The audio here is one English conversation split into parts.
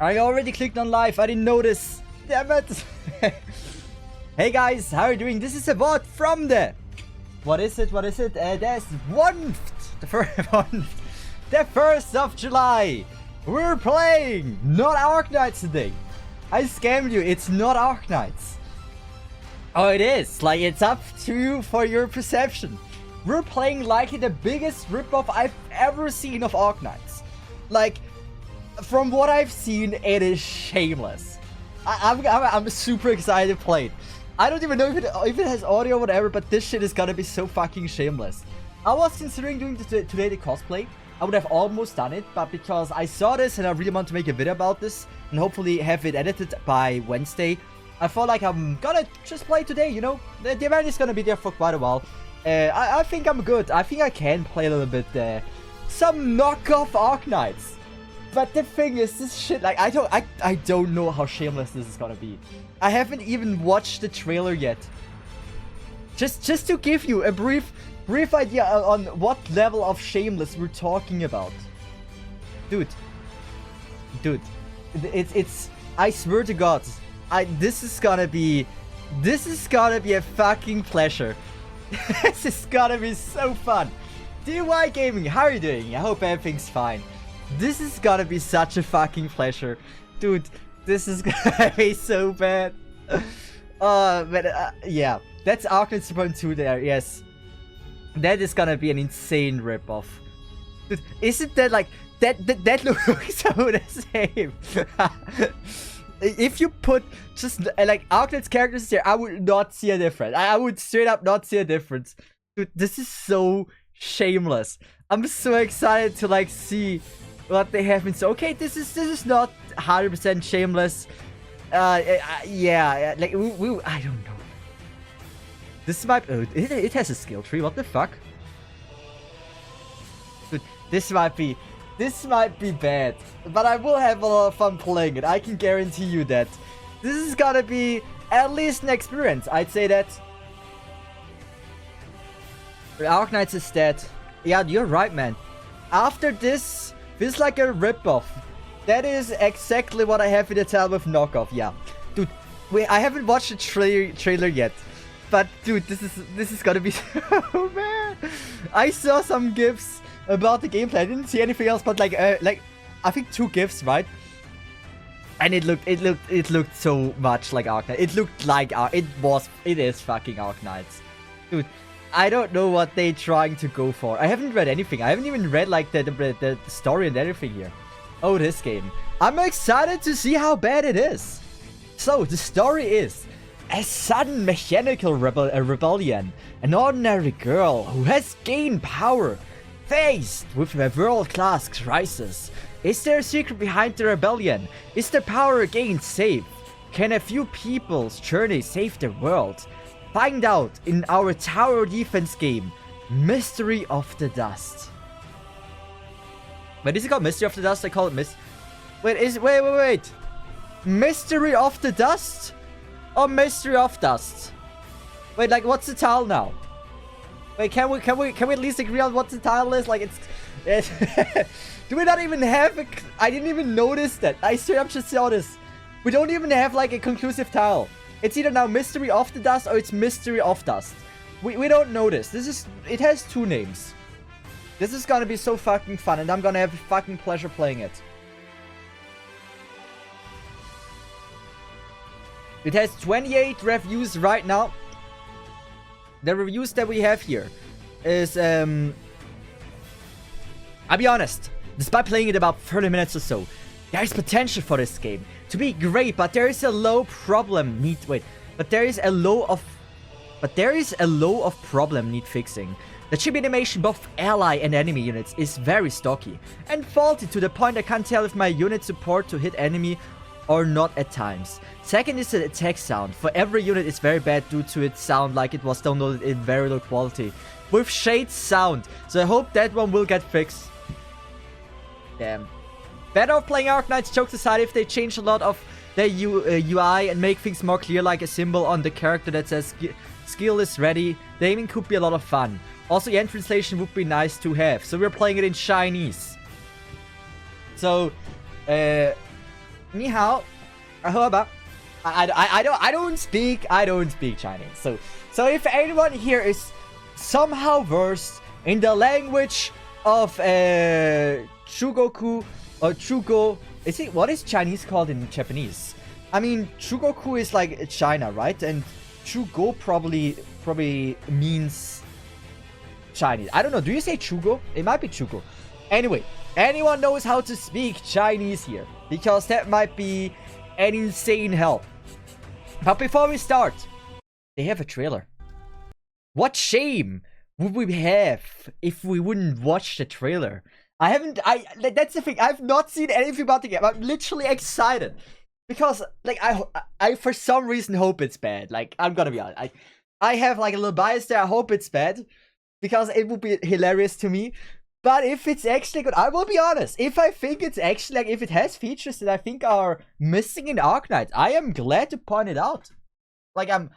I already clicked on live. I didn't notice. Damn it. Hey guys, how are you doing? This is a VOD from the... What is it? There's the first one. The 1st of July. We're playing not Arknights today. I scammed you. It's not Arknights. Oh, it is. Like, it's up to you for your perception. We're playing likely the biggest ripoff I've ever seen of Arknights. Like, from what I've seen, it is shameless. I'm super excited to play it. I don't even know if it has audio or whatever, but this shit is gonna be so fucking shameless. I was considering doing today the cosplay. I would have almost done it, but because I saw this and I really want to make a video about this and hopefully have it edited by Wednesday, I felt like I'm gonna just play today, you know? The event is gonna be there for quite a while. I think I'm good. I think I can play a little bit some knockoff Arknights. But the thing is, this shit, like, I don't know how shameless this is gonna be. I haven't even watched the trailer yet. Just to give you a brief idea on what level of shameless we're talking about. Dude, it's I swear to God, this is gonna be a fucking pleasure. This is gonna be so fun. DY Gaming, how are you doing? I hope everything's fine. This is gonna be such a fucking pleasure. Dude, this is gonna be so bad. Yeah. That's Arknights Rip 2 there, yes. That is gonna be an insane ripoff. Dude, isn't that like... That looks so the same. If you put just like Arknights characters here, I would not see a difference. I would straight up not see a difference. Dude, this is so shameless. I'm so excited to like see what they have in store. Okay, this is not 100% shameless. Yeah, like I don't know. This might it has a skill tree. What the fuck? Dude, this might be bad, but I will have a lot of fun playing it. I can guarantee you that. This is gonna be at least an experience. I'd say that. Arknights is dead. Yeah, you're right, man. After this feels like a ripoff. That is exactly what I have in the title with knockoff. Yeah, dude. I haven't watched the trailer yet, but dude, this is gonna be so bad. I saw some gifs about the gameplay. I didn't see anything else, but like I think 2 gifs, right? And it looked so much like Arknights. It looked like it is fucking Arknights, dude. I don't know what they're trying to go for. I haven't read anything. I haven't even read like the story and everything here. Oh, this game. I'm excited to see how bad it is. So, the story is a sudden mechanical rebellion. An ordinary girl who has gained power, faced with a world-class crisis. Is there a secret behind the rebellion? Is the power gained safe? Can a few people's journey save the world? Find out in our tower defense game, Mystery of the Dust. Wait, is it called Mystery of the Dust? I call it wait. Mystery of the Dust? Or Mystery of Dust? Wait, like, what's the title now? Wait, can we at least agree on what the title is? Like, it's do we not even have a... I didn't even notice that. I straight up just saw this. We don't even have, like, a conclusive title. It's either now Mystery of the Dust or it's Mystery of Dust. We don't know this. It has 2 names. This is gonna be so fucking fun, and I'm gonna have a fucking pleasure playing it. It has 28 reviews right now. The reviews that we have here is, I'll be honest, despite playing it about 30 minutes or so, there is potential for this game to be great, but there is a low problem there is a low of problem need fixing. The chip animation both ally and enemy units is very stocky and faulty to the point I can't tell if my unit support to hit enemy or not at times. Second is the attack sound. For every unit is very bad due to its sound like it was downloaded in very low quality with shade sound. So I hope that one will get fixed. Damn. Better off playing Arknights, jokes aside, if they change a lot of their UI and make things more clear, like a symbol on the character that says skill is ready. The aiming could be a lot of fun. Also, the end translation would be nice to have. So we're playing it in Chinese. So, Ni hao. I don't speak Chinese. So if anyone here is somehow versed in the language of Chugoku or Chugo, what is Chinese called in Japanese? I mean, Chugoku is like China, right? And Chugo probably means Chinese. I don't know. Do you say Chugo? It might be Chugo. Anyway, anyone knows how to speak Chinese here? Because that might be an insane help. But before we start, they have a trailer. What shame would we have if we wouldn't watch the trailer? That's the thing. I've not seen anything about the game. I'm literally excited. Because, like, I for some reason hope it's bad. Like, I'm gonna be honest. I have, like, a little bias there. I hope it's bad. Because it would be hilarious to me. But if it's actually good, I will be honest. If I think it's actually, like, if it has features that I think are missing in Arknights, I am glad to point it out. Like, I'm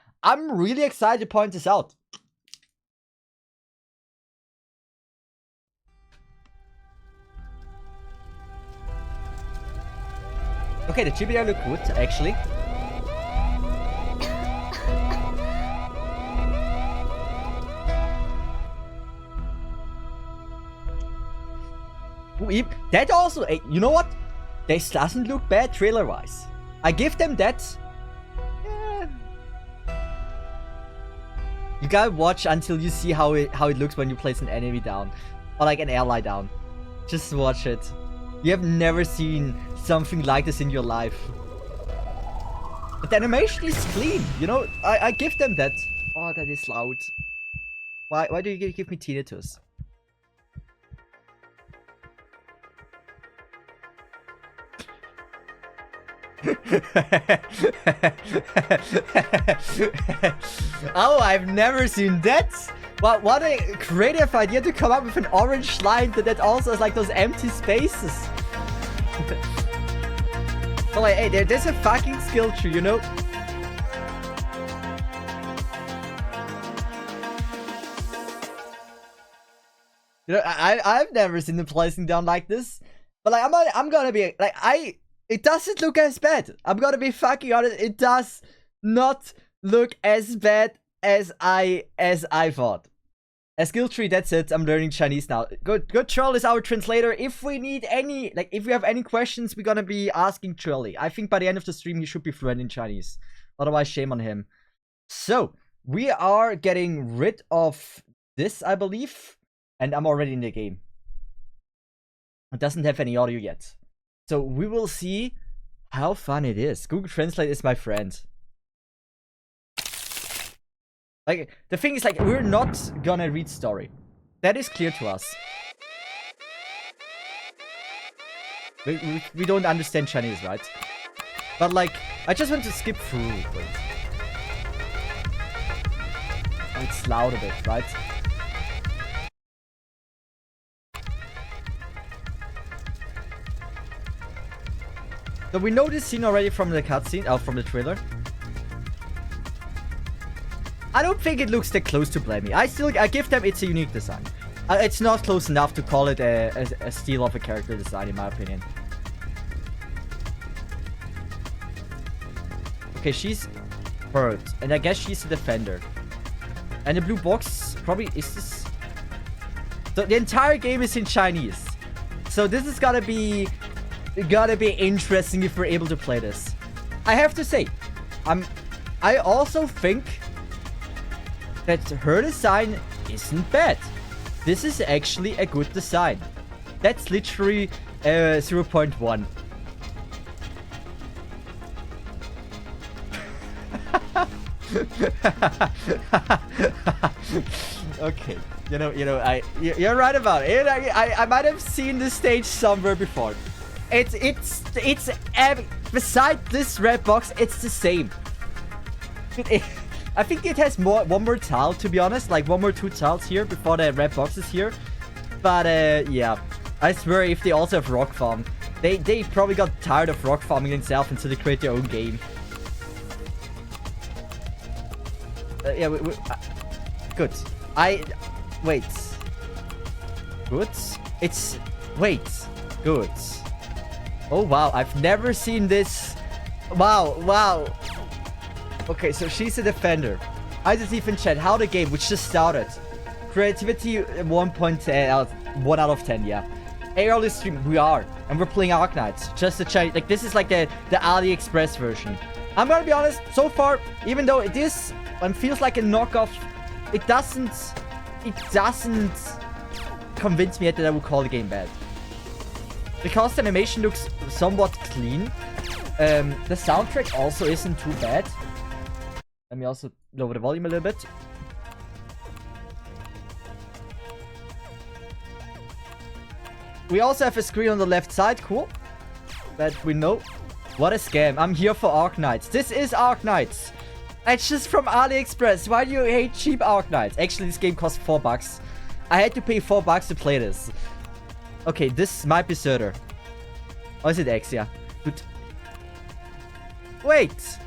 really excited to point this out. Okay, the GBR look good, actually. That also, you know what? This doesn't look bad trailer-wise. I give them that. Yeah. You gotta watch until you see how it looks when you place an enemy down. Or like an ally down. Just watch it. You have never seen something like this in your life. But the animation is clean, you know? I give them that. Oh, that is loud. Why do you give me tinnitus? Oh, I've never seen that. What a creative idea to come up with an orange line that also has like those empty spaces. So like, hey, there's a fucking skill tree, you know? You know, I've never seen them placing down like this. But like, I'm gonna be like, it doesn't look as bad. I'm gonna be fucking honest. It does not look as bad as I thought. A skill tree, that's it. I'm learning Chinese now. Good Troll is our translator. If we need any, like, if we have any questions, we're gonna be asking Trolly. I think by the end of the stream, he should be fluent in Chinese. Otherwise, shame on him. So, we are getting rid of this, I believe. And I'm already in the game. It doesn't have any audio yet. So, we will see how fun it is. Google Translate is my friend. Like, the thing is, like, we're not gonna read story. That is clear to us. We don't understand Chinese, right? But, like, I just want to skip through it. Oh, it's loud a bit, right? So we know this scene already from the cutscene, from the trailer. I don't think it looks that close to Blamey. I give them it's a unique design. It's not close enough to call it a steal of a character design, in my opinion. Okay, she's hurt, and I guess she's a defender. And the blue box probably is this. So the entire game is in Chinese. So this is gotta be interesting if we're able to play this. I have to say, I also think that her design isn't bad. This is actually a good design. That's literally 0.1. Okay, you're right about it. I might have seen this stage somewhere before. It's beside this red box, it's the same. I think it has one more tile, to be honest. Like, 1 or 2 tiles here before the red box is here. But, yeah. I swear, if they also have rock farm, they probably got tired of rock farming themselves, and so they create their own game. Yeah, good. Wait. Good? Wait. Good. Oh, wow. I've never seen this. Wow, wow. Okay, so she's a defender. I just even chat how the game, which just started. Creativity 1 out of 10, yeah. Early stream, we are. And we're playing Arknights. Just to check. Like, this is like the AliExpress version. I'm gonna be honest, so far, even though it is and feels like a knockoff, it doesn't convince me yet that I would call the game bad. Because the animation looks somewhat clean. The soundtrack also isn't too bad. Let me also lower the volume a little bit. We also have a screen on the left side. Cool. That we know. What a scam. I'm here for Arknights. This is Arknights. It's just from AliExpress. Why do you hate cheap Arknights? Actually, this game costs $4. I had to pay $4 to play this. Okay, this might be Surtur. Or is it X? Yeah. Good. Wait.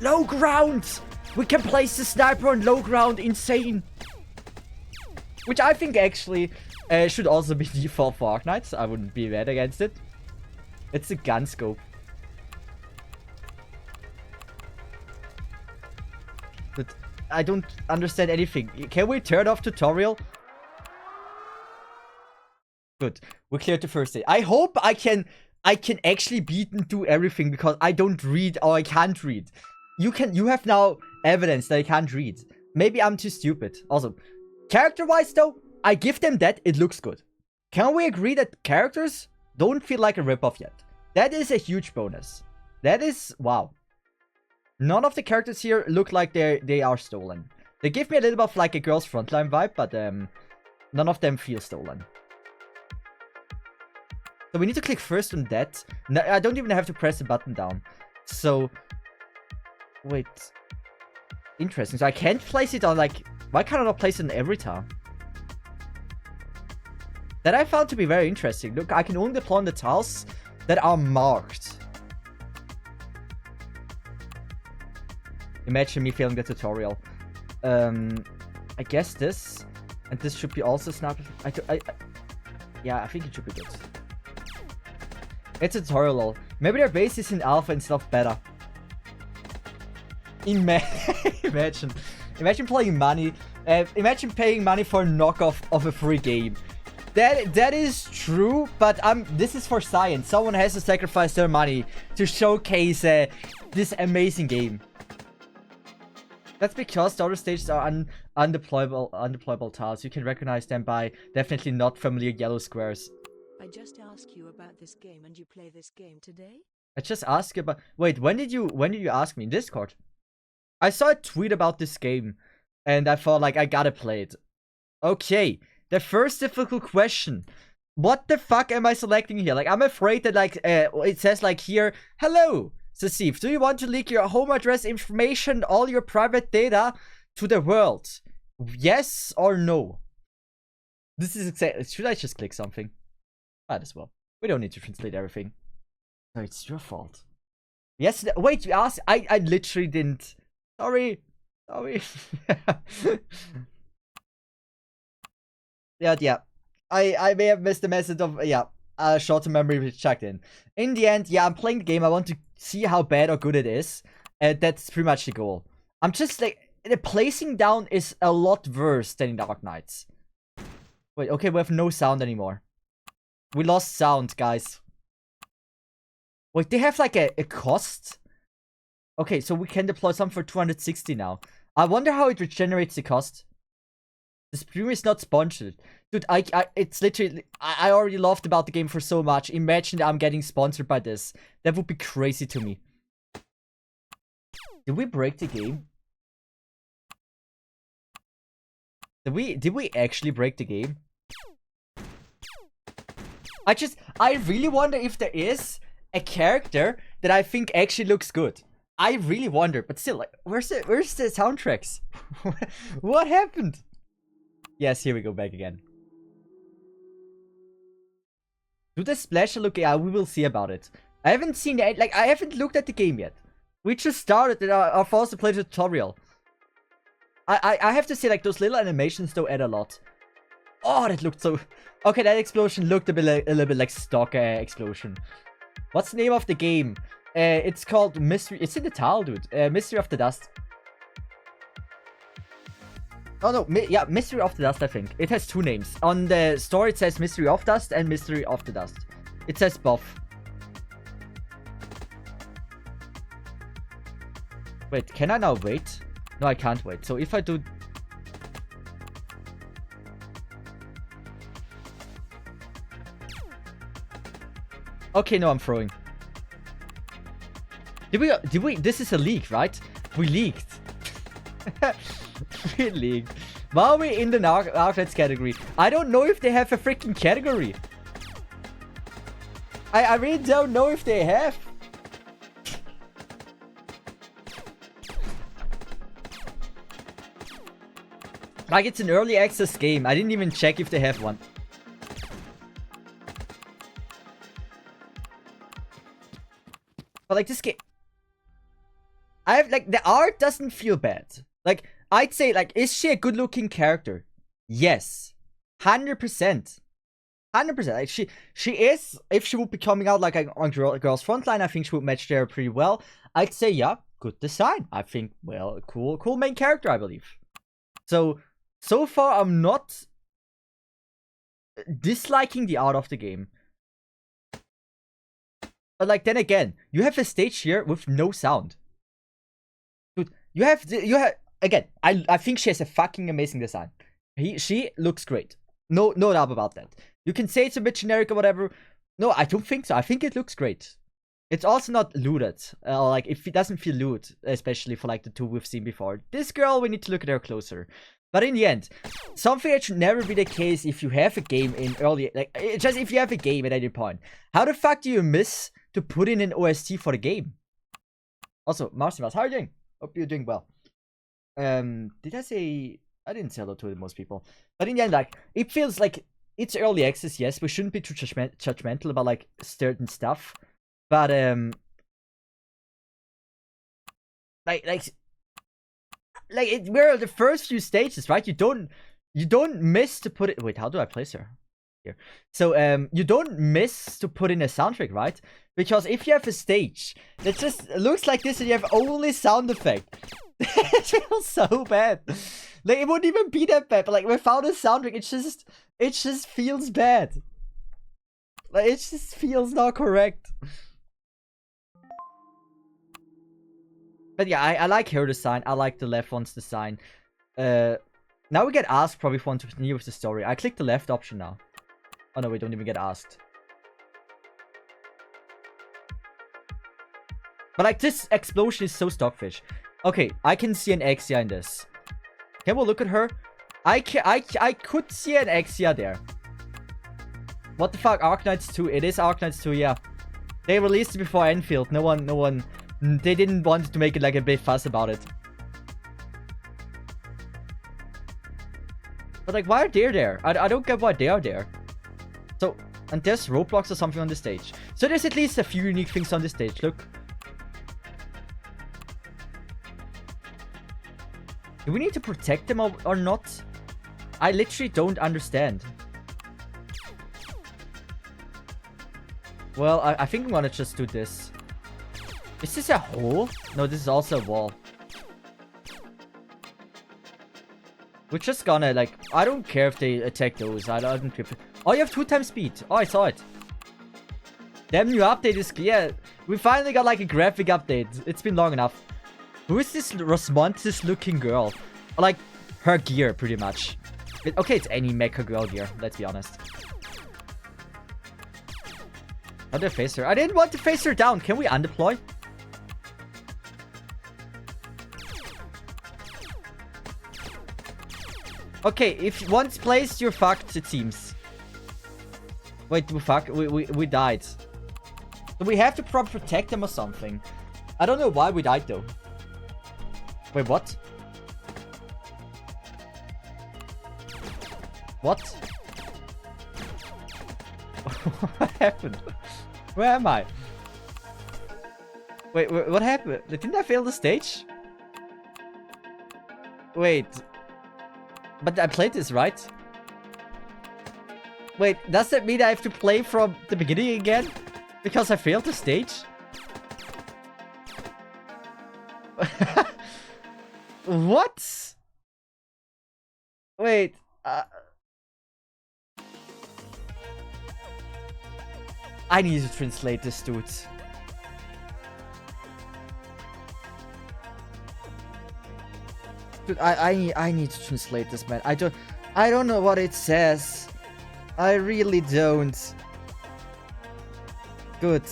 Low ground. We can place the sniper on low ground. Insane. Which I think actually should also be default for Arknights. I wouldn't be mad against it. It's a gun scope. But I don't understand anything. Can we turn off tutorial? Good. We cleared the first day. I hope I can actually beat and do everything because I don't read or I can't read. You have now evidence that I can't read. Maybe I'm too stupid. Also, character-wise though, I give them that. It looks good. Can we agree that characters don't feel like a ripoff yet? That is a huge bonus. That is... wow. None of the characters here look like they are stolen. They give me a little bit of like a Girls Frontline vibe, but none of them feel stolen. So we need to click first on that. No, I don't even have to press the button down. So... wait. Interesting. So I can't place it on like... why can't I not place it on every tile? That I found to be very interesting. Look, I can only deploy on the tiles that are marked. Imagine me failing the tutorial. I guess this. And this should be also snapped. Yeah, I think it should be good. It's a tutorial. Maybe their base is in alpha instead of beta. Imagine playing money. Imagine paying money for a knockoff of a free game. That is true, but this is for science. Someone has to sacrifice their money to showcase this amazing game. That's because the other stages are undeployable tiles. You can recognize them by definitely not familiar yellow squares. I just asked you about this game and you play this game today? I just asked you about... wait, when did you ask me? In Discord? I saw a tweet about this game and I thought like I gotta play it. Okay. The first difficult question. What the fuck am I selecting here? Like, I'm afraid that, like, it says, like, here, hello, Cesith, do you want to leak your home address information, all your private data to the world? Yes or no? This is exactly... should I just click something? Might as well. We don't need to translate everything. No, it's your fault. Yes, wait, you asked... I literally didn't... sorry. Sorry. Yeah. I may have missed the message of, short-term memory checked in. In the end, yeah, I'm playing the game. I want to see how bad or good it is. That's pretty much the goal. I'm just like, the placing down is a lot worse than in Arknights. Wait, okay, we have no sound anymore. We lost sound, guys. Wait, they have like a cost? Okay, so we can deploy some for 260 now. I wonder how it regenerates the cost. The stream is not sponsored. Dude, it's literally... I already laughed about the game for so much. Imagine I'm getting sponsored by this. That would be crazy to me. Did we break the game? Did we actually break the game? I really wonder if there is a character that I think actually looks good. I really wonder, but still, like, where's the soundtracks? What happened? Yes, here we go back again. Do the splasher look? Yeah, we will see about it. I haven't seen it. Like, I haven't looked at the game yet. We just started and are forced to play the tutorial. I have to say, like, those little animations though add a lot. Oh, that looked so... Okay, that explosion looked a little bit like stock explosion. What's the name of the game? It's called Mystery... It's in the title, dude. Mystery of the Dust. Oh, no. Yeah, Mystery of the Dust, I think. It has two names. On the store, it says Mystery of Dust and Mystery of the Dust. It says both. Wait, can I now wait? No, I can't wait. So if I do... Okay, no, I'm throwing. Did we, this is a leak, right? We leaked. We leaked. Why are we in the Arknights category? I don't know if they have a freaking category. I really don't know if they have. Like, it's an early access game. I didn't even check if they have one. But like, this game... I have, like, the art doesn't feel bad. Like, I'd say, like, is she a good-looking character? Yes. 100%. 100%. Like, she is... If she would be coming out, like, on Girls Frontline, I think she would match there pretty well. I'd say, yeah, good design. I think, well, cool main character, I believe. So far, I'm not disliking the art of the game. But like, then again, you have a stage here with no sound. Dude, you have, again, I think she has a fucking amazing design. She looks great. No doubt about that. You can say it's a bit generic or whatever. No, I don't think so. I think it looks great. It's also not looted. Like, if it doesn't feel looted, especially for like the two we've seen before. This girl, we need to look at her closer. But in the end, something that should never be the case if you have a game in early... Like, just if you have a game at any point. How the fuck do you miss to put in an OST for the game? Also, Marcimas, how are you doing? Hope you're doing well. Did I say... I didn't say hello to most people. But in the end, like, it feels like it's early access, yes. We shouldn't be too judgmental about, like, certain stuff. But, we're the first few stages, right? You don't miss to put it. Wait, how do I place her? Here. So you don't miss to put in a soundtrack, right? Because if you have a stage that just looks like this and you have only sound effect, it feels so bad. Like, it wouldn't even be that bad, but like without a soundtrack, it just feels bad. Like, it just feels not correct. But yeah, I like her design. I like the left one's design. Now we get asked probably if we want to continue with the story. I click the left option now. Oh no, we don't even get asked. But like, this explosion is so stockfish. Okay, I can see an Exia in this. Can we look at her? I could see an Exia there. What the fuck? Arknights 2. It is Arknights 2, yeah. They released it before Enfield. No one... They didn't want to make it like a big fuss about it. But like, why are they there? I don't get why they are there. So, and there's roadblocks or something on the stage. So there's at least a few unique things on the stage. Look. Do we need to protect them or not? I literally don't understand. Well, I think I'm gonna just do this. Is this a hole? No, this is also a wall. We're just gonna, like... I don't care if they attack those. I don't care if... Oh, you have 2 times speed. Oh, I saw it. Damn, new update is... Yeah, we finally got, like, a graphic update. It's been long enough. Who is this Rosmontis-looking girl? Like, her gear, pretty much. Okay, it's any mecha girl gear. Let's be honest. How do I face her? I didn't want to face her down. Can we undeploy? Okay, if once placed, you're fucked, it seems. Wait, we died. So we have to protect them or something. I don't know why we died, though. Wait, what? What? What happened? Where am I? Wait, what happened? Didn't I fail the stage? Wait. But I played this, right? Wait, does that mean I have to play from the beginning again? Because I failed the stage? What? Wait, I need to translate this, dude. Dude, I need to translate this, man. I don't know what it says. I really don't. Good.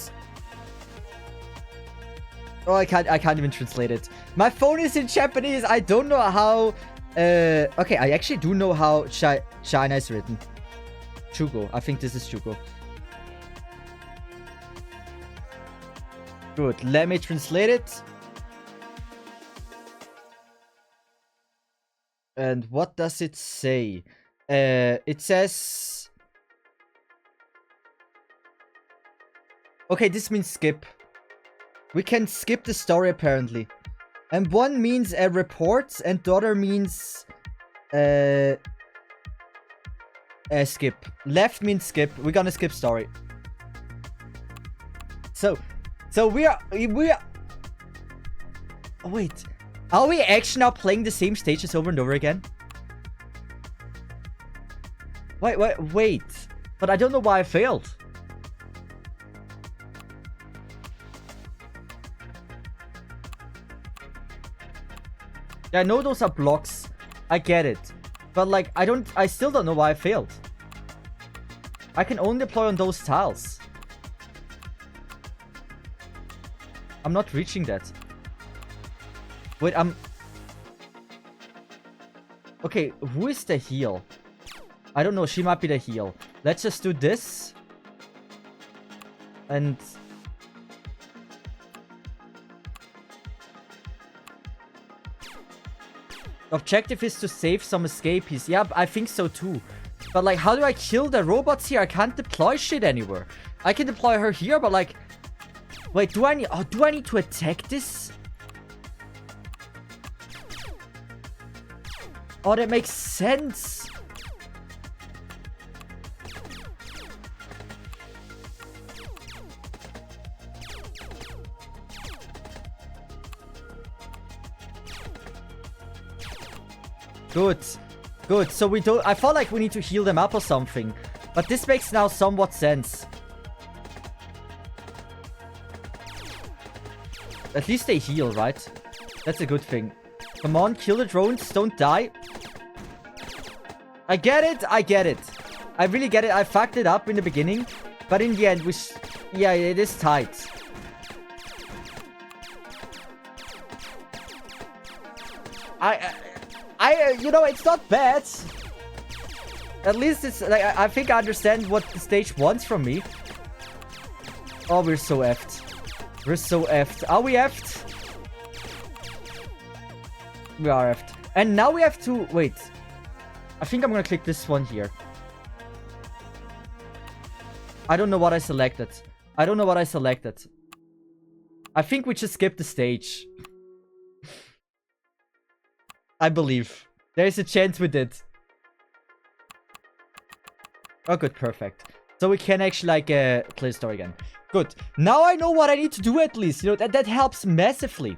Oh, I can't even translate it. My phone is in Japanese. I don't know how. Okay, I actually do know how China is written. Chugo. I think this is Chugo. Good. Let me translate it. And what does it say? It says... Okay, this means skip. We can skip the story, apparently. And one means report, and the other means... skip. Left means skip. We're gonna skip story. So we are... Oh, wait. Are we actually now playing the same stages over and over again? Wait. But I don't know why I failed. Yeah, I know those are blocks. I get it. But like, I still don't know why I failed. I can only deploy on those tiles. I'm not reaching that. Wait, okay, who is the heal? I don't know, she might be the heal. Let's just do this. And... Objective is to save some escapees. Yeah, I think so too. But like, how do I kill the robots here? I can't deploy shit anywhere. I can deploy her here, but like... Wait, do I need to attack this? Oh, that makes sense. Good. Good. So we don't... I felt like we need to heal them up or something. But this makes now somewhat sense. At least they heal, right? That's a good thing. Come on, kill the drones. Don't die. I get it. I get it. I really get it. I fucked it up in the beginning. But in the end, yeah, it is tight. You know, it's not bad. At least it's like, I think I understand what the stage wants from me. Oh, we're so effed. We're so effed. Are we effed? We are effed. And now we have to... Wait. I think I'm gonna click this one here. I don't know what I selected. I don't know what I selected. I think we just skipped the stage. I believe. There's a chance we did. Oh, good. Perfect. So we can actually, like, play the story again. Good. Now I know what I need to do at least. You know, that helps massively.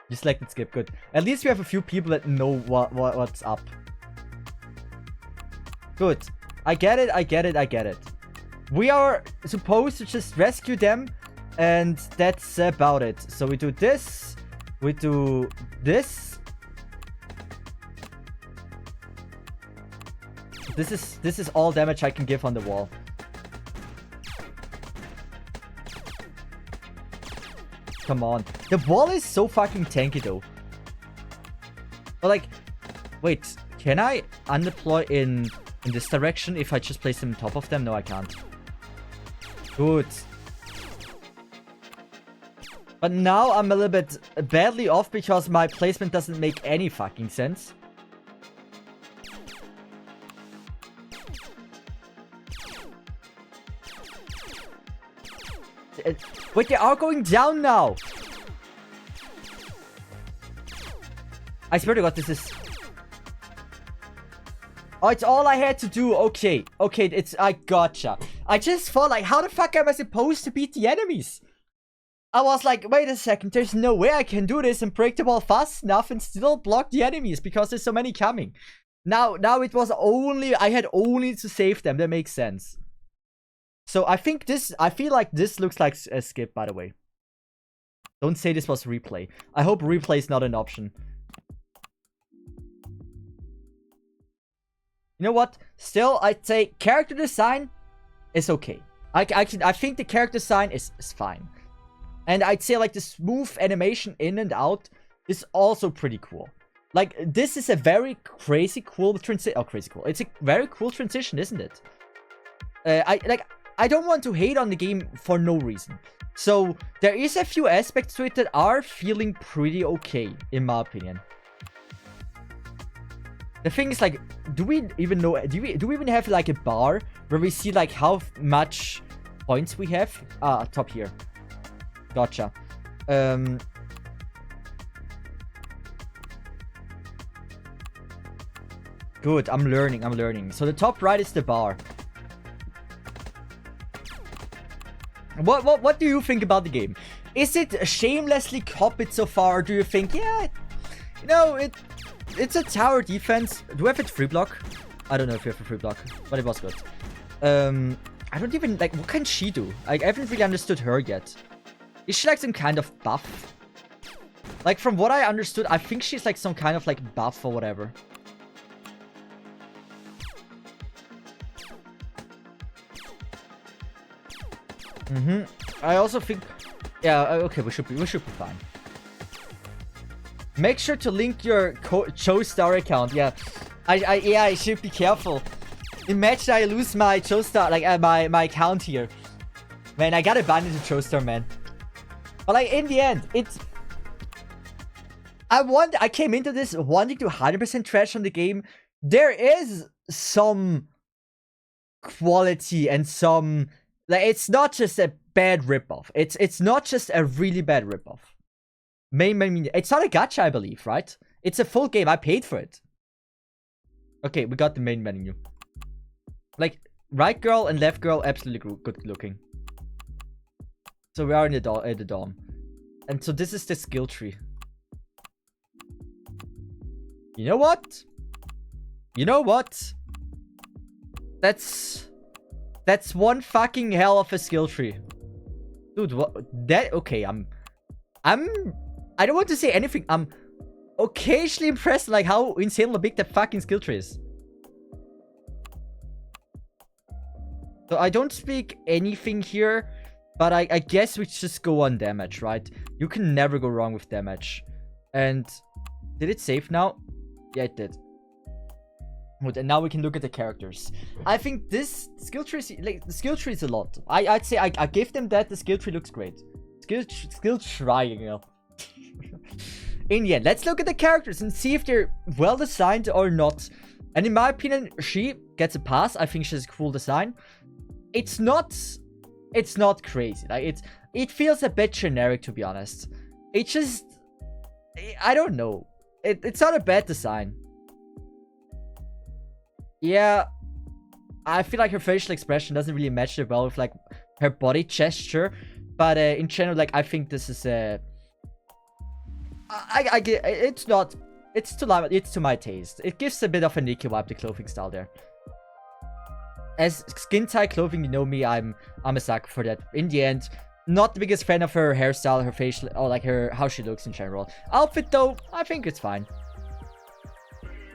You selected skip. Good. At least we have a few people that know what's up. Good. I get it. I get it. I get it. We are supposed to just rescue them. And that's about it. So we do this. We do this. This is all damage I can give on the wall. Come on. The wall is so fucking tanky though. But like, wait, can I undeploy in this direction if I just place them on top of them? No, I can't. Good. But now I'm a little bit badly off because my placement doesn't make any fucking sense. Wait, they are going down now. I swear to God, this is... Oh, it's all I had to do. Okay. Okay, I gotcha. I just thought, like, how the fuck am I supposed to beat the enemies? I was like, wait a second, there's no way I can do this and break the wall fast enough and still block the enemies because there's so many coming. Now it was only, I had only to save them. That makes sense. So I feel like this looks like a skip, by the way. Don't say this was replay. I hope replay is not an option. You know what? Still, I'd say character design is okay. I think the character design is fine. And I'd say like the smooth animation in and out is also pretty cool. Like, this is a very crazy cool transition. Oh, crazy cool. It's a very cool transition, isn't it? I don't want to hate on the game for no reason. So, there is a few aspects to it that are feeling pretty okay, in my opinion. The thing is, like, do we even know, do we even have like a bar where we see like how much points we have? Ah, top here. Gotcha. Good, I'm learning. So the top right is the bar. What do you think about the game? Is it shamelessly copied so far, or do you think, yeah, you know, it's a tower defense. Do we have a free block? I don't know if we have a free block, but it was good. I don't even, like, what can she do? I haven't really understood her yet. Is she like some kind of buff? Like, from what I understood, I think she's like some kind of like buff or whatever. I also think, yeah, okay, we should be fine. Make sure to link your Joestar account. Yeah, I should be careful. Imagine I lose my Joestar, like my account here. Man, I got banned into Joestar, man. But like in the end, it's I came into this wanting to 100% trash on the game. There is some quality and some, like, it's not just a bad ripoff. It's not just a really bad ripoff. It's not a gacha, I believe, right? It's a full game. I paid for it. Okay, we got the main menu. Like, right girl and left girl, absolutely good looking. So we are in the dome. And so this is the skill tree. You know what? You know what? That's one fucking hell of a skill tree. Dude, what? Okay, I don't want to say anything. I'm occasionally impressed, like, how insanely big that fucking skill tree is. So I don't speak anything here, but I guess we just go on damage, right? You can never go wrong with damage. And did it save now? Yeah, it did. Good, and now we can look at the characters. I think this skill tree is, like, the skill tree is a lot. I'd say I give them that. The skill tree looks great. Skill triangle. In the end, let's look at the characters and see if they're well designed or not. And in my opinion, she gets a pass. I think she has a cool design. It's not crazy. Like, it feels a bit generic, to be honest. It just, I don't know. It's not a bad design. Yeah, I feel like her facial expression doesn't really match it well with, like, her body gesture. But in general, like, I think this is I get, it's to my taste. It gives a bit of a Nikki vibe, the clothing style there. As skin tight clothing, you know me, I'm a sucker for that. In the end, not the biggest fan of her hairstyle, her facial, or like how she looks in general. Outfit though, I think it's fine.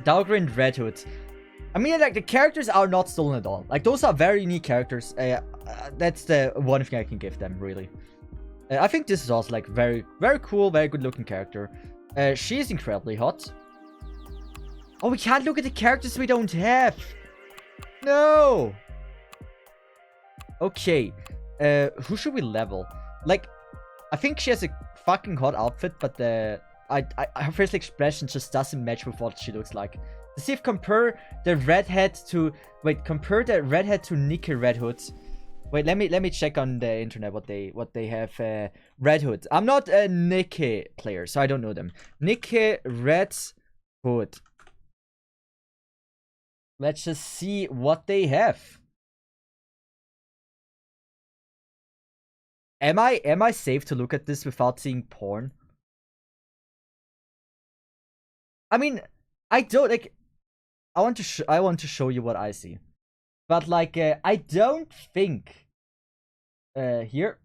Dowgrin Red Hood. I mean, like, the characters are not stolen at all. Like, those are very unique characters. That's the one thing I can give them, really. I think this is also, like, very, very cool, very good looking character. She is incredibly hot. Oh, we can't look at the characters we don't have. No. Okay. Who should we level? Like, I think she has a fucking hot outfit, but her facial expression just doesn't match with what she looks like. See if compare the redhead to Nikki Red Hood. Wait, let me check on the internet what they have. Red Hood. I'm not a Nikki player, so I don't know them. Nikki Red Hood. Let's just see what they have. Am I safe to look at this without seeing porn? I mean, I don't like. I want to show you what I see, but like I don't think here.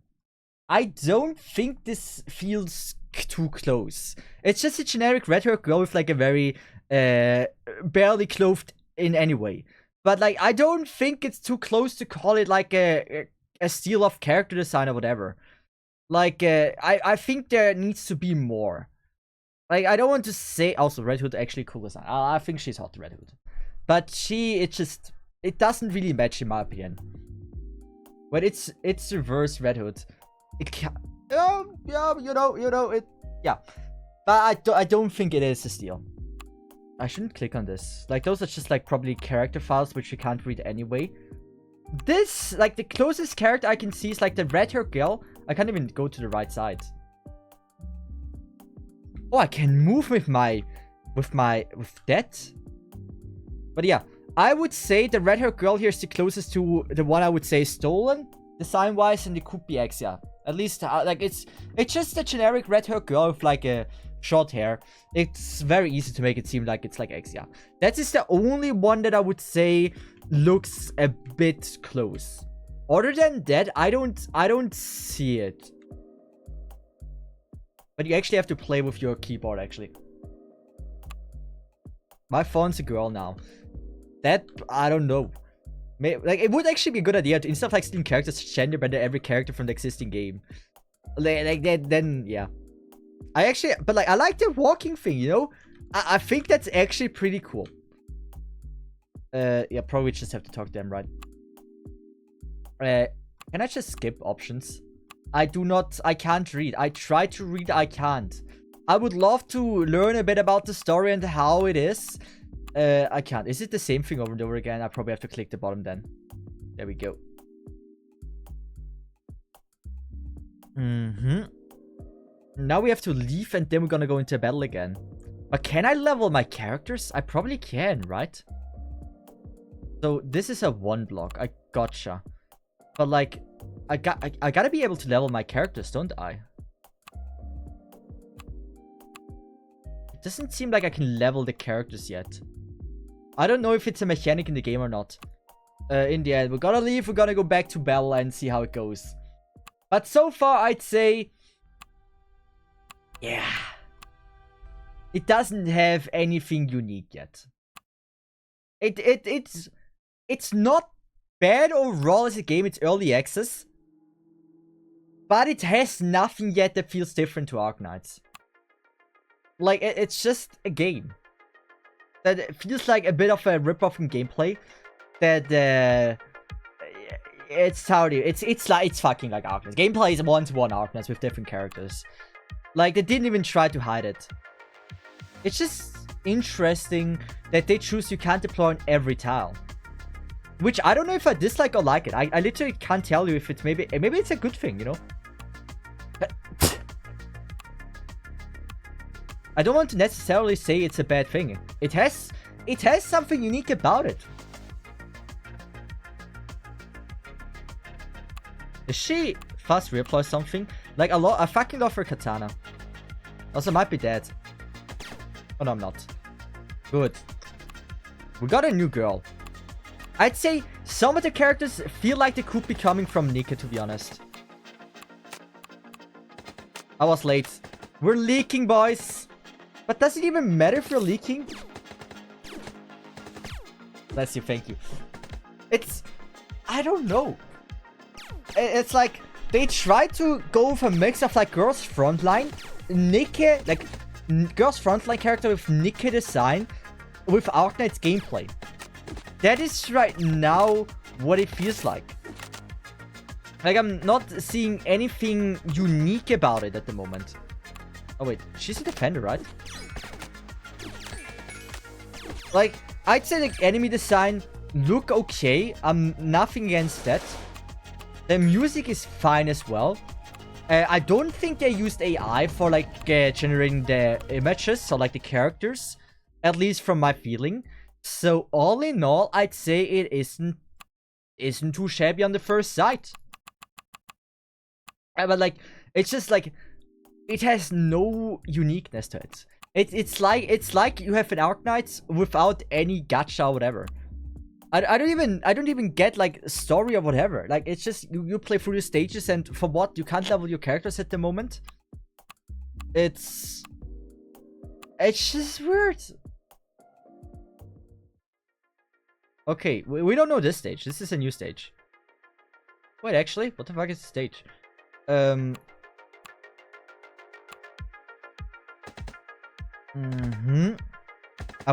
I don't think this feels too close. It's just a generic red-haired girl with like a very barely clothed in any way. But like I don't think it's too close to call it like a steal of character design or whatever. Like I think there needs to be more. Like I don't want to say also Red Hood actually cool design. I think she's hot, Red Hood. But it doesn't really match in my opinion. But it's reverse Red Hood. It can yeah, you know it, yeah. But I don't think it is a steal. I shouldn't click on this. Like those are just like probably character files which you can't read anyway. This, like the closest character I can see is like the red-haired girl. I can't even go to the right side. Oh, I can move with that. But yeah, I would say the red-haired girl here is the closest to the one I would say stolen design-wise, and it could be X, yeah. At least like it's just a generic red-haired girl with like a short hair. It's very easy to make it seem like it's like X, yeah. That is the only one that I would say looks a bit close. Other than that, I don't see it. But you actually have to play with your keyboard, actually. My phone's a girl now. That, I don't know. Like, it would actually be a good idea to, instead of like stealing characters, gender bend every character from the existing game. Like then, yeah. But like, I like the walking thing, you know? I think that's actually pretty cool. Yeah, probably just have to talk to them, right? Can I just skip options? I can't read. I try to read, I can't. I would love to learn a bit about the story and how it is. I can't. Is it the same thing over and over again? I probably have to click the bottom then. There we go. Now we have to leave and then we're gonna go into a battle again. But can I level my characters? I probably can, right? So this is a 1 block. I gotcha. But like, I gotta be able to level my characters, don't I? It doesn't seem like I can level the characters yet. I don't know if it's a mechanic in the game or not. In the end, we're gonna leave. We're gonna go back to battle and see how it goes. But so far, I'd say, yeah, it doesn't have anything unique yet. It's not bad overall as a game. It's early access, but it has nothing yet that feels different to Arknights. Like it's just a game that feels like a bit of a rip-off in gameplay. That it's fucking like Arknights. Gameplay is 1-to-1 Arknights with different characters. Like they didn't even try to hide it. It's just interesting that they choose you can't deploy on every tile. Which I don't know if I dislike or like it. I literally can't tell you if it's maybe it's a good thing, you know? I don't want to necessarily say it's a bad thing. It has something unique about it. Is she fast reapply something? Like I fucking love her katana. Also might be dead. Oh no, I'm not. Good. We got a new girl. I'd say some of the characters feel like they could be coming from Nika, to be honest. I was late. We're leaking, boys. But does it even matter if we're leaking? Bless you, thank you. I don't know. It's like, they try to go with a mix of like Girls Frontline, Nika, like Girls Frontline character with Nika design, with Arknights gameplay. That is right now what it feels like. Like, I'm not seeing anything unique about it at the moment. Oh wait, she's a defender, right? Like, I'd say the enemy design look okay. Nothing against that. The music is fine as well. I don't think they used AI for like generating the images or like the characters. At least from my feeling. So all in all, I'd say it isn't too shabby on the first sight. But like, it's just like, it has no uniqueness to it. It's like you have an Arknights without any gacha or whatever. I don't even get like story or whatever. Like, it's just you play through the stages, and for what, you can't level your characters at the moment. It's just weird. Okay, we don't know this stage. This is a new stage. Wait, actually, what the fuck is the stage? I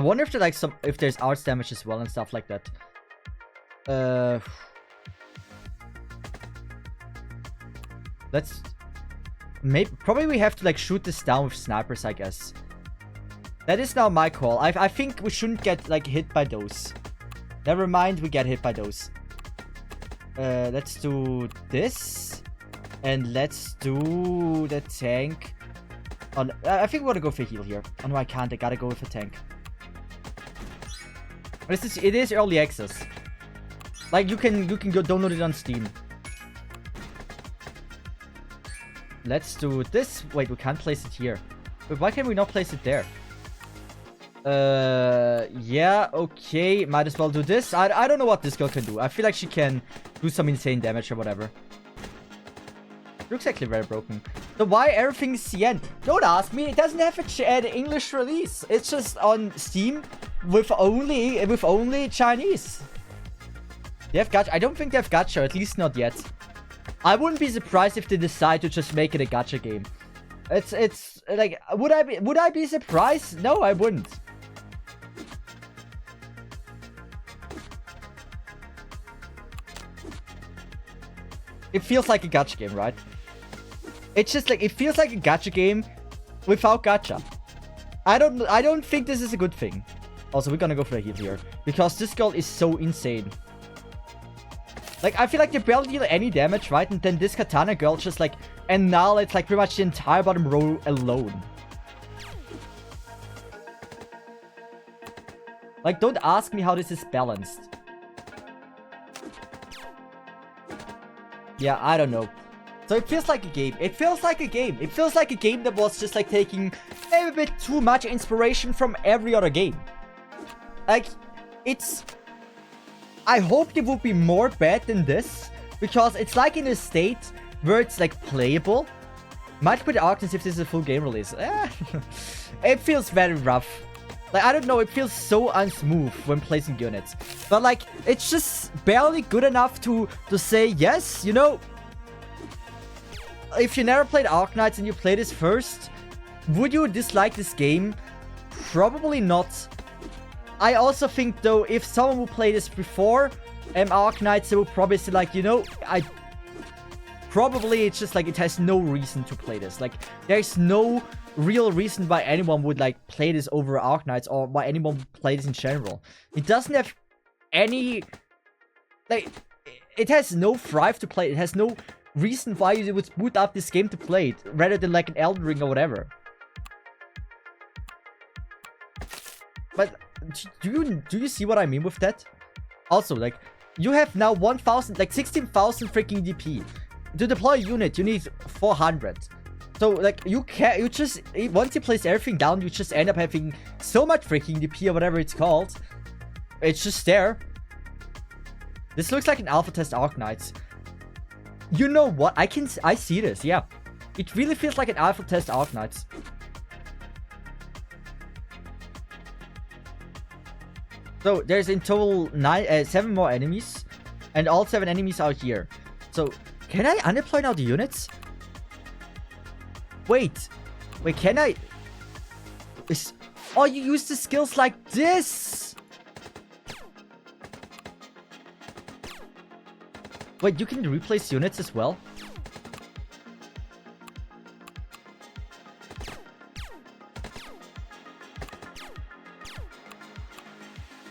wonder if there's like if there's arts damage as well and stuff like that. Let's probably we have to like shoot this down with snipers, I guess. That is now my call. I think we shouldn't get like hit by those. Never mind, we get hit by those. Let's do this. And let's do the tank. On, I think we want to go for heal here. Oh no, I can't. I gotta go with a tank. It is early access. Like, you can go download it on Steam. Let's do this. Wait, we can't place it here. But why can we not place it there? Yeah, okay. Might as well do this. I don't know what this girl can do. I feel like she can do some insane damage or whatever. Looks actually very broken. So why everything is CN? Don't ask me. It doesn't have an English release. It's just on Steam with only Chinese. They have gacha. I don't think they have gacha, at least not yet. I wouldn't be surprised if they decide to just make it a gacha game. It's like, would I be surprised? No, I wouldn't. It feels like a gacha game, right? It's just like, it feels like a gacha game without gacha. I don't think this is a good thing. Also, we're gonna go for a heal here, because this girl is so insane. Like, I feel like they barely deal any damage, right? And then this katana girl just like annihilates like pretty much the entire bottom row alone. Like, don't ask me how this is balanced. Yeah, I don't know. So it feels like a game. It feels like a game. It feels like a game that was just like taking maybe a bit too much inspiration from every other game. Like, it's... I hoped it would be more bad than this, because it's like in a state where it's like playable. Might put Arknights if this is a full game release. It feels very rough. Like, I don't know, it feels so unsmooth when placing units. But like, it's just barely good enough to say, yes, you know, if you never played Arknights and you play this first, would you dislike this game? Probably not. I also think, though, if someone would play this before Arknights, they would probably say, like, you know, probably it's just, like, it has no reason to play this. Like, there's no real reason why anyone would, like, play this over Arknights, or why anyone would play this in general. It doesn't have any... Like, it has no thrive to play. It has no reason why you would boot up this game to play it, rather than, like, an Elden Ring or whatever. But... Do you see what I mean with that? Also, like, you have now 1,000, like 16,000 freaking DP. To deploy a unit, you need 400. So, like, you just, once you place everything down, you just end up having so much freaking DP or whatever it's called. It's just there. This looks like an alpha test Arknights. You know what? I see this, yeah. It really feels like an alpha test Arknights. So, there's in total 7 more enemies. And all 7 enemies are here. So, can I undeploy now the units? Wait, can I... Oh, you use the skills like this! Wait, you can replace units as well?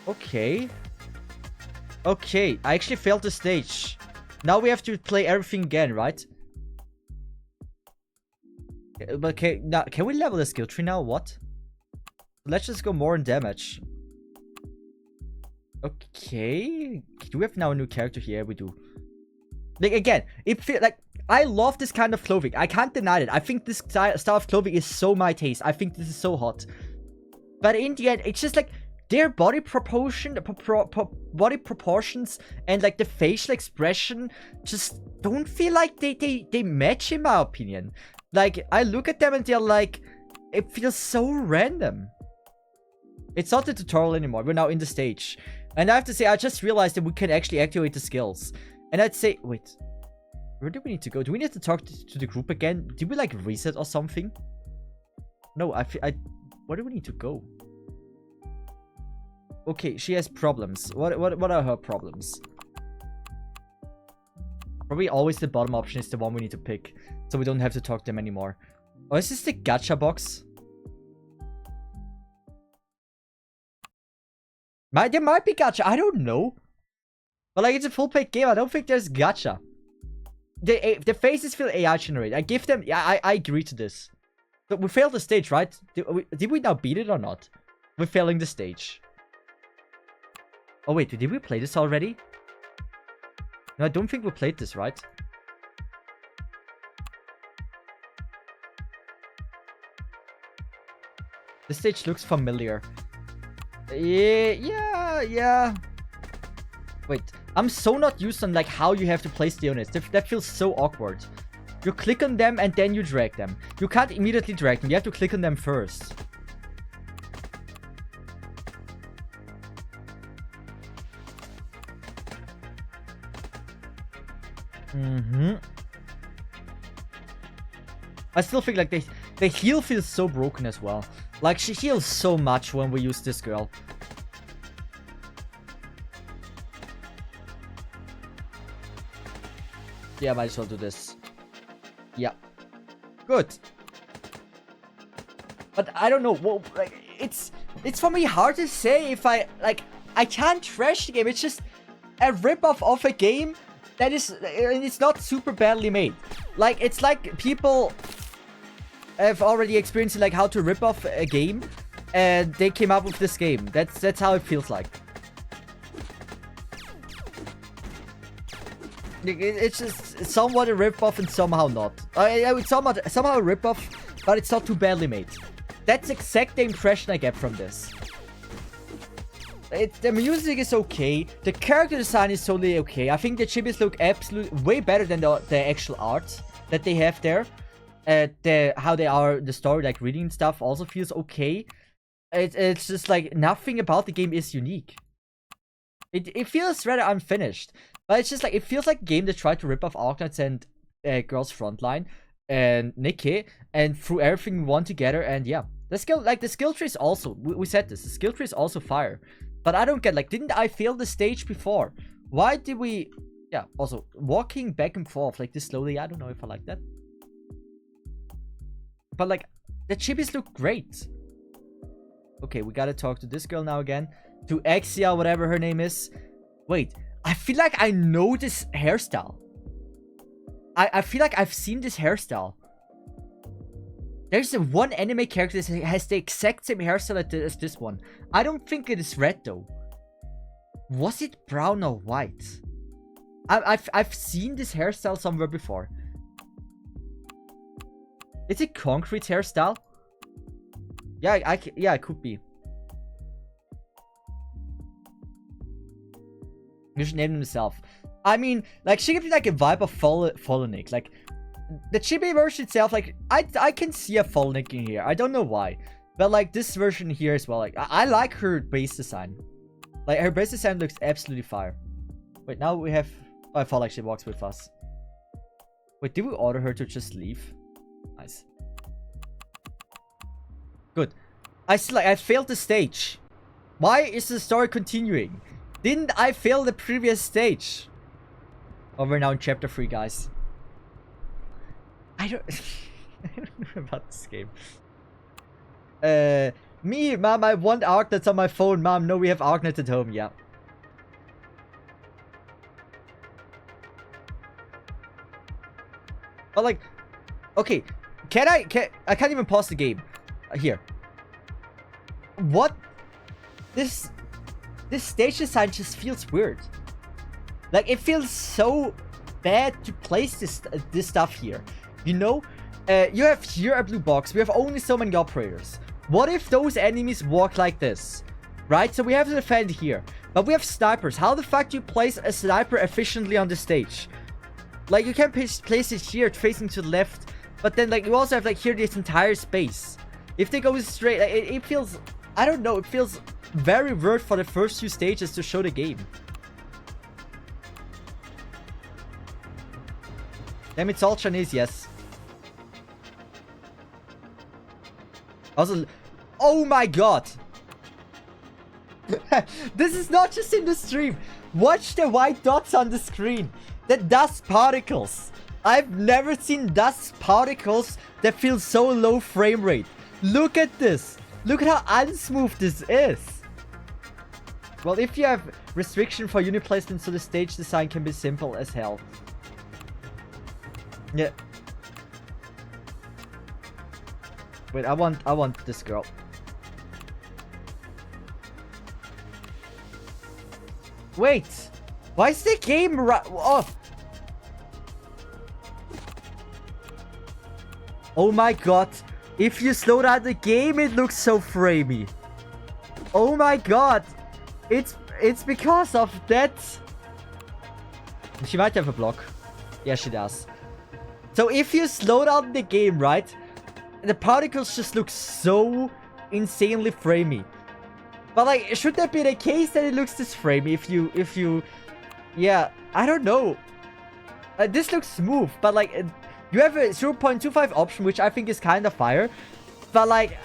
Okay. Okay, I actually failed the stage. Now we have to play everything again, right? But can we level the skill tree now? What? Let's just go more in damage. Okay. Do we have now a new character here? We do. Like, again, it feels like... I love this kind of clothing. I can't deny it. I think this style of clothing is so my taste. I think this is so hot. But in the end, it's just like... Their body proportion, body proportions and like the facial expression just don't feel like they match, in my opinion. Like, I look at them and they're like... It feels so random. It's not the tutorial anymore. We're now in the stage. And I have to say, I just realized that we can actually activate the skills. And I'd say... Wait. Where do we need to go? Do we need to talk to the group again? Did we like reset or something? No, where do we need to go? Okay, she has problems. What are her problems? Probably always the bottom option is the one we need to pick. So we don't have to talk to them anymore. Oh, is this the gacha box? There might be gacha. I don't know. But like, it's a full-paid game. I don't think there's gacha. The faces feel AI generated. I give them... Yeah, I agree to this. But we failed the stage, right? Did we now beat it or not? We're failing the stage. Oh, wait. Did we play this already? No, I don't think we played this, right? This stage looks familiar. Yeah. Wait. I'm so not used on like how you have to place the units. That feels so awkward. You click on them and then you drag them. You can't immediately drag them. You have to click on them first. I still think like the heal feels so broken as well. Like, she heals so much when we use this girl. Yeah, might as well do this. Yeah. Good. But I don't know. Well, like, it's for me hard to say if I can't trash the game. It's just a rip-off of a game that is... It's not super badly made. Like, it's like people have already experienced like how to rip off a game, and they came up with this game. That's how it feels like. It's just somewhat a rip-off and somehow not. It's somehow a rip-off, but it's not too badly made. That's exactly the impression I get from this. The music is okay. The character design is totally okay. I think the chibis look absolutely way better than the actual art that they have there. How they are, the story, like reading and stuff, also feels okay. It's just like nothing about the game is unique. It feels rather unfinished. But it's just like, it feels like a game that tried to rip off Arknights and Girls Frontline and Nikki and threw everything one together. And yeah, the skill tree is also, we said this, the skill tree is also fire. But I don't get, like, didn't I fail the stage before? Why did we... Yeah, also, walking back and forth like this slowly, I don't know if I like that. But, like, the chibis look great. Okay, we gotta talk to this girl now again. To Exia, whatever her name is. Wait, I feel like I know this hairstyle. I feel like I've seen this hairstyle. There's one anime character that has the exact same hairstyle as this one. I don't think it is red though. Was it brown or white? I've seen this hairstyle somewhere before. Is it concrete hairstyle? Yeah, yeah, it could be. You should name himself. I mean, like, she gives me like a vibe of Fallenik. Like, the chibi version itself, like, I can see a Fallenik in here. I don't know why. But, like, this version here as well. Like, I like her base design. Like, her base design looks absolutely fire. Wait, now we have... Oh, I thought like she walks with us. Wait, did we order her to just leave? Nice. Good. I failed the stage. Why is the story continuing? Didn't I fail the previous stage? Oh, we're now in chapter 3, guys. I don't know about this game. Mom, I want Arknights on my phone. Mom, no, we have Arknights at home, yeah. But like, okay, I can't even pause the game. Here. What? This this stage design just feels weird. Like, it feels so bad to place this stuff here. You know, you have here a blue box. We have only so many operators. What if those enemies walk like this? Right? So we have to defend here. But we have snipers. How the fuck do you place a sniper efficiently on the stage? Like, you can place it here facing to the left. But then, like, you also have, like, here this entire space. If they go straight, like, it feels... I don't know. It feels very weird for the first few stages to show the game. Damn, it's all Chinese, yes. Also, oh my god! This is not just in the stream. Watch the white dots on the screen. The dust particles. I've never seen dust particles that feel so low frame rate. Look at this. Look at how unsmooth this is. Well, if you have restriction for unit placement, so the stage design can be simple as hell. Yeah. Wait, I want this girl. Wait. Why is the game off? Oh my god. If you slow down the game, it looks so framey. Oh my god. It's because of that. She might have a block. Yeah, she does. So if you slow down the game, right? The particles just look so insanely framey. But like, should that be the case that it looks this framey if you... Yeah, I don't know. This looks smooth, but like... You have a 0.25 option, which I think is kind of fire. But like...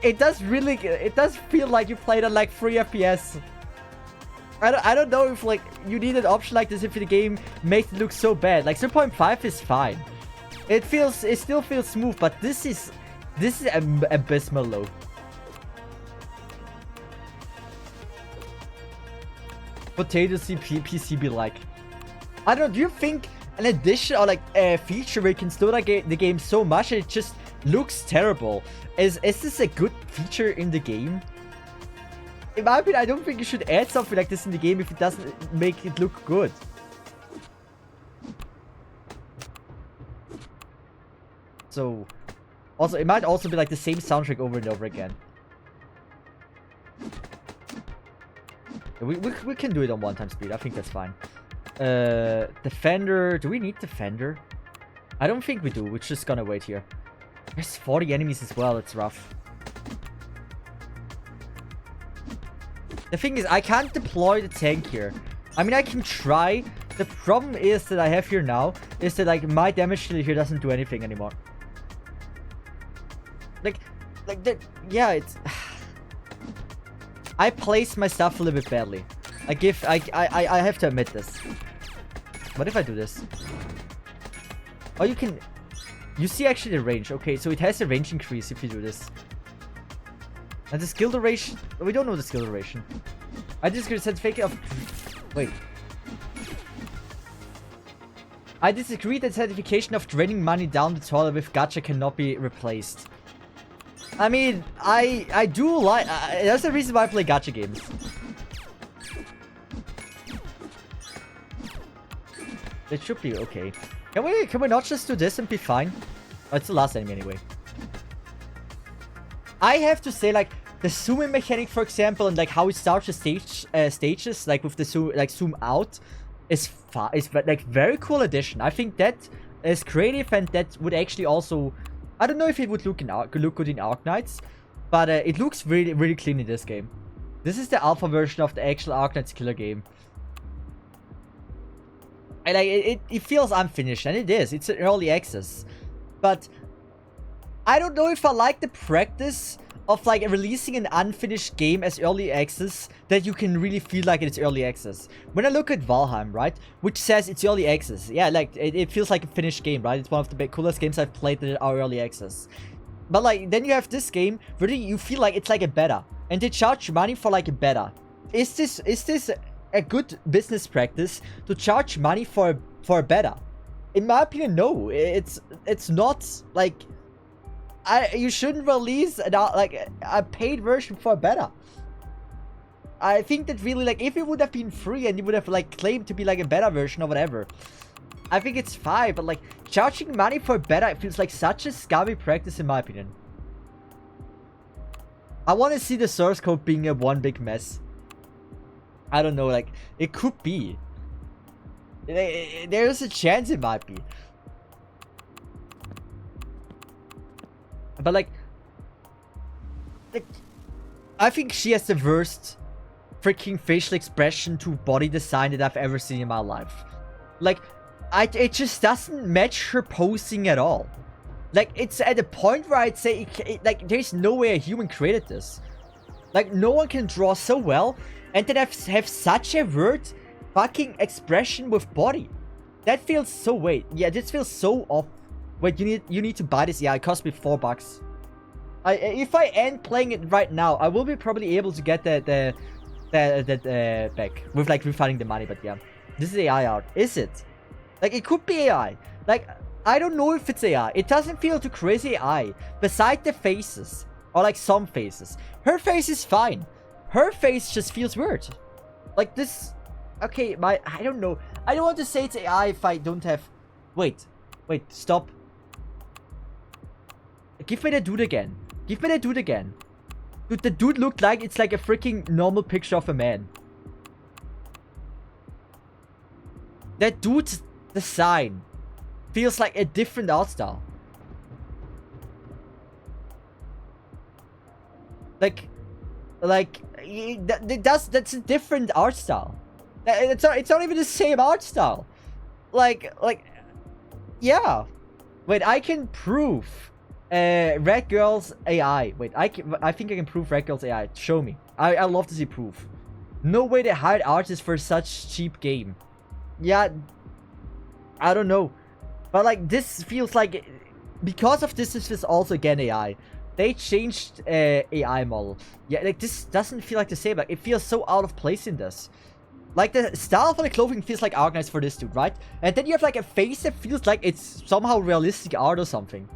It does feel like you played at like 3 FPS. I don't know if like you need an option like this if the game makes it look so bad. Like 0.5 is fine. It still feels smooth, but this is abysmal low. Potato PC be like. I don't know, do you think an addition or like a feature where you can slow down the game so much that it just looks terrible? Is this a good feature in the game? In my opinion, I don't think you should add something like this in the game if it doesn't make it look good. So, also, it might also be like the same soundtrack over and over again. We can do it on 1x speed. I think that's fine. Defender. Do we need Defender? I don't think we do. We're just gonna wait here. There's 40 enemies as well. It's rough. The thing is, I can't deploy the tank here. I mean, I can try. The problem is that I have here now is that like my damage shield here doesn't do anything anymore. Yeah, it's... I place my stuff a little bit badly. I have to admit this. What if I do this? Oh, you can... You see actually the range. Okay, so it has a range increase if you do this. And the skill duration... We don't know the skill duration. I just get a certificate of... Wait. I disagree that certification of draining money down the toilet with gacha cannot be replaced. I mean, I do like... that's the reason why I play gacha games. It should be okay. Can we not just do this and be fine? Oh, it's the last enemy anyway. I have to say, like, the zoom-in mechanic, for example, and like how it starts the stages, like with the zoom out, is like very cool addition. I think that is creative, and that would actually also... I don't know if it would look good in Arknights, but it looks really, really clean in this game. This is the alpha version of the actual Arknights killer game. And like, it feels unfinished, and it is. It's an early access. But I don't know if I like the practice of like releasing an unfinished game as early access that you can really feel like it's early access. When I look at Valheim, right, which says it's early access, yeah, like it feels like a finished game, right? It's one of the coolest games I've played that are early access. But like then you have this game where you feel like it's like a beta, and they charge you money for like a beta. Is this a good business practice to charge money for a beta? In my opinion, no. It's not like... You shouldn't release a paid version for a beta. I think that really, like, if it would have been free and you would have, like, claimed to be, like, a beta version or whatever, I think it's fine. But, like, charging money for beta, it feels like such a scummy practice in my opinion. I want to see the source code being a one big mess. I don't know, like, it could be. There's a chance it might be. But, like, I think she has the worst freaking facial expression to body design that I've ever seen in my life. Like, it just doesn't match her posing at all. Like, it's at a point where I'd say, like, there's no way a human created this. Like, no one can draw so well and then have such a weird fucking expression with body. That feels so weird. Yeah, this feels so off. Wait, you need to buy this. Yeah, it cost me $4. If I end playing it right now, I will be probably able to get that back with, like, refunding the money. But yeah, this is AI art. Is it? Like, it could be AI. Like, I don't know if it's AI. It doesn't feel too crazy AI. Beside the faces, or like some faces, her face is fine. Her face just feels weird. Like this. Okay, I don't know. I don't want to say it's AI if I don't have. Wait, stop. Give me the dude again. Give me the dude again. Dude, the dude looked like it's like a freaking normal picture of a man. That dude's design feels like a different art style. That's a different art style. It's not even the same art style. Like, yeah. Wait, I can prove Red Girl's AI. Wait, I think I can prove Red Girl's AI. Show me. I love to see proof. No way they hired artists for such cheap game. Yeah, I don't know. But, like, this feels like, because of this is also again AI. They changed AI model. Yeah, like, this doesn't feel like the same. Like, it feels so out of place in this. Like, the style for the clothing feels like Arknights for this dude, right? And then you have, like, a face that feels like it's somehow realistic art or something.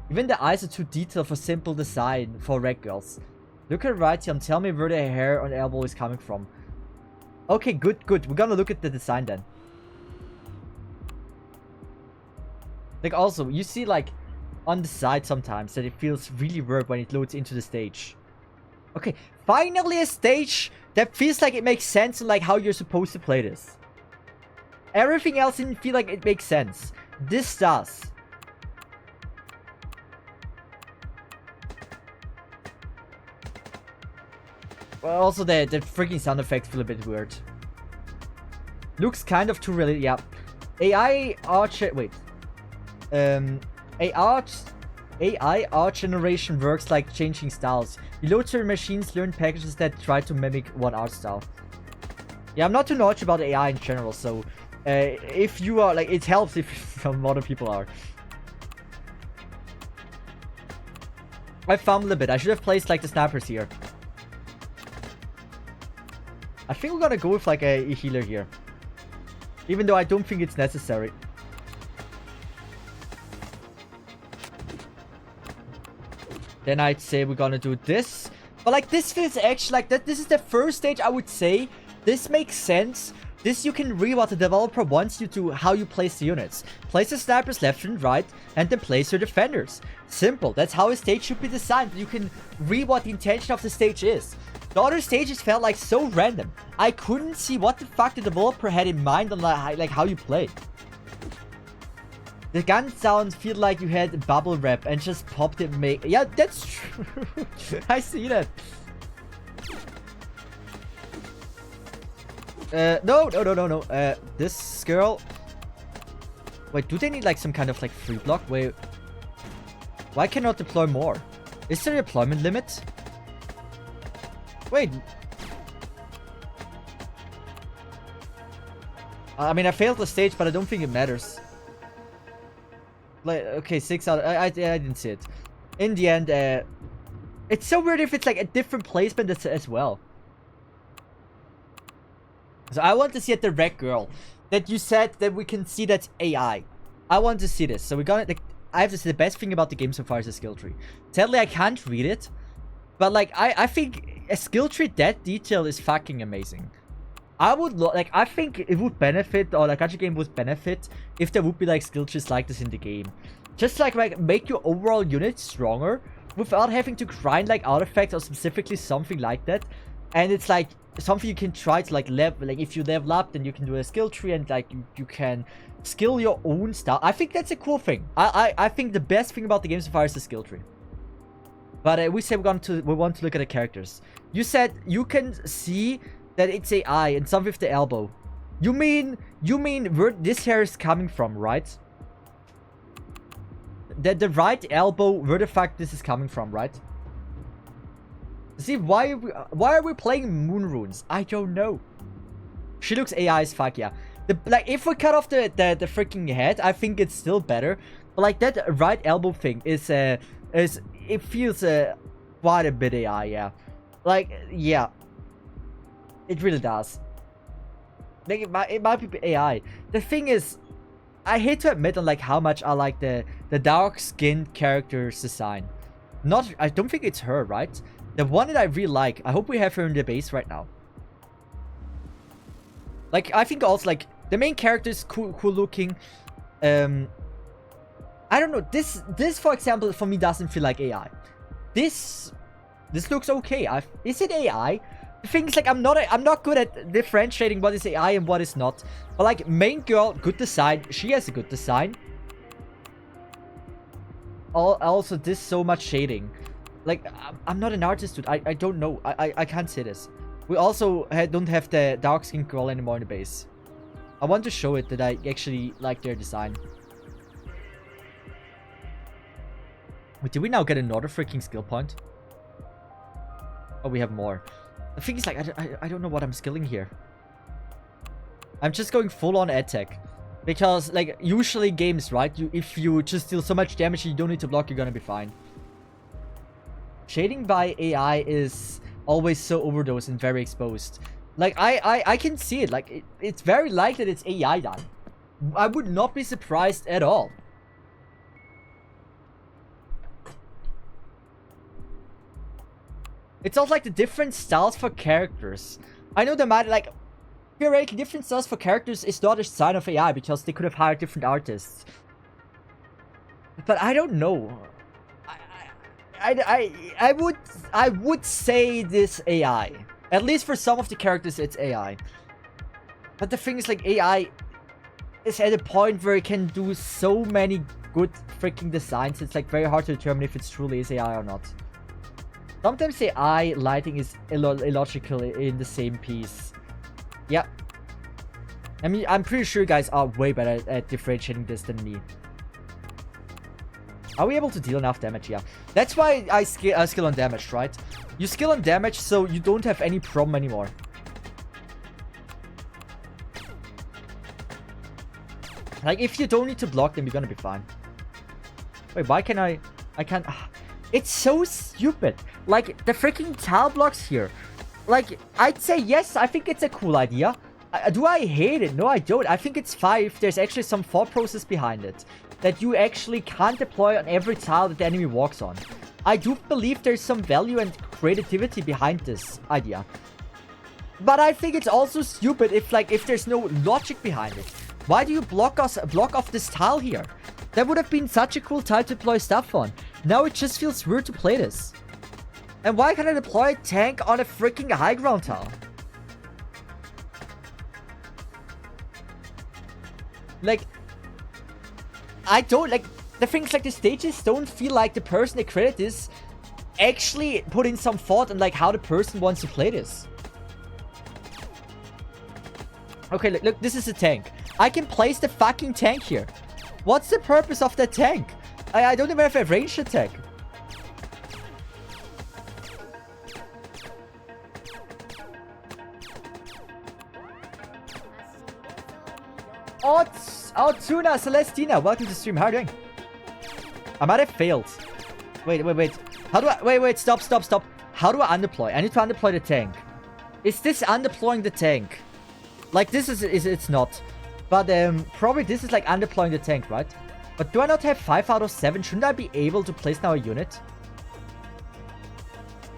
Even the eyes are too detailed for simple design for Red Girls. Look at right here and tell me where the hair on the elbow is coming from. Okay, good. We're gonna look at the design then. Like, also, you see, like, on the side sometimes that it feels really weird when it loads into the stage. Okay, finally a stage that feels like it makes sense and, like, how you're supposed to play this. Everything else didn't feel like it makes sense. This does. Well, also the freaking sound effects feel a bit weird. Looks kind of too realistic. Yeah. AI art... Wait. AI art generation works like changing styles. You load certain machines, learn packages that try to mimic one art style. Yeah, I'm not too knowledgeable about AI in general, so if you are, like, it helps if some other people are. I fumbled a bit. I should have placed, like, the snipers here. I think we're gonna go with, like, a healer here. Even though I don't think it's necessary. Then I'd say we're gonna do this. But, like, this feels actually like that. This is the first stage, I would say. This makes sense. This you can read what the developer wants you to, how you place the units. Place the snipers left and right, and then place your defenders. Simple. That's how a stage should be designed. You can read what the intention of the stage is. The other stages felt like so random. I couldn't see what the fuck the developer had in mind on, like how you play. The gun sounds feel like you had bubble wrap and just popped it. Yeah, that's true. I see that. No. This girl. Wait, do they need, like, some kind of, like, free block? Wait. Why cannot deploy more? Is there a deployment limit? Wait. I mean, I failed the stage, but I don't think it matters. Like, okay, 6 out. I didn't see it. In the end, it's so weird if it's, like, a different placement as well. So I want to see at the Red Girl that you said that we can see that's AI. I want to see this. So we're gonna, like, I have to say the best thing about the game so far is the skill tree. Sadly, I can't read it, But like, I think a skill tree that detail is fucking amazing. I would like, I think it would benefit, or like gacha game would benefit if there would be like skill trees like this in the game. Just like make your overall unit stronger without having to grind like artifacts or specifically something like that. And it's like something you can try to like level. Like if you level up, then you can do a skill tree and like you can skill your own stuff. I think that's a cool thing. I think the best thing about the game so far is the skill tree. But we said we want to look at the characters. You said you can see that it's AI and some with the elbow. You mean where this hair is coming from, right? The right elbow, where the fuck this is coming from, right? See, why are we playing moon runes? I don't know. She looks AI as fuck, yeah. Like if we cut off the freaking head, I think it's still better. But like that right elbow thing is it feels quite a bit AI, yeah. Like yeah, it really does. Like it might be AI. The thing is, I hate to admit on like how much I like the dark-skinned character's design. I don't think it's her, right? The one that I really like. I hope we have her in the base right now. Like I think also like the main character is cool looking. I don't know. This for example for me doesn't feel like AI. This looks okay. Is it AI? The thing is like I'm not good at differentiating what is AI and what is not. But like main girl, good design. She has a good design. Also this so much shading. Like I'm not an artist, dude. I don't know. I can't say this. We also don't have the dark skin girl anymore in the base. I want to show it that I actually like their design. Wait, did we now get another freaking skill point? Oh, we have more. The thing is, like, I don't know what I'm skilling here. I'm just going full on attack. Because, like, usually games, right? If you just deal so much damage and you don't need to block, you're gonna be fine. Shading by AI is always so overdosed and very exposed. Like, I can see it. Like, it's very likely that it's AI done. I would not be surprised at all. It's also like the different styles for characters. I know there might like theoretically different styles for characters is not a sign of AI because they could have hired different artists. But I don't know. I would say this AI. At least for some of the characters it's AI. But the thing is like AI is at a point where it can do so many good freaking designs. It's like very hard to determine if it's truly is AI or not. Sometimes the eye lighting is illogical in the same piece. Yeah. I mean, I'm pretty sure you guys are way better at differentiating this than me. Are we able to deal enough damage? Yeah. That's why I skill on damage, right? You skill on damage so you don't have any problem anymore. Like, if you don't need to block them, you're gonna be fine. Wait, why can I can't... It's so stupid. Like, the freaking tile blocks here. Like, I'd say yes, I think it's a cool idea. Do I hate it? No, I don't. I think it's fine if there's actually some thought process behind it. That you actually can't deploy on every tile that the enemy walks on. I do believe there's some value and creativity behind this idea. But I think it's also stupid if there's no logic behind it. Why do you block off this tile here? That would have been such a cool tile to deploy stuff on. Now it just feels weird to play this. And why can't I deploy a tank on a freaking high ground tile? Like, I don't, like, the things like the stages don't feel like the person that created this actually put in some thought on like how the person wants to play this. Okay, look, this is a tank. I can place the fucking tank here. What's the purpose of that tank? I don't even have a ranged attack. Oh, Tuna, Celestina, welcome to the stream. How are you doing? I might have failed. Wait. How do I... Wait, stop. How do I undeploy? I need to undeploy the tank. Is this undeploying the tank? Like, this is it's not. But, probably this is like undeploying the tank, right? But do I not have 5 out of 7? Shouldn't I be able to place now a unit?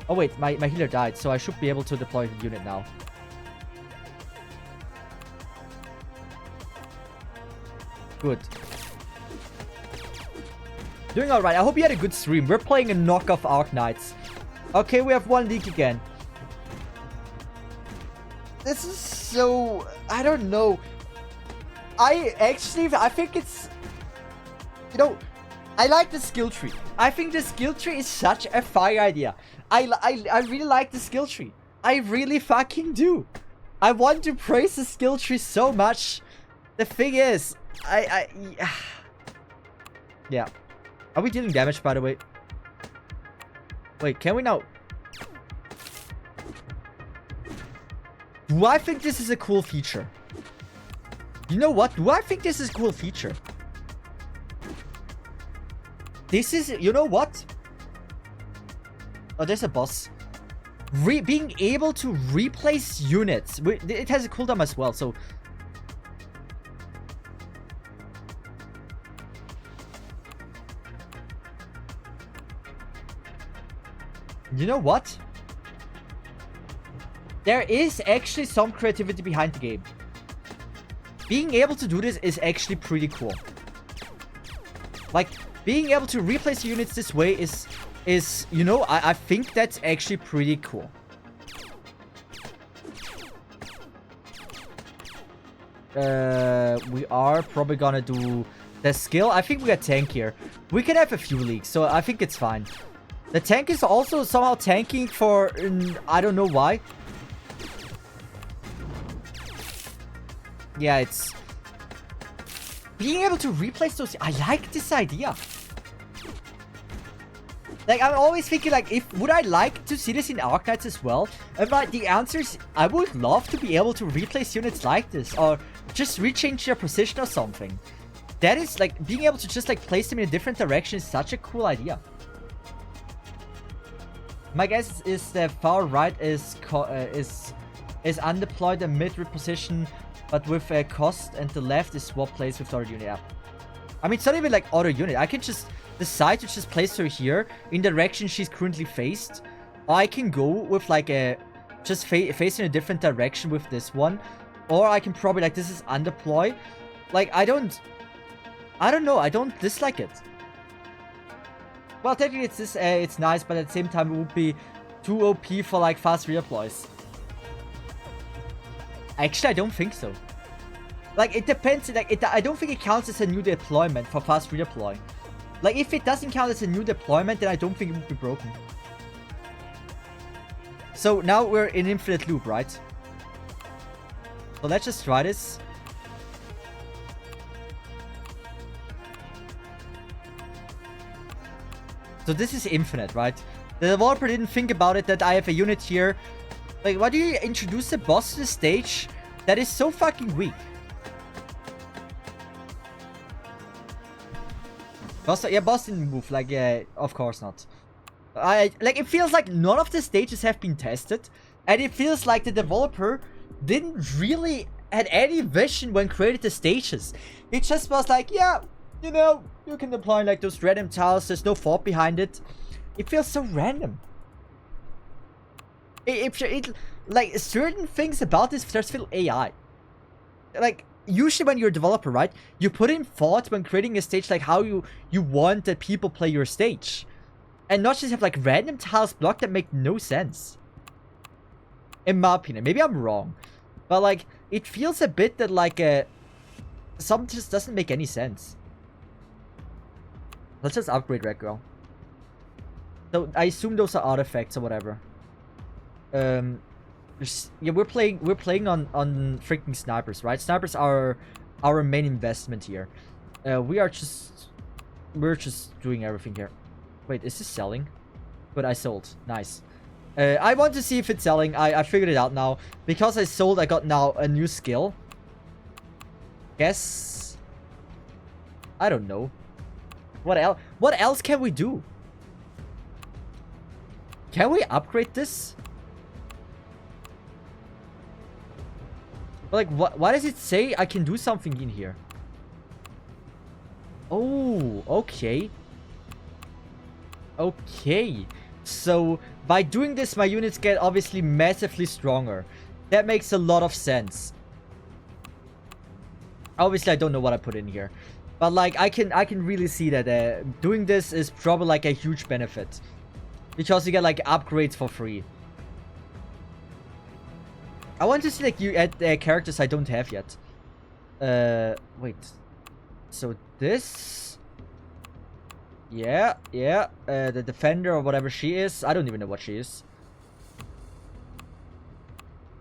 Oh wait, my healer died, so I should be able to deploy the unit now. Good. Doing alright. I hope you had a good stream. We're playing a knockoff Arknights. Okay, we have one leak again. This is so... I don't know. I think it's... You know, I like the skill tree. I think the skill tree is such a fire idea. I really like the skill tree. I really fucking do. I want to praise the skill tree so much. The thing is, yeah. Are we dealing damage, by the way? Wait, can we now... Do I think this is a cool feature? You know what? Do I think this is a cool feature? This is... You know what? Oh, there's a boss. Being able to replace units. It has a cooldown as well, so... You know what? There is actually some creativity behind the game. Being able to do this is actually pretty cool. Like, being able to replace units this way is you know, I think that's actually pretty cool. We are probably gonna do the skill. I think we got tank here. We can have a few leaks, so I think it's fine. The tank is also somehow tanking for... I don't know why. Yeah, it's... Being able to replace those... I like this idea. Like, I'm always thinking, like, would I like to see this in Arknights as well? And, like, the answer is, I would love to be able to replace units like this. Or just rechange their position or something. That is, like, being able to just, like, place them in a different direction is such a cool idea. My guess is the far right is undeployed and mid reposition, but with a cost, and the left is swap place with the other unit. Yeah. I mean, it's not even like auto unit. I can just decide to just place her here in the direction she's currently faced. Or I can go with like a just facing a different direction with this one. Or I can probably like this is undeploy. Like I don't know. I don't dislike it. Well, technically it's nice, but at the same time it would be too OP for like fast redeploys. Actually, I don't think so. Like it depends. Like I don't think it counts as a new deployment for fast redeploy. Like if it doesn't count as a new deployment, then I don't think it would be broken. So now we're in infinite loop, right? So let's just try this. So this is infinite, right? The developer didn't think about it that I have a unit here. Like, why do you introduce a boss to the stage that is so fucking weak? Boss, yeah, boss didn't move. Like, yeah, of course not. Like, it feels like none of the stages have been tested. And it feels like the developer didn't really had any vision when created the stages. It just was like, yeah, you know, you can deploy like those random tiles. There's no thought behind it. It feels so random. Like certain things about this just feel AI. Like usually when you're a developer, right, you put in thought when creating a stage, like how you want that people play your stage, and not just have like random tiles blocked that make no sense. In my opinion, maybe I'm wrong, but like it feels a bit that like something just doesn't make any sense. Let's just upgrade Red Girl. So I assume those are artifacts or whatever. Yeah, we're playing on freaking snipers, right? Snipers are our main investment here. We're just doing everything here. Wait, is this selling? But I sold. Nice. I want to see if it's selling. I figured it out now. Because I sold, I got now a new skill. Guess. I don't know. What else? What else can we do? Can we upgrade this? Like, why does it say I can do something in here? Oh, okay. Okay. So by doing this, my units get obviously massively stronger. That makes a lot of sense. Obviously, I don't know what I put in here. But like, I can really see that doing this is probably like a huge benefit. Because you get like upgrades for free. I want to see like you add characters I don't have yet. Wait. So this... Yeah. The defender or whatever she is. I don't even know what she is.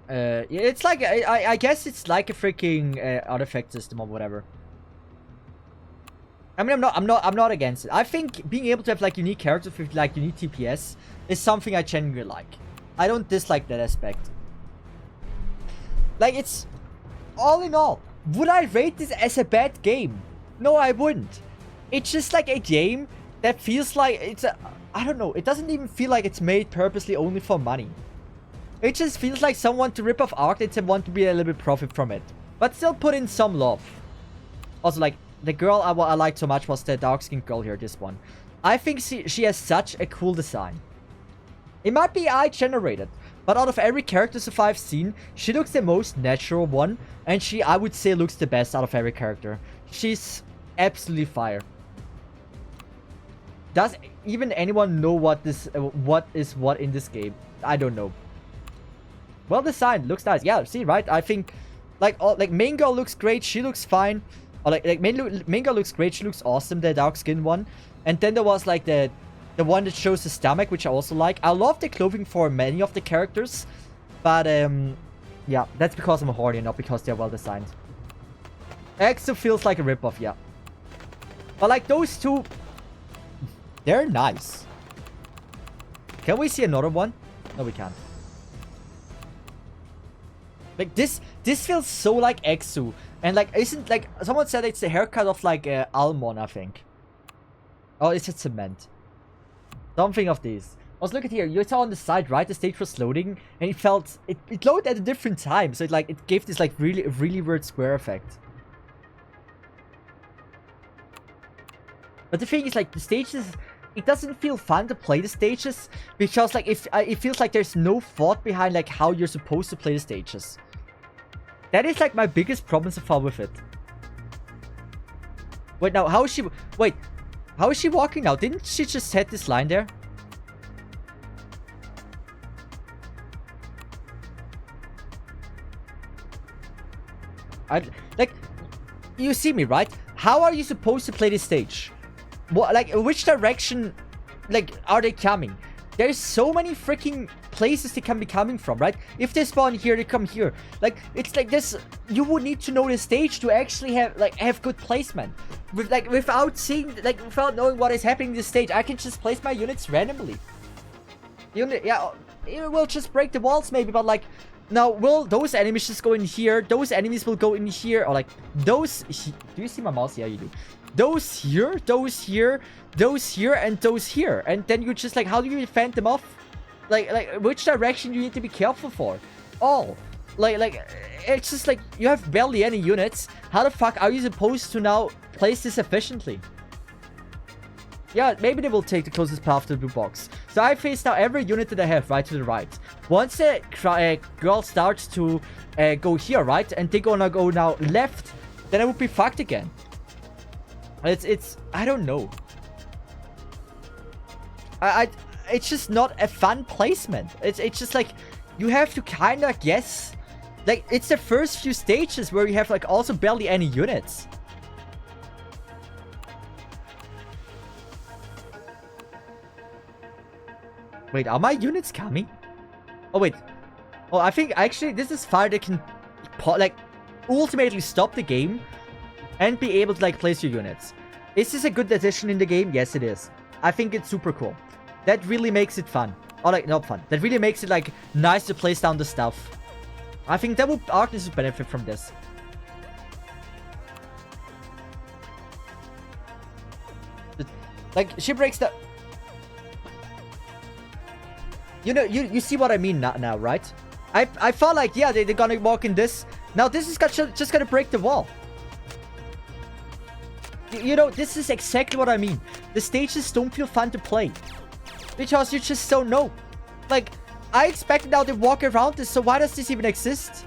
Yeah, it's like... I guess it's like a freaking artifact system or whatever. I mean, I'm not against it. I think being able to have like unique characters with like unique TPS is something I genuinely like. I don't dislike that aspect. Like, it's... All in all, would I rate this as a bad game? No, I wouldn't. It's just like a game that feels like it's a... I don't know. It doesn't even feel like it's made purposely only for money. It just feels like someone to rip off Arknights and want to be a little bit profit from it. But still put in some love. Also, like, the girl I liked so much was the dark-skinned girl here, this one. I think she has such a cool design. It might be AI-generated, but out of every character so far I've seen, she looks the most natural one, and she, I would say, looks the best out of every character. She's absolutely fire. Does even anyone know what is what in this game? I don't know. Well designed, looks nice. Yeah, see, right? I think, like main girl looks great. She looks fine. Or like main girl looks great. She looks awesome. The dark skin one, and then there was like the one that shows the stomach, which I also like. I love the clothing for many of the characters, but yeah, that's because I'm horny, not because they're well designed. Exo feels like a ripoff, yeah. But like those two, they're nice. Can we see another one? No, we can't. Like this feels so like Exo, and like isn't like someone said it's the haircut of like Almon, I think. Oh, is it cement? Something of these. Also, look at here. You saw on the side, right? The stage was loading, and it felt it loaded at a different time, so it gave this like really weird square effect. But the thing is, like, the stages, it doesn't feel fun to play the stages because like it feels like there's no thought behind like how you're supposed to play the stages. That is like my biggest problem so far with it. Wait, now how is she? Wait, how is she walking now? Didn't she just set this line there? Like, you see me, right? How are you supposed to play this stage? What, like, which direction, like, are they coming? There's so many freaking places they can be coming from, right? If they spawn here, they come here. Like, it's like this. You would need to know the stage to actually have good placement. Without knowing what is happening in the stage, I can just place my units randomly. Yeah, it will just break the walls maybe, but like, now will those enemies just go in here? Those enemies will go in here, or like those. Do you see my mouse? Yeah, you do. Those here, those here, those here, and those here, and then you just like, how do you fend them off? Like which direction you need to be careful for? All. Like it's just like you have barely any units. How the fuck are you supposed to now place this efficiently? Yeah, maybe they will take the closest path to the blue box. So I face now every unit that I have right to the right. Once the girl starts to go here, right, and they're gonna go now left, then I would be fucked again. It's I don't know. It's just not a fun placement. It's just like you have to kind of guess. Like, it's the first few stages where you have like also barely any units. Wait, are my units coming? Oh wait. Oh, I think actually this is far that can like ultimately stop the game and be able to like place your units. Is this a good addition in the game? Yes, it is. I think it's super cool. That really makes it fun. Or like, not fun. That really makes it like nice to place down the stuff. I think that would Arknights would benefit from this. Like, she breaks the... You know, you see what I mean now, right? I felt like, yeah, they're gonna walk in this. Now this is just gonna break the wall. You know, this is exactly what I mean. The stages don't feel fun to play. Because you just don't know. Like, I expected now to walk around this, so why does this even exist?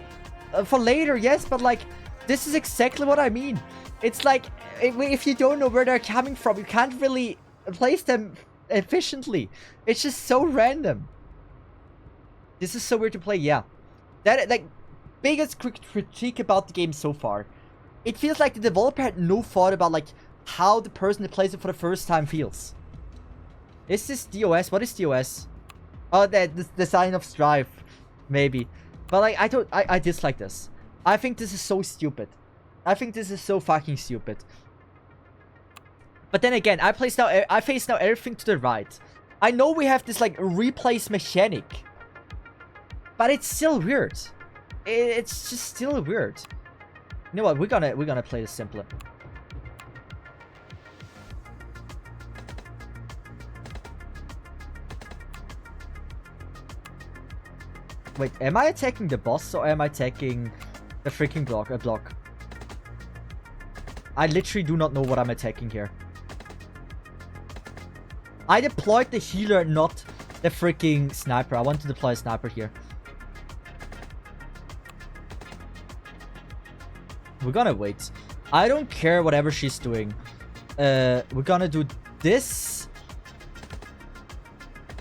For later, yes, but like, this is exactly what I mean. It's like, if you don't know where they're coming from, you can't really place them efficiently. It's just so random. This is so weird to play, yeah. That, like, biggest critique about the game so far. It feels like the developer had no thought about, like, how the person that plays it for the first time feels. Is this DOS? What is DOS? Oh, the sign of strife. Maybe. But, like, I dislike this. I think this is so stupid. I think this is so fucking stupid. But then again, I face now everything to the right. I know we have this, like, replace mechanic. But it's still weird. It's just still weird. You know what? We're gonna play this simpler. Wait, am I attacking the boss or am I attacking the freaking block? I literally do not know what I'm attacking here. I deployed the healer, not the freaking sniper. I want to deploy a sniper here. We're gonna wait. I don't care whatever she's doing. We're gonna do this.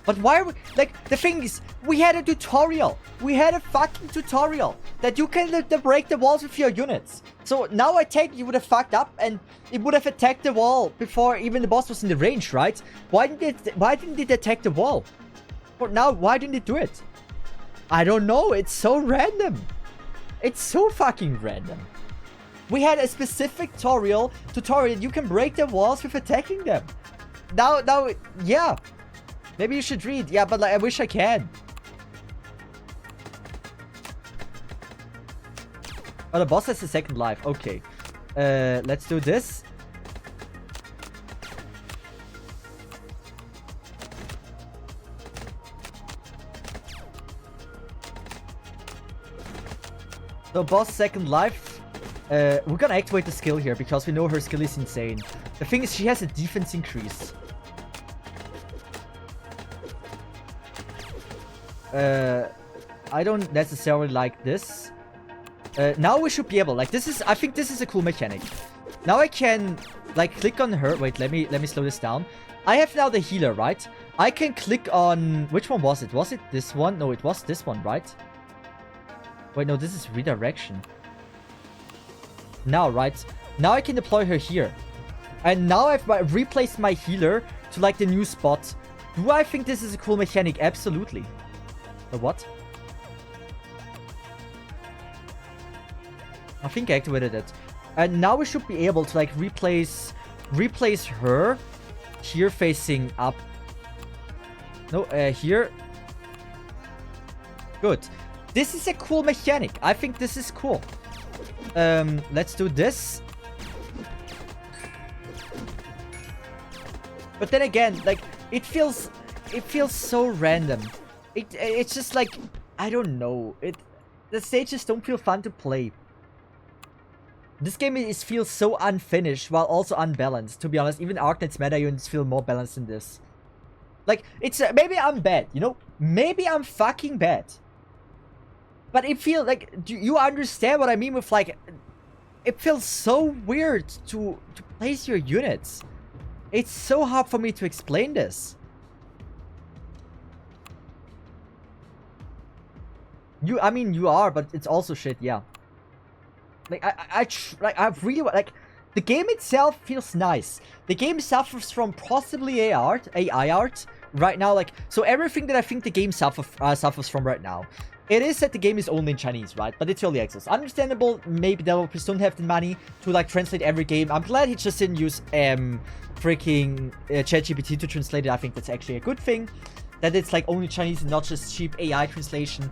But why are we... Like, the thing is, we had a tutorial. We had a fucking tutorial that you can break the walls with your units. So now I take you would have fucked up and it would have attacked the wall before even the boss was in the range, right? Why didn't it attack the wall? But now, why didn't it do it? I don't know. It's so random. It's so fucking random. We had a specific tutorial that you can break the walls with attacking them. Now, yeah. Maybe you should read. Yeah, but like, I wish I can. Oh, the boss has a second life. Okay. Let's do this. So, boss second life. We're gonna activate the skill here because we know her skill is insane. The thing is, she has a defense increase. I don't necessarily like this. Now we should be able, like, this is, I think this is a cool mechanic. Now I can, like, click on her. Wait, let me slow this down. I have now the healer, right? I can click on, which one was it? Was it this one? No, it was this one, right? Wait, no, this is redirection. Now, right? Now I can deploy her here. And now I've replaced my healer to, like, the new spot. Do I think this is a cool mechanic? Absolutely. But what? I think I activated it. And now we should be able to, like, replace her here facing up. No, here. Good. This is a cool mechanic. I think this is cool. Let's do this. But then again, like, it feels so random. It's just like, I don't know. The stages don't feel fun to play. This game feels so unfinished while also unbalanced. To be honest, even Arknights meta units feel more balanced than this. Like, it's maybe I'm bad, you know? Maybe I'm fucking bad. But it feels like, do you understand what I mean with, like, it feels so weird to place your units. It's so hard for me to explain this. I mean, you are, but it's also shit, yeah. Like, I really, like, the game itself feels nice. The game suffers from possibly AI art right now, like, so everything that I think the game suffers from right now. It is that the game is only in Chinese, right? But it's early access. Understandable, maybe developers don't have the money to, like, translate every game. I'm glad he just didn't use, freaking ChatGPT to translate it. I think that's actually a good thing. That it's, like, only Chinese and not just cheap AI translation.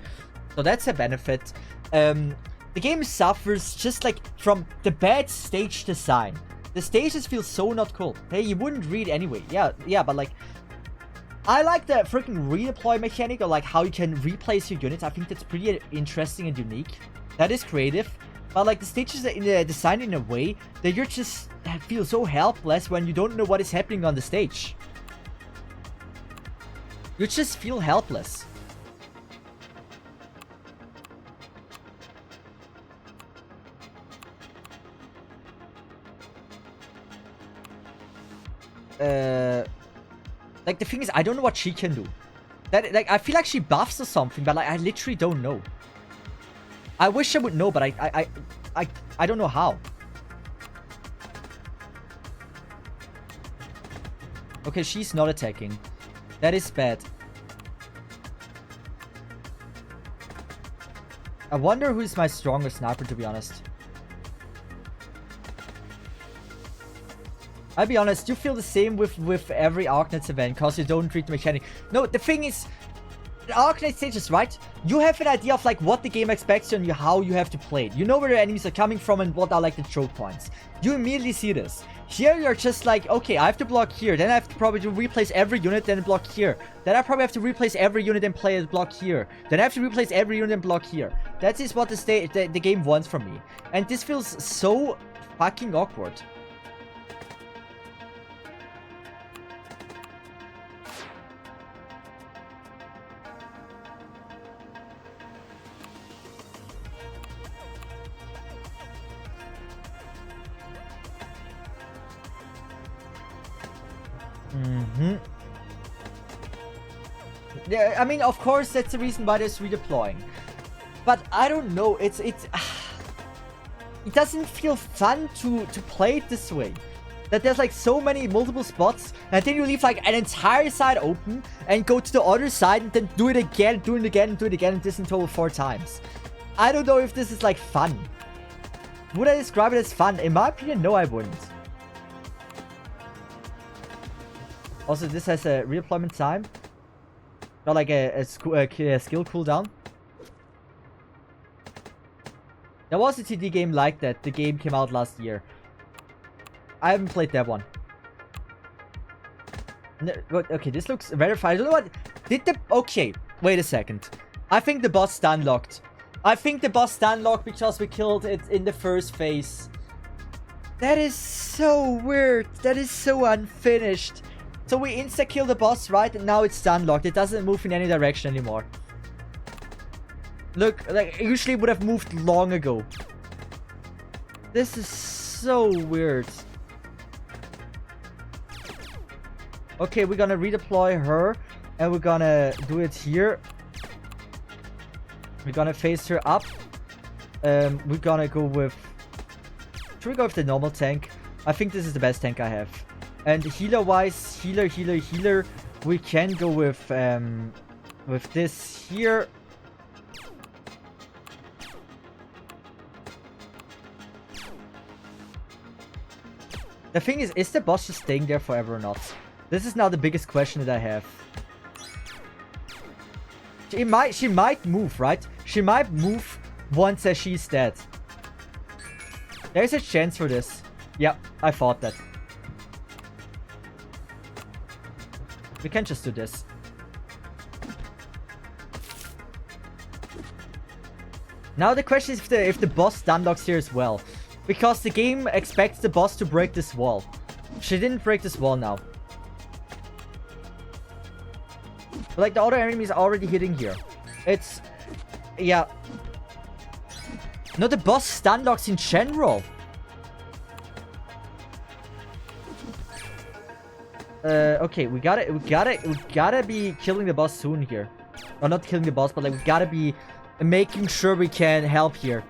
So that's a benefit. The game suffers just, like, from the bad stage design. The stages feel so not cool. Hey, you wouldn't read anyway. Yeah, but, like, I like the freaking redeploy mechanic, or, like, how you can replace your units. I think that's pretty interesting and unique. That is creative. But, like, the stages are designed in a way that you're just feel so helpless when you don't know what is happening on the stage. You just feel helpless. Like, the thing is, I don't know what she can do. Like, I feel like she buffs or something, but like, I literally don't know. I wish I would know, but I don't know how. Okay, she's not attacking. That is bad. I wonder who's my strongest sniper, to be honest. I'll be honest, you feel the same with every Arknights event, because you don't read the mechanic. No, the thing is, the Arknights stages, right? You have an idea of like what the game expects and how you have to play it. You know where the enemies are coming from and what are like the choke points. You immediately see this. Here you're just like, okay, I have to block here. Then I have to probably replace every unit, then block here. Then I probably have to replace every unit and play a block here. Then I have to replace every unit and block here. That is what the game wants from me. And this feels so fucking awkward. Yeah, I mean, of course, that's the reason why there's redeploying. But I don't know, it doesn't feel fun to play it this way. That there's like so many multiple spots, and then you leave like an entire side open and go to the other side and then do it again, do it again, and do it again, and this in total 4 times. I don't know if this is like fun. Would I describe it as fun? In my opinion, no, I wouldn't. Also, this has a redeployment time. Not like a skill cooldown. There was a TD game like that. The game came out last year. I haven't played that one. No, okay, this looks verified. I don't know what... Did the... Okay, wait a second. I think the boss stun locked. I think the boss stun locked because we killed it in the first phase. That is so weird. That is so unfinished. So we insta-kill the boss, right? And now it's stun locked. It doesn't move in any direction anymore. Look, like, usually it would have moved long ago. This is so weird. Okay, we're gonna redeploy her. And we're gonna do it here. We're gonna face her up. We're gonna go with... Should we go with the normal tank? I think this is the best tank I have. And healer-wise, healer, we can go with this here. The thing is the boss just staying there forever or not? This is now the biggest question that I have. She might move, right? She might move once she's dead. There's a chance for this. Yeah, I thought that. We can just do this. Now the question is if the boss stun locks here as well. Because the game expects the boss to break this wall. She didn't break this wall now. But like the other enemies are already hitting here. It's... Yeah. No, the boss stun locks in general. Okay, we gotta be killing the boss soon here. Or not killing the boss, but like we gotta be making sure we can help here.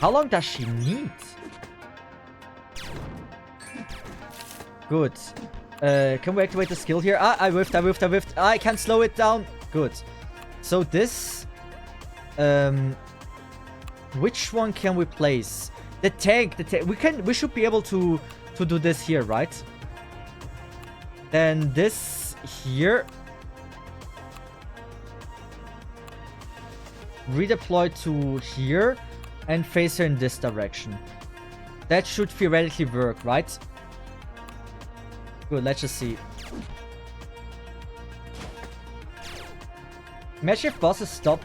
How long does she need? Good. Can we activate the skill here? Ah, I whiffed. I can slow it down. Good. So this... which one can we place? The tank. We should be able to do this here, right? Then this here. Redeploy to here. And face her in this direction. That should theoretically work, right? Good, let's just see. Imagine if bosses stop.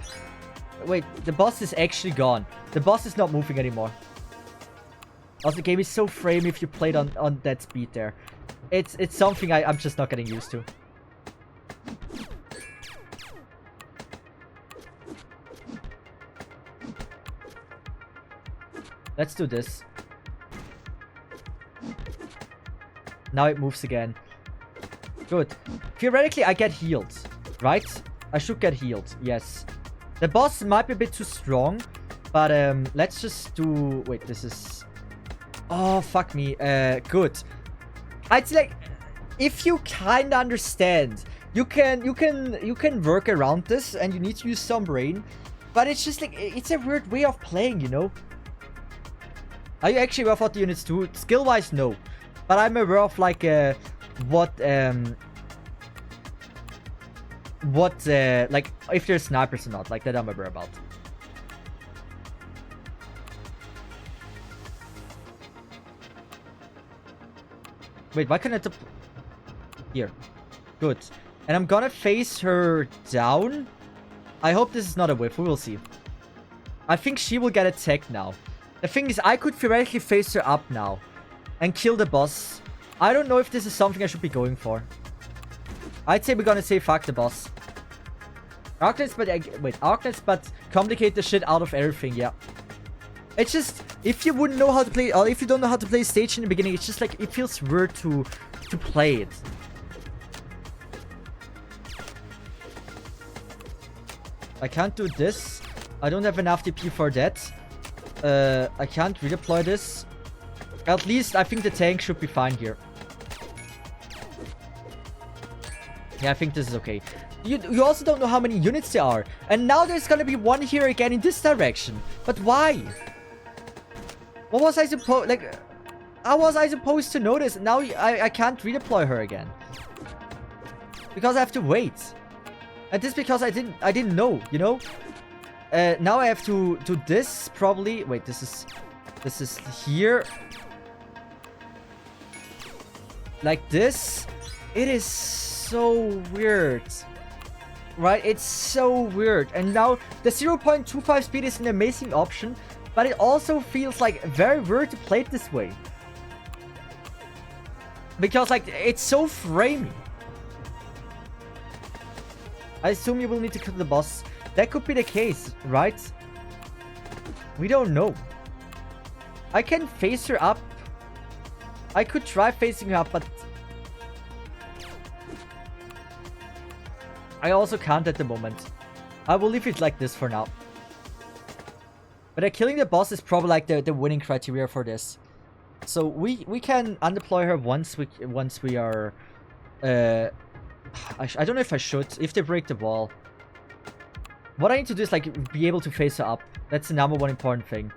Wait, the boss is actually gone. The boss is not moving anymore. Also, the game is so framey if you played on that speed there. It's something I'm just not getting used to. Let's do this. Now it moves again. Good. Theoretically, I get healed, right? I should get healed, yes. The boss might be a bit too strong, but let's just do... Wait, this is... Oh, fuck me. Good. I'd say, like, if you kind of understand, you can work around this, and you need to use some brain, but it's just like, it's a weird way of playing, you know? Are you actually aware of what the units do? Skill-wise, no. But I'm aware of, like, like, if there's snipers or not. Like, that I'm aware about. Wait, why can't I... Here. Good. And I'm gonna face her down. I hope this is not a whiff. We will see. I think she will get attacked now. The thing is, I could theoretically face her up now and kill the boss. I don't know if this is something I should be going for. I'd say we're gonna say fuck the boss. Arknights, but wait, Arknights, but complicate the shit out of everything, yeah. It's just, if you wouldn't know how to play, or if you don't know how to play a stage in the beginning, it's just like, it feels weird to play it. I can't do this. I don't have enough DP for that. I can't redeploy this. At least I think the tank should be fine here. Yeah, I think this is okay. You also don't know how many units there are. And now there's gonna be one here again in this direction. But why? What was I supposed... Like, how was I supposed to know this? Now I can't redeploy her again. Because I have to wait. And this because I didn't know, you know? Now I have to do this, probably. Wait, this is here. Like this. It is so weird. Right? It's so weird. And now the 0.25 speed is an amazing option. But it also feels like very weird to play it this way. Because, like, it's so framey. I assume you will need to kill the boss. That could be the case, right? We don't know. I can face her up. I could try facing her up, but... I also can't at the moment. I will leave it like this for now. But killing the boss is probably like the winning criteria for this. So we can undeploy her once we are... I don't know if I should. If they break the wall. What I need to do is like be able to face her up. That's the number one important thing.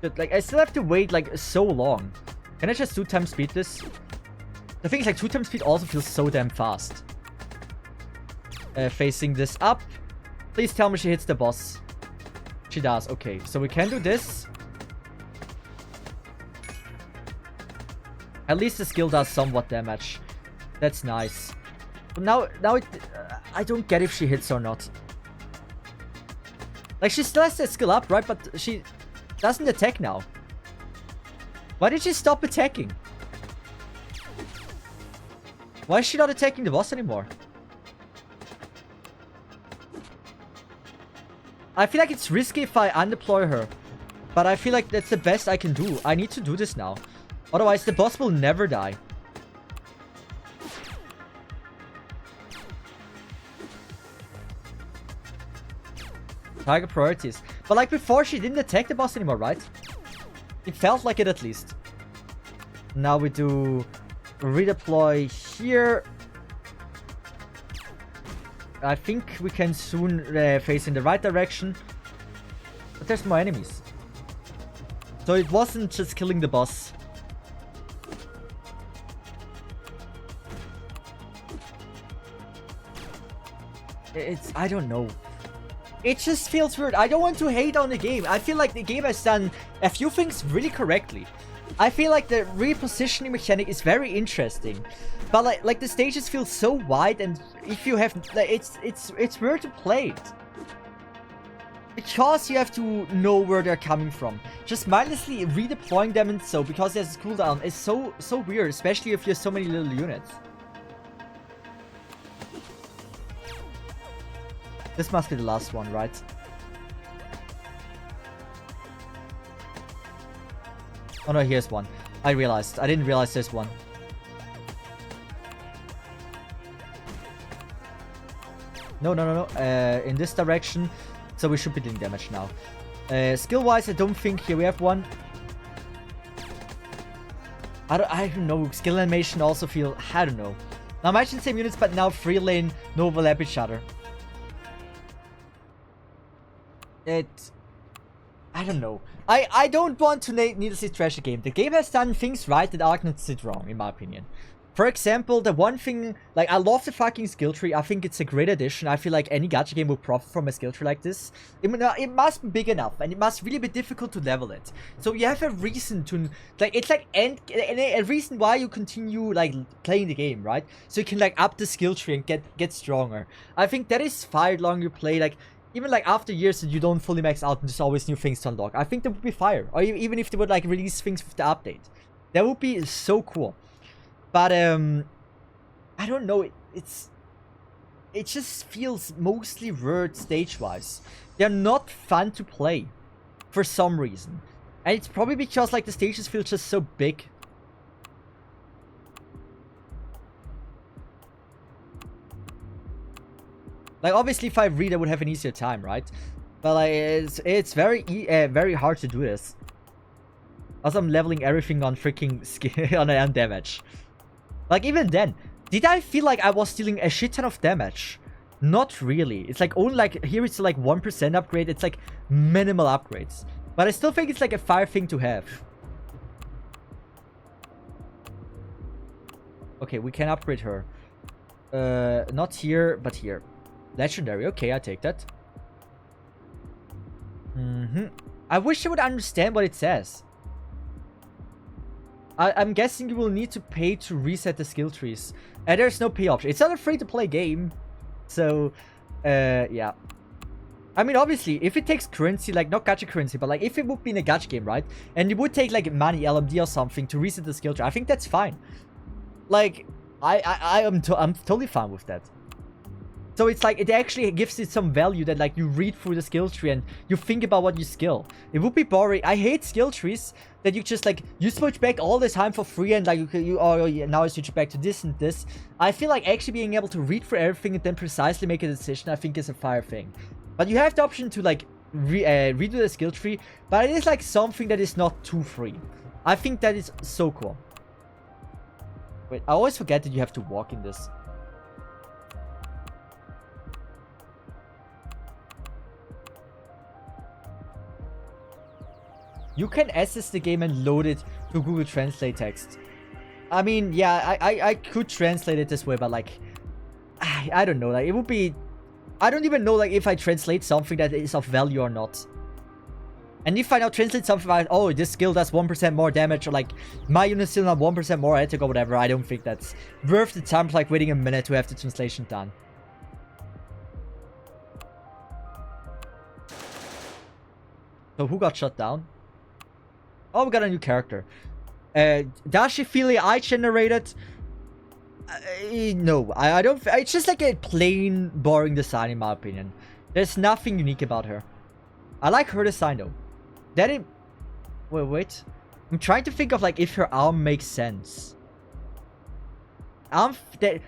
But like I still have to wait like so long. Can I just 2x speed this? The thing is like 2x speed also feels so damn fast. Facing this up. Please tell me she hits the boss. She does. Okay, so we can do this. At least the skill does somewhat damage. That's nice. But now it, I don't get if she hits or not. Like, she still has that skill up, right? But she doesn't attack now. Why did she stop attacking? Why is she not attacking the boss anymore? I feel like it's risky if I undeploy her. But I feel like that's the best I can do. I need to do this now. Otherwise, the boss will never die. Target priorities. But like before, she didn't attack the boss anymore, right? It felt like it at least. Now we do redeploy here. I think we can soon face in the right direction. But there's more enemies. So it wasn't just killing the boss. I don't know. It just feels weird. I don't want to hate on the game. I feel like the game has done a few things really correctly. I feel like the repositioning mechanic is very interesting. But like the stages feel so wide, and if you have like, it's weird to play it. Because you have to know where they're coming from. Just mindlessly redeploying them and so, because there's a cooldown, is so weird, especially if you have so many little units. This must be the last one, right? Oh no, here's one. I realized. I didn't realize there's one. No. In this direction. So we should be doing damage now. Skill-wise, I don't think here we have one. I don't know. Skill animation also feel... I don't know. Now imagine same units, but now 3 lane, no overlap each other. I don't know. I don't want to needlessly trash the game. The game has done things right that Arknights did wrong, in my opinion. For example, the one thing, like, I love the fucking skill tree. I think it's a great addition. I feel like any gacha game would profit from a skill tree like this. It must be big enough, and it must really be difficult to level it. So you have a reason to, like, it's like a reason why you continue, like, playing the game, right? So you can, like, up the skill tree and get stronger. I think that is fire long you play, like, even, like, after years that you don't fully max out and there's always new things to unlock. I think that would be fire. Or even if they would, like, release things with the update. That would be so cool. But, I don't know, it just feels mostly weird stage-wise. They're not fun to play, for some reason. And it's probably because, like, the stages feel just so big. Like, obviously, if I read, I would have an easier time, right? But, like, it's very hard to do this. Also, I'm leveling everything on freaking skill, on damage. Like, even then, did I feel like I was dealing a shit ton of damage? Not really. It's like only like, here it's like 1% upgrade. It's like minimal upgrades. But I still think it's like a fire thing to have. Okay, we can upgrade her. Not here, but here. Legendary. Okay, I take that. I wish I would understand what it says. I'm guessing you will need to pay to reset the skill trees. And there's no pay option. It's not a free-to-play game. So, yeah. I mean, obviously, if it takes currency, like, not gacha currency, but, like, if it would be in a gacha game, right? And it would take, like, money, LMD or something to reset the skill tree, I think that's fine. Like, I'm totally fine with that. So it's like, it actually gives it some value that, like, you read through the skill tree and you think about what you skill. It would be boring. I hate skill trees that you just, like, you switch back all the time for free and, like, now I switch back to this and this. I feel like actually being able to read through everything and then precisely make a decision, I think is a fire thing. But you have the option to, like, redo the skill tree, but it is, like, something that is not too free. I think that is so cool. Wait, I always forget that you have to walk in this. You can access the game and load it to Google Translate text. I mean, yeah, I could translate it this way, but, like, I don't know. Like, it would be... I don't even know, like, if I translate something that is of value or not. And if I now translate something like, oh, this skill does 1% more damage, or, like, my unit still not 1% more attack or whatever, I don't think that's worth the time, like, waiting a minute to have the translation done. So, who got shut down? Oh, we got a new character. Does she feel AI generated? No, I don't. It's just like a plain, boring design, in my opinion. There's nothing unique about her. I like her design, though. That it... Wait. I'm trying to think of, like, if her arm makes sense. The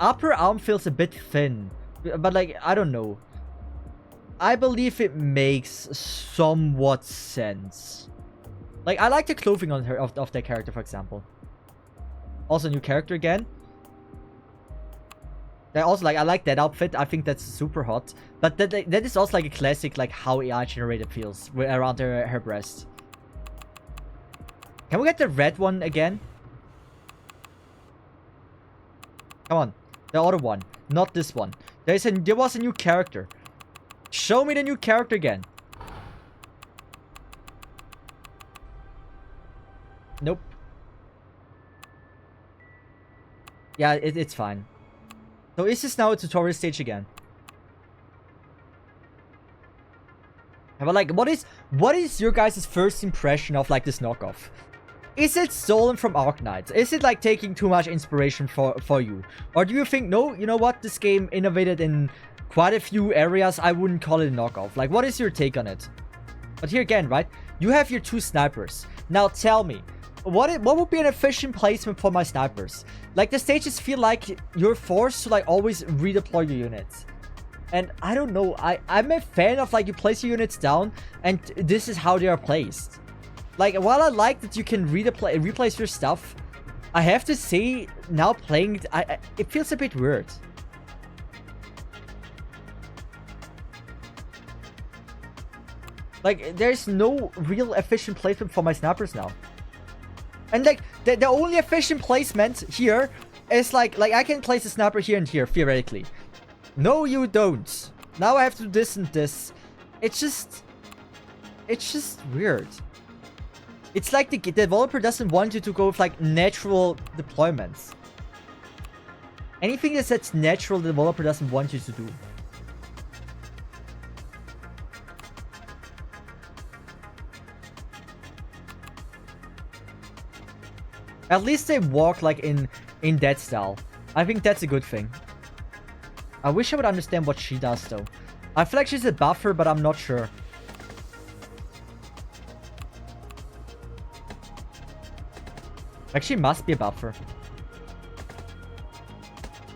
upper arm feels a bit thin. But, like, I don't know. I believe it makes somewhat sense. Like, I like the clothing on her, of that character, for example. Also, new character again. Also, like, I like that outfit. I think that's super hot. But that is also, like, a classic, like, how AI generated feels around her breast. Can we get the red one again? Come on. The other one. Not this one. There was a new character. Show me the new character again. Nope. Yeah, it's fine. So is this now a tutorial stage again? But like, what is your guys' first impression of like this knockoff? Is it stolen from Arknights? Is it like taking too much inspiration for you? Or do you think, no, you know what, this game innovated in quite a few areas, I wouldn't call it a knockoff. Like, what is your take on it? But here again, right, you have your 2 snipers. Now tell me, what would be an efficient placement for my snipers? Like, the stages feel like you're forced to like always redeploy your units. And I don't know, I'm a fan of like you place your units down and this is how they are placed. Like, while I like that you can replace your stuff, I have to say, now playing it, it feels a bit weird. Like, there's no real efficient placement for my snipers now. And like, the only efficient placement here is like I can place a sniper here and here, theoretically. No, you don't. Now I have to do this and this. It's just weird. It's like the developer doesn't want you to go with like natural deployments. Anything that says natural, the developer doesn't want you to do. At least they walk like in that style. I think that's a good thing. I wish I would understand what she does though. I feel like she's a buffer, but I'm not sure. Actually, must be a buffer.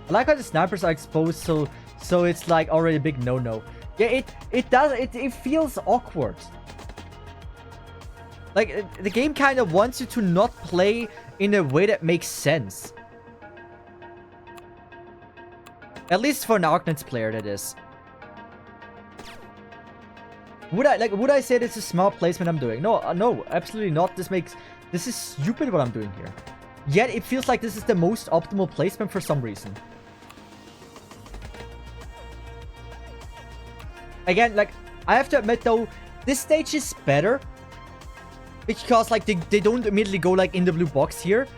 I like how the snipers are exposed, so it's like already a big no-no. Yeah, it feels awkward. Like, the game kind of wants you to not play in a way that makes sense. At least for an Arknights player, that is. Would I say this is smart placement I'm doing? No, no, absolutely not. This is stupid what I'm doing here. Yet it feels like this is the most optimal placement for some reason. Again, like, I have to admit though, this stage is better. Because like they don't immediately go like in the blue box here.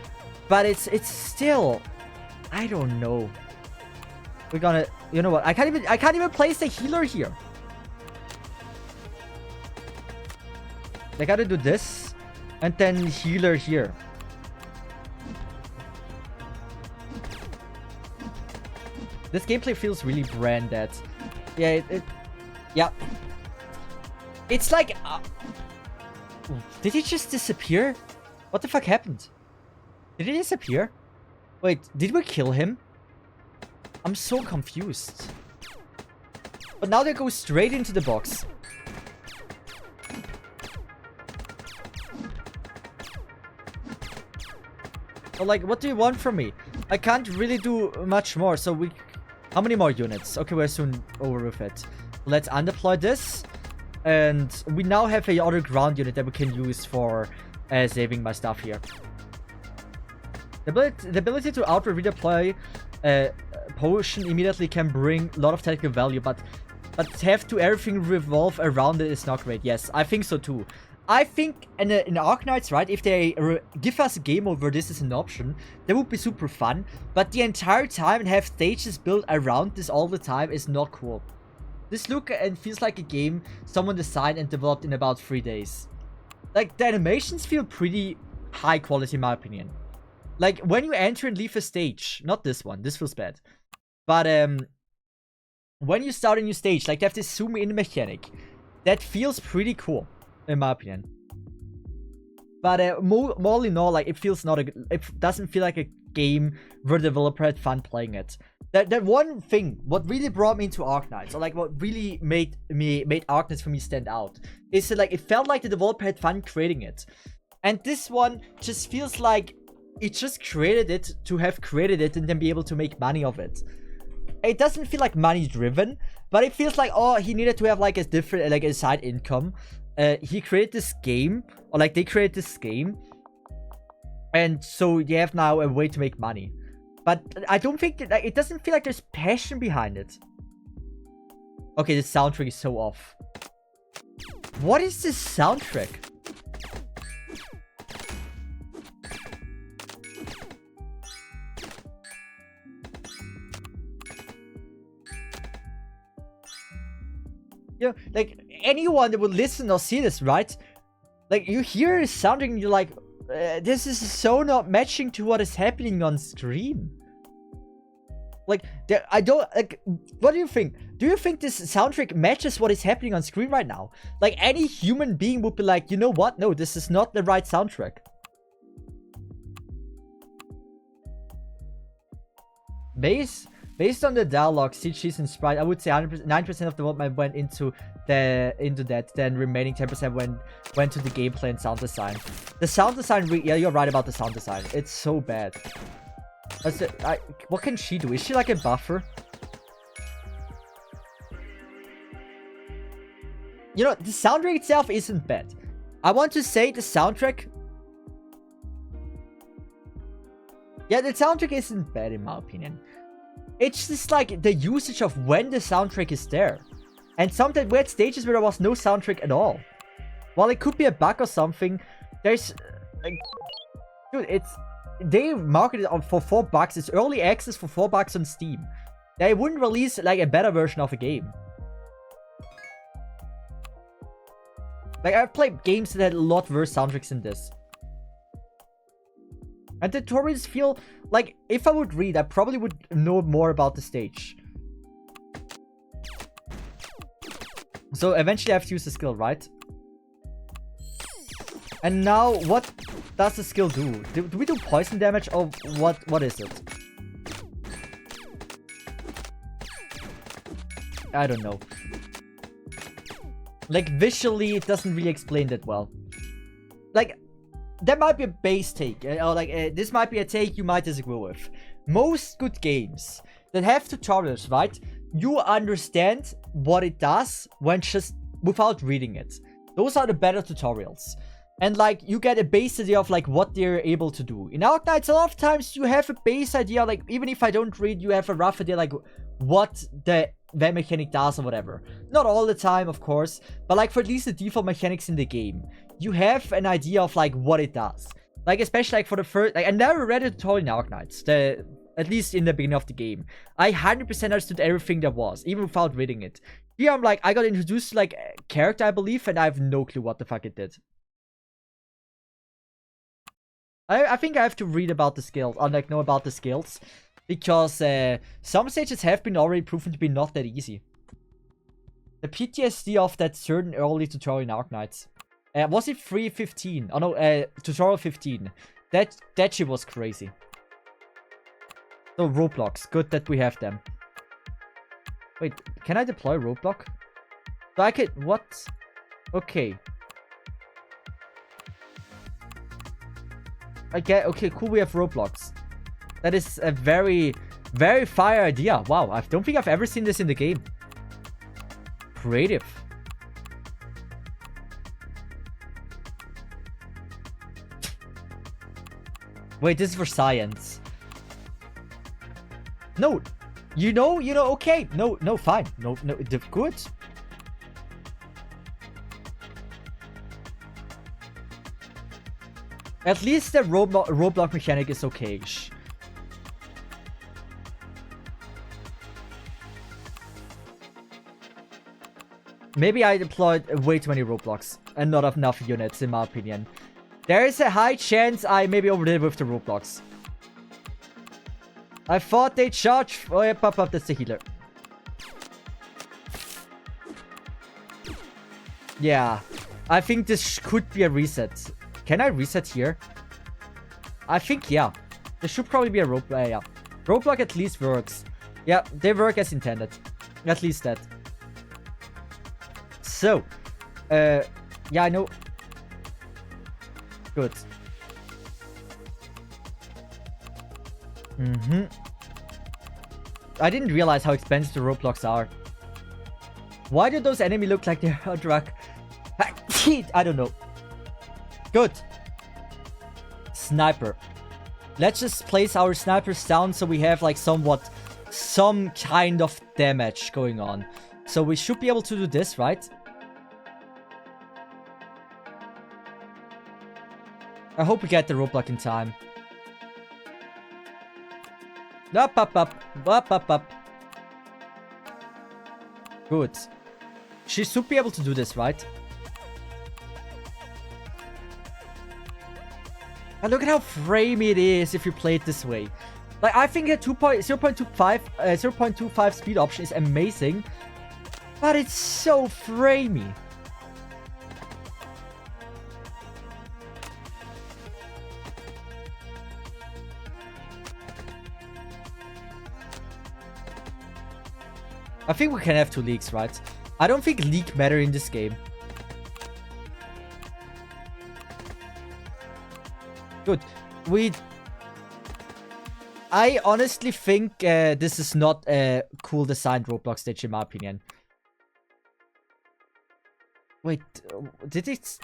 But it's still, I don't know. We're gonna, you know what? I can't even place the healer here. They gotta do this and then healer here. This gameplay feels really brand dead. Yeah, yeah. It's like did he just disappear? What the fuck happened? Did he disappear? Wait, did we kill him? I'm so confused. But now they go straight into the box. So like, what do you want from me? I can't really do much more, so we... How many more units? Okay, we're soon over with it. Let's undeploy this. And we now have a other ground unit that we can use for saving my stuff here. The ability to outright redeploy potion immediately can bring a lot of technical value, but have to everything revolve around it is not great. Yes, I think so too. I think in Arknights, right, if they give us a game mode where this is an option, that would be super fun. But the entire time and have stages built around this all the time is not cool. This look and feels like a game someone designed and developed in about 3 days. Like, the animations feel pretty high quality in my opinion. Like, when you enter and leave a stage, not this one, this feels bad. But, when you start a new stage, like, they have this zoom in mechanic. That feels pretty cool, in my opinion. But, more in all, like, it doesn't feel like a game where the developer had fun playing it. That one thing, what really brought me into Arknights, or like what really made Arknights for me stand out, is that like it felt like the developer had fun creating it. And this one just feels like it just created it to have created it and then be able to make money of it. It doesn't feel like money driven, but it feels like, oh, he needed to have like a different, like a side income. He created this game, or like they created this game. And so you have now a way to make money. But I don't think that, like, it doesn't feel like there's passion behind it. Okay, the soundtrack is so off. What is this soundtrack? Yeah, like, anyone that would listen or see this, right? Like, you hear the soundtrack and you're like, this is so not matching to what is happening on screen. Like, I don't, like, what do you think? Do you think this soundtrack matches what is happening on screen right now? Like, any human being would be like, you know what? No, this is not the right soundtrack. Based on the dialogue, CGs, and sprite, I would say 9% of the development went into that. Then remaining 10% went to the gameplay and sound design. The sound design, yeah, you're right about the sound design. It's so bad. What can she do? Is she like a buffer? You know, the soundtrack itself isn't bad. I want to say the soundtrack... Yeah, the soundtrack isn't bad in my opinion. It's just like the usage of when the soundtrack is there. And sometimes we had stages where there was no soundtrack at all. While it could be a bug or something, there's... like, dude, it's... They marketed it for $4. It's early access for $4 on Steam. They wouldn't release like a better version of a game. Like, I've played games that had a lot worse soundtracks than this. And the tutorials feel like, if I would read, I probably would know more about the stage. So eventually I have to use the skill, right? And now, what does the skill do? Do we do poison damage, or what is it? I don't know. Like, visually, it doesn't really explain that well. Like, that might be a base take, or like, this might be a take you might disagree with. Most good games that have tutorials, right? You understand what it does when just without reading it. Those are the better tutorials. And like, you get a base idea of like what they're able to do. In Arknights, a lot of times you have a base idea, like even if I don't read, you have a rough idea like what the mechanic does or whatever. Not all the time, of course, but like for at least the default mechanics in the game, you have an idea of like what it does. Like, especially like for the first, like I never read a tutorial in Arknights, at least in the beginning of the game. I 100% understood everything there was, even without reading it. Here I'm like, I got introduced to like a character, I believe, and I have no clue what the fuck it did. I think I have to read about the skills, or like know about the skills, because some stages have been already proven to be not that easy. The PTSD of that certain early tutorial in Arknights. Was it 3.15? Oh no, tutorial 15. That shit was crazy. So roadblocks, good that we have them. Wait, can I deploy roadblock? So I could, what? Okay. Okay, cool, we have roadblocks. That is a very, very fire idea. Wow, I don't think I've ever seen this in the game. Creative. Wait, this is for science. No, you know, okay. No, fine. No, good. At least the roadblock mechanic is okay-ish. Maybe I deployed way too many roadblocks and not enough units, in my opinion. There is a high chance I maybe overdid with the roadblocks. I thought they charged. Oh yeah, pop, that's the healer. Yeah, I think this could be a reset. Can I reset here? I think, yeah. There should probably be a roadblock. Yeah. Roadblock at least works. Yeah, they work as intended. At least that. So, yeah, I know. Good. I didn't realize how expensive the roadblocks are. Why do those enemies look like they're a drug? I don't know. Good. Sniper. Let's just place our snipers down so we have like some kind of damage going on. So we should be able to do this, right? I hope we get the roadblock in time. Up. Good. She should be able to do this, right? And look at how framey it is if you play it this way. Like, I think a 0.25 speed option is amazing. But it's so framey. I think we can have 2 leaks, right? I don't think leak matter in this game. Good. I honestly think this is not a cool designed Roblox stage in my opinion. Wait, did it...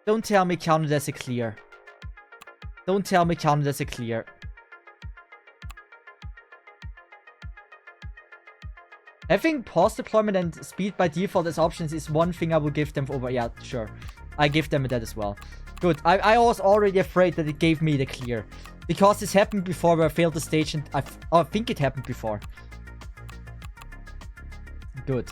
Don't tell me counted as a clear. Don't tell me counted as a clear. Having pause deployment and speed by default as options is one thing I will give them over. Yeah, sure. I give them that as well. Good. I was already afraid that it gave me the clear. Because this happened before where I failed the stage and I think it happened before. Good.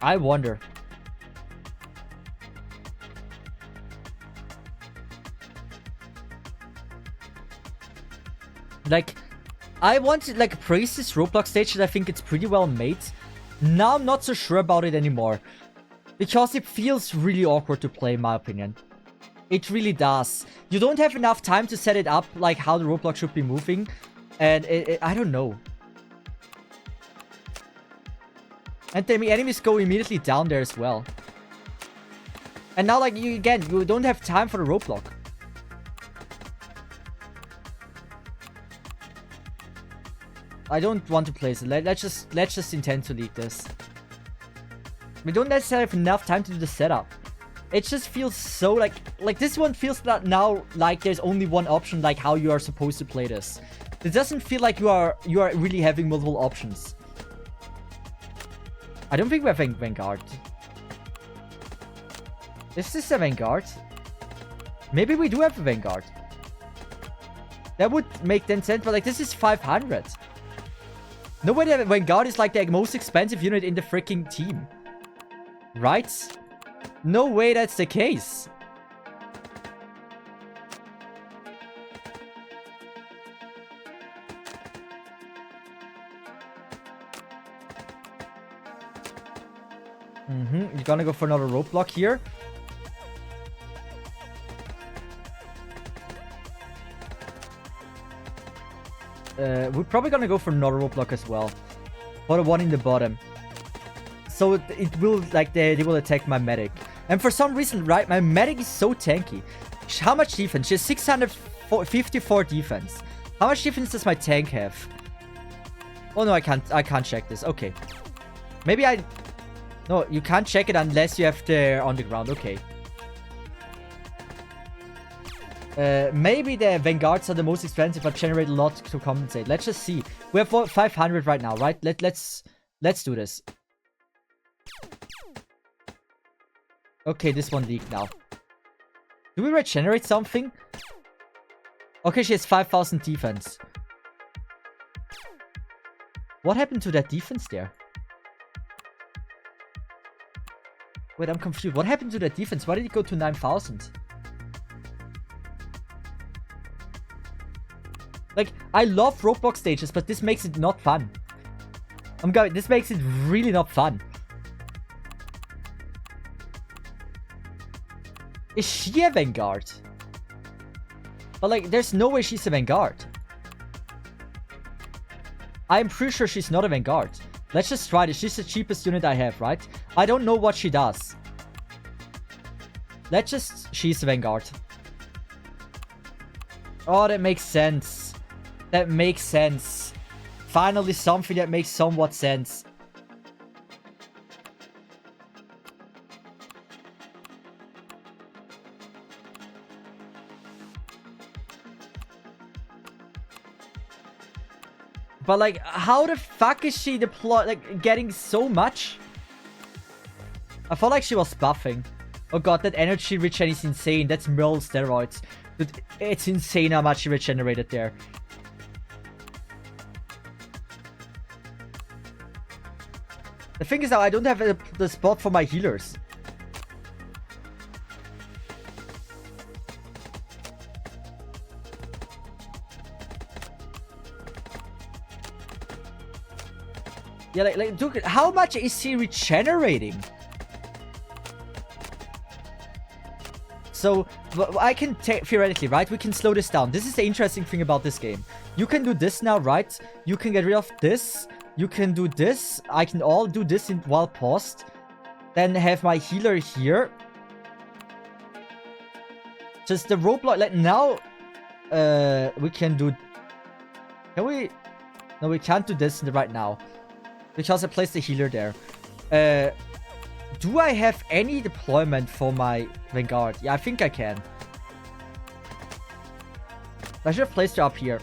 I wonder. Like, I want to, like, praise this Roblox stage and I think it's pretty well made. Now I'm not so sure about it anymore. Because it feels really awkward to play, in my opinion. It really does. You don't have enough time to set it up, like, how the Roblox should be moving. And I don't know. And the enemies go immediately down there as well. And now, like, you don't have time for the roadblock. I don't want to place it. Let's just intend to leak this. We don't necessarily have enough time to do the setup. It just feels so like this one feels that now like there's only one option, like how you are supposed to play this. It doesn't feel like you are really having multiple options. I don't think we have Vanguard. Is this a Vanguard? Maybe we do have a Vanguard. That would make then sense, but like this is 500. No way that Vanguard is like the most expensive unit in the freaking team. Right? No way that's the case. You're gonna go for another roadblock here. We're probably gonna go for another roadblock as well. For the one in the bottom. So it will, like, they will attack my medic. And for some reason, right, my medic is so tanky. How much defense? She has 654 defense. How much defense does my tank have? Oh no, I can't check this. Okay. Maybe no, you can't check it unless you have the on the ground. Okay. Maybe the Vanguards are the most expensive but generate a lot to compensate. Let's just see. We have 500 right now, right? Let's do this. Okay, this one leaked now. Do we regenerate something? Okay, she has 5,000 defense. What happened to that defense there? Wait, I'm confused. What happened to that defense? Why did it go to 9,000? Like, I love Roblox stages, but this makes it not fun. This makes it really not fun. Is she a Vanguard? But like, there's no way she's a Vanguard. I'm pretty sure she's not a Vanguard. Let's just try this. She's the cheapest unit I have, right? I don't know what she does. She's a Vanguard. Oh, that makes sense. That makes sense. Finally, something that makes somewhat sense. But like, how the fuck is she getting so much? I felt like she was buffing. Oh god, that energy regen is insane. That's Merle steroids. Dude, it's insane how much he regenerated there. The thing is now, I don't have the spot for my healers. Yeah, like, dude, how much is he regenerating? So, I can theoretically, right? We can slow this down. This is the interesting thing about this game. You can do this now, right? You can get rid of this. You can do this. I can all do this while paused. Then have my healer here. Just the roadblock. Like, now, we can do... Can we... No, we can't do this right now. Because I placed the healer there. Do I have any deployment for my Vanguard? Yeah, I think I can. I should have placed her up here.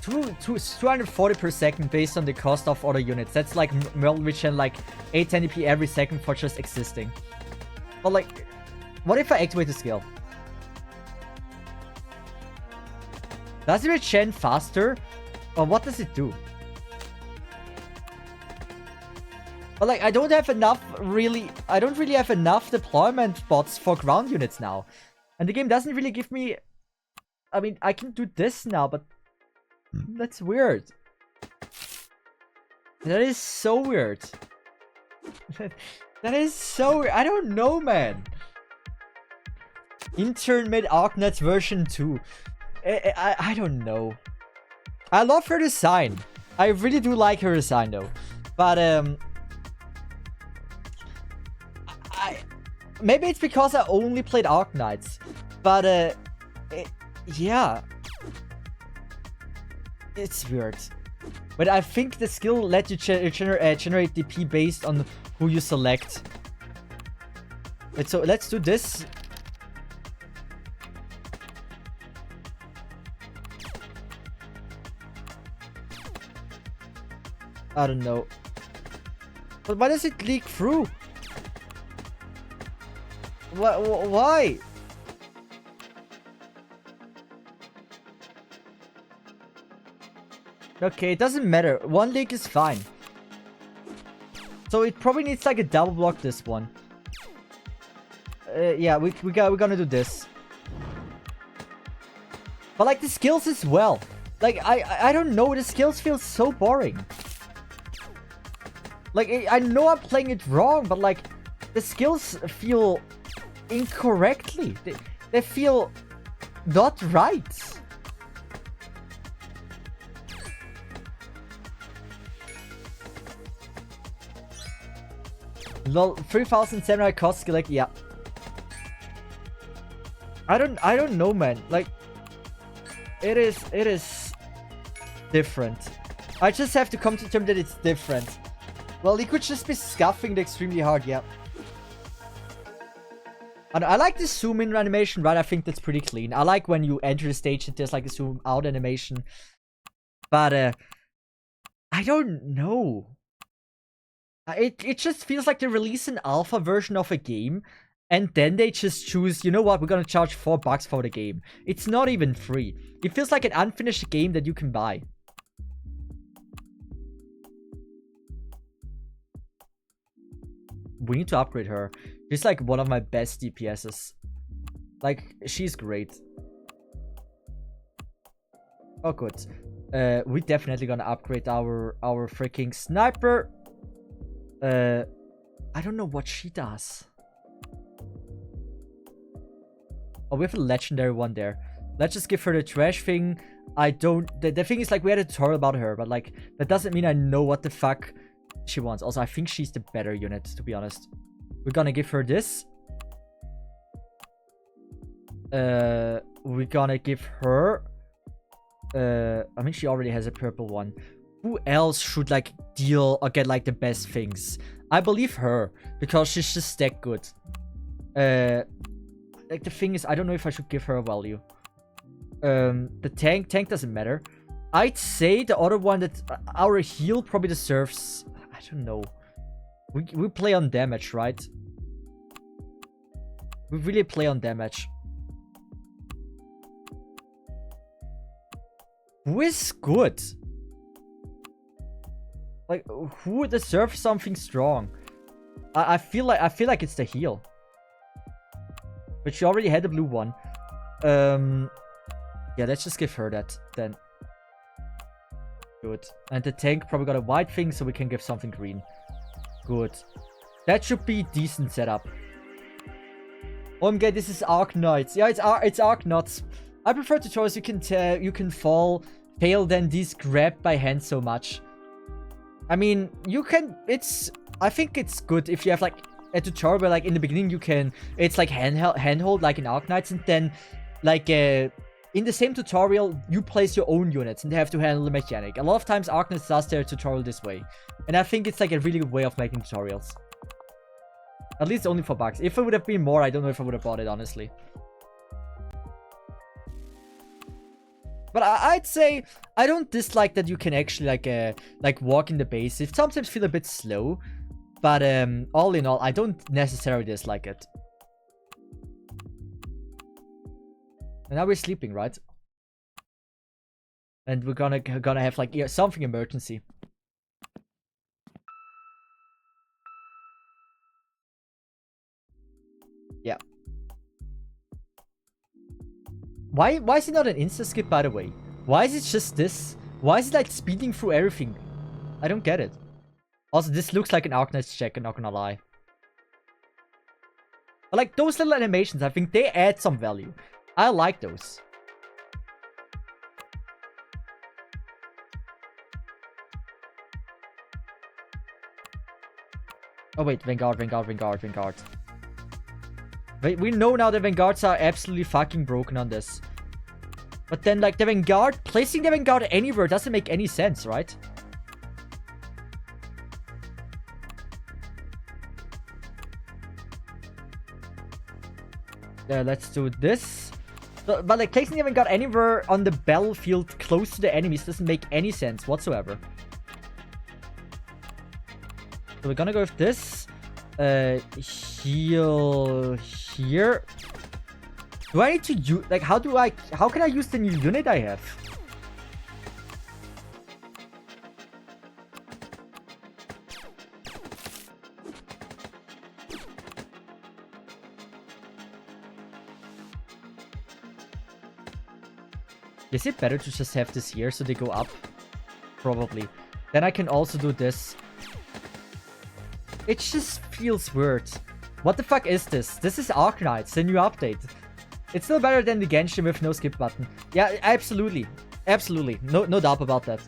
240 per second based on the cost of other units. That's like Merle regen like 810p every second for just existing. But like, what if I activate the skill? Does it regen faster? Or what does it do? But like, I don't have enough really... I don't really have enough deployment spots for ground units now. And the game doesn't really give me... I mean, I can do this now, but... That's weird. That is so weird. That is so weird. I don't know, man. Intern made Arknights version 2. I don't know. I love her design. I really do like her design, though. But, maybe it's because I only played Arknights. But, yeah. It's weird. But I think the skill let you generate DP based on who you select. Wait, so let's do this. I don't know. But why does it leak through? Why? Okay, it doesn't matter. One leak is fine. So it probably needs like a double block this one. Yeah, we're gonna do this. But like the skills as well. Like I don't know, the skills feel so boring. Like I know I'm playing it wrong, but like the skills feel incorrectly. They feel not right. Lol, 3,700 cost select, yeah. I don't know, man. Like it is different. I just have to come to terms that it's different. Well, he could just be scuffing it extremely hard, yeah. And I like the zoom in animation, right? I think that's pretty clean. I like when you enter the stage that there's like a zoom out animation. But I don't know. It just feels like they release an alpha version of a game and then they just choose, you know what, we're gonna charge $4 for the game. It's not even free. It feels like an unfinished game that you can buy. We need to upgrade her. She's like one of my best DPSs. Like, she's great. Oh, good. We're definitely gonna upgrade our freaking sniper. I don't know what she does. Oh, we have a legendary one there. Let's just give her the trash thing. I don't... The thing is, like, we had a tutorial about her, but, like, that doesn't mean I know what the fuck she wants. Also, I think she's the better unit, to be honest. We're gonna give her this. We're gonna give her... I mean, she already has a purple one. Who else should, like, deal or get, like, the best things? I believe her, because she's just that good. Like, the thing is, I don't know if I should give her a value. The tank doesn't matter. I'd say the other one that our heal probably deserves I don't know. We play on damage, right? We really play on damage. Who is good? Like, who deserves something strong? I feel like it's the heal. But she already had the blue one. Yeah, let's just give her that then. Good. And the tank probably got a white thing, so we can give something green. Good. That should be decent setup. Okay, this is Arknights. Yeah, it's Arknights. I prefer tutorials you can fail than these grab by hand so much. I mean, you can. I think it's good if you have like a tutorial where like in the beginning it's like handhold like in Arknights, and then like in the same tutorial you place your own units and they have to handle the mechanic. A lot of times Arknights does their tutorial this way, and I think it's like a really good way of making tutorials. At least only for bugs. If it would have been more, I don't know if I would have bought it, honestly. But I'd say I don't dislike that you can actually like walk in the base. It sometimes feel a bit slow, but all in all, I don't necessarily dislike it. And now we're sleeping, right? And we're gonna have like something emergency. Yeah. Why is it not an insta skip, by the way? Why is it just this? Why is it like speeding through everything? I don't get it. Also, this looks like an Arknights check, I'm not gonna lie. But like those little animations, I think they add some value. I like those. Oh wait, Vanguard. Wait, we know now the Vanguards are absolutely fucking broken on this. But then like the Vanguard, placing the Vanguard anywhere doesn't make any sense, right? Let's do this. But like placing the Vanguard anywhere on the battlefield close to the enemies doesn't make any sense whatsoever. So we're gonna go with this. Heal here. Do I need to use, like, how can I use the new unit I have? Is it better to just have this here so they go up? Probably. Then I can also do this. It just feels weird. What the fuck is this? This is Arknights, the new update. It's still better than the Genshin with no skip button. Yeah, absolutely. Absolutely. No doubt about that.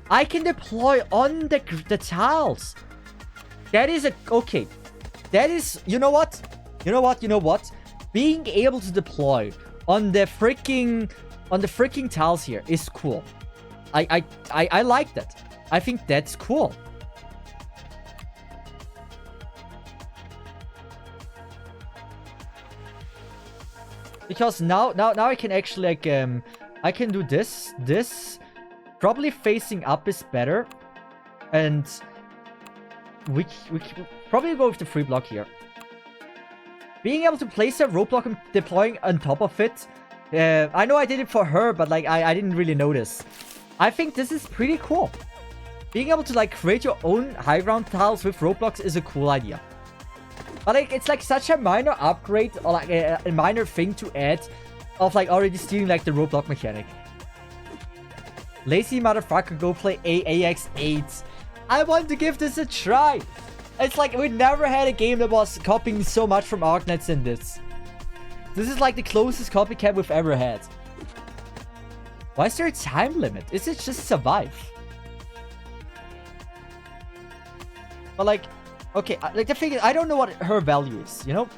I can deploy on the tiles. That is okay. That is, you know what? Being able to deploy on the freaking tiles here is cool. I like that. I think that's cool. Because now I can actually like I can do this. Probably facing up is better. And we probably go with the free block here. Being able to place a roadblock and deploying on top of it. I know I did it for her, but like I didn't really notice. I think this is pretty cool. Being able to like create your own high ground tiles with roadblocks is a cool idea. But like it's like such a minor upgrade or like a minor thing to add of like already stealing like the roadblock mechanic. Lazy motherfucker, go play AX8. I want to give this a try. It's like we never had a game that was copying so much from Arknights than this. This is like the closest copycat we've ever had. Why is there a time limit? Is it just survive? But like, okay, like the thing is, I don't know what her value is, you know?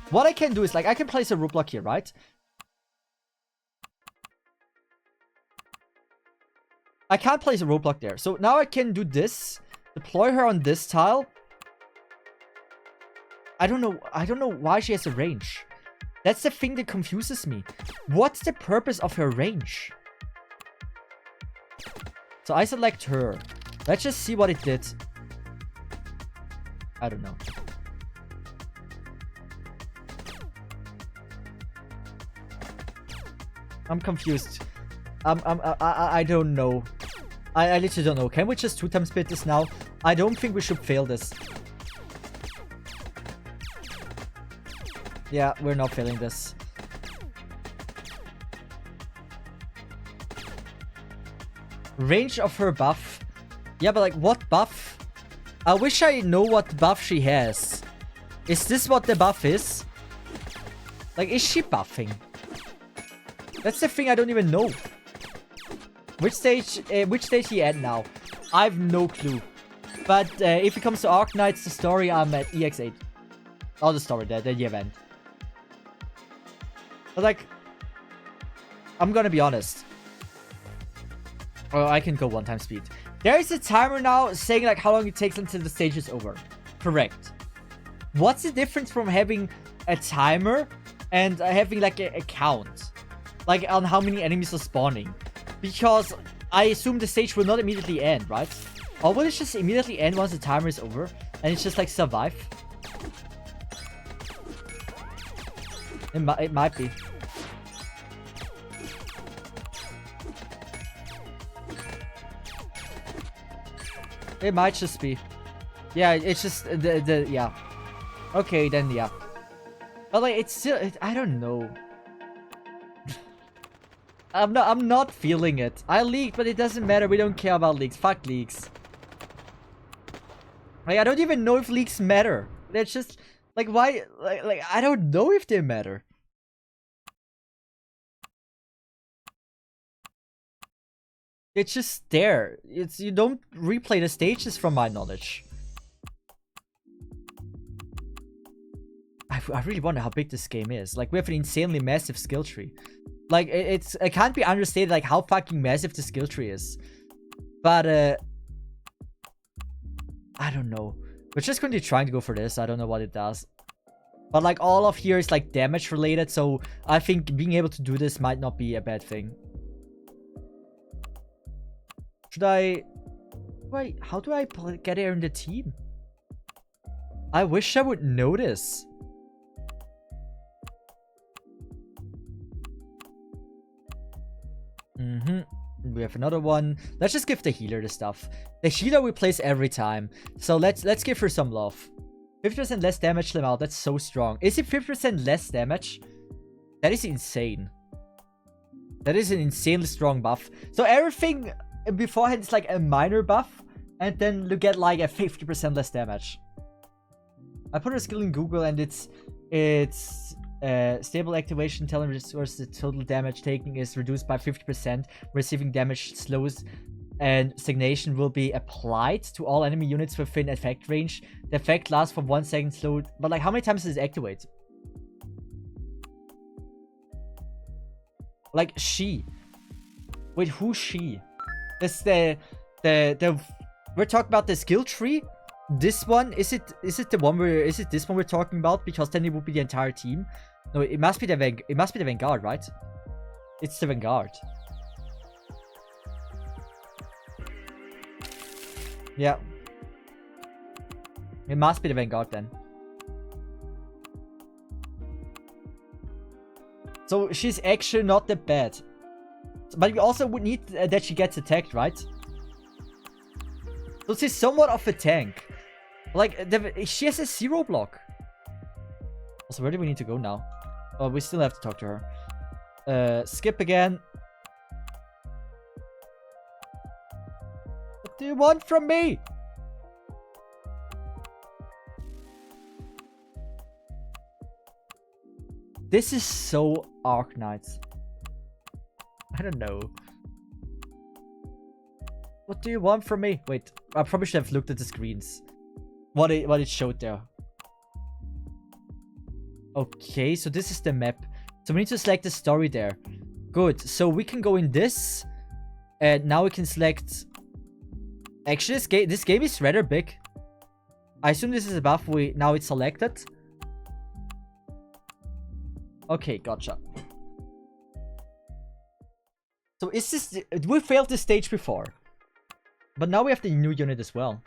What I can do is like, I can place a roadblock here, right? I can't place a roadblock there. So now I can do this. Deploy her on this tile. I don't know why she has a range. That's the thing that confuses me. What's the purpose of her range? So I select her. Let's just see what it did. I don't know. I'm confused. I don't know. I literally don't know. Can we just 2-time split this now? I don't think we should fail this. Yeah, we're not failing this. Range of her buff. Yeah, but like, what buff? I wish I know what buff she has. Is this what the buff is? Like, is she buffing? That's the thing I don't even know. Which stage he at now? I have no clue. But if it comes to Arknights, the story, I'm at EX8. Oh, the story, the event. But like, I'm gonna be honest. Oh, I can go 1-time speed. There is a timer now saying like how long it takes until the stage is over. Correct. What's the difference from having a timer and having like a count? Like on how many enemies are spawning? Because I assume the stage will not immediately end, right? Or will it just immediately end once the timer is over? And it's just like survive? It might be. It might just be. Yeah, it's just yeah. Okay, then yeah. But like, it's still, I don't know. I'm not feeling it. I leaked, but it doesn't matter. We don't care about leaks. Fuck leaks. Like, I don't even know if leaks matter. It's just like, why? Like I don't know if they matter. It's just there. It's, you don't replay the stages from my knowledge. I really wonder how big this game is. Like, we have an insanely massive skill tree. Like, it can't be understated like how fucking massive the skill tree is. But I don't know. We're just going to be trying to go for this. I don't know what it does. But like, all of here is like damage related, so I think being able to do this might not be a bad thing. Should I... Wait, how do I get here in the team? I wish I would know this. We have another one. Let's just give the healer the stuff. The healer we place every time. So let's give her some love. 50% less damage, Lemao. That's so strong. Is it 50% less damage? That is insane. That is an insanely strong buff. So everything beforehand is like a minor buff, and then you get like a 50% less damage. I put her skill in Google, and it's stable activation telling resource the total damage taken is reduced by 50%. Receiving damage slows, and stagnation will be applied to all enemy units within effect range. The effect lasts for 1 second slow. But like, how many times does it activate? Like, she. Wait, who's she? This we're talking about the skill tree. This one, is it the one where, is it this one we're talking about? Because then it would be the entire team. No, it must be the Vanguard, right? It's the Vanguard. Yeah. It must be the Vanguard then. So she's actually not that bad. But we also would need that she gets attacked, right? So she's somewhat of a tank. Like, she has a 0 block. Also, where do we need to go now? Oh, we still have to talk to her. Skip again. What do you want from me? This is so Arknights. I don't know. What do you want from me? Wait, I probably should have looked at the screens. What it showed there. Okay, so this is the map. So we need to select the story there. Good. So we can go in this. And now we can select... Actually, this game is rather big. I assume this is a buff. Now it's selected. Okay, gotcha. So is this... We failed this stage before. But now we have the new unit as well.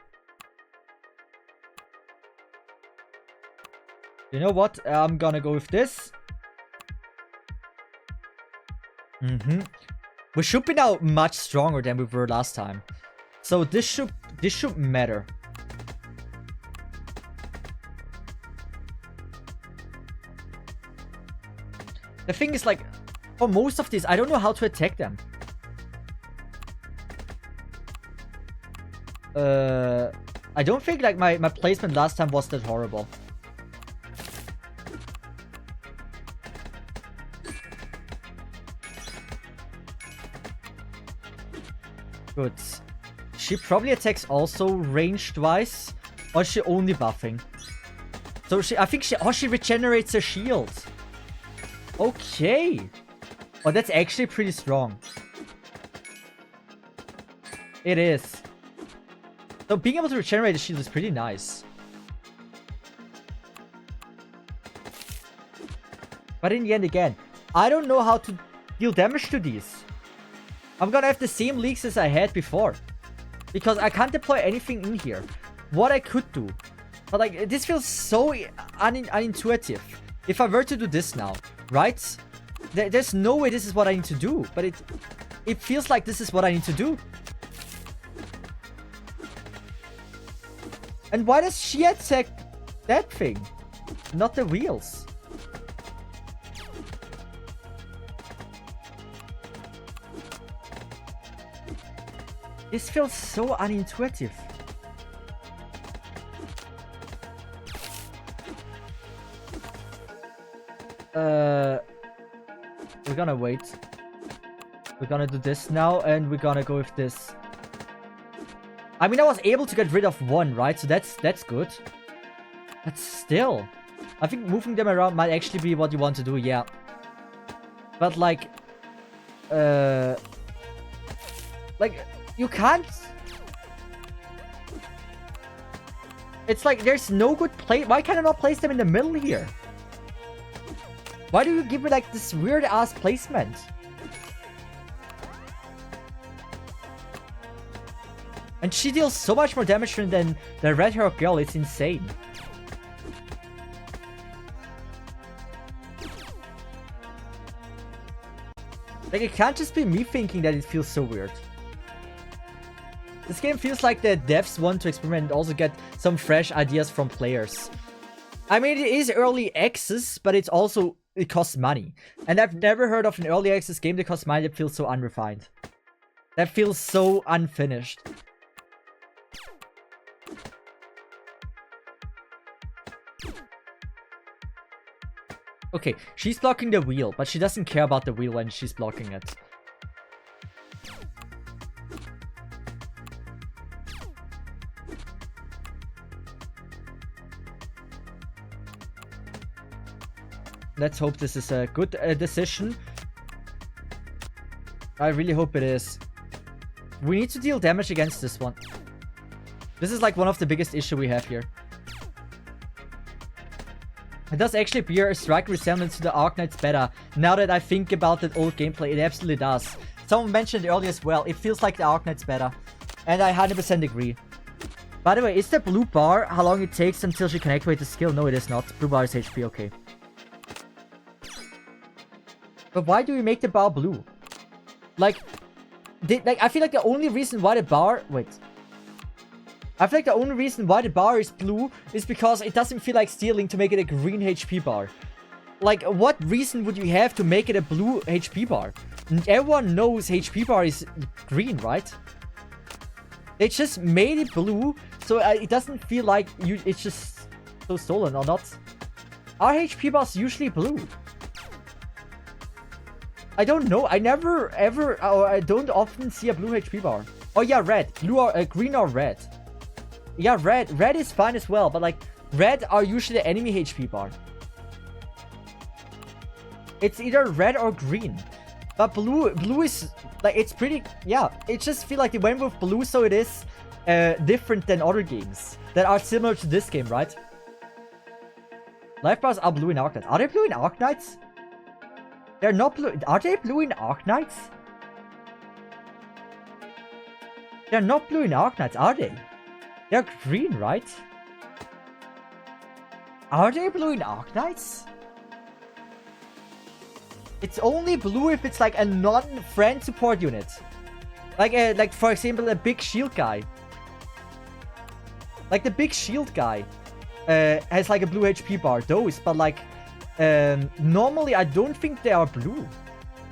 You know what? I'm gonna go with this. We should be now much stronger than we were last time. So this should matter. The thing is, like, for most of these, I don't know how to attack them. I don't think, like, my placement last time was that horrible. Good. She probably attacks also ranged-wise, or is she only buffing? So I think she regenerates her shield. Okay. Oh, that's actually pretty strong. It is. So being able to regenerate the shield is pretty nice. But in the end, again, I don't know how to deal damage to these. I'm gonna have the same leaks as I had before. Because I can't deploy anything in here. What I could do. But like, this feels so unintuitive. If I were to do this now, right? There's no way this is what I need to do. But it feels like this is what I need to do. And why does she attack that thing? Not the wheels. This feels so unintuitive. We're gonna wait. We're gonna do this now, and we're gonna go with this. I mean, I was able to get rid of one, right? So that's good. But still, I think moving them around might actually be what you want to do, yeah. But like, you can't. It's like there's no good play. Why can't I not place them in the middle here? Why do you give me like this weird ass placement? And she deals so much more damage than the red hair girl. It's insane. Like, it can't just be me thinking that it feels so weird. This game feels like the devs want to experiment and also get some fresh ideas from players. I mean, it is early access, but it's also, it costs money. And I've never heard of an early access game that costs money that feels so unrefined. That feels so unfinished. Okay, she's blocking the wheel, but she doesn't care about the wheel when she's blocking it. Let's hope this is a good decision. I really hope it is. We need to deal damage against this one. This is like one of the biggest issues we have here. It does actually bear a striking resemblance to the Arknights beta. Now that I think about that old gameplay, it absolutely does. Someone mentioned earlier as well, it feels like the Arknights beta. And I 100% agree. By the way, is the blue bar how long it takes until she can activate the skill? No, it is not. Blue bar is HP, okay. But why do we make the bar blue? Like, I feel like the only reason why the bar... Wait. I feel like the only reason why the bar is blue is because it doesn't feel like stealing to make it a green HP bar. Like, what reason would you have to make it a blue HP bar? Everyone knows HP bar is green, right? They just made it blue, so it doesn't feel like it's just so stolen or not. Are HP bars usually blue? I don't know. I never ever, or I don't often see a blue HP bar. Oh yeah, red. Blue or green or red. Yeah, red. Red is fine as well, but like, red are usually the enemy HP bar. It's either red or green. But blue is, like, it's pretty, yeah. It just feel like they went with blue, so it is different than other games that are similar to this game, right? Life bars are blue in Arknights. Are they blue in Arknights? They're not blue. Are they blue in Arknights? They're not blue in Arknights, are they? They're green, right? Are they blue in Arknights? It's only blue if it's like a non-friend support unit. Like for example, a big shield guy. Like the big shield guy has like a blue HP bar. Those, but like normally I don't think they are blue.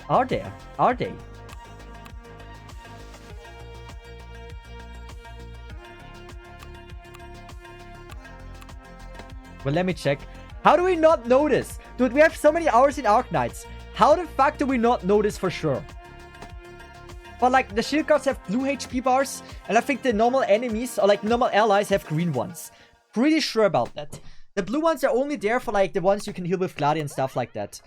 Are they? Are they? Well, let me check. How do we not notice? Dude, we have so many hours in Arknights. How the fuck do we not notice for sure? But like, the shield guards have blue HP bars, and I think the normal enemies, or like normal allies, have green ones. Pretty sure about that. The blue ones are only there for like the ones you can heal with Gladi and stuff like that.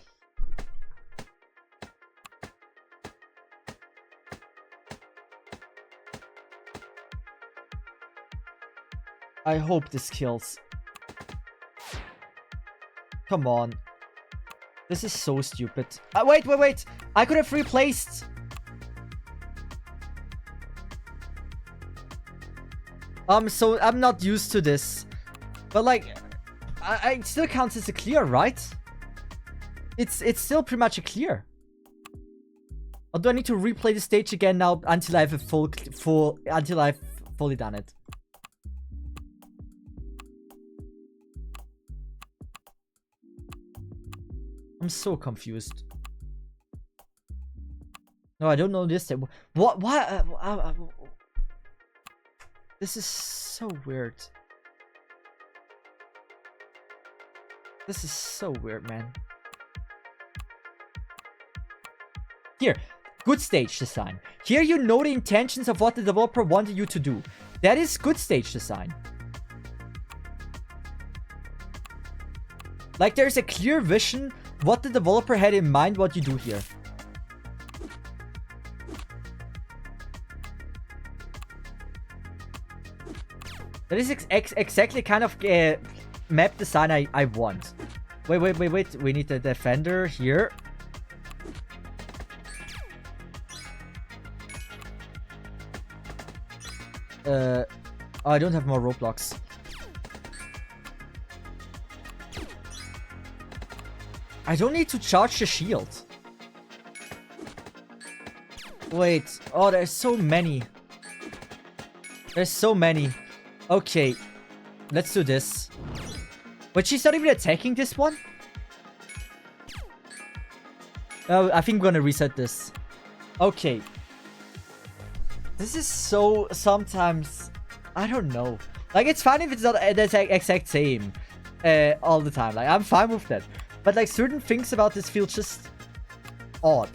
I hope this kills. Come on. This is so stupid. Wait. I could have replaced. So I'm not used to this. But like, it still counts as a clear, right? It's still pretty much a clear. Or do I need to replay the stage again now until I have a until I've fully done it? I'm so confused. No, I don't know this. What? This is so weird. This is so weird, man. Here, good stage design. Here you know the intentions of what the developer wanted you to do. That is good stage design. Like, there's a clear vision what the developer had in mind what you do here. That is exactly kind of map design I want. Wait. We need the defender here. Oh, I don't have more roadblocks. I don't need to charge the shield. Wait. Oh, there's so many. There's so many. Okay. Let's do this. But she's not even attacking this one? Oh, I think we're gonna reset this. Okay. This is so... sometimes... I don't know. Like, it's fine if it's not the exact same all the time. Like, I'm fine with that. But like, certain things about this feel just odd.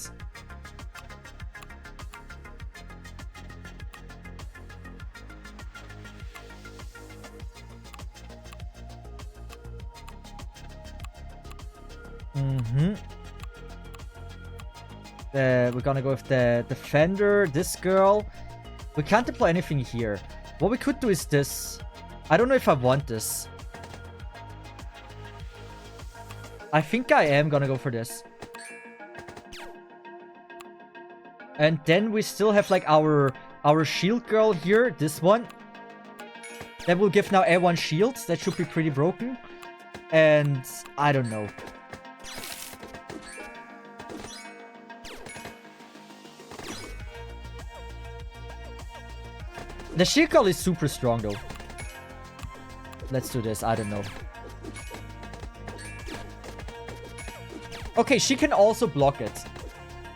We're gonna go with the defender, this girl. We can't deploy anything here. What we could do is this. I don't know if I want this. I think I am gonna go for this. And then we still have like our shield girl here, this one. That will give now everyone shields. That should be pretty broken. And I don't know. The shield girl is super strong though. Let's do this. I don't know. Okay, she can also block it.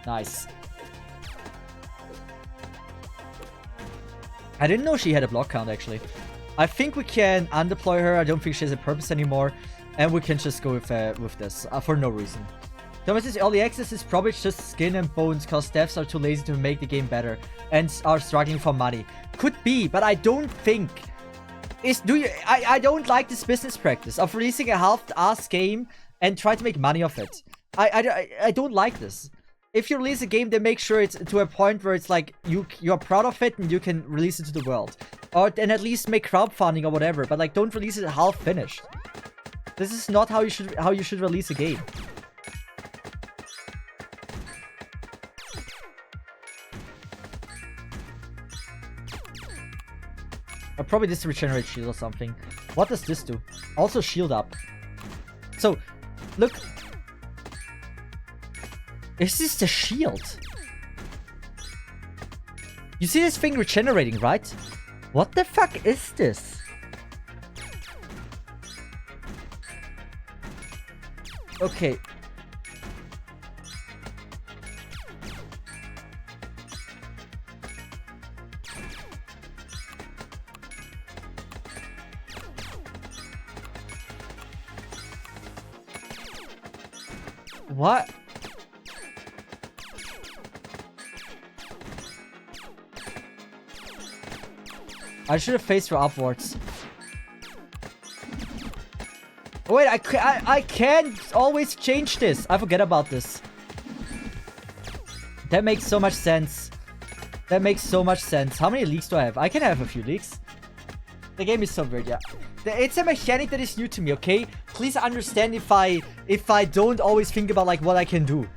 Nice. I didn't know she had a block count, actually. I think we can undeploy her. I don't think she has a purpose anymore. And we can just go with this for no reason. Thomas's early access is probably just skin and bones because devs are too lazy to make the game better and are struggling for money. Could be, but I don't think... I don't like this business practice of releasing a half-ass game and try to make money off it. I don't like this. If you release a game, then make sure it's to a point where it's like you're proud of it and you can release it to the world. Or then at least make crowdfunding or whatever, but like don't release it half finished. This is not how you should release a game. Probably this regenerate shield or something. What does this do? Also shield up. So, look. Is this the shield? You see this thing regenerating, right? What the fuck is this? Okay. What? I should have faced her upwards. Wait, I can't always change this. I forget about this. That makes so much sense. That makes so much sense. How many leaks do I have? I can have a few leaks. The game is so weird, yeah. It's a mechanic that is new to me, okay? Please understand if I don't always think about like what I can do.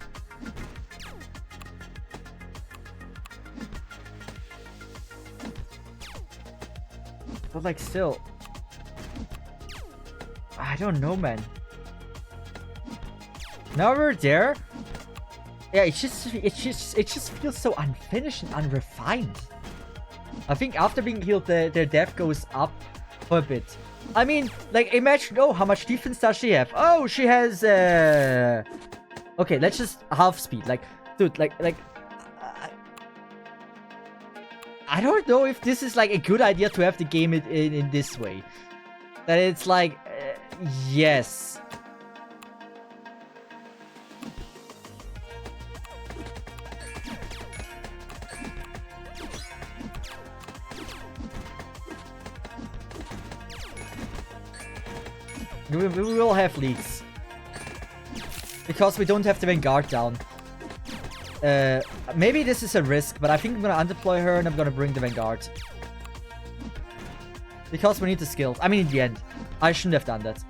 But like still, I don't know, man. Now we're there. Yeah, it just feels so unfinished and unrefined. I think after being healed, their death goes up for a bit. I mean, like, imagine, oh, how much defense does she have? Oh, she has, okay, let's just half speed. Like, dude, like, I don't know if this is, like, a good idea to have the game in this way. That it's like, yes. We will have leaks. Because we don't have the Vanguard down. Maybe this is a risk, but I think I'm gonna undeploy her and I'm gonna bring the Vanguard. Because we need the skills. I mean, in the end, I shouldn't have done that.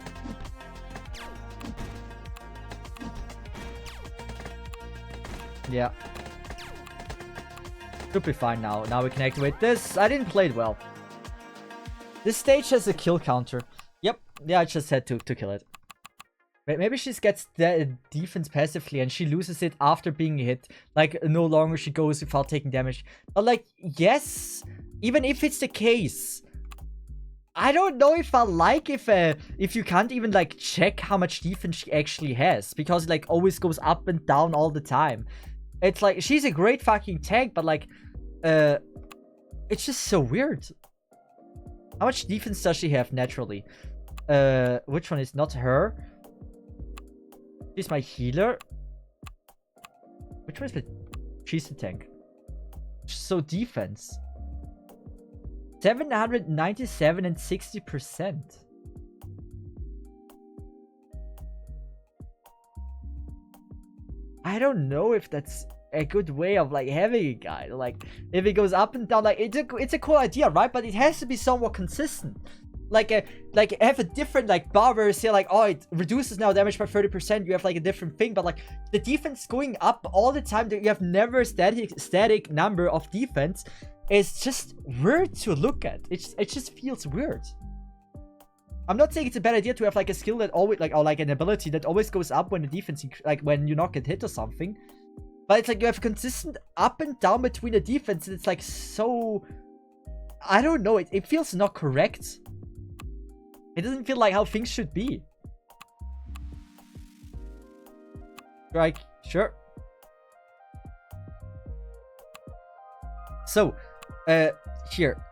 Yeah. Should be fine now. Now we can activate this. I didn't play it well. This stage has a kill counter. Yep. Yeah, I just had to kill it. Maybe she gets the defense passively and she loses it after being hit. Like, no longer she goes without taking damage. But like, yes, even if it's the case, I don't know if I like if you can't even like check how much defense she actually has. Because it like always goes up and down all the time. It's like, she's a great fucking tank, but like, it's just so weird. How much defense does she have naturally? Which one is not her? She's my healer. Which one is the... She's the tank. So defense. 797 and 60%. I don't know if that's a good way of like having a guy. Like, if it goes up and down, like it's a cool idea, right? But it has to be somewhat consistent. Like have a different like bar where you say like, oh, it reduces now damage by 30%. You have like a different thing, but like the defense going up all the time. That you have never static number of defense. Is just weird to look at. It just feels weird. I'm not saying it's a bad idea to have like a skill that always like, or like an ability that always goes up when the defense, like when you not get hit or something. But it's like you have a consistent up and down between the defense, and it's like so, I don't know. It feels not correct. It doesn't feel like how things should be. Like, sure. So, here.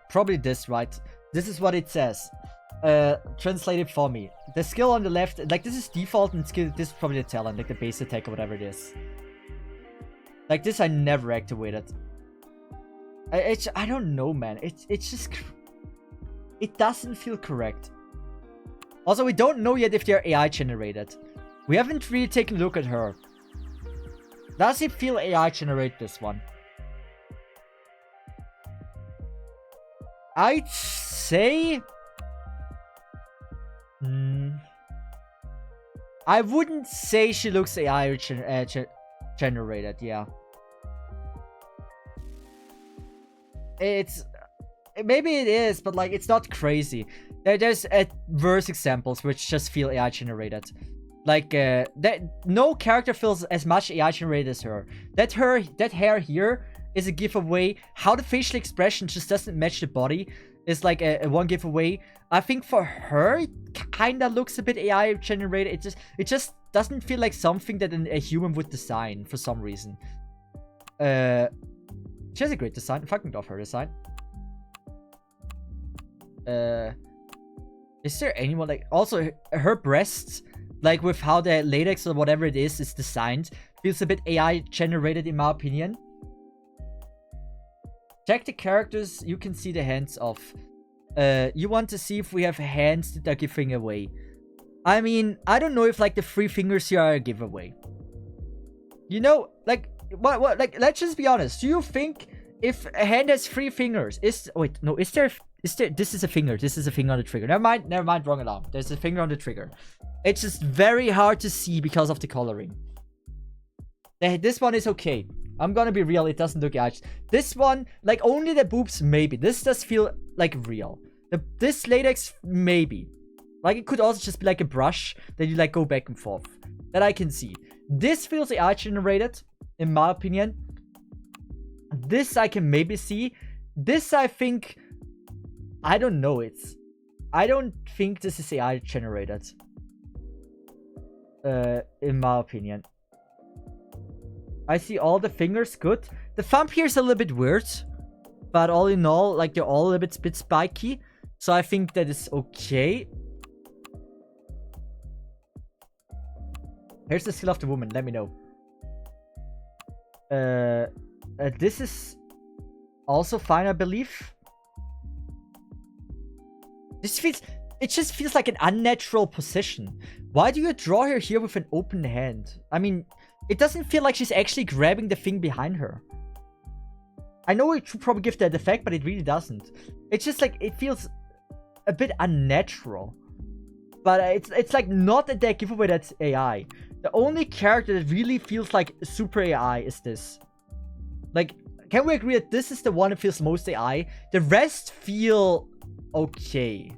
Probably this, right? This is what it says. Translate it for me. The skill on the left, like this is default, and skill, this is probably the talent, like the base attack or whatever it is. Like this I never activated. I don't know, man. It's just... It doesn't feel correct. Also, we don't know yet if they're AI generated. We haven't really taken a look at her. Does it feel AI generate this one? I'd say... I wouldn't say she looks AI generated, yeah. maybe it is, but like it's not crazy. There's worse examples which just feel AI generated. Like no character feels as much AI generated as her. That hair here is a giveaway. How the facial expression just doesn't match the body is like a one giveaway. I think for her it kinda looks a bit AI generated. It just doesn't feel like something that a human would design for some reason. She has a great design. I fucking love her design. Is there anyone like also her breasts, like with how the latex or whatever it is designed, feels a bit AI generated in my opinion. Check the characters, you can see the hands of. You want to see if we have hands that are giving away. I mean, I don't know if like the 3 fingers here are a giveaway. You know, like what like let's just be honest. Do you think if a hand has 3 fingers, is there this is a finger. This is a finger on the trigger. Never mind, wrong alarm. There's a finger on the trigger. It's just very hard to see because of the coloring. This one is okay. I'm gonna be real, it doesn't look edged. This one, like only the boobs, maybe. This does feel like real. This latex, maybe. Like it could also just be like a brush that you like go back and forth. That I can see. This feels AI generated, in my opinion. This I can maybe see. This I think, I don't know it. I don't think this is AI generated. In my opinion. I see all the fingers good. The thumb here is a little bit weird. But all in all, like they're all a bit spiky. So I think that is okay. Here's the skill of the woman, let me know. This is also fine, I believe. It just feels like an unnatural position. Why do you draw her here with an open hand? I mean, it doesn't feel like she's actually grabbing the thing behind her. I know it should probably give that effect, but it really doesn't. It's just like, it feels a bit unnatural. But it's like not a dead giveaway that's AI. The only character that really feels like super AI is this. Like, can we agree that this is the one that feels most AI? The rest feel okay.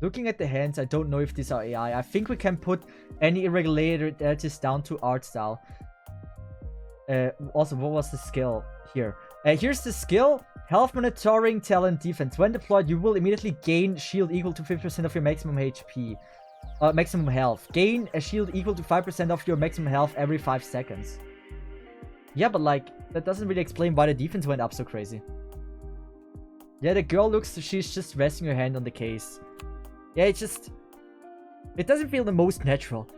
Looking at the hands, I don't know if these are AI. I think we can put any irregularities down to art style. Also, what was the skill here? Here's the skill. Health monitoring, talent, defense. When deployed, you will immediately gain shield equal to 50% of your maximum HP. Maximum health. Gain a shield equal to 5% of your maximum health every 5 seconds. Yeah, but like, that doesn't really explain why the defense went up so crazy. Yeah, the girl looks, she's just resting her hand on the case. Yeah, it doesn't feel the most natural.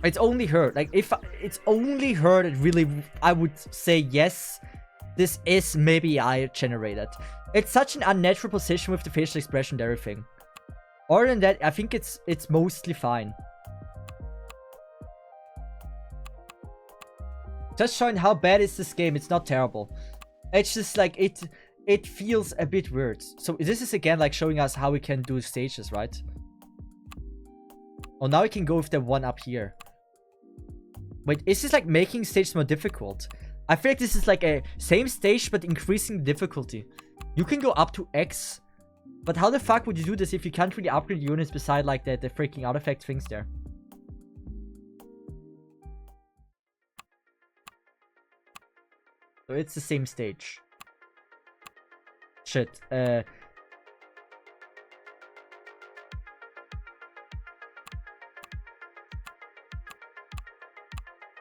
It's only her. Like, if it's only her that really, I would say yes, this is maybe AI generated. It's such an unnatural position with the facial expression and everything. Other than that, I think it's mostly fine. Just showing how bad is this game. It's not terrible. It's just like it feels a bit weird. So this is again like showing us how we can do stages, right? Oh, now we can go with the one up here. Wait, is this like making stages more difficult? I feel like this is like a same stage but increasing difficulty. You can go up to X. But how the fuck would you do this if you can't really upgrade units beside like the freaking artifact things there? So it's the same stage. Shit.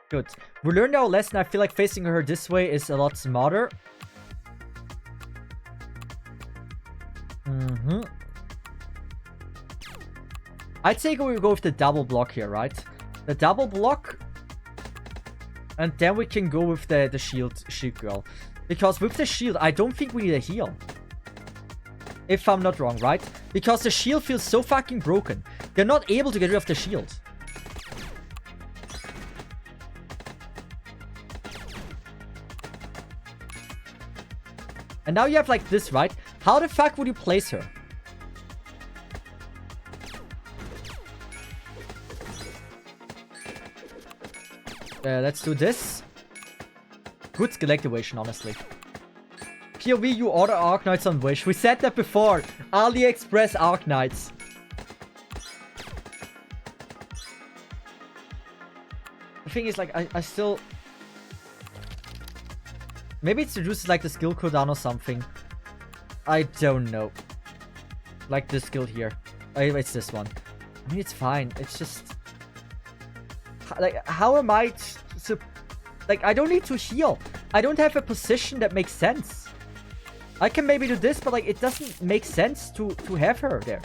Good. We learned our lesson. I feel like facing her this way is a lot smarter. I'd say we go with the double block here, right? The double block. And then we can go with the shield girl. Because with the shield, I don't think we need a heal. If I'm not wrong, right? Because the shield feels so fucking broken. They're not able to get rid of the shield. And now you have like this, right? How the fuck would you place her? Let's do this. Good skill activation, honestly. POV, you order Arknights on Wish. We said that before. AliExpress Arknights. The thing is, like, I still... Maybe it's reduces, like, the skill cooldown or something. I don't know. Like this skill here. It's this one. I mean, it's fine. It's just... Like, how am I... Like, I don't need to heal. I don't have a position that makes sense. I can maybe do this, but, like, it doesn't make sense to have her there.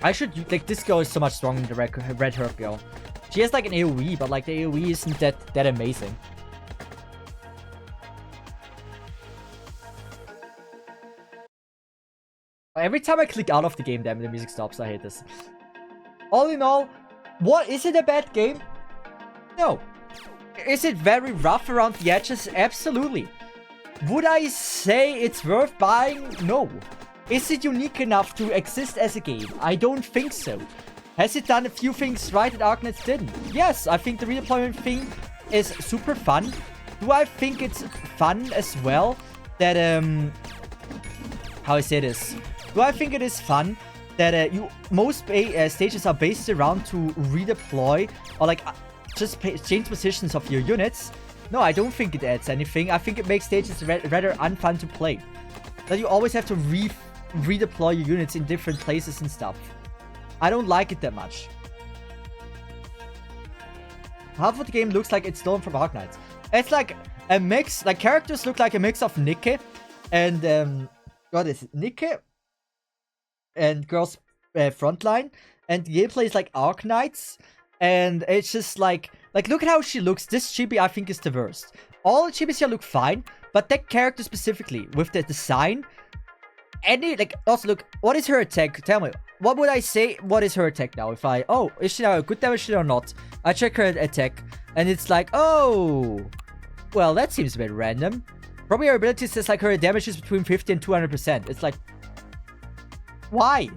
I should... Like, this girl is so much stronger than the red herb girl. She has, like, an AoE, but, like, the AoE isn't that amazing. Every time I click out of the game, damn, the music stops. I hate this. All in all, what is it a bad game? No. Is it very rough around the edges? Absolutely. Would I say it's worth buying? No. Is it unique enough to exist as a game? I don't think so. Has it done a few things right that Arknights didn't? Yes, I think the redeployment thing is super fun. Do I think it's fun as well that, how I say this? Do I think it is fun that most stages are based around to redeploy or like just change positions of your units? No, I don't think it adds anything. I think it makes stages rather unfun to play. That you always have to redeploy your units in different places and stuff. I don't like it that much. Half of the game looks like it's stolen from Arknights. It's like a mix, like characters look like a mix of Nikke and what is it? Nikke and Girls Frontline, and the gameplay is like Arknights, and it's just like look at how she looks. This chibi I think is the worst. All the chibis here look fine, but that character specifically with the design, also look, what is her attack? Tell me, what would I say? What is her attack now? If is she now a good damage or not? I check her attack, and it's like, oh, well, that seems a bit random. Probably her ability says like her damage is between 50 and 200%. It's like, why?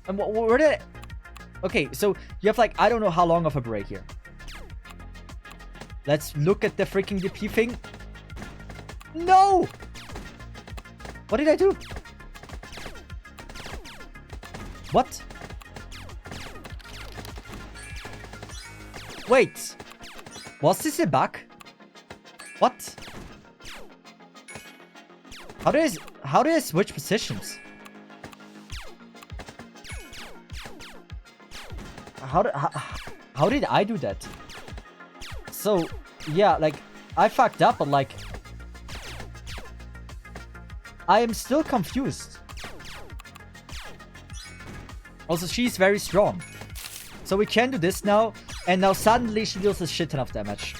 And where did... Okay, so you have like, I don't know how long of a break here. Let's look at the freaking DP thing. No! What did I do? What? Wait. Was this a bug? What? How do I switch positions? How did I do that? So, yeah, like, I fucked up, but like, I am still confused. Also, she's very strong. So we can do this now, and now suddenly she deals a shit ton of damage.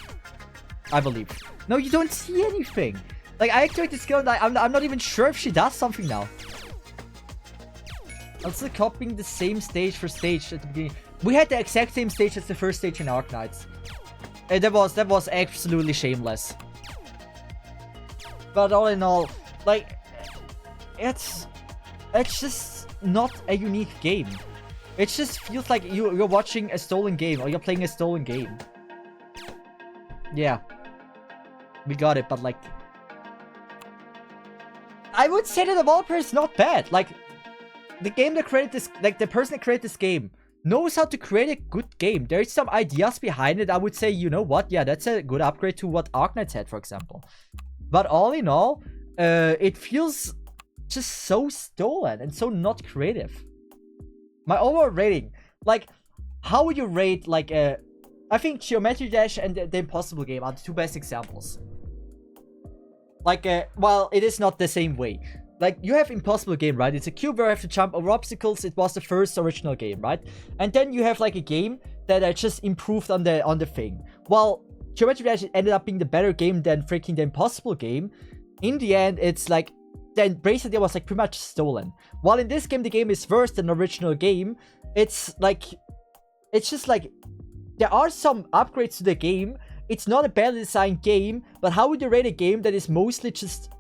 I believe. No, you don't see anything. Like, I activate the skill, and I'm not even sure if she does something now. Also copying the same stage for stage at the beginning. We had the exact same stage as the first stage in Arknights. And that was absolutely shameless. But all in all, like, it's just not a unique game. It just feels like you're watching a stolen game, or you're playing a stolen game. Yeah. We got it, but like, I would say that the developer is not bad. Like, the game that created this, like, the person that created this game knows how to create a good game. There's some ideas behind it. I would say, you know what? Yeah, that's a good upgrade to what Arknights had, for example. But all in all, it feels just so stolen and so not creative. My overall rating, like, how would you rate, like, I think Geometry Dash and the Impossible Game are the two best examples. Like, well, it is not the same way. Like, you have Impossible Game, right? It's a cube where you have to jump over obstacles. It was the first original game, right? And then you have, like, a game that just improved on the thing. While Geometry Dash ended up being the better game than freaking the Impossible Game, in the end, it's like, the Brace idea was, like, pretty much stolen. While in this game, the game is worse than the original game, it's, like, it's just, like, there are some upgrades to the game, it's not a badly designed game, but how would you rate a game that is mostly just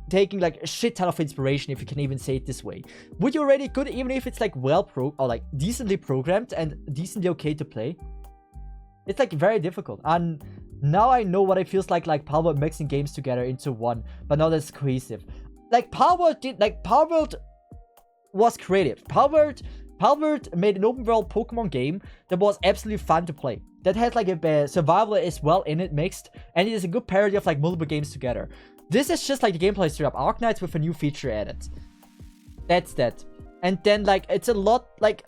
taking like a shit ton of inspiration, if you can even say it this way? Would you rate it good even if it's like or like decently programmed and decently okay to play? It's like very difficult. And now I know what it feels like Palworld mixing games together into one, but not as cohesive. Like Palworld was creative. Palworld made an open world Pokemon game that was absolutely fun to play. That had like a survival as well in it mixed, and it is a good parody of like multiple games together. This is just like the gameplay straight up Arknights with a new feature added. That's that. And then like it's a lot like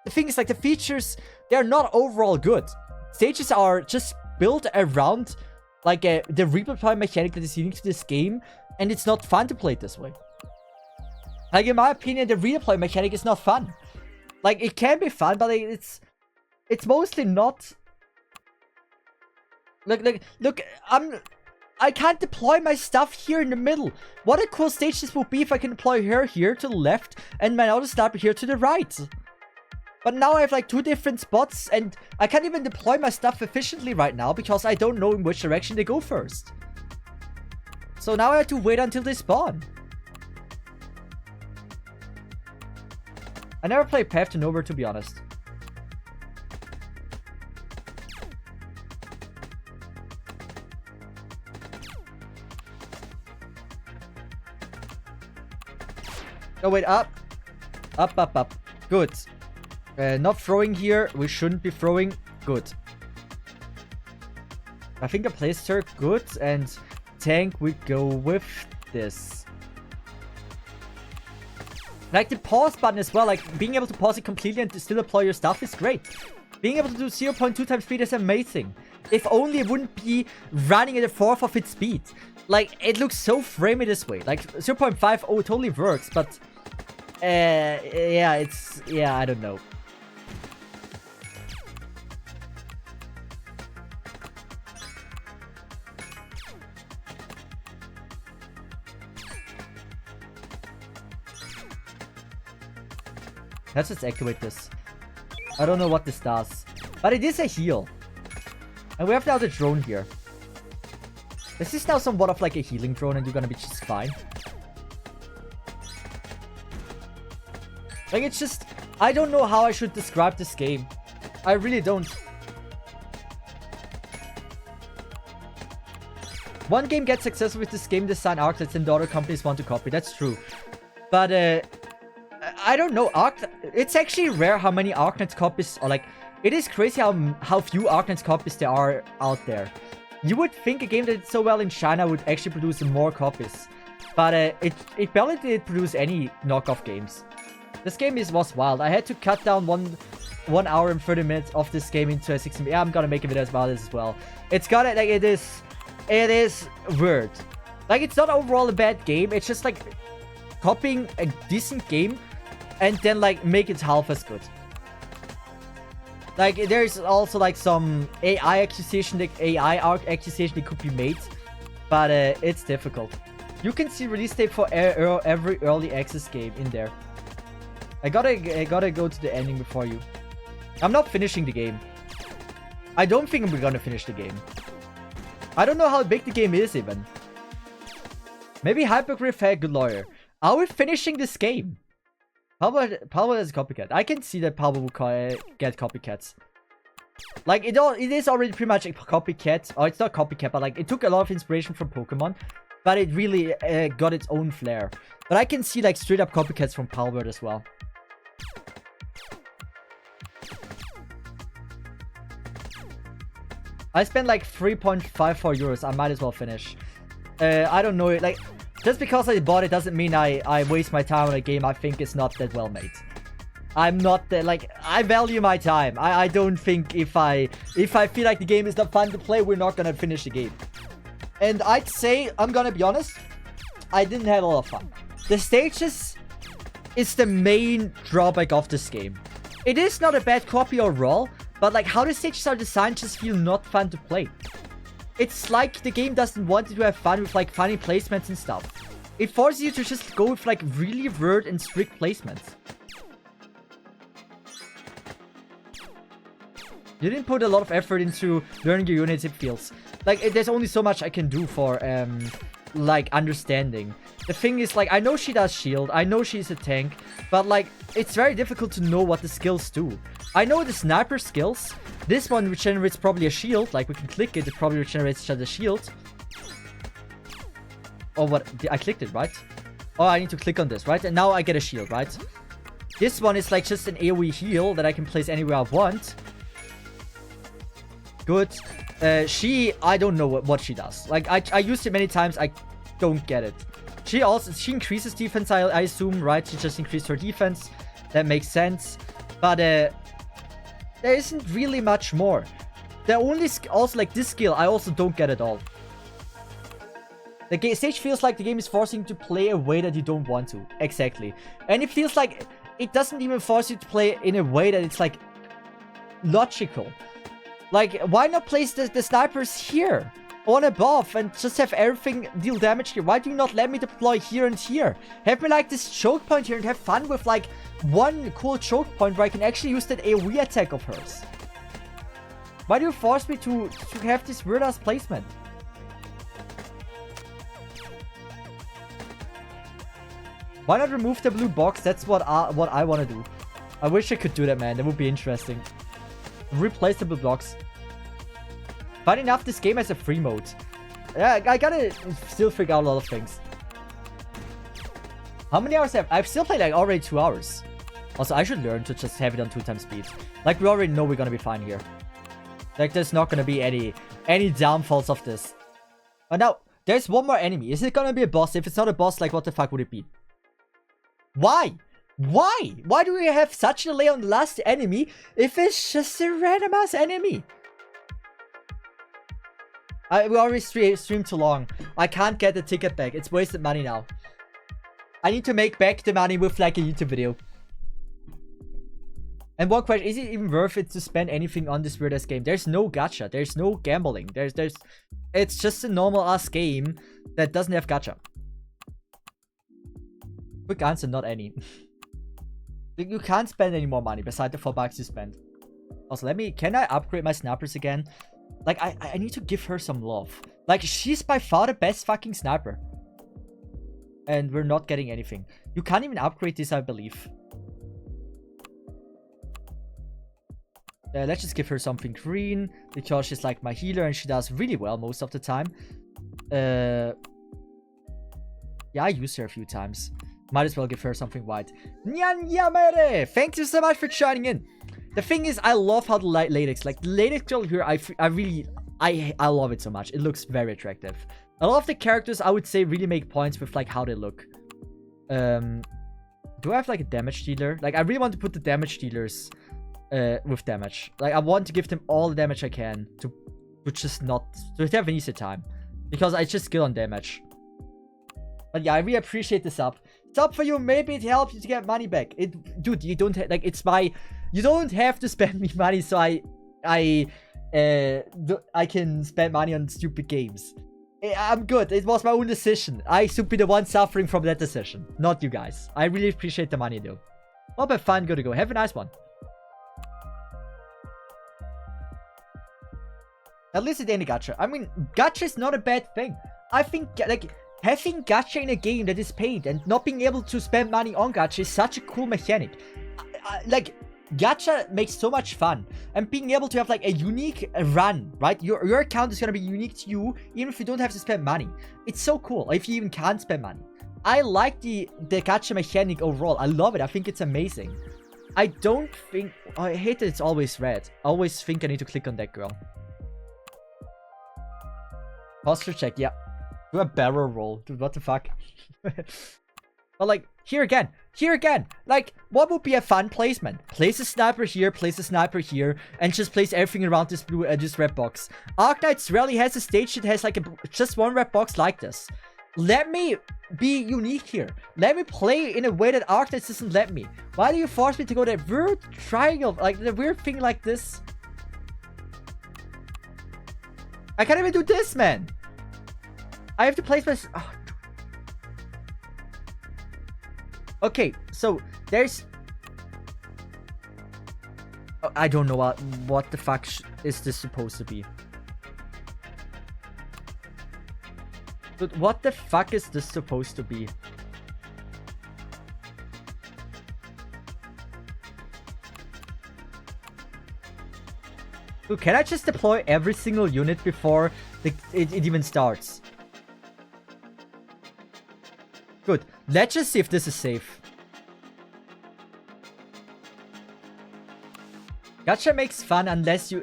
the thing is like the features, they're not overall good. Stages are just built around like the replay mechanic that is unique to this game, and it's not fun to play it this way. Like in my opinion, the replay mechanic is not fun. Like it can be fun, but it's mostly not. Look, I can't deploy my stuff here in the middle. What a cool stage this would be if I can deploy her here to the left and my other sniper here to the right. But now I have like 2 different spots and I can't even deploy my stuff efficiently right now because I don't know in which direction they go first. So now I have to wait until they spawn. I never played Path to Nowhere, to be honest. Oh, wait, up. Up. Good. Not throwing here. We shouldn't be throwing. Good. I think I placed her good. And tank, we go with this. Like the pause button as well. Like being able to pause it completely and to still deploy your stuff is great. Being able to do 0.2 times speed is amazing. If only it wouldn't be running at a fourth of its speed. Like, it looks so framey this way. Like, 0.5, oh, it totally works, but... yeah, I don't know. Let's just activate this. I don't know what this does. But it is a heal. And we have now the drone here. This is now somewhat of like a healing drone and you're gonna be just fine. Like it's just... I don't know how I should describe this game. I really don't. One game gets successful with this game design Arknights and the other companies want to copy. That's true. But I don't know. It's actually rare how many Arknights copies are like... It is crazy how few Arknights copies there are out there. You would think a game that did so well in China would actually produce more copies. But it barely did produce any knockoff games. This game was wild. I had to cut down 1 hour and 30 minutes of this game into a 16. Yeah, I'm gonna make a video about this as well. It's got it, like it is weird. Like it's not overall a bad game. It's just like copying a decent game and then like make it half as good. Like, there's also, like, some AI accusation that could be made. But, it's difficult. You can see release date for every early access game in there. I gotta go to the ending before you. I'm not finishing the game. I don't think we're gonna finish the game. I don't know how big the game is, even. Maybe Hypergriff had a good lawyer. Are we finishing this game? Palworld is a copycat. I can see that Palworld will get copycats. Like, it is already pretty much a copycat. Or it's not copycat, but like, it took a lot of inspiration from Pokemon. But it really got its own flair. But I can see like straight up copycats from Palworld as well. I spent like 3.54 euros. I might as well finish. I don't know. Like... Just because I bought it doesn't mean I waste my time on a game I think is not that well made. I'm not that, like, I value my time. I don't think if I feel like the game is not fun to play, we're not gonna finish the game. And I'd say, I'm gonna be honest, I didn't have a lot of fun. The stages is the main drawback of this game. It is not a bad copy overall, but like how the stages are designed just feel not fun to play. It's like the game doesn't want you to have fun with like funny placements and stuff. It forces you to just go with like really weird and strict placements. You didn't put a lot of effort into learning your units, it feels. Like, there's only so much I can do for, like, understanding. The thing is, like, I know she does shield. I know she's a tank. But, like, it's very difficult to know what the skills do. I know the sniper skills. This one regenerates probably a shield. Like, we can click it. It probably regenerates just a shield. Oh, what? I clicked it, right? Oh, I need to click on this, right? And now I get a shield, right? This one is, like, just an AoE heal that I can place anywhere I want. Good. I don't know what she does. Like, I used it many times. I don't get it. She increases defense, I assume, right? She just increased her defense. That makes sense. But, there isn't really much more. The only, also, like, this skill, I also don't get at all. The stage feels like the game is forcing you to play a way that you don't want to. Exactly. And it feels like it doesn't even force you to play in a way that it's, like, logical. Like, why not place the snipers here? On above and just have everything deal damage here. Why do you not let me deploy here and here? Have me like this choke point here and have fun with like one cool choke point where I can actually use that AoE attack of hers. Why do you force me to have this weird ass placement? Why not remove the blue box? That's what I want to do. I wish I could do that, man. That would be interesting. Replace the blue blocks. Fun enough, this game has a free mode. Yeah, I gotta still figure out a lot of things. How many hours have I've still played like already 2 hours. Also, I should learn to just have it on 2x speed. Like, we already know we're gonna be fine here. Like, there's not gonna be any downfalls of this. Oh, now, there's one more enemy. Is it gonna be a boss? If it's not a boss, like, what the fuck would it be? Why? Why? Why do we have such a delay on the last enemy if it's just a random ass enemy? We already streamed too long. I can't get the ticket back. It's wasted money now. I need to make back the money with like a YouTube video. And one question, is it even worth it to spend anything on this weird ass game? There's no gacha. There's no gambling. It's just a normal ass game that doesn't have gacha. Quick answer, not any. You can't spend any more money besides the $4 you spend. Also, can I upgrade my snipers again? Like, I need to give her some love. Like, she's by far the best fucking sniper. And we're not getting anything. You can't even upgrade this, I believe. Let's just give her something green. Because she's like my healer and she does really well most of the time. Yeah, I used her a few times. Might as well give her something white. Nyanyamere! Thank you so much for joining in. The thing is, I love how the latex, like the latex girl here, I love it so much. It looks very attractive. A lot of the characters, I would say, really make points with like how they look. Do I have like a damage dealer? Like, I really want to put the damage dealers with damage. Like, I want to give them all the damage I can to just not to have an easier time, because I just skill on damage. But yeah, I really appreciate the sub. Sub for you, maybe it helps you to get money back. Dude, you don't like, it's my. You don't have to spend me money, so I can spend money on stupid games. I'm good. It was my own decision. I should be the one suffering from that decision, not you guys. I really appreciate the money, though. Well, but fine. Good to go. Have a nice one. At least it ain't a gacha. I mean, gacha is not a bad thing. I think, like, having gacha in a game that is paid and not being able to spend money on gacha is such a cool mechanic. Like, gacha makes so much fun, and being able to have like a unique run, right? Your account is gonna be unique to you, even if you don't have to spend money. It's so cool if you even can't spend money. I like the gacha mechanic overall. I love it. I think it's amazing. I don't think... Oh, I hate that it's always red. I always think I need to click on that girl. Posture check, yeah. Do a barrel roll. Dude, what the fuck? But like, here again, like, what would be a fun placement? Place a sniper here, place a sniper here, and just place everything around this blue, this red box. Arknights rarely has a stage that has like just one red box like this. Let me be unique here. Let me play in a way that Arknights doesn't let me. Why do you force me to go that weird triangle, like the weird thing like this? I can't even do this, man. I have to place my... Oh. Okay, so there's... I don't know what the fuck is this supposed to be. Dude, what the fuck is this supposed to be? Dude, can I just deploy every single unit before it even starts? Good. Let's just see if this is safe. Gacha makes fun unless you...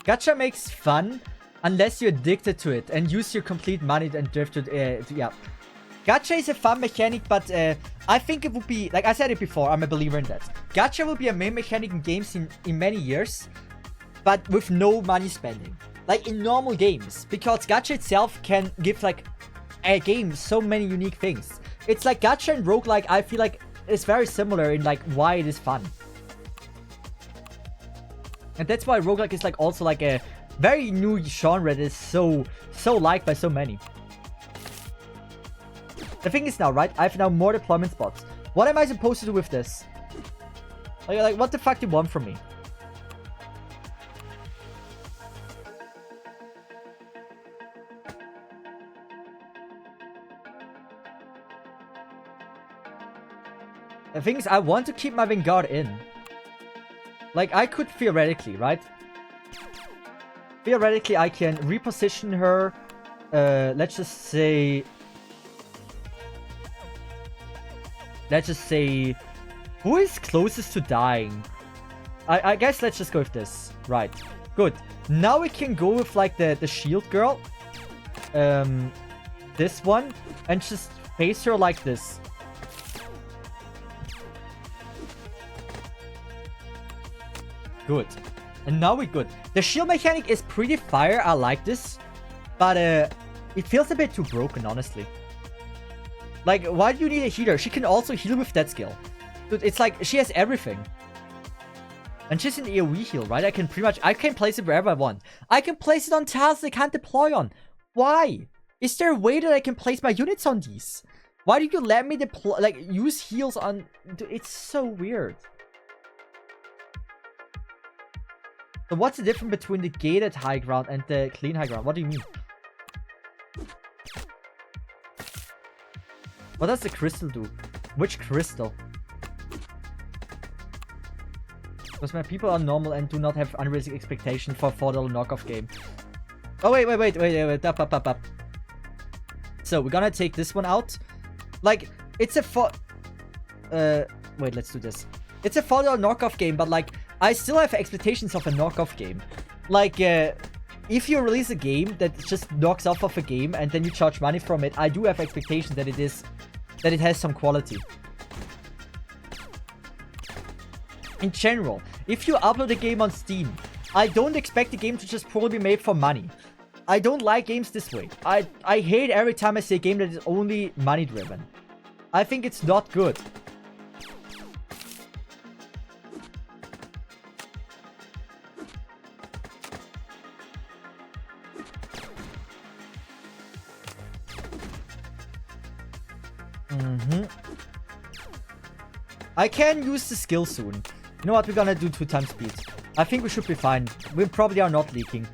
Gacha makes fun unless you're addicted to it and use your complete money and drift to... yeah. Gacha is a fun mechanic, but I think it would be... Like I said it before, I'm a believer in that. Gacha will be a main mechanic in games in many years, but with no money spending. Like in normal games. Because gacha itself can give like a game so many unique things. It's like gacha and roguelike, I feel like it's very similar in like why it is fun. And that's why roguelike is like also like a very new genre that is so liked by so many. The thing is now, right? I have now more deployment spots. What am I supposed to do with this? Like what the fuck do you want from me? The thing is, I want to keep my Vanguard in. Like, I could theoretically, right? Theoretically, I can reposition her. Let's just say... Who is closest to dying? I guess let's just go with this. Right. Good. Now we can go with, like, the shield girl. This one. And just face her like this. Good. And now we're good. The shield mechanic is pretty fire. I like this. But it feels a bit too broken, honestly. Like, why do you need a healer? She can also heal with that skill. Dude, it's like, she has everything. And she's an AoE heal, right? I can place it wherever I want. I can place it on tiles I can't deploy on. Why? Is there a way that I can place my units on these? Why do you let me deploy, like, use heals on... Dude, it's so weird. So what's the difference between the gated high ground and the clean high ground? What do you mean? What does the crystal do? Which crystal? Because my people are normal and do not have unrealistic expectation for a $4 knockoff game. Oh, wait. Up. So, we're gonna take this one out. Like, it's a wait, let's do this. It's a $4 knockoff game, but like, I still have expectations of a knockoff game. Like, if you release a game that just knocks off of a game and then you charge money from it, I do have expectations that it has some quality. In general, if you upload a game on Steam, I don't expect the game to just purely be made for money. I don't like games this way. I hate every time I see a game that is only money driven. I think it's not good. I can use the skill soon. You know what? We're gonna do 2 times speed. I think we should be fine. We probably are not leaking.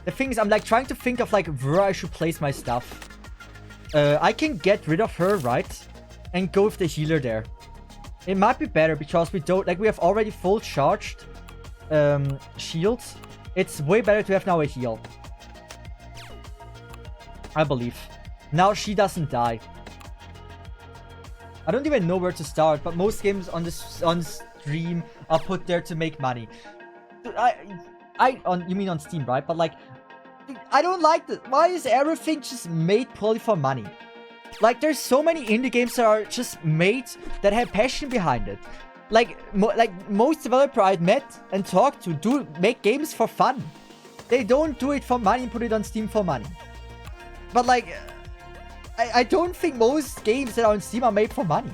The thing is, I'm like trying to think of like where I should place my stuff. I can get rid of her, right? And go with the healer there. It might be better because we don't, like, we have already full charged shields. It's way better to have now a heal. I believe. Now she doesn't die. I don't even know where to start, but most games on stream are put there to make money. You mean on Steam, right? But like, I don't like this. Why is everything just made purely for money? Like, there's so many indie games that are just made that have passion behind it. Like, most developers I've met and talked to do make games for fun. They don't do it for money and put it on Steam for money. But like, I don't think most games that are on Steam are made for money.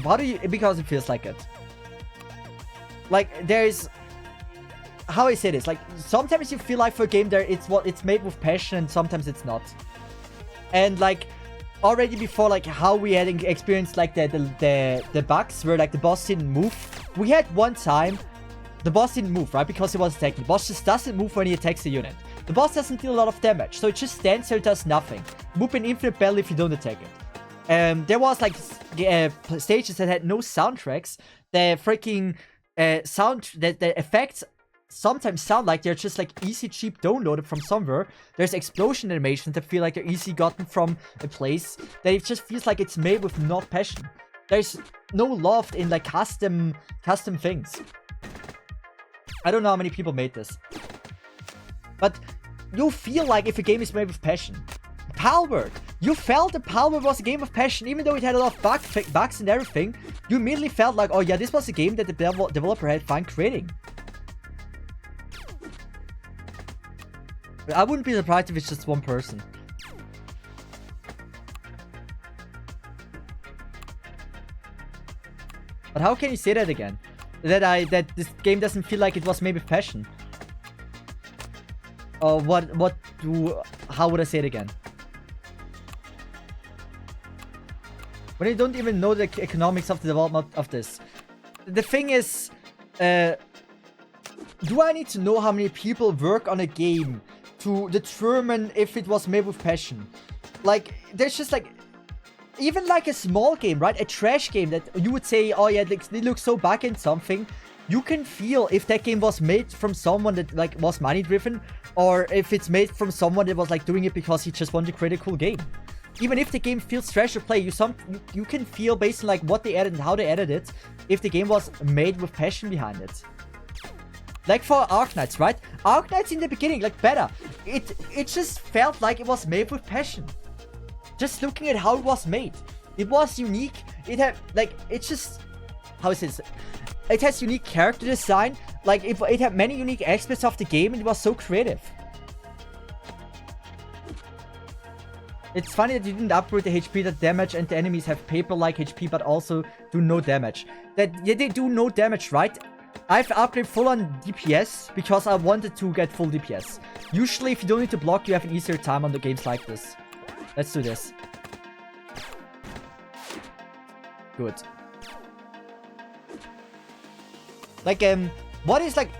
Why do you? Because it feels like it. Like, there's... How I say this? Like, sometimes you feel like for a game there, it's made with passion, and sometimes it's not. And like, already before, like, how we had experienced, like, the bugs where, like, the boss didn't move. We had one time, the boss didn't move, right? Because he was attacking. The boss just doesn't move when he attacks the unit. The boss doesn't deal a lot of damage, so it just stands there, does nothing. Move an infinite battle if you don't attack it. There was, like, stages that had no soundtracks. The freaking the effects sometimes sound like they're just like easy cheap downloaded from somewhere. There's explosion animations that feel like they're easy gotten from a place, that it just feels like it's made with not passion. There's no love in like custom things. I don't know how many people made this, but you feel like if a game is made with passion. Palworld, you felt that Palworld was a game of passion, even though it had a lot of bugs and everything. You immediately felt like, oh yeah, this was a game that the developer had fun creating. I wouldn't be surprised if it's just one person. But how can you say that again? That this game doesn't feel like it was made with passion? Or how would I say it again? When you don't even know the economics of the development of this. The thing is, do I need to know how many people work on a game to determine if it was made with passion? Like, there's just like, even like a small game, right? A trash game that you would say, oh yeah, they look so back in something. You can feel if that game was made from someone that like was money driven, or if it's made from someone that was like doing it because he just wanted to create a cool game. Even if the game feels trash to play, you can feel based on like what they added and how they added it, if the game was made with passion behind it. Like for Arknights, right? Arknights in the beginning, like better. It just felt like it was made with passion. Just looking at how it was made. It was unique. It had like, it's just, how is this? It has unique character design. Like it had many unique aspects of the game and it was so creative. It's funny that you didn't upgrade the HP that damage and the enemies have paper-like HP but also do no damage. Yeah, they do no damage, right? I've upgraded full on DPS because I wanted to get full DPS. Usually if you don't need to block, you have an easier time on the games like this. Let's do this. Good. Like, what is like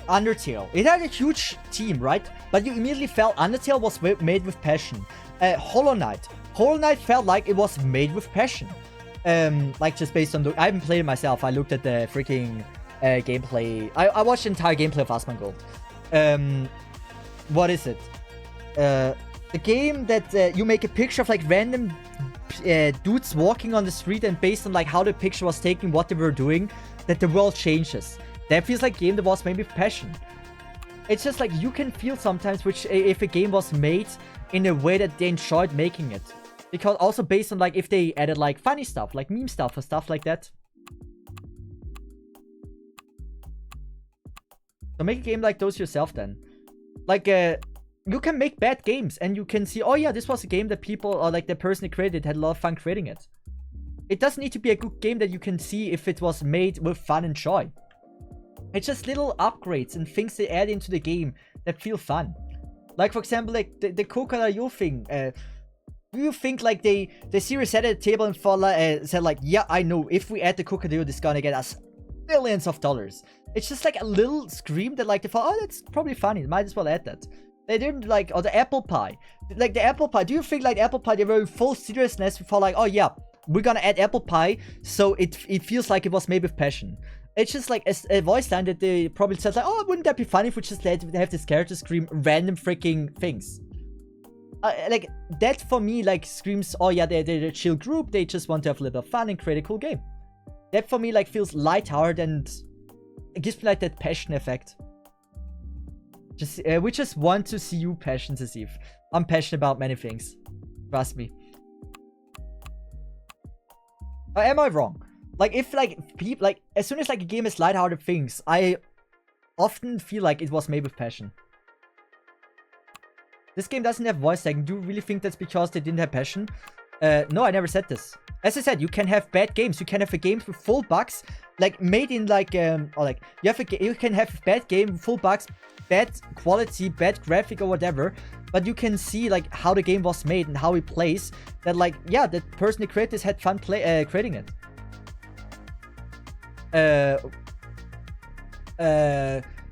Undertale? It had a huge team, right? But you immediately felt Undertale was made with passion. Hollow Knight. Hollow Knight felt like it was made with passion. Like just based on I haven't played it myself. I looked at the freaking gameplay. I watched the entire gameplay of Asmongold. What is it? The game that you make a picture of like random dudes walking on the street, and based on like how the picture was taken, what they were doing, that the world changes. That feels like a game that was made with passion. It's just like you can feel sometimes which if a game was made in a way that they enjoyed making it. Because also based on like if they added like funny stuff, like meme stuff or stuff like that. So make a game like those yourself then. Like you can make bad games and you can see, oh yeah, this was a game that people or like the person who created had a lot of fun creating it. It doesn't need to be a good game that you can see if it was made with fun and joy. It's just little upgrades and things they add into the game that feel fun. Like for example, like the Crocodile thing. Do you think like the series sat at the table and said like, yeah, I know, if we add the Crocodile, this is gonna get us billions of dollars. It's just like a little scream that like they thought, oh, that's probably funny, might as well add that. They didn't like, or the apple pie. Like the apple pie, do you think like the apple pie, they were in full seriousness before like, oh yeah, we're gonna add apple pie, so it feels like it was made with passion. It's just like a voice line that they probably said like, oh, wouldn't that be funny if we just have this character scream random freaking things. Like, that for me, like, screams, oh yeah, they're a chill group, they just want to have a little bit of fun and create a cool game. That for me, like, feels lighthearted and it gives me, like, that passion effect. Just, we just want to see you passionate, Cesith. I'm passionate about many things. Trust me. Or am I wrong? Like, if, like, people, like, as soon as, like, a game is lighthearted things, I often feel like it was made with passion. This game doesn't have voice acting. Do you really think that's because they didn't have passion? No, I never said this. As I said, you can have bad games. You can have a game with full bugs, like made in like or like you can have a bad game, full bugs, bad quality, bad graphic or whatever. But you can see like how the game was made and how it plays. That like yeah, the person who created this had fun creating it.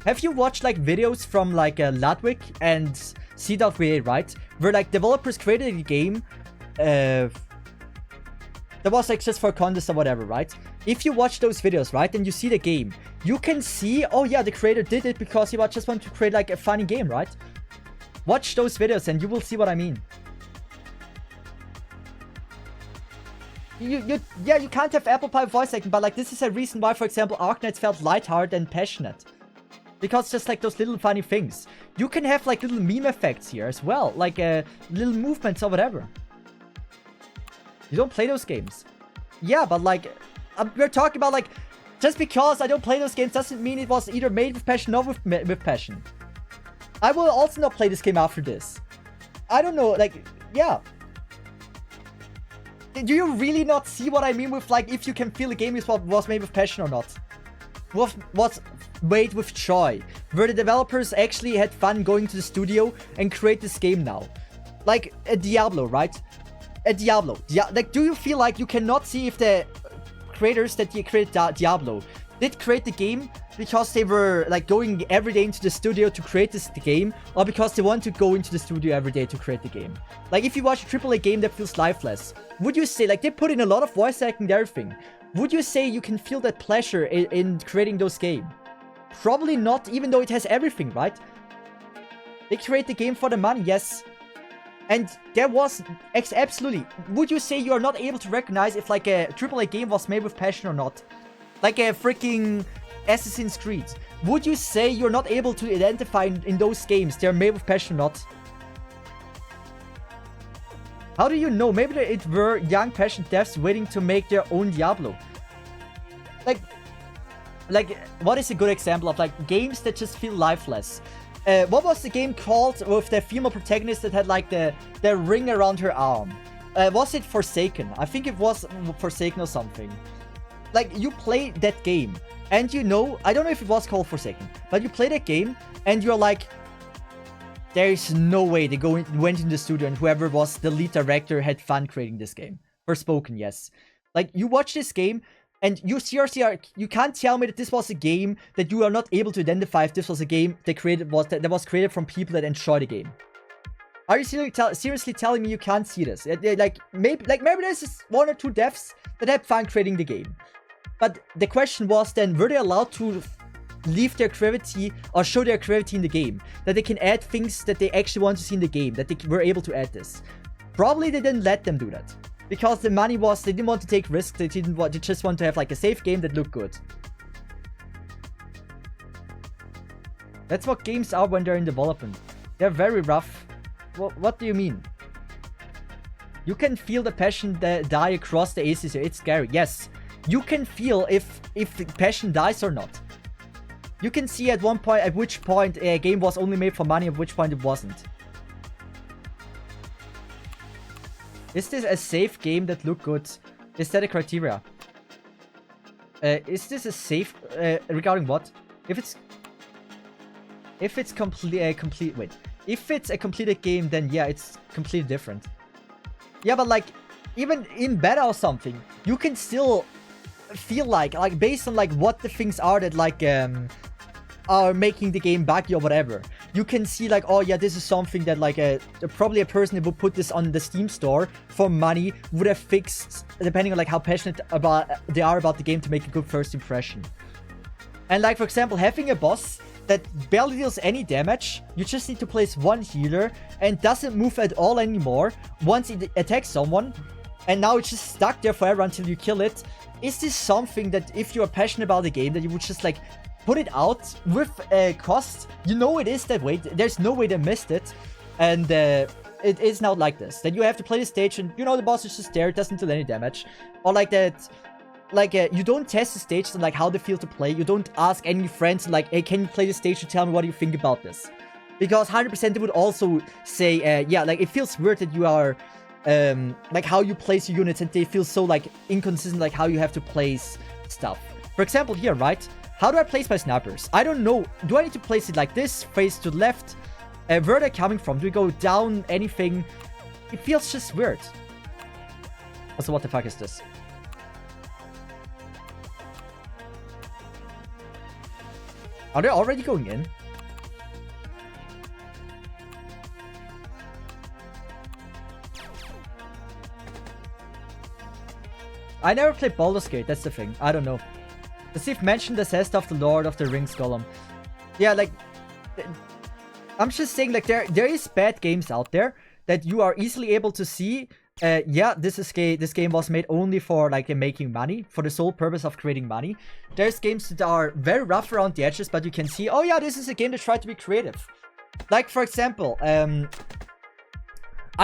Have you watched like videos from like Ludwig and C.VA, right? Where like developers created a game. That was like just for contest or whatever, right? If you watch those videos, right, and you see the game, you can see, oh yeah, the creator did it because he just wanted to create like a funny game, right? Watch those videos and you will see what I mean. Yeah, you can't have apple pie voice acting, but like this is a reason why, for example, Arknights felt lighthearted and passionate. Because just like those little funny things. You can have like little meme effects here as well, like little movements or whatever. You don't play those games. Yeah, but like, we're talking about like, just because I don't play those games doesn't mean it was either made with passion or with passion. I will also not play this game after this. I don't know, like, yeah. Do you really not see what I mean with like, if you can feel a game is what was made with passion or not? Was made with joy. Where the developers actually had fun going to the studio and create this game now. Like a Diablo, right? A Diablo. Like, do you feel like you cannot see if the creators that created Diablo did create the game because they were like going every day into the studio to create the game, or because they want to go into the studio every day to create the game? Like, if you watch a AAA game that feels lifeless, would you say, like, they put in a lot of voice acting and everything, would you say you can feel that pleasure in creating those games? Probably not, even though it has everything, right? They create the game for the money, yes. And there was, absolutely, would you say you are not able to recognize if like a AAA game was made with passion or not? Like a freaking Assassin's Creed. Would you say you're not able to identify in those games they're made with passion or not? How do you know? Maybe it were young passionate devs waiting to make their own Diablo. Like, what is a good example of like games that just feel lifeless? What was the game called with the female protagonist that had like the ring around her arm? Was it Forsaken? I think it was Forsaken or something. Like, you play that game and you know, I don't know if it was called Forsaken, but you play that game and you're like, there is no way they went in the studio and whoever was the lead director had fun creating this game. Forspoken, yes. Like, you watch this game and you seriously you can't tell me that this was a game that you are not able to identify if this was a game that was created from people that enjoy the game. Are you seriously telling me you can't see this? Like maybe there's just one or two devs that had fun creating the game. But the question was then, were they allowed to leave their creativity or show their creativity in the game? That they can add things that they actually want to see in the game, that they were able to add this. Probably they didn't let them do that. Because the money was, they didn't want to take risks, they just want to have like a safe game that looked good. That's what games are when they're in development. They're very rough. What do you mean? You can feel the passion die across the aces. It's scary. Yes. You can feel if the passion dies or not. You can see at which point a game was only made for money, at which point it wasn't. Is this a safe game that looked good? Is that a criteria? Is this a safe regarding what? If it's wait. If it's a completed game, then yeah, it's completely different. Yeah, but like, even in beta or something, you can still feel like based on like what the things are that like are making the game buggy or whatever. You can see like, oh yeah, this is something that like probably a person who would put this on the Steam store for money would have fixed, depending on like how passionate they are about the game, to make a good first impression. And like, for example, having a boss that barely deals any damage, you just need to place one healer and doesn't move at all anymore once it attacks someone, and now it's just stuck there forever until you kill it. Is this something that if you are passionate about the game, that you would just like put it out with a cost? You know it is that way. There's no way they missed it. And it is now like this. That you have to play the stage and, you know, the boss is just there. It doesn't do any damage. Or like that, like, you don't test the stages and like how they feel to play. You don't ask any friends like, hey, can you play the stage and tell me what you think about this? Because 100% they would also say, yeah, like, it feels weird that you are like how you place your units, and they feel so like inconsistent, like how you have to place stuff. For example, here, right? How do I place my snipers? I don't know. Do I need to place it like this, face to the left? Where are they coming from? Do we go down? Anything? It feels just weird. Also, what the fuck is this? Are they already going in? I never played Baldur's Gate, that's the thing. I don't know. Cesith mentioned the Cesith of the Lord of the Rings golem. Yeah, like... I'm just saying, like, there is bad games out there that you are easily able to see. Yeah, this game was made only for, like, making money, for the sole purpose of creating money. There's games that are very rough around the edges, but you can see, oh yeah, this is a game that tried to be creative. Like, for example, I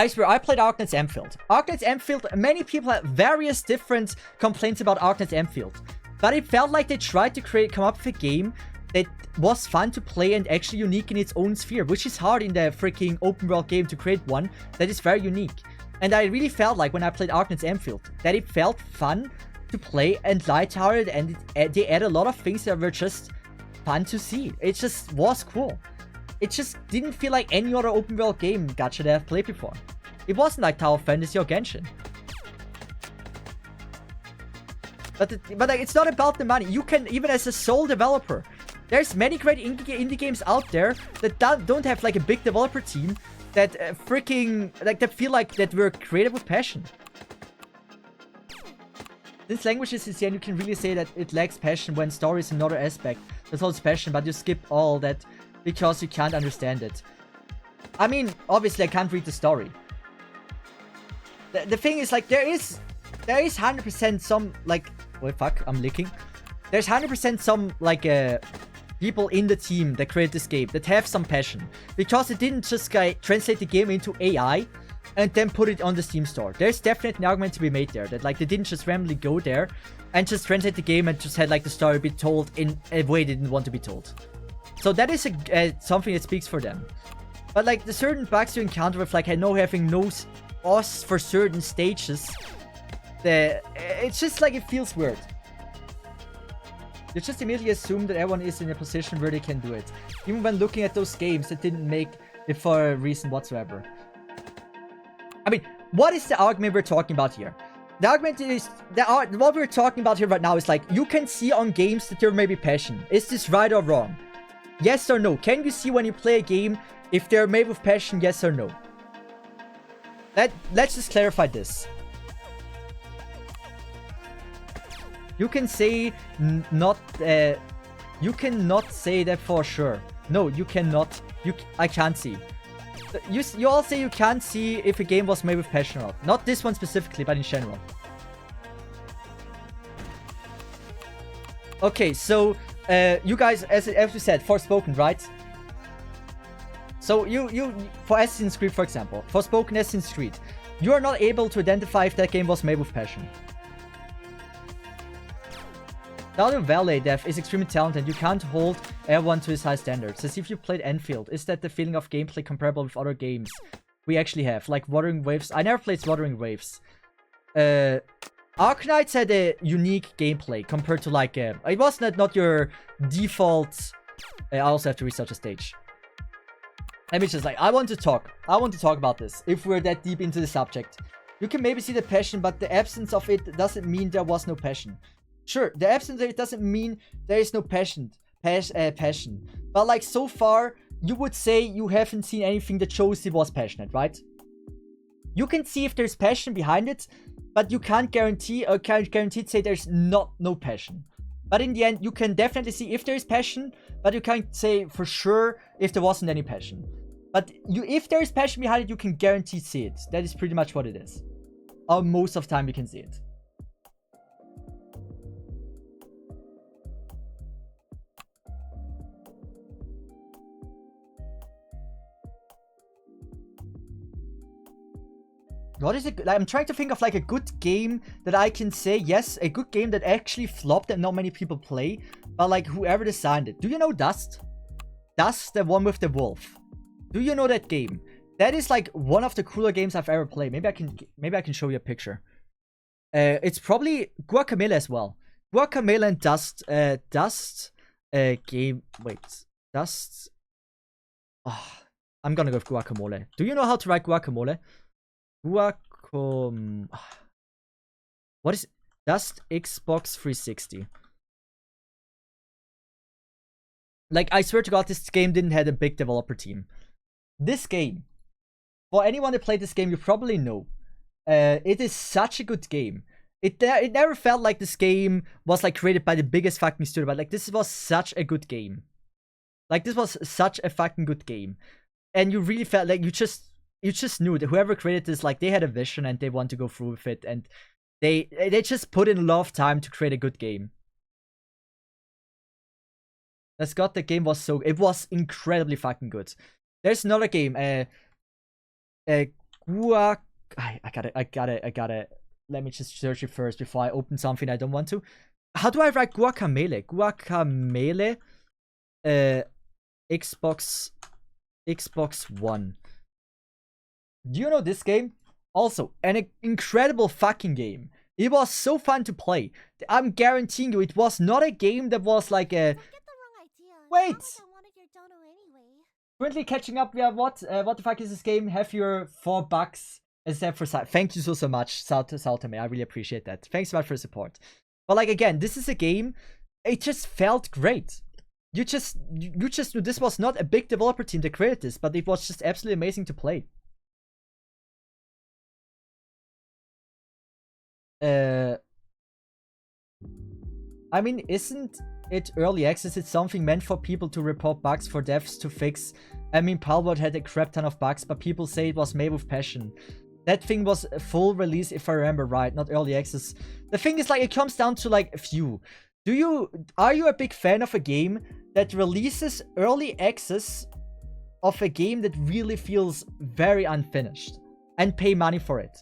swear, I played Arknights Rip. Arknights Rip, many people had various different complaints about Arknights Rip. But it felt like they tried to come up with a game that was fun to play and actually unique in its own sphere, which is hard in the freaking open world game to create one that is very unique. And I really felt like when I played Arknights Rip that it felt fun to play and lighthearted, and they added a lot of things that were just fun to see. It just was cool. It just didn't feel like any other open world game gacha that I've played before. It wasn't like Tower of Fantasy or Genshin. But like, it's not about the money. You can, even as a sole developer, there's many great indie games out there that don't have like a big developer team that freaking, like, that feel like that we're creative with passion. This language is insane. You can really say that it lacks passion when story is another aspect that holds passion, but you skip all that because you can't understand it. I mean, obviously I can't read the story. The thing is, like, there is 100% some, like, wait, fuck, I'm leaking. There's 100% some, like, people in the team that create this game that have some passion, because it didn't just translate the game into AI and then put it on the Steam store. There's definitely an argument to be made there that, like, they didn't just randomly go there and just translate the game and just had, like, the story be told in a way they didn't want to be told. So that is something that speaks for them. But, like, the certain bugs you encounter with, like, having no boss for certain stages, it's just like, it feels weird. You just immediately assume that everyone is in a position where they can do it, even when looking at those games that didn't make it for a reason whatsoever. I mean, what is the argument we're talking about here? The argument is what we're talking about here right now is, like, you can see on games that there may be passion. Is this right or wrong? Yes or no? Can you see when you play a game if they're made with passion? Yes or no? Let's just clarify this. You can say you cannot say that for sure. No, you cannot. I can't see. You all say you can't see if a game was made with passion or not. Not this one specifically, but in general. Okay, so you guys, as we said, Forspoken, right? So you for Assassin's Creed, for example, Forspoken Assassin's Creed, you are not able to identify if that game was made with passion. Stardew Valley dev is extremely talented. You can't hold everyone to his high standards. As if you played Enfield. Is that the feeling of gameplay comparable with other games we actually have? Like Wuthering Waves. I never played Wuthering Waves. Arknights had a unique gameplay compared to, like, it was not your default. I also have to research a stage. Let me just, like, I want to talk about this. If we're that deep into the subject, you can maybe see the passion, but the absence of it doesn't mean there was no passion. Sure, the absence of it doesn't mean there is no passion. But, like, so far, you would say you haven't seen anything that shows it was passionate, right? You can see if there's passion behind it, but you can't guarantee or can't guaranteed say there's no passion. But in the end, you can definitely see if there is passion, but you can't say for sure if there wasn't any passion. But if there is passion behind it, you can guarantee see it. That is pretty much what it is. Or most of the time you can see it. What is it? I'm trying to think of, like, a good game that I can say, yes, a good game that actually flopped and not many people play, but, like, whoever designed it. Do you know Dust? Dust, the one with the wolf. Do you know that game? That is like one of the cooler games I've ever played. Maybe I can show you a picture. It's probably Guacamelee as well. Guacamelee and Dust game. Wait, Dust. Oh, I'm gonna go with Guacamole. Do you know how to write guacamole? What is Dust Xbox 360? Like, I swear to God, this game didn't have a big developer team. This game, for anyone that played this game, you probably know. It is such a good game. It never felt like this game was like created by the biggest fucking studio, but like this was such a good game. Like this was such a fucking good game, and you really felt like you just knew that whoever created this, like they had a vision and they want to go through with it, and they just put in a lot of time to create a good game. That's got the game was so it was incredibly fucking good. There's another game, I gotta. Let me just search it first before I open something I don't want to. How do I write Guacamelee? Guacamelee, Xbox One. Do you know this game? Also, an incredible fucking game. It was so fun to play. I'm guaranteeing you, it was not a game that was like a. Wait. Currently catching up. Yeah, what the fuck is this game? Have your $4 except for side. Thank you so much, Saltame. I really appreciate that. Thanks so much for the support. But like again, this is a game. It just felt great. You just knew this was not a big developer team that created this, but it was just absolutely amazing to play. I mean, isn't it early access? It's something meant for people to report bugs for devs to fix. I mean, Palworld had a crap ton of bugs, but people say it was made with passion. That thing was a full release, if I remember right, not early access. The thing is, like, it comes down to like a few. Are you a big fan of a game that releases early access of a game that really feels very unfinished and pay money for it?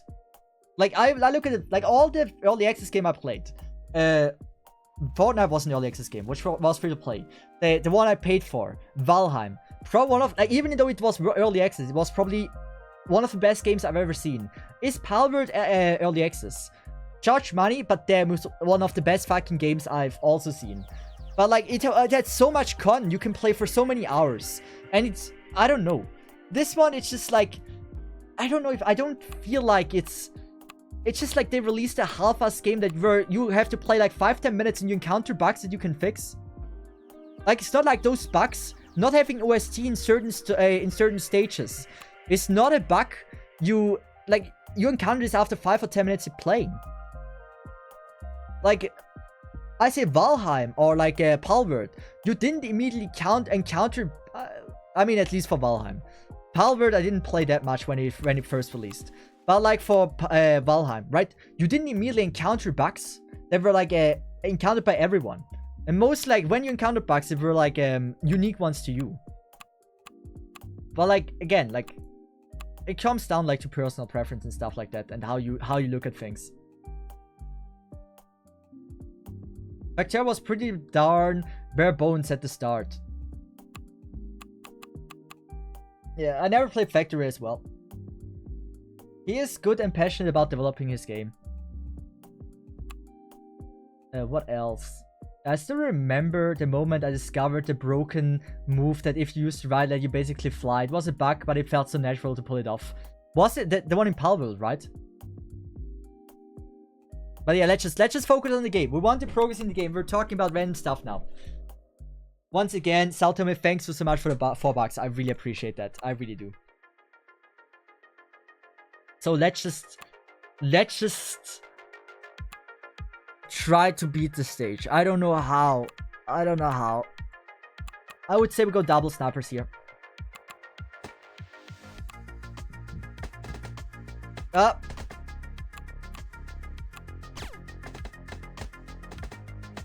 Like, I look at it, like all the early access game I played. Fortnite was an early access game, which was free to play. The one I paid for, Valheim. Probably one of, like, even though it was early access, it was probably one of the best games I've ever seen. Is Palworld early access? Charge money, but they're one of the best fucking games I've also seen. But like, it had so much content you can play for so many hours. And it's, I don't know. This one, it's just like, I don't know if, I don't feel like it's just like they released a half-ass game that where you have to play like 5-10 minutes and you encounter bugs that you can fix. Like, it's not like those bugs, not having OST in certain stages. It's not a bug. You encounter this after 5 or 10 minutes of playing. Like, I say Valheim or like Palworld, you didn't immediately encounter. I mean, at least for Valheim. Palworld, I didn't play that much when it first released. But like for Valheim, right? You didn't immediately encounter bugs that were like encountered by everyone. And most, like, when you encounter bugs, they were like unique ones to you. But like, again, like, it comes down like to personal preference and stuff like that, and how you look at things. Factor was pretty darn bare bones at the start. Yeah, I never played Factory as well. He is good and passionate about developing his game. What else? I still remember the moment I discovered the broken move that if you used to ride, let you basically fly. It was a bug, but it felt so natural to pull it off. Was it the one in Palworld, right? But yeah, let's just focus on the game. We want to progress in the game. We're talking about random stuff now. Once again, Saltome, thanks so much for the $4. I really appreciate that. I really do. So let's just try to beat the stage. I don't know how. I would say we go double snipers here.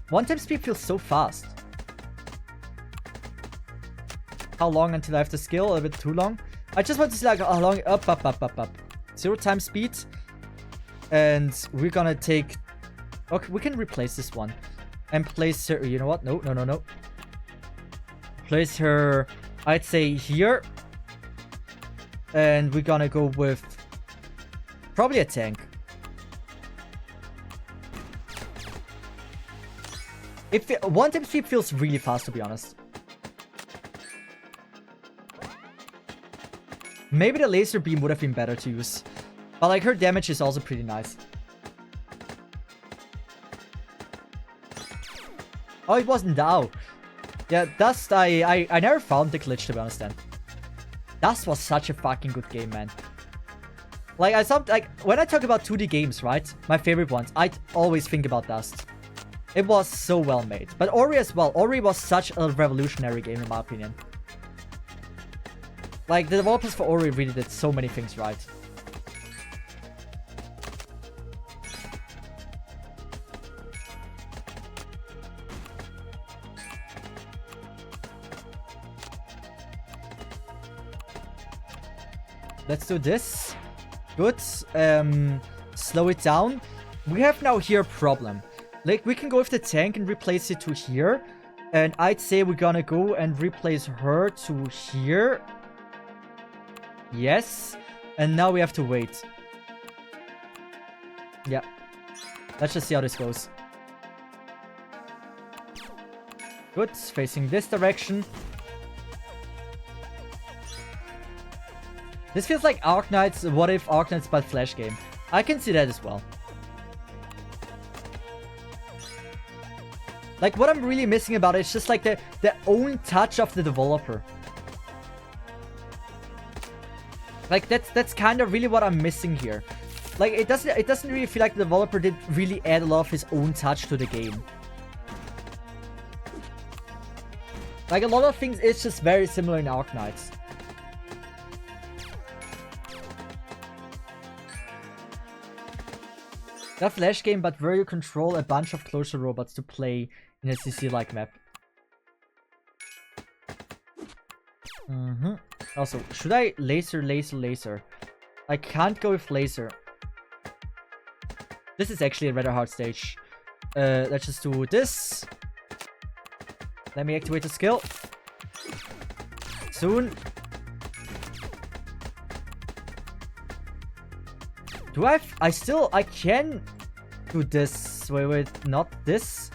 One-time speed feels so fast. How long until I have the skill? A little bit too long. I just want to see like how long. Up. 0 speed. And we're gonna take. Okay, we can replace this one. And place her. You know what? No. Place her, I'd say here. And we're gonna go with probably a tank. One tip sweep feels really fast, to be honest. Maybe the laser beam would have been better to use. But like her damage is also pretty nice. Oh, it wasn't Dao. Yeah, Dust, I never found the glitch, to be honest, then. Dust was such a fucking good game, man. Like, when I talk about 2D games, right? My favorite ones, I always think about Dust. It was so well made. But Ori as well. Ori was such a revolutionary game, in my opinion. Like, the developers for Ori really did so many things right. Let's do this. Good. Slow it down. We have now here a problem. Like, we can go with the tank and replace it to here. And I'd say we're gonna go and replace her to here. Yes. And now we have to wait. Yeah. Let's just see how this goes. Good. Facing this direction. This feels like Arknights. What if Arknights but Flash game? I can see that as well. Like, what I'm really missing about it is just like the own touch of the developer. Like, that's kind of really what I'm missing here. Like, it doesn't really feel like the developer did really add a lot of his own touch to the game. Like, a lot of things is just very similar in Arknights. A Flash game, but where you control a bunch of closure robots to play in a CC-like map. Also, should I laser? I can't go with laser. This is actually a rather hard stage. Let's just do this. Let me activate the skill. Soon. Do I can do this. Wait, not this.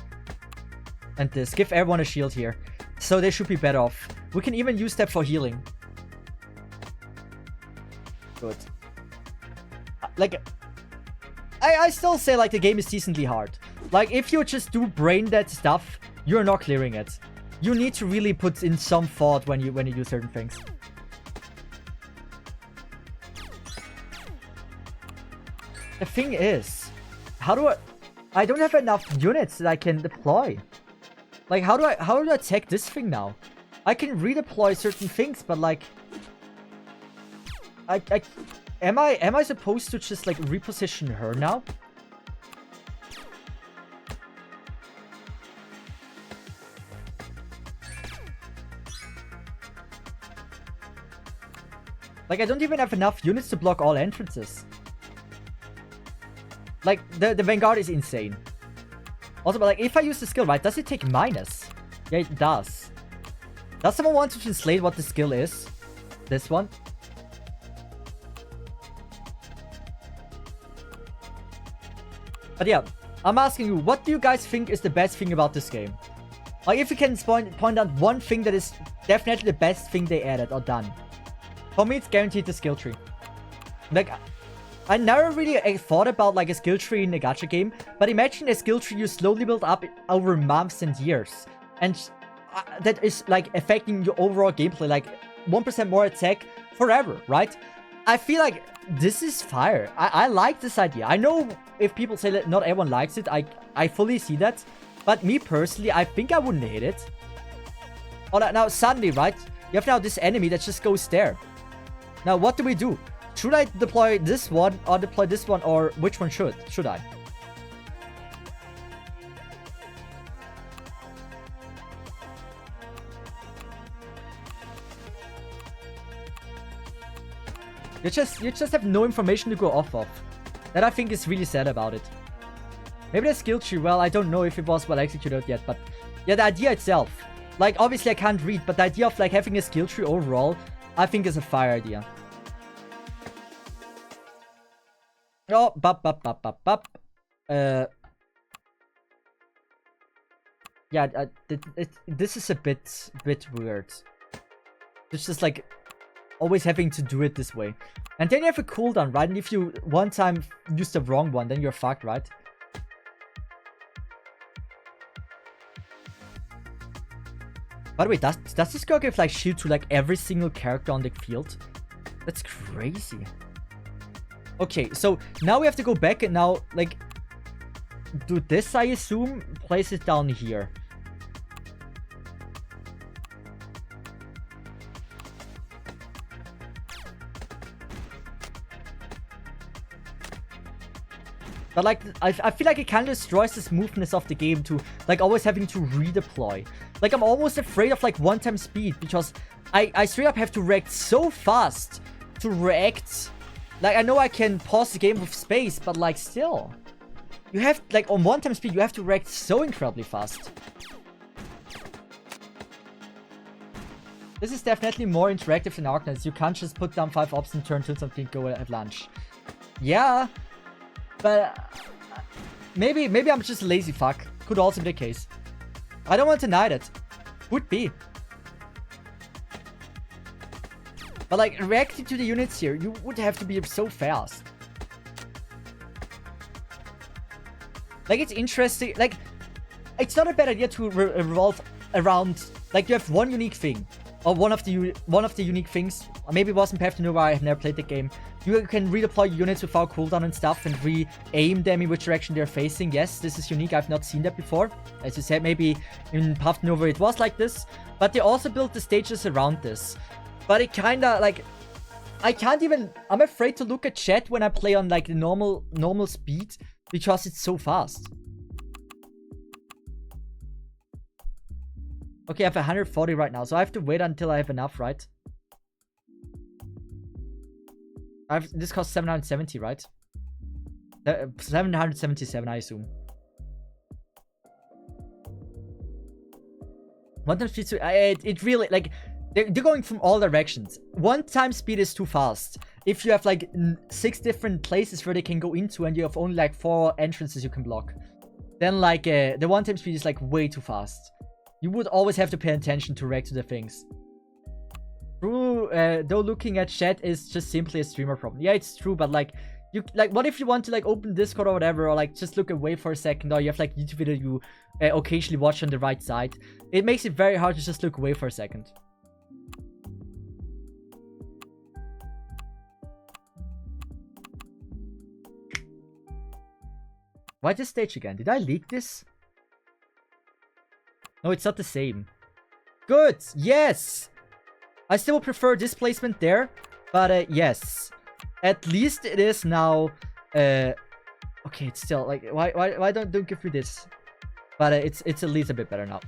And this. Give everyone a shield here. So they should be better off. We can even use that for healing. Good. Like, I still say, like, the game is decently hard. Like, if you just do brain dead stuff, you're not clearing it. You need to really put in some thought when you do certain things. The thing is, how do I don't have enough units that I can deploy. Like, how do I attack this thing now? I can redeploy certain things, but like, am I supposed to just like reposition her now? Like, I don't even have enough units to block all entrances. Like, the Vanguard is insane. Also, but like, if I use the skill, right, does it take minus? Yeah, it does. Does someone want to translate what the skill is? This one? But yeah, I'm asking you, what do you guys think is the best thing about this game? Like, if you can point out one thing that is definitely the best thing they added or done. For me, it's guaranteed the skill tree. Like, I never really thought about like a skill tree in a gacha game, but imagine a skill tree you slowly build up over months and years. And that is like affecting your overall gameplay, like 1% more attack forever, right? I feel like this is fire. I like this idea. I know if people say that not everyone likes it, I fully see that. But me personally, I think I wouldn't hate it. Oh, now suddenly, right? You have now this enemy that just goes there. Now, what do we do? Should I deploy this one or deploy this one, or which one should I? You just have no information to go off of. That I think is really sad about it. Maybe the skill tree, well, I don't know if it was well executed yet, but yeah, the idea itself. Like, obviously I can't read, but the idea of like having a skill tree overall, I think is a fire idea. Oh, bop. Yeah, this is a bit weird. It's just like always having to do it this way. And then you have a cooldown, right? And if you one time use the wrong one, then you're fucked, right? By the way, does this girl give like shield to like every single character on the field? That's crazy. Okay, so now we have to go back and now like do this, I assume, place it down here. But like, I feel like it kind of destroys the smoothness of the game to like always having to redeploy. Like I'm almost afraid of like one-time speed because I straight up have to react so fast to react. Like I know I can pause the game with space, but like still. You have, like on one-time speed, you have to react so incredibly fast. This is definitely more interactive than Arknights. You can't just put down 5 ops and turn to something, go at lunch. Yeah. But maybe I'm just a lazy fuck. Could also be the case. I don't want to deny that. Would be. But like reacting to the units here, you would have to be so fast. Like it's interesting. Like it's not a bad idea to revolve around. Like you have one unique thing, or one of the unique things. Or maybe it wasn't Path to Nowhere. I have never played the game. You can redeploy units without cooldown and stuff and re-aim them in which direction they're facing. Yes, this is unique. I've not seen that before. As you said, maybe in Path to Nowhere it was like this. But they also built the stages around this. But it kinda like... I can't even... I'm afraid to look at chat when I play on like the normal speed. Because it's so fast. Okay, I have 140 right now. So I have to wait until I have enough, right? This costs 770, right? 777, I assume. One-time speed, it really, like, they're going from all directions. One-time speed is too fast. If you have, like, 6 different places where they can go into and you have only, like, 4 entrances you can block, then, like, the one-time speed is, like, way too fast. You would always have to pay attention to react to the things. True, though looking at chat is just simply a streamer problem. Yeah, it's true, but like, what if you want to like open Discord or whatever, or like just look away for a second, or you have like YouTube video you occasionally watch on the right side. It makes it very hard to just look away for a second. Why this stage again? Did I leak this? No, it's not the same. Good, yes! I still prefer this placement there, but yes. At least it is now, okay, it's still, like, why don't give me this? But it's at least a bit better now.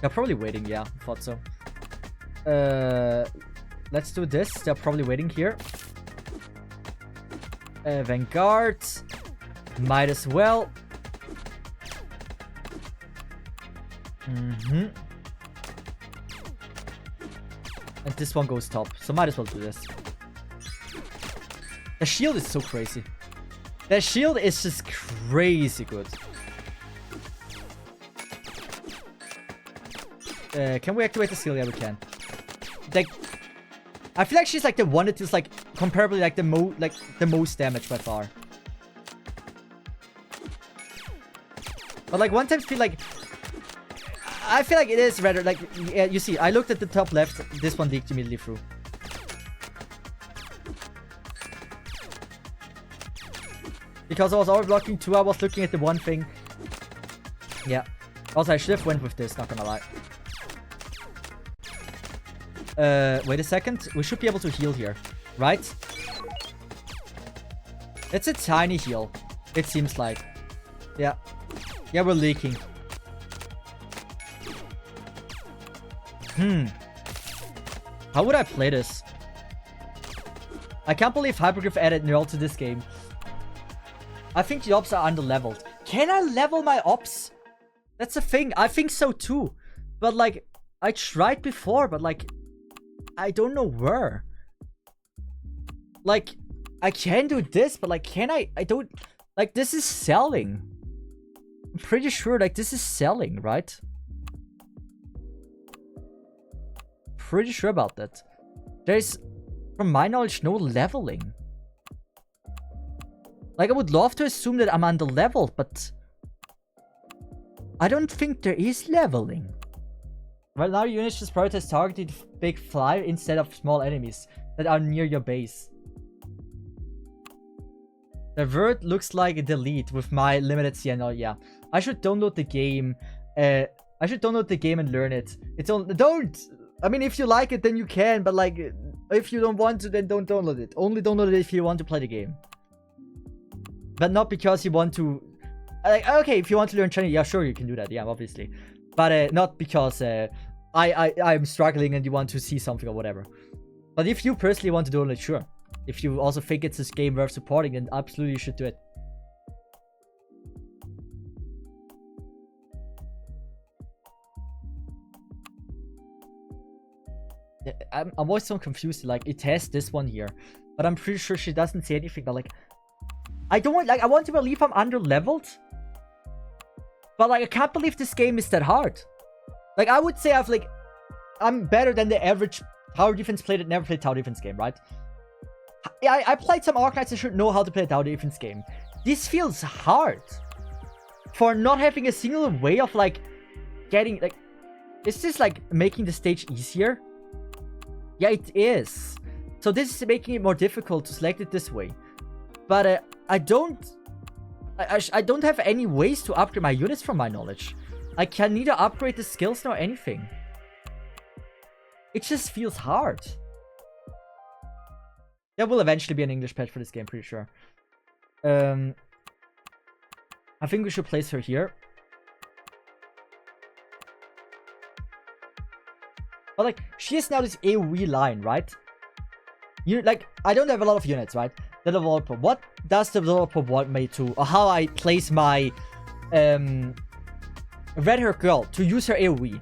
They're probably waiting, yeah, thought so. Let's do this, they're probably waiting here. Vanguard. Might as well. And this one goes top. So might as well do this. The shield is so crazy. The shield is just crazy good. Can we activate the skill? Yeah, we can. Like, I feel like she's like the one that is like comparably like the most damage by far. But like one time feel like I feel like it is rather like, yeah, you see, I looked at the top left, this one leaked immediately through. Because I was already blocking 2, I was looking at the one thing. Yeah. Also, I should have went with this, not gonna lie. Wait a second. We should be able to heal here, right? It's a tiny heal, it seems like. Yeah. Yeah, we're leaking. How would I play this? I can't believe Hypergriff added Neural to this game. I think the ops are under-leveled. Can I level my ops? That's the thing. I think so too. But like, I tried before, but like, I don't know where. Like, I can do this, but like, can I? I don't... Like, this is selling. I'm pretty sure, like, this is selling, right? Pretty sure about that. There's, from my knowledge, no leveling. Like, I would love to assume that I'm under-leveled, but... I don't think there is leveling. Right now, units just prioritize targeted big fly instead of small enemies that are near your base. The word looks like a delete with my limited CNL. Yeah, I should download the game. I should download the game and learn it. It's on. Don't. I mean, if you like it, then you can. But like, if you don't want to, then don't download it. Only download it if you want to play the game. But not because you want to. Like, okay, if you want to learn Chinese, yeah, sure, you can do that. Yeah, obviously. But not because I'm struggling and you want to see something or whatever. But if you personally want to do it, sure. If you also think it's this game worth supporting, then absolutely you should do it. Yeah, I'm always so confused. Like, it has this one here, but I'm pretty sure she doesn't say anything. But like, I don't want, like, I want to believe I'm under-leveled. But like, I can't believe this game is that hard. Like, I would say I'm better than the average tower defense player that never played tower defense game, right? Yeah, I played some Arknights. I should know how to play a tower defense game. This feels hard. For not having a single way of like getting like... Is this like making the stage easier? Yeah, it is. So this is making it more difficult to select it this way. But I don't have any ways to upgrade my units from my knowledge. I can neither upgrade the skills nor anything. It just feels hard. There will eventually be an English patch for this game, pretty sure. I think we should place her here. But like, she is now this AoE line, right? You like, I don't have a lot of units, right? The developer. What does the developer want me to, or how I place my red-haired girl to use her AoE?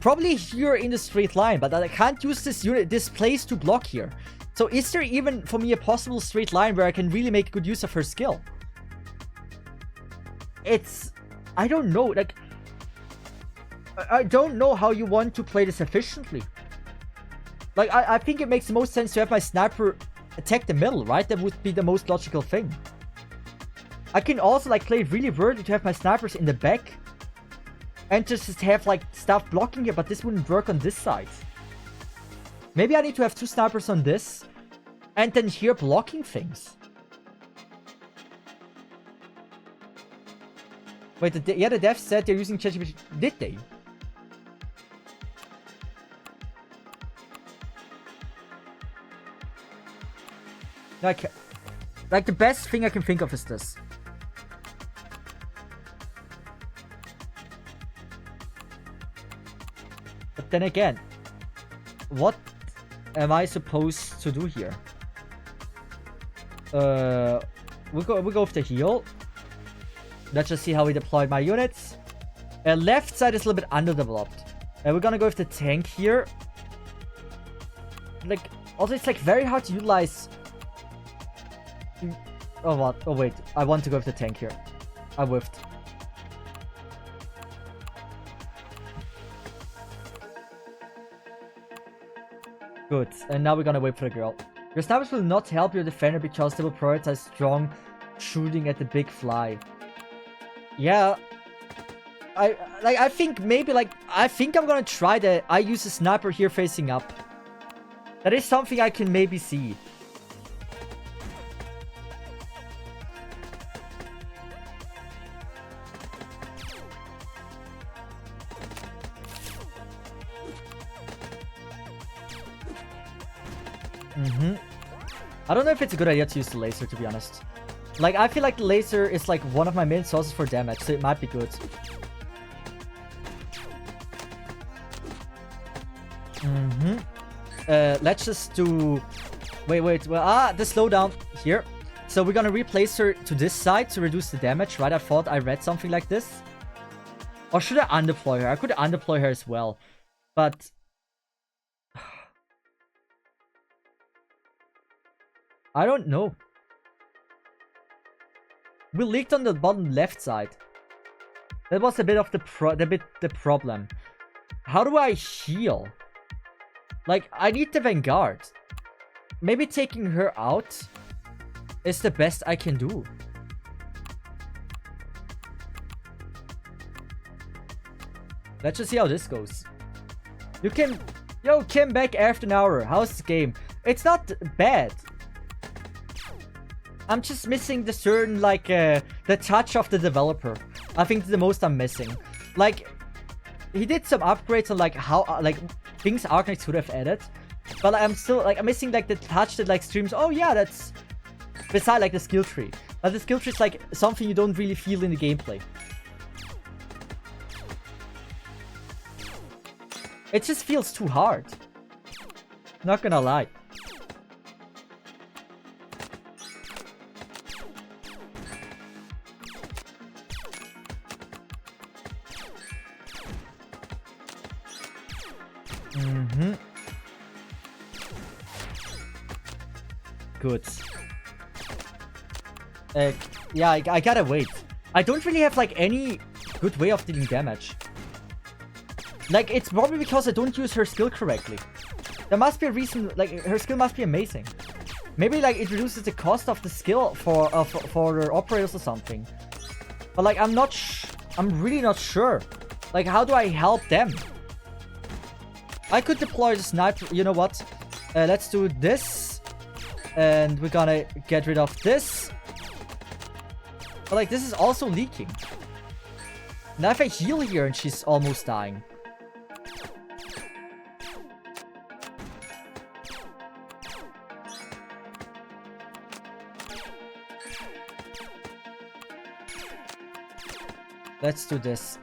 Probably here in the straight line, but I can't use this place to block here. So is there even for me a possible straight line where I can really make good use of her skill? I don't know, like, I don't know how you want to play this efficiently. Like, I think it makes the most sense to have my sniper attack the middle, right? That would be the most logical thing. I can also like play it really worthy to have my snipers in the back and just have like stuff blocking it, but this wouldn't work on this side. Maybe I need to have two snipers on this and then here blocking things. Wait, the devs said they're using ChatGPT. Did they? Like the best thing I can think of is this. But then again, what am I supposed to do here? We go with the heal. Let's just see how we deploy my units. Left side is a little bit underdeveloped. We're gonna go with the tank here. Like, also it's like very hard to utilize. Oh what? Oh wait, I want to go with the tank here. I whiffed. Good, and now we're gonna wait for the girl. Your snipers will not help your defender because they will prioritize strong shooting at the big fly. Yeah, I think maybe I think I'm gonna try that. I use a sniper here facing up. That is something I can maybe see. I don't know if it's a good idea to use the laser, to be honest. Like, I feel like the laser is like one of my main sources for damage, so it might be good. Let's just do... Wait. Well, the slowdown here. So we're gonna replace her to this side to reduce the damage, right? I thought I read something like this. Or should I undeploy her? I could undeploy her as well. But... I don't know. We leaked on the bottom left side. That was a bit of the problem. How do I heal? Like, I need the Vanguard. Maybe taking her out is the best I can do. Let's just see how this goes. You can... Yo, Kim back after an hour. How's the game? It's not bad. I'm just missing the certain, like, the touch of the developer. I think the most I'm missing. Like, he did some upgrades on, like, how, like, things Arknights would have added. But I'm still, like, I'm missing, like, the touch that, like, streams. Oh, yeah, that's... Beside, like, the skill tree. But the skill tree is, like, something you don't really feel in the gameplay. It just feels too hard. Not gonna lie. Good. Yeah, I gotta wait. I don't really have, like, any good way of dealing damage. Like, it's probably because I don't use her skill correctly. There must be a reason, like, her skill must be amazing. Maybe, like, it reduces the cost of the skill for the operators or something. But, like, I'm really not sure. Like, how do I help them? I could deploy the sniper. You know what? Let's do this. And we're gonna get rid of this. But, like, this is also leaking. Now if I heal here and she's almost dying. Let's do this.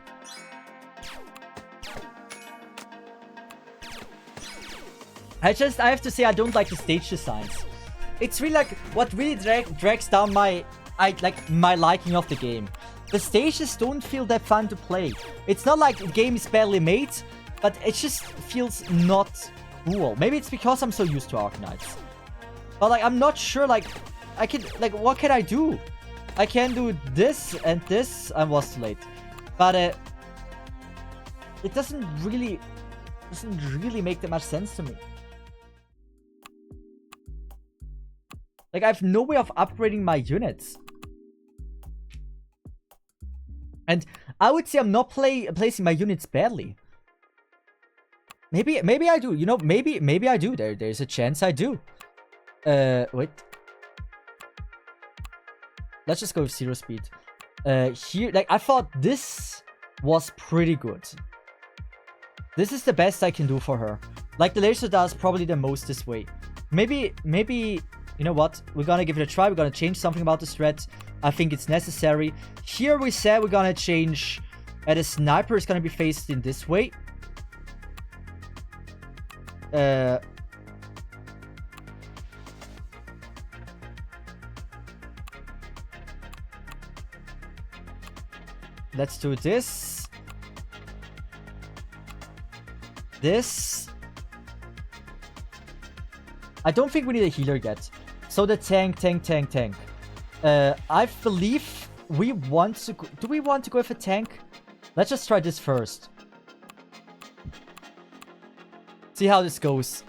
I have to say I don't like the stage designs. It's really like what really drags down my liking of the game. The stages don't feel that fun to play. It's not like the game is badly made, but it just feels not cool. Maybe it's because I'm so used to Arknights. But like I'm not sure like I can like what can I do? I can do this and this. I was too late. But it doesn't really make that much sense to me. Like I have no way of upgrading my units. And I would say I'm not placing my units badly. Maybe I do. You know, maybe I do. There's a chance I do. Wait. Let's just go with 0 speed. Here, like, I thought this was pretty good. This is the best I can do for her. Like, the laser does probably the most this way. Maybe, you know what? We're gonna give it a try. We're gonna change something about the strat. I think it's necessary. Here we said we're gonna change... the sniper is gonna be faced in this way. Let's do this. This. I don't think we need a healer yet. So the tank. I believe we want to... Do we want to go with a tank? Let's just try this first. See how this goes.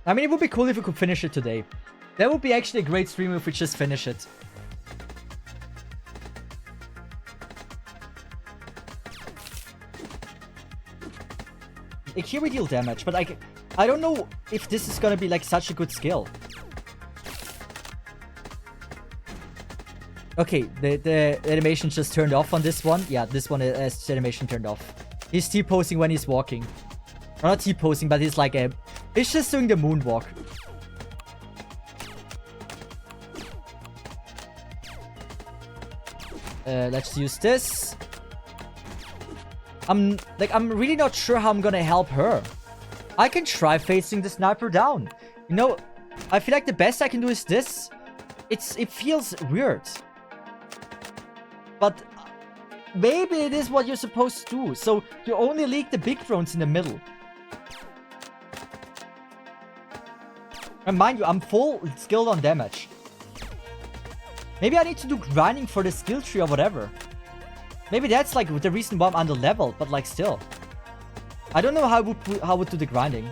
I mean, it would be cool if we could finish it today. That would be actually a great stream if we just finish it. Like, here we deal damage, but I don't know if this is gonna be like such a good skill. Okay, the animation just turned off on this one. Yeah, this one has the animation turned off. He's T-posing when he's walking. Or not T-posing, but he's like he's just doing the moonwalk. Let's use this. I'm really not sure how I'm gonna help her. I can try facing the sniper down. You know, I feel like the best I can do is this. it feels weird. But maybe it is what you're supposed to do. So you only leak the big drones in the middle. And mind you, I'm full skilled on damage. Maybe I need to do grinding for the skill tree or whatever. Maybe that's like the reason why I'm under level, but like still. I don't know how I would do the grinding.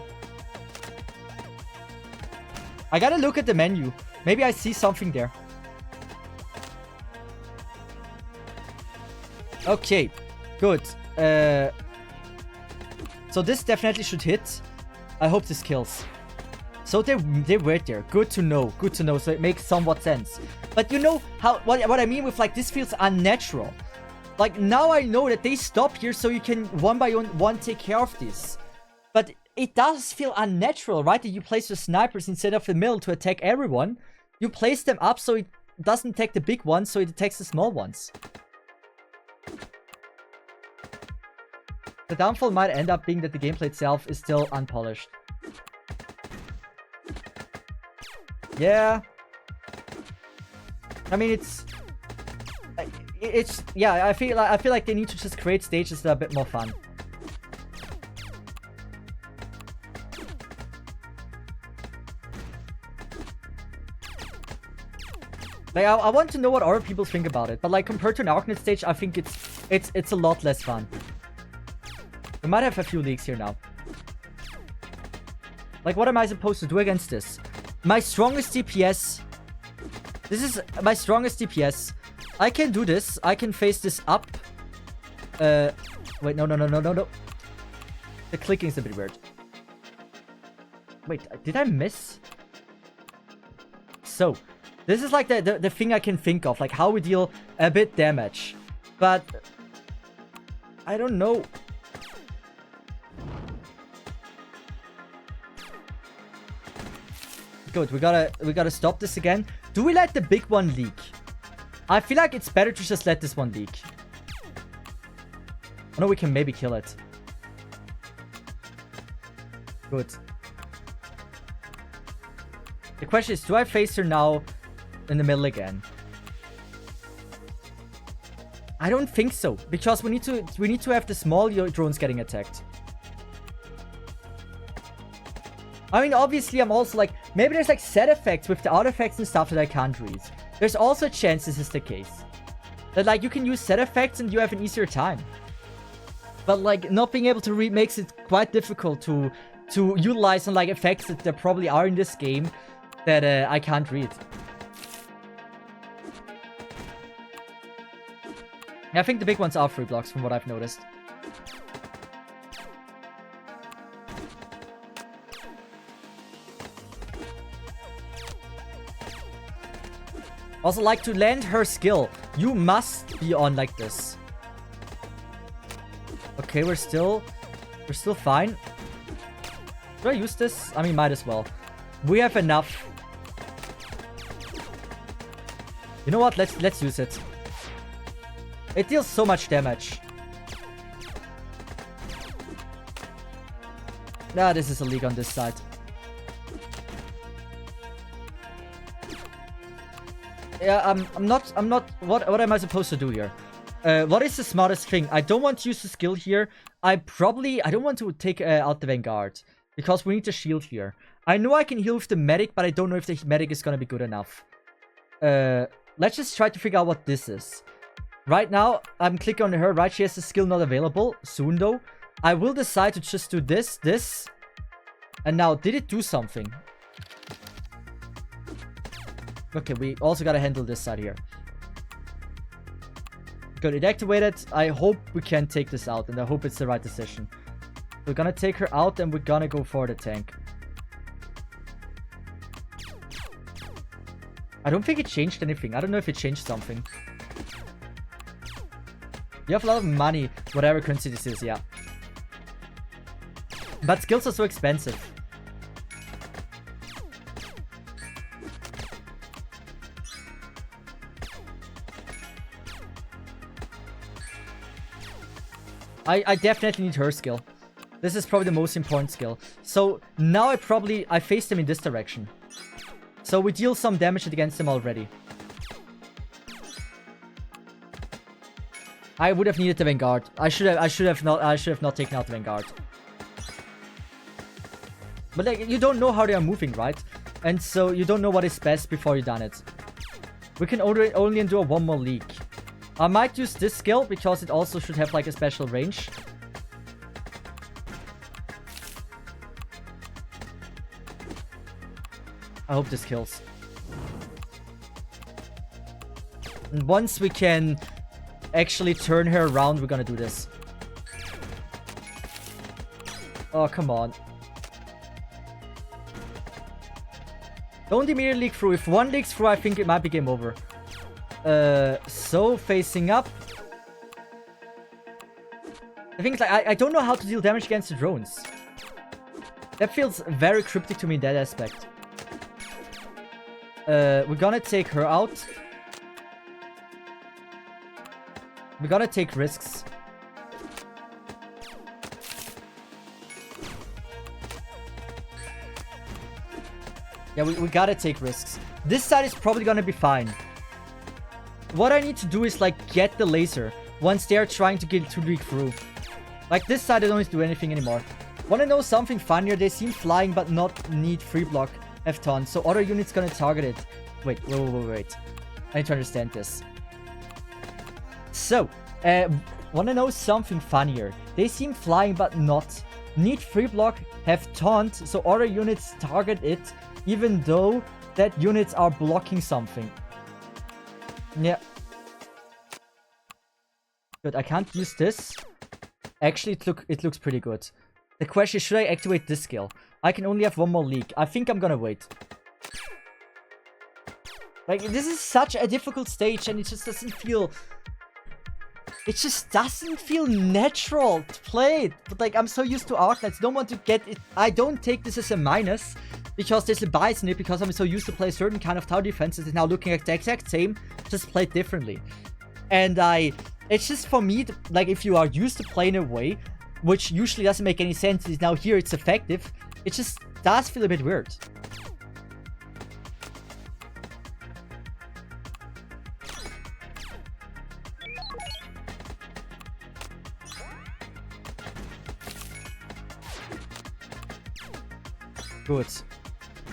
I gotta look at the menu. Maybe I see something there. Okay, good. So this definitely should hit. I hope this kills. So they were there. Good to know. Good to know. So it makes somewhat sense. But you know how what I mean with like this feels unnatural. Like now I know that they stop here so you can one by one take care of this. But it does feel unnatural, right? That you place your snipers instead of the middle to attack everyone. You place them up so it doesn't attack the big ones, so it attacks the small ones. The downfall might end up being that the gameplay itself is still unpolished. Yeah. I mean, it's yeah. I feel like they need to just create stages that are a bit more fun. Like I want to know what other people think about it, but like compared to an Arknights stage, I think it's a lot less fun. We might have a few leaks here now. Like, what am I supposed to do against this? My strongest DPS. This is my strongest DPS. I can do this. I can face this up. Wait, no. The clicking is a bit weird. Wait, did I miss? So, this is like the thing I can think of. Like, how we deal a bit damage. But I don't know. Good, we gotta stop this again. Do we let the big one leak? I feel like it's better to just let this one leak. I know we can maybe kill it. Good. The question is, do I face her now in the middle again? I don't think so, because we need to have the small drones getting attacked. I mean, obviously, I'm also like, maybe there's like set effects with the artifacts and stuff that I can't read. There's also a chance this is the case. That like, you can use set effects and you have an easier time. But like, not being able to read makes it quite difficult to utilize on like effects that there probably are in this game that I can't read. Yeah, I think the big ones are free blocks from what I've noticed. Also, like, to land her skill, you must be on like this. Okay, we're still fine. Do I use this? I mean, might as well. We have enough. You know what? Let's use it. It deals so much damage. Nah, this is a league on this side. Yeah, I'm not, what am I supposed to do here? What is the smartest thing? I don't want to use the skill here. I don't want to take out the Vanguard. Because we need the shield here. I know I can heal with the medic, but I don't know if the medic is gonna be good enough. Let's just try to figure out what this is. Right now, I'm clicking on her, right? She has the skill not available. Soon, though. I will decide to just do this. And now, did it do something? Okay, we also gotta handle this side here. Good, it activated. I hope we can take this out, and I hope it's the right decision. We're gonna take her out, and we're gonna go for the tank. I don't think it changed anything. I don't know if it changed something. You have a lot of money, whatever currency this is, yeah. But skills are so expensive. I definitely need her skill. This is probably the most important skill. So now I face them in this direction. So we deal some damage against him already. I would have needed the Vanguard. I should have not taken out the Vanguard. But like, you don't know how they are moving, right? And so you don't know what is best before you done it. We can only endure one more leak. I might use this skill because it also should have like a special range. I hope this kills. And once we can actually turn her around, we're gonna do this. Oh, come on. Don't immediately leak through. If one leaks through, I think it might be game over. So, facing up. The thing is, like, I don't know how to deal damage against the drones. That feels very cryptic to me in that aspect. We're gonna take her out. We're gonna take risks. Yeah, we gotta take risks. This side is probably gonna be fine. What I need to do is, like, get the laser once they're trying to get to leak through. Like, this side I don't need to do anything anymore. Wanna know something funnier? They seem flying but not need free block. Have tons, so other units gonna target it. Wait. I need to understand this. So, wanna know something funnier? They seem flying but not need free block. Have taunt, so other units target it, even though that units are blocking something. Yeah. Good, I can't use this. Actually, it looks pretty good. The question is, should I activate this skill? I can only have one more leak. I think I'm gonna wait. Like, this is such a difficult stage, and it just doesn't feel... It just doesn't feel natural to play it. But, like, I'm so used to Arknights. Don't want to get it... I don't take this as a minus, because there's a bias in it, because I'm so used to play a certain kind of tower defenses, and now looking at the exact same, just play it differently. And it's just for me, like, if you are used to playing a way, which usually doesn't make any sense, is now here it's effective, it just does feel a bit weird. Good.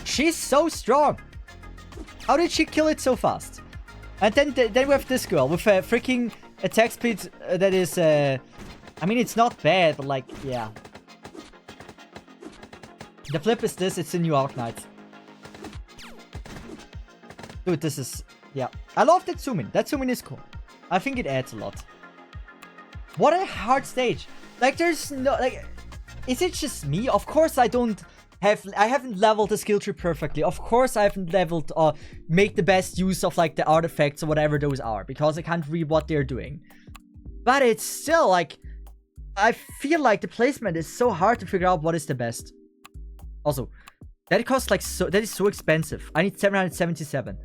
She's so strong! How did she kill it so fast? And then we have this girl with a freaking attack speed that is, I mean, it's not bad, but like, yeah. The flip is this, it's a new Arknight. Dude, this is, yeah. I love that zoom in. That zoom in is cool. I think it adds a lot. What a hard stage. Like, there's no, like, is it just me? Of course I haven't leveled the skill tree perfectly. Of course I haven't leveled or make the best use of like the artifacts or whatever those are, because I can't read what they're doing. But it's still like, I feel like the placement is so hard to figure out what is the best. Also, that costs like so, that is so expensive. I need 777.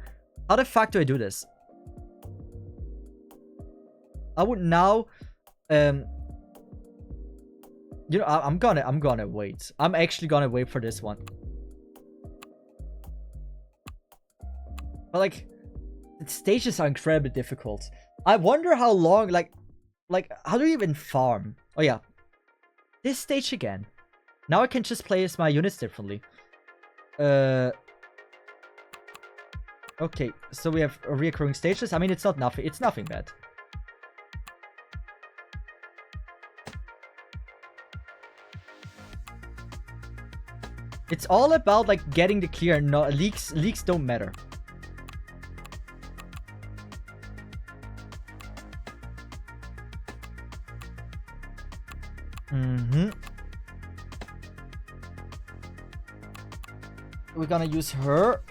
How the fuck do I do this? I would now, you know, I'm gonna wait. I'm actually gonna wait for this one. But like, the stages are incredibly difficult. I wonder how long, like, how do you even farm? Oh yeah, this stage again. Now I can just place my units differently. Okay, so we have reoccurring stages. I mean, it's nothing bad. It's all about like getting the clear. No leaks don't matter. We're gonna use her.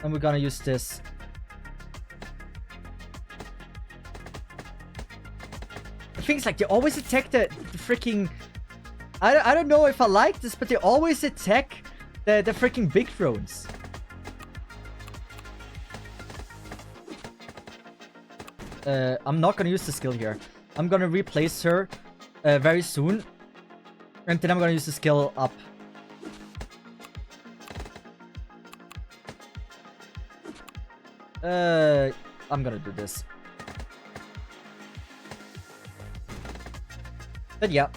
And we're gonna use this. Things like they always attack the freaking... I don't know if I like this, but they always attack the freaking big drones. I'm not gonna use the skill here. I'm gonna replace her very soon. And then I'm gonna use the skill up. I'm gonna do this. But yeah.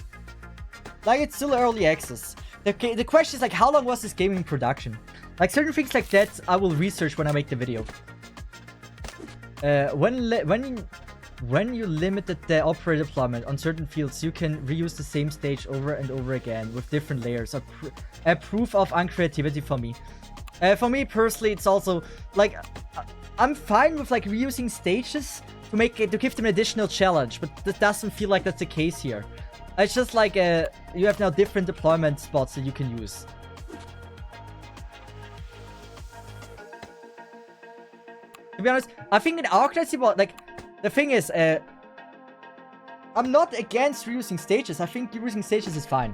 Like, it's still early access. The question is, like, how long was this game in production? Like, certain things like that, I will research when I make the video. When you limited the operator deployment on certain fields, you can reuse the same stage over and over again with different layers. A proof of uncreativity for me. For me personally, it's also like I'm fine with like reusing stages to give them an additional challenge, but that doesn't feel like that's the case here. It's just like you have now different deployment spots that you can use. To be honest, I think in Arknights Rip, like, the thing is, I'm not against reusing stages. I think reusing stages is fine.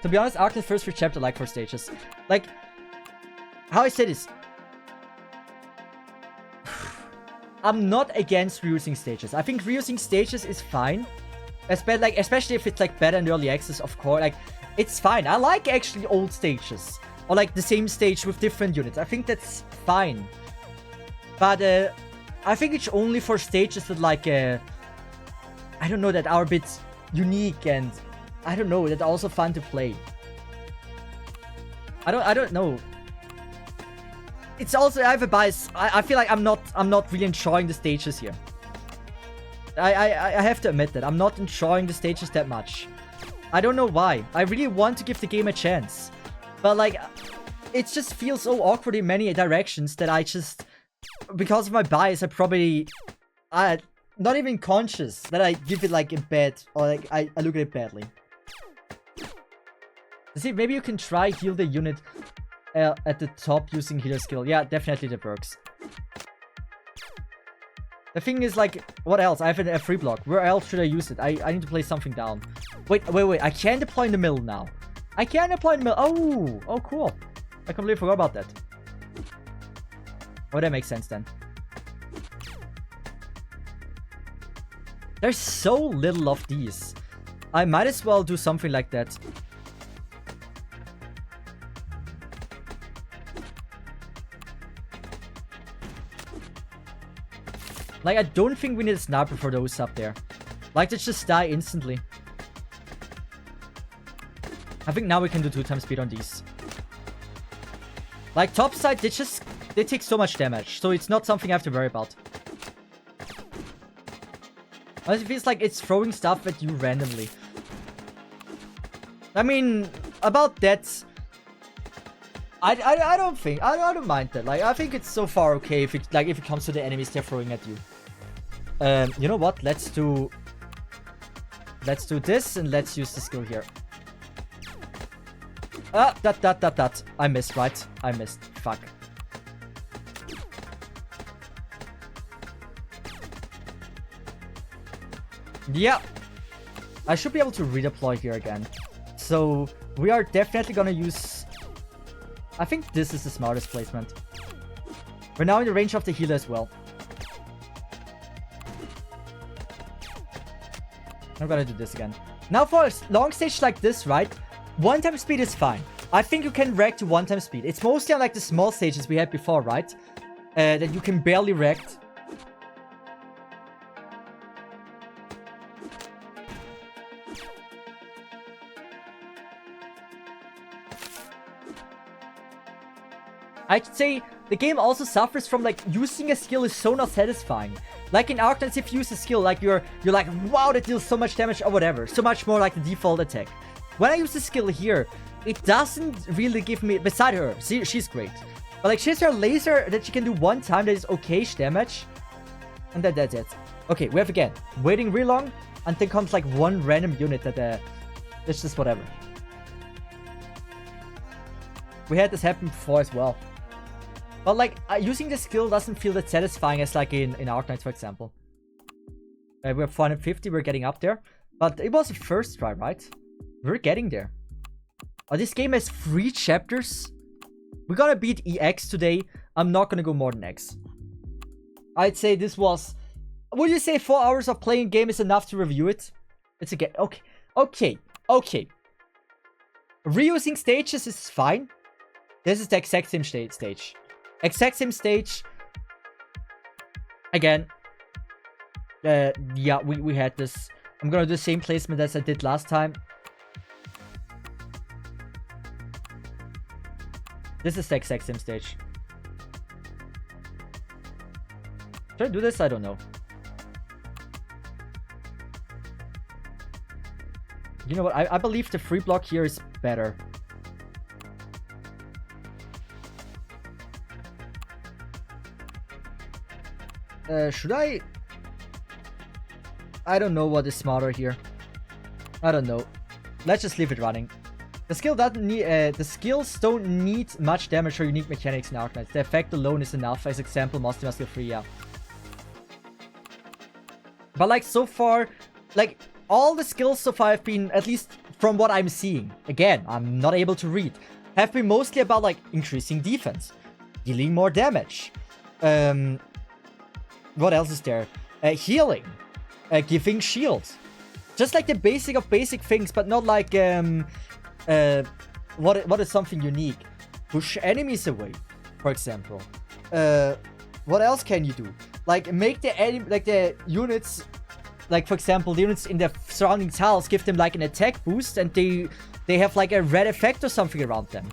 To be honest, Arknights first free chapter like for stages. Like, how I say this. I'm not against reusing stages. I think reusing stages is fine. Especially if it's like better in early access, of course. Like, it's fine. I like actually old stages. Or like the same stage with different units. I think that's fine. But I think it's only for stages that like I don't know, that are a bit unique and I don't know, that are also fun to play. I don't know. It's also, I have a bias. I feel like I'm not really enjoying the stages here. I have to admit that I'm not enjoying the stages that much. I don't know why. I really want to give the game a chance, but like it just feels so awkward in many directions that I just, because of my bias, I probably not even conscious that I give it like a bad, or like I look at it badly. See, maybe you can try heal the unit at the top using healer skill. Yeah, definitely that works. The thing is, like, what else? I have a free block. Where else should I use it? I need to place something down. Wait. I can deploy in the middle now. I can deploy in the middle. Oh, cool. I completely forgot about that. Oh, that makes sense then. There's so little of these. I might as well do something like that. Like, I don't think we need a sniper for those up there. Like, they just die instantly. I think now we can do 2x speed on these. Like, topside, they take so much damage. So it's not something I have to worry about. It feels like it's throwing stuff at you randomly. I mean, about that, I don't mind that. Like, I think it's so far okay if it comes to the enemies they're throwing at you. You know what? Let's do this and let's use the skill here. That. I missed, right? I missed. Fuck. Yeah. I should be able to redeploy here again. So, we are definitely gonna use... I think this is the smartest placement. We're now in the range of the healer as well. I'm gonna do this again. Now for a long stage like this, right? 1x speed is fine. I think you can react to 1x speed. It's mostly on like the small stages we had before, right? That you can barely react. I'd say the game also suffers from like using a skill is so not satisfying. Like in Arknights, if you use a skill, like you're like, wow, that deals so much damage or whatever. So much more like the default attack. When I use the skill here, it doesn't really give me, beside her, see, she's great. But like she has her laser that she can do one time that is okay-ish damage. And that's it. Okay, we have again, waiting real long, and then comes like one random unit that, it's just whatever. We had this happen before as well. But like, using the skill doesn't feel that satisfying as like in Arknights, for example. We're 450, we're getting up there. But it was a first try, right? We're getting there. Oh, this game has 3 chapters. We're gonna beat EX today. I'm not gonna go more than X. I'd say this was... Would you say 4 hours of playing game is enough to review it? It's a game. Okay. Reusing stages is fine. This is the exact same stage. Exact same stage. Again, yeah, we had this. I'm gonna do the same placement as I did last time. This is the exact same stage. Should I do this? I don't know. You know what? I believe the free block here is better. Should I? I don't know what is smarter here. I don't know. Let's just leave it running. The skill doesn't need. The skills don't need much damage or unique mechanics in Arknights. The effect alone is enough. As example, Musty skill 3, yeah. But like so far, like all the skills so far have been, at least from what I'm seeing, again, I'm not able to read, have been mostly about like increasing defense, dealing more damage. What else is there? Healing, giving shields. Just like the basic of basic things, but not like what is something unique? Push enemies away, for example. What else can you do? Like make the units, like for example, the units in the surrounding tiles, give them like an attack boost, and they have like a red effect or something around them,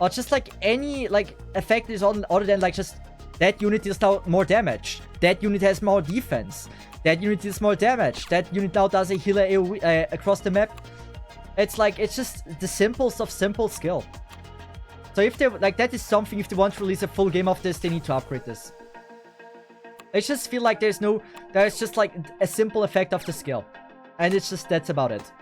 or just like any like effect is on other than like just that unit deals now more damage. That unit has more defense. That unit deals more damage. That unit now does a healer AoE across the map. It's like, it's just the simplest of simple skill. So if they, like, that is something, if they want to release a full game of this, they need to upgrade this. I just feel like there's just like a simple effect of the skill. And it's just, that's about it.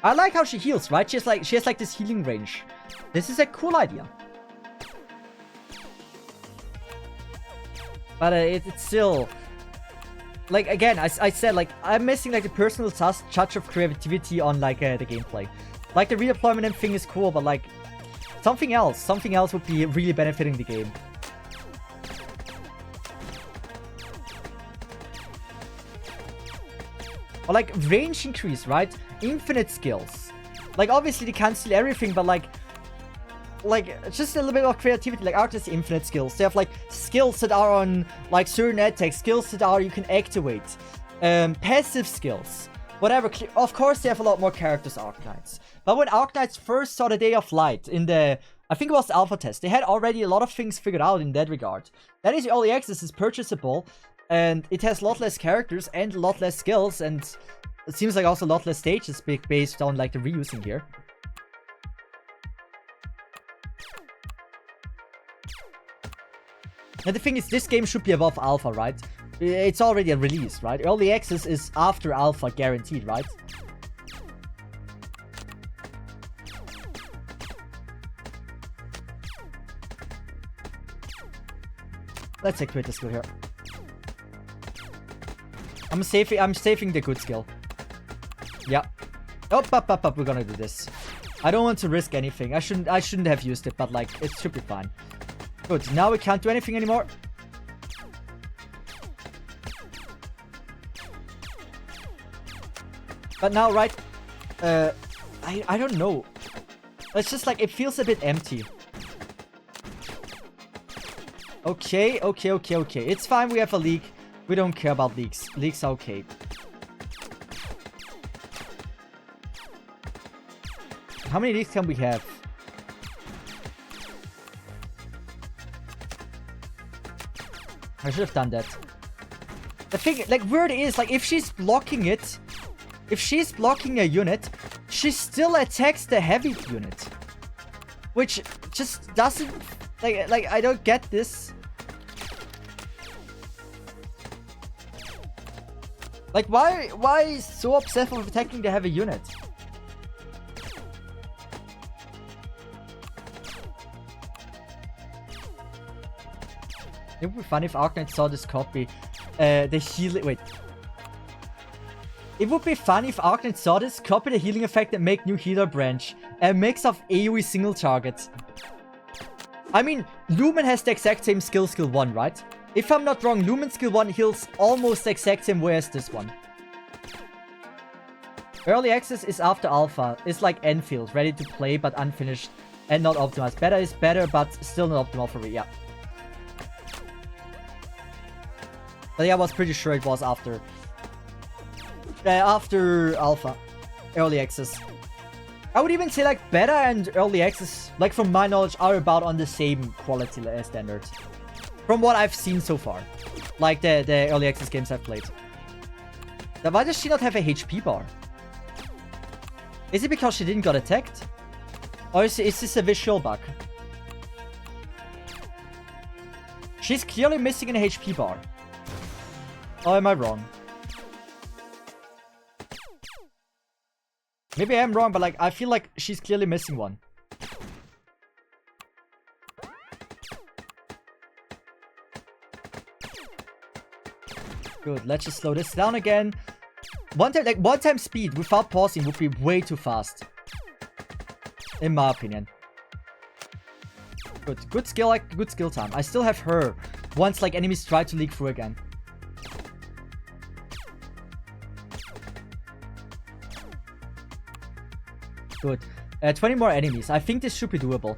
I like how she heals, right? She has like this healing range. This is a cool idea. But it's still, like, again, I said, like, I'm missing like the personal touch of creativity on like the gameplay. Like the redeployment thing is cool, but like something else would be really benefiting the game. Or like range increase, right? Infinite skills. Like obviously they can't steal everything, but like just a little bit of creativity. Like artists infinite skills. They have like skills that are on like certain attacks, skills that are you can activate, passive skills, whatever. Of course they have a lot more characters, Arknights. But when Arknights first saw the day of light in the, I think it was the alpha test, they had already a lot of things figured out in that regard. That is early access, is purchasable, and it has a lot less characters and a lot less skills, and it seems like also a lot less stages based on like the reusing here. And the thing is, this game should be above alpha, right? It's already a release, right? Early access is after alpha guaranteed, right? Let's activate the skill here. I'm saving the good skill. Yeah. Oh, up. We're gonna do this. I don't want to risk anything. I shouldn't have used it, but like it should be fine. Good. Now we can't do anything anymore. But now, right? I don't know. It's just like it feels a bit empty. Okay. It's fine. We have a leak. We don't care about leaks. Leaks are okay. How many leaks can we have? I should have done that. The thing, like, weird is, like, if she's blocking it, if she's blocking a unit, she still attacks the heavy unit. Which just doesn't, like, I don't get this. Like, why so obsessed with attacking the heavy unit? It would be fun if Arknights saw this copy. The healing. Wait. It would be fun if Arknights saw this, copy the healing effect, and make new healer branch. A mix of AoE single targets. I mean, Lumen has the exact same skill 1, right? If I'm not wrong, Lumen skill 1 heals almost the exact same way as this one. Early access is after alpha. It's like Enfield, ready to play but unfinished. and not optimized. Better is better, but still not optimal for me, yeah. But yeah, I was pretty sure it was after alpha, early access. I would even say like beta and early access, like from my knowledge, are about on the same quality standards. From what I've seen so far. Like the early access games I've played. Now, why does she not have a HP bar? Is it because she didn't get attacked? Or is this a visual bug? She's clearly missing an HP bar. Or am I wrong? Maybe I am wrong, but like I feel like she's clearly missing one. Good, let's just slow this down again. One time speed without pausing would be way too fast. In my opinion. Good skill, like good skill time. I still have her once like enemies try to leak through again. Good. 20 more enemies. I think this should be doable.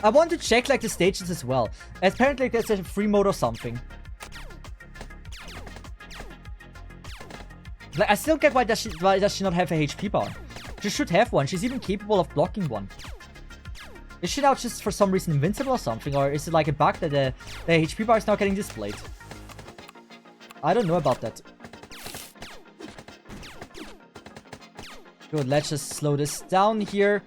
I want to check like the stages as well. Apparently there's a free mode or something. Like I still get why does she not have a HP bar? She should have one. She's even capable of blocking one. Is she now just for some reason invincible or something? Or is it like a bug that the HP bar is now getting displayed? I don't know about that. Good, let's just slow this down here.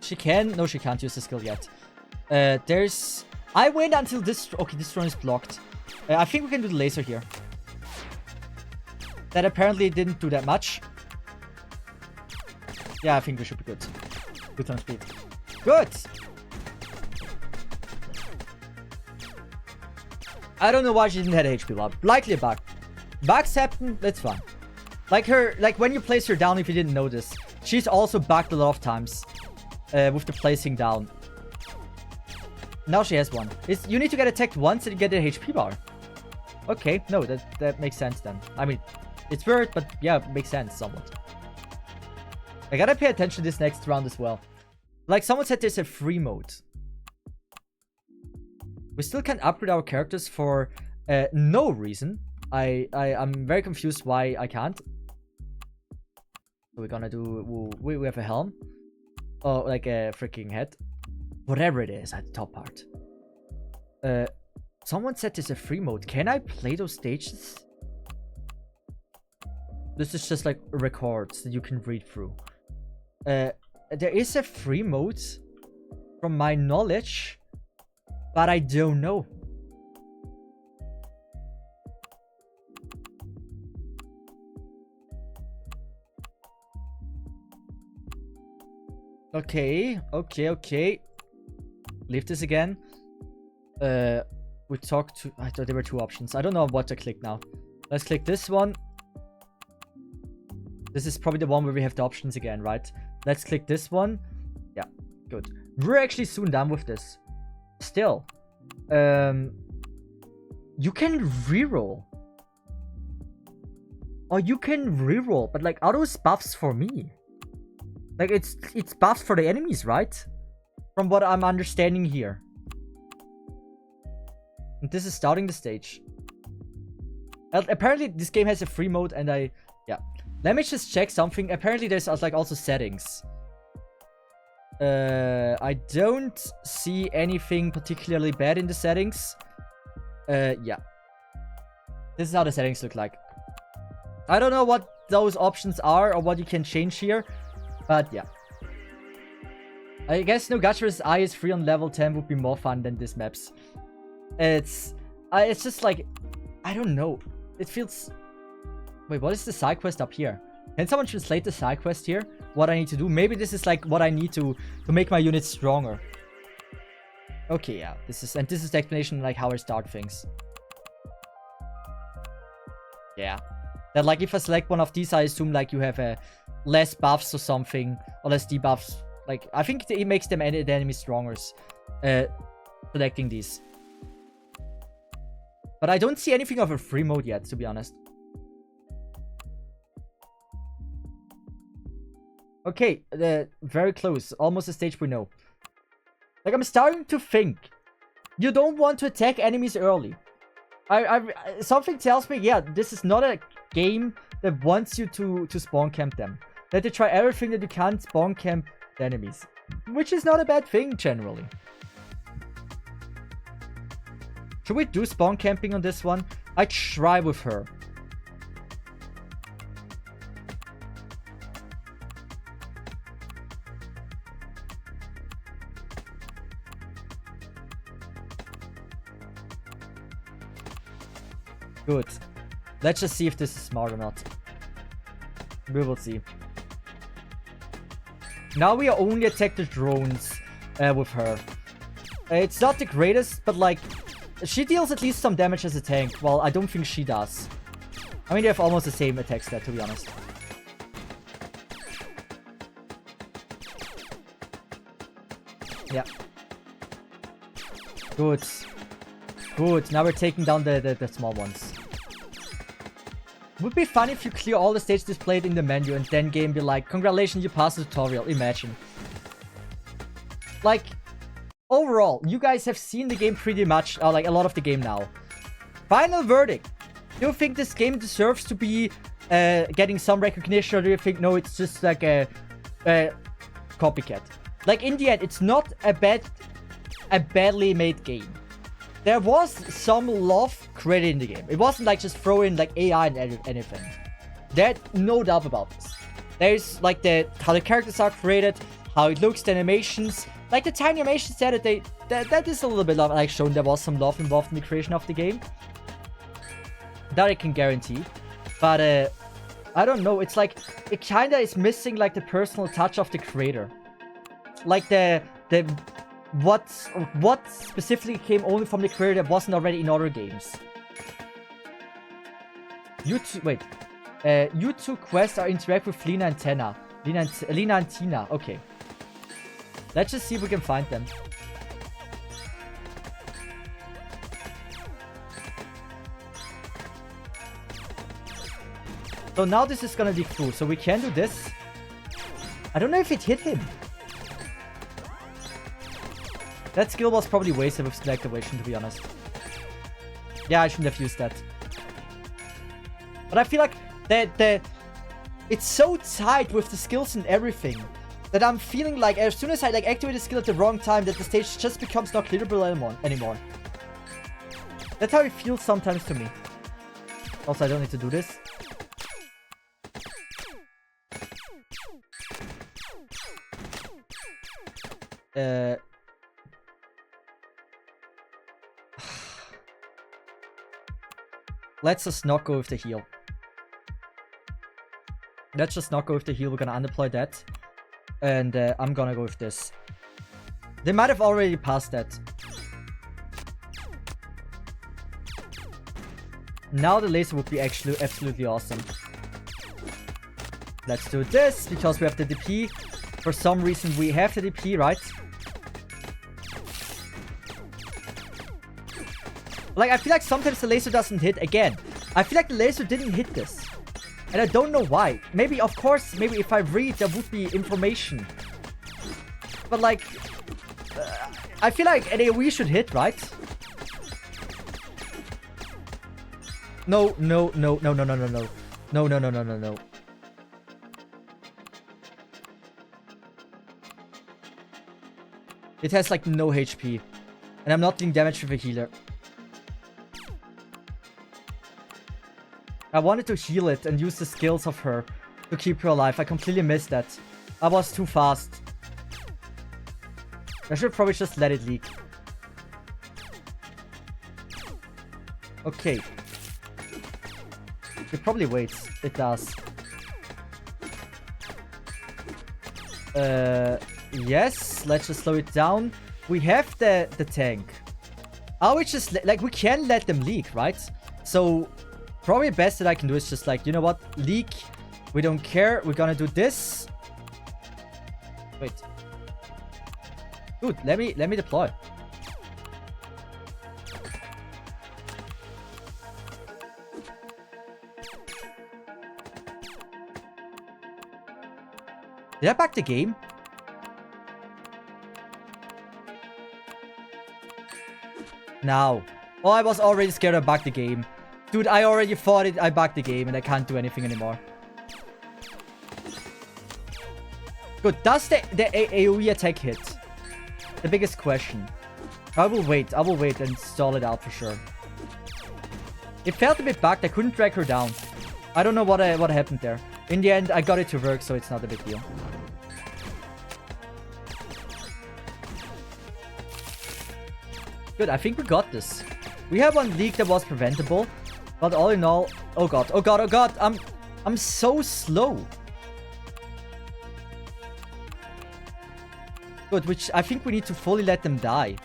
She can... No, she can't use the skill yet. There's... I wait until this... Okay, this drone is blocked. I think we can do the laser here. That apparently didn't do that much. Yeah, I think we should be good. Good on speed. Good! I don't know why she didn't have a HP bar. Likely a bug. Bugs happen, that's fine. Like when you place her down, if you didn't notice, she's also bugged a lot of times. With the placing down. Now she has one. You need to get attacked once and get an HP bar. Okay, no, that makes sense then. I mean, it's weird, but yeah, it makes sense somewhat. I gotta pay attention to this next round as well. Like someone said there's a free mode. We still can upgrade our characters for no reason. I'm very confused why I can't. So we're gonna do... We have a helm. Oh, like a freaking head. Whatever it is at the top part. Someone said there's a free mode. Can I play those stages? This is just like records that you can read through. There is a free mode from my knowledge, but I don't know. Okay. Leave this again. We talked to... I thought there were two options. I don't know what to click now. Let's click this one. This is probably the one where we have the options again, right? Let's click this one. Yeah, good. We're actually soon done with this. Still. You can reroll. Or you can reroll. But like, are those buffs for me? Like, it's buffs for the enemies, right? From what I'm understanding here. And this is starting the stage. Apparently, this game has a free mode, and yeah. Let me just check something. Apparently, there's like also settings. I don't see anything particularly bad in the settings. Yeah. This is how the settings look like. I don't know what those options are or what you can change here. But yeah. I guess no Gachara's Eye is free on level 10 would be more fun than this maps. It's just like, I don't know. It feels... Wait, what is the side quest up here? Can someone translate the side quest here? What I need to do? Maybe this is like what I need to make my units stronger. Okay, yeah. This is the explanation like how I start things. Yeah. That like if I select one of these, I assume like you have less buffs or something, or less debuffs. Like I think it makes the enemy stronger. Selecting these. But I don't see anything of a free mode yet, to be honest. Okay, very close. Almost a stage we know. Like, I'm starting to think. You don't want to attack enemies early. Something tells me, yeah, this is not a game that wants you to spawn camp them. That they try everything that you can spawn camp the enemies. Which is not a bad thing, generally. Should we do spawn camping on this one? I try with her. Good. Let's just see if this is smart or not. We will see. Now we are only attack the drones with her. It's not the greatest, but like, she deals at least some damage as a tank. Well, I don't think she does. I mean, they have almost the same attack stat, to be honest. Yeah. Good. Good. Now we're taking down the small ones. Would be fun if you clear all the stages displayed in the menu and then game be like, congratulations, you passed the tutorial. Imagine. Like, overall, you guys have seen the game pretty much, like a lot of the game now. Final verdict. Do you think this game deserves to be getting some recognition, or do you think, no, it's just like a copycat? Like, in the end, it's not a badly made game. There was some love created in the game. It wasn't like just throw in like AI and anything. There's no doubt about this. There's like how the characters are created, how it looks, the animations. Like the tiny animations there that is a little bit like shown there was some love involved in the creation of the game. That I can guarantee. But I don't know. It's like it kinda is missing like the personal touch of the creator. Like what specifically came only from the creator that wasn't already in other games. You two quests are interact with Lena and Tina. Lena and Tina. Okay. Let's just see if we can find them. So now this is gonna be cool. So we can do this. I don't know if it hit him. That skill was probably wasted with skill activation, to be honest. Yeah, I shouldn't have used that. But I feel like it's so tight with the skills and everything that I'm feeling like as soon as I like activate the skill at the wrong time, that the stage just becomes not clearable anymore. That's how it feels sometimes to me. Also, I don't need to do this. Let's just not go with the heal. Let's just not go with the heal. We're gonna undeploy that. And I'm gonna go with this. They might have already passed that. Now the laser would be actually absolutely awesome. Let's do this because we have the DP. For some reason we have the DP, right? Like, I feel like sometimes the laser doesn't hit. Again, I feel like the laser didn't hit this. And I don't know why. Maybe, of course, maybe if I read, there would be information. But, like, I feel like an AoE should hit, right? No. No. It has, like, no HP. And I'm not doing damage with a healer. I wanted to heal it and use the skills of her to keep her alive. I completely missed that. I was too fast. I should probably just let it leak. Okay. It probably waits. It does. Yes. Let's just slow it down. We have the tank. Are we just... Like, we can let them leak, right? So... Probably best that I can do is just like, you know what? Leak. We don't care. We're gonna do this. Wait. Dude, let me deploy. Did I bug the game? No. Oh, I was already scared I bugged the game. Dude, I already thought I bugged the game and I can't do anything anymore. Good. Does the AoE attack hit? The biggest question. I will wait and stall it out for sure. It felt a bit bugged. I couldn't drag her down. I don't know what happened there. In the end, I got it to work, so it's not a big deal. Good, I think we got this. We had one leak that was preventable. But all in all... Oh god, oh god, oh god! I'm so slow. Good, which I think we need to fully let them die.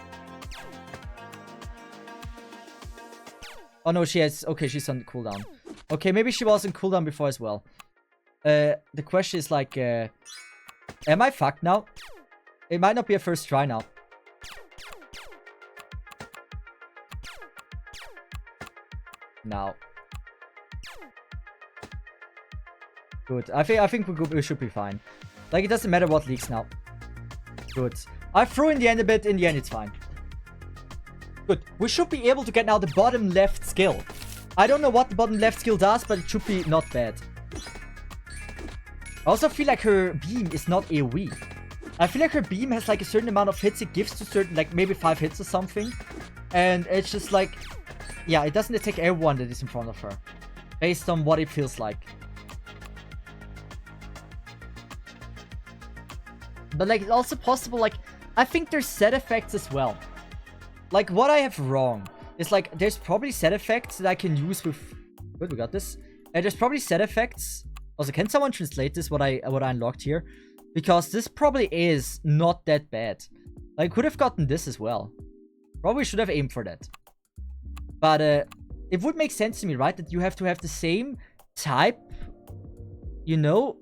Oh no, she has... Okay, she's on cooldown. Okay, maybe she was on cooldown before as well. The question is like... am I fucked now? It might not be a first try now. Now. Good. I think we should be fine. Like, it doesn't matter what leaks now. Good. I threw in the end a bit. In the end, it's fine. Good. We should be able to get now the bottom left skill. I don't know what the bottom left skill does, but it should be not bad. I also feel like her beam is not AoE. I feel like her beam has like a certain amount of hits it gives to certain, like maybe 5 hits or something. And it's just like, yeah, it doesn't attack everyone that is in front of her. Based on what it feels like. But like, it's also possible, like, I think there's set effects as well. Like, what I have wrong is like, there's probably set effects that I can use with... Good, we got this. There's probably set effects. Also, can someone translate this, what I unlocked here? Because this probably is not that bad. I could have gotten this as well. Probably should have aimed for that. But it would make sense to me, right? That you have to have the same type, you know?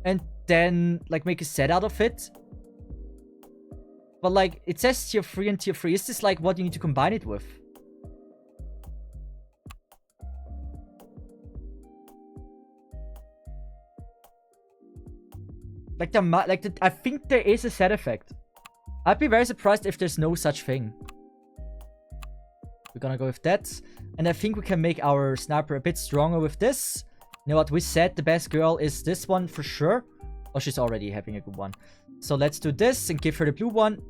And then, like, make a set out of it. But, like, it says tier 3 and tier 3. Is this, like, what you need to combine it with? Like, I think there is a set effect. I'd be very surprised if there's no such thing. We're gonna go with that. And I think we can make our sniper a bit stronger with this. You know what? We said the best girl is this one for sure. Oh, she's already having a good one. So let's do this and give her the blue one.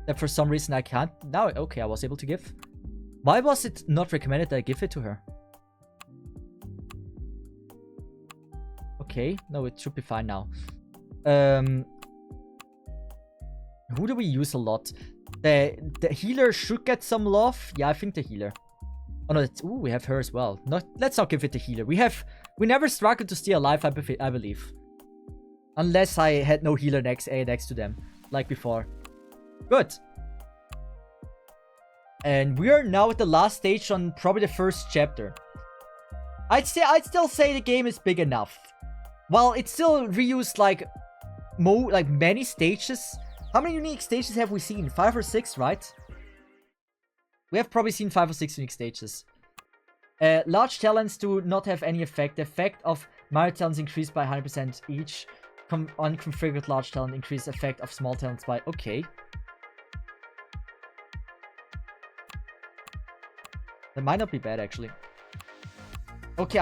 That for some reason I can't. Now, okay, I was able to give. Why was it not recommended that I give it to her? Okay, no, it should be fine now. Who do we use a lot? The healer should get some love. Yeah, I think the healer. Oh no, ooh, we have her as well. Let's not give it the healer. We never struggled to stay alive, I believe. Unless I had no healer next to them, like before. Good. And we are now at the last stage on probably the first chapter. I'd still say the game is big enough. Well, it's still reused like many stages. How many unique stages have we seen? 5 or 6, right? We have probably seen 5 or 6 unique stages. Large talents do not have any effect. The effect of minor talents increased by 100% each. Unconfigured large talent increase effect of small talents by... Okay. That might not be bad, actually. Okay,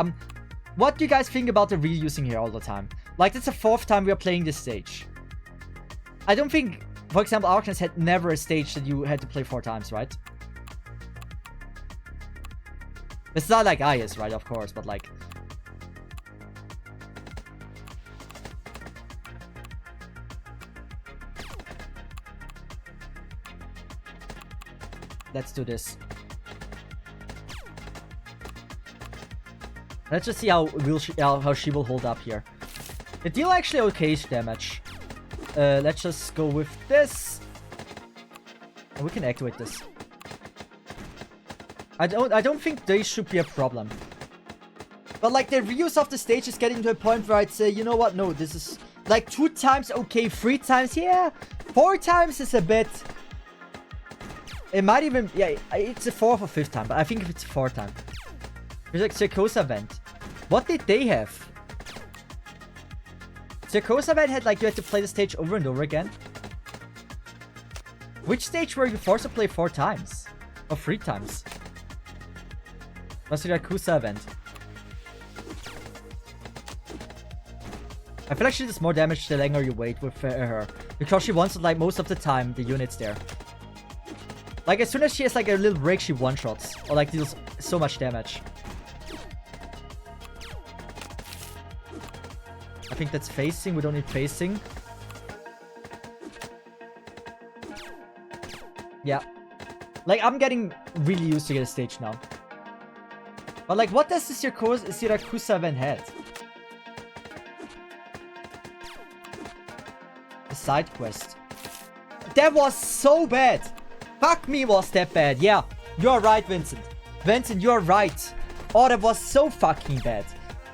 what do you guys think about the reusing here all the time? Like, it's the 4th time we are playing this stage. I don't think, for example, Arknights had never a stage that you had to play 4 times, right? It's not like IS, right? Of course, but like... Let's do this. Let's just see how she will hold up here. The deal actually okay-ish damage. Let's just go with this. And we can activate this. I don't think they should be a problem. But like the reuse of the stage is getting to a point where I'd say, you know what? No, this is like 2 times okay, 3 times, yeah. 4 times is a bit. It might even, yeah, it's a 4th or 5th time, but I think if it's a 4th time. There's like Circosa event. What did they have? Circosa event had like you had to play the stage over and over again. Which stage were you forced to play 4 times? Or 3 times? Was the Yakuza event? I feel like she does more damage the longer you wait with her. Because she wants like most of the time the units there. Like as soon as she has like a little break, she one-shots. Or like deals so much damage. I think that's facing. We don't need facing. Yeah. Like I'm getting really used to the stage now. But like what does this Yakuza event have? A side quest. That was so bad. Fuck me, was that bad. Yeah, you're right, Vincent. Vincent, you're right. Oh, that was so fucking bad.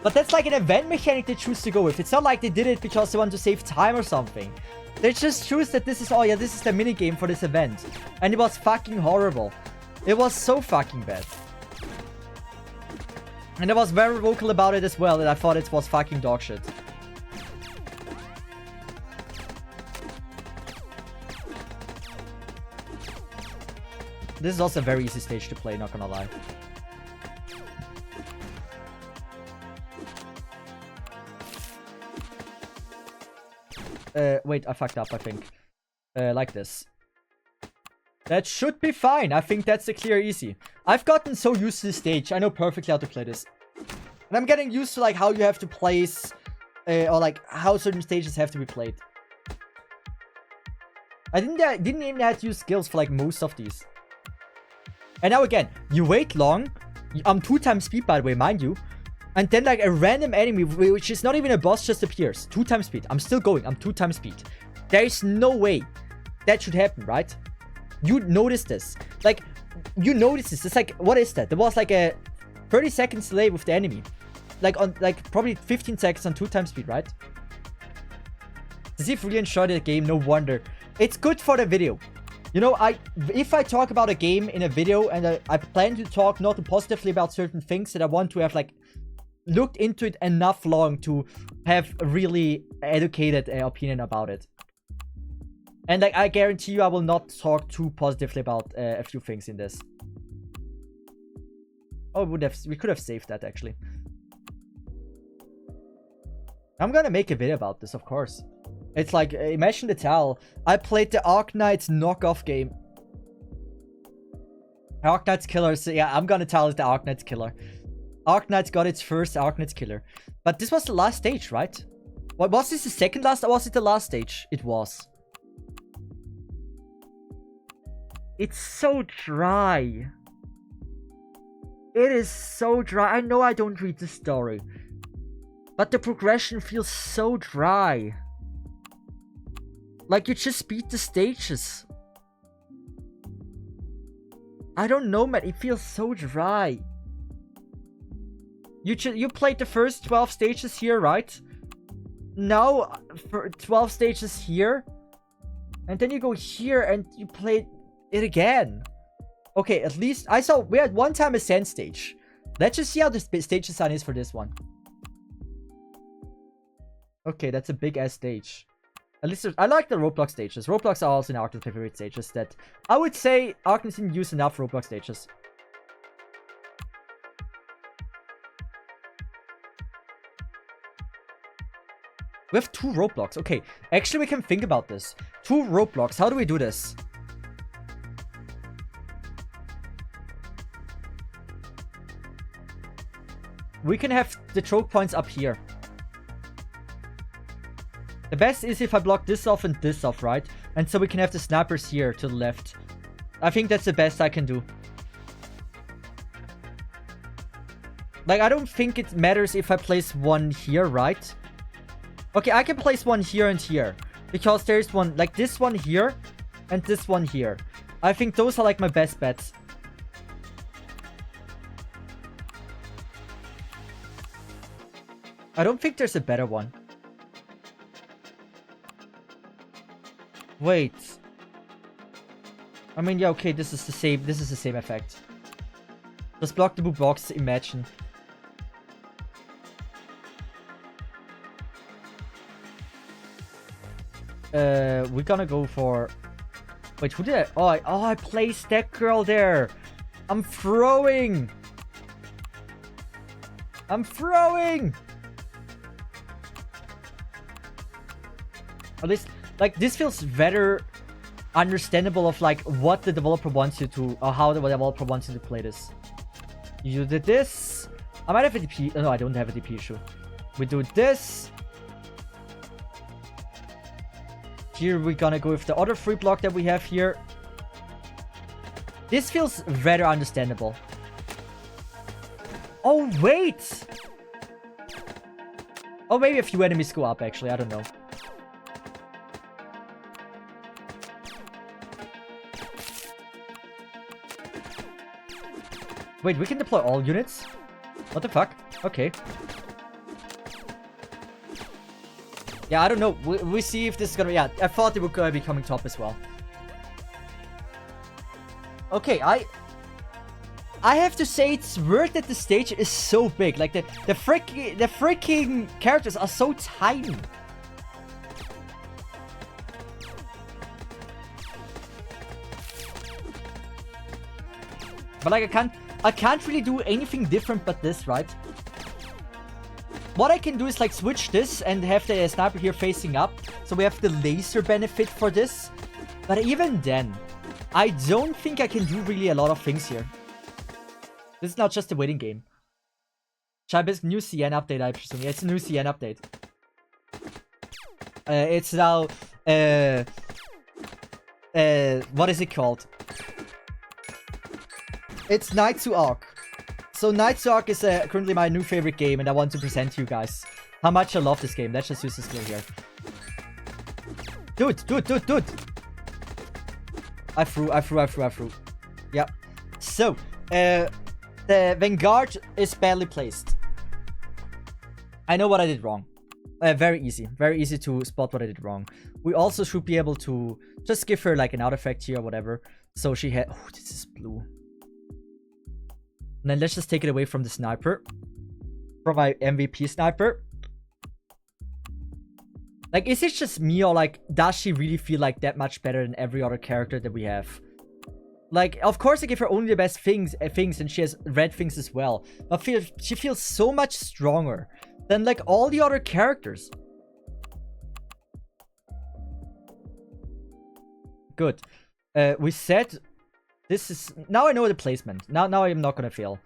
But that's like an event mechanic they choose to go with. It's not like they did it because they want to save time or something. They just choose that this is, oh yeah, this is the minigame for this event. And it was fucking horrible. It was so fucking bad. And I was very vocal about it as well, and I thought it was fucking dog shit. This is also a very easy stage to play, not gonna lie. Wait, I fucked up, I think. Like this. That should be fine. I think that's a clear easy. I've gotten so used to this stage. I know perfectly how to play this. And I'm getting used to like how you have to place, or like how certain stages have to be played. I didn't even have to use skills for like most of these. And now again, you wait long. I'm 2 times speed, by the way, mind you. And then like a random enemy, which is not even a boss, just appears. 2 times speed. I'm still going. I'm 2 times speed. There is no way that should happen, right? You notice this. Like, you notice this. It's like, what is that? There was like a 30 seconds delay with the enemy. Like on like probably 15 seconds on 2 times speed, right? Cesith really enjoyed the game, no wonder. It's good for the video. You know, if I talk about a game in a video and I plan to talk not positively about certain things that I want to have like looked into it enough long to have a really educated opinion about it. And like I guarantee you I will not talk too positively about a few things in this. Oh, we could have saved that actually. I'm gonna make a video about this, of course. It's like, imagine the tell. I played the Arknights knockoff game. Arknights Killers. Yeah, I'm gonna tell it the Arknights Killer. Arknights got its first Arknights Killer. But this was the last stage, right? What was this, the second last, or was it the last stage? It was. It's so dry. It is so dry. I know I don't read the story. But the progression feels so dry. Like you just beat the stages. I don't know, man. It feels so dry. You played the first 12 stages here, right? Now, for 12 stages here. And then you go here and you play it again. Okay, at least I saw we had one time a sand stage. Let's just see how the stage design is for this one. Okay, that's a big ass stage. At least I like the Roblox stages. Roblox are also in Arknights my favorite stages. That I would say Arknights didn't use enough Roblox stages. We have 2 roadblocks. Okay, actually we can think about this. 2 roadblocks. How do we do this? We can have the choke points up here. The best is if I block this off and this off, right? And so we can have the snipers here to the left. I think that's the best I can do. Like, I don't think it matters if I place one here, right? Okay, I can place one here and here. Because there's one, like this one here and this one here. I think those are like my best bets. I don't think there's a better one. Wait. I mean, yeah, okay, this is the same effect. Just block the blue box, imagine. we're gonna go for... Wait, who did I... Oh, I placed that girl there. I'm throwing. I'm throwing. At least, like, this feels better understandable of, like, what the developer wants you to... Or how the developer wants you to play this. You did this. I might have a DP... No, I don't have a DP issue. We do this. Here we're gonna go with the other free block that we have here. This feels very understandable. Oh, wait! Oh, maybe a few enemies go up, actually. I don't know. Wait, we can deploy all units? What the fuck? Okay. Yeah, I don't know. We see if this is gonna... Yeah, I thought it would be coming top as well. Okay, I have to say it's weird that the stage is so big. Like, the freaking characters are so tiny. But, like, I can't really do anything different but this, right? What I can do is, like, switch this and have the sniper here facing up. So we have the laser benefit for this. But even then, I don't think I can do really a lot of things here. This is not just a waiting game. Chibis, new CN update, I presume. Yeah, it's a new CN update. It's now... what is it called? It's Knights to Ark. So Knight's Ark is currently my new favorite game, and I want to present to you guys how much I love this game. Let's just use the skill here. Dude. I threw. Yeah. So, the Vanguard is badly placed. I know what I did wrong. Very easy to spot what I did wrong. We also should be able to just give her like an artifact here or whatever. So she had... Oh, this is blue. And then let's just take it away from the sniper. From my MVP sniper. Like, is it just me, or like, does she really feel like that much better than every other character that we have? Like, of course I give her only the best things, and she has red things as well. But she feels so much stronger than like all the other characters. Good. We said... This is... Now I know the placement. Now I am not gonna fail.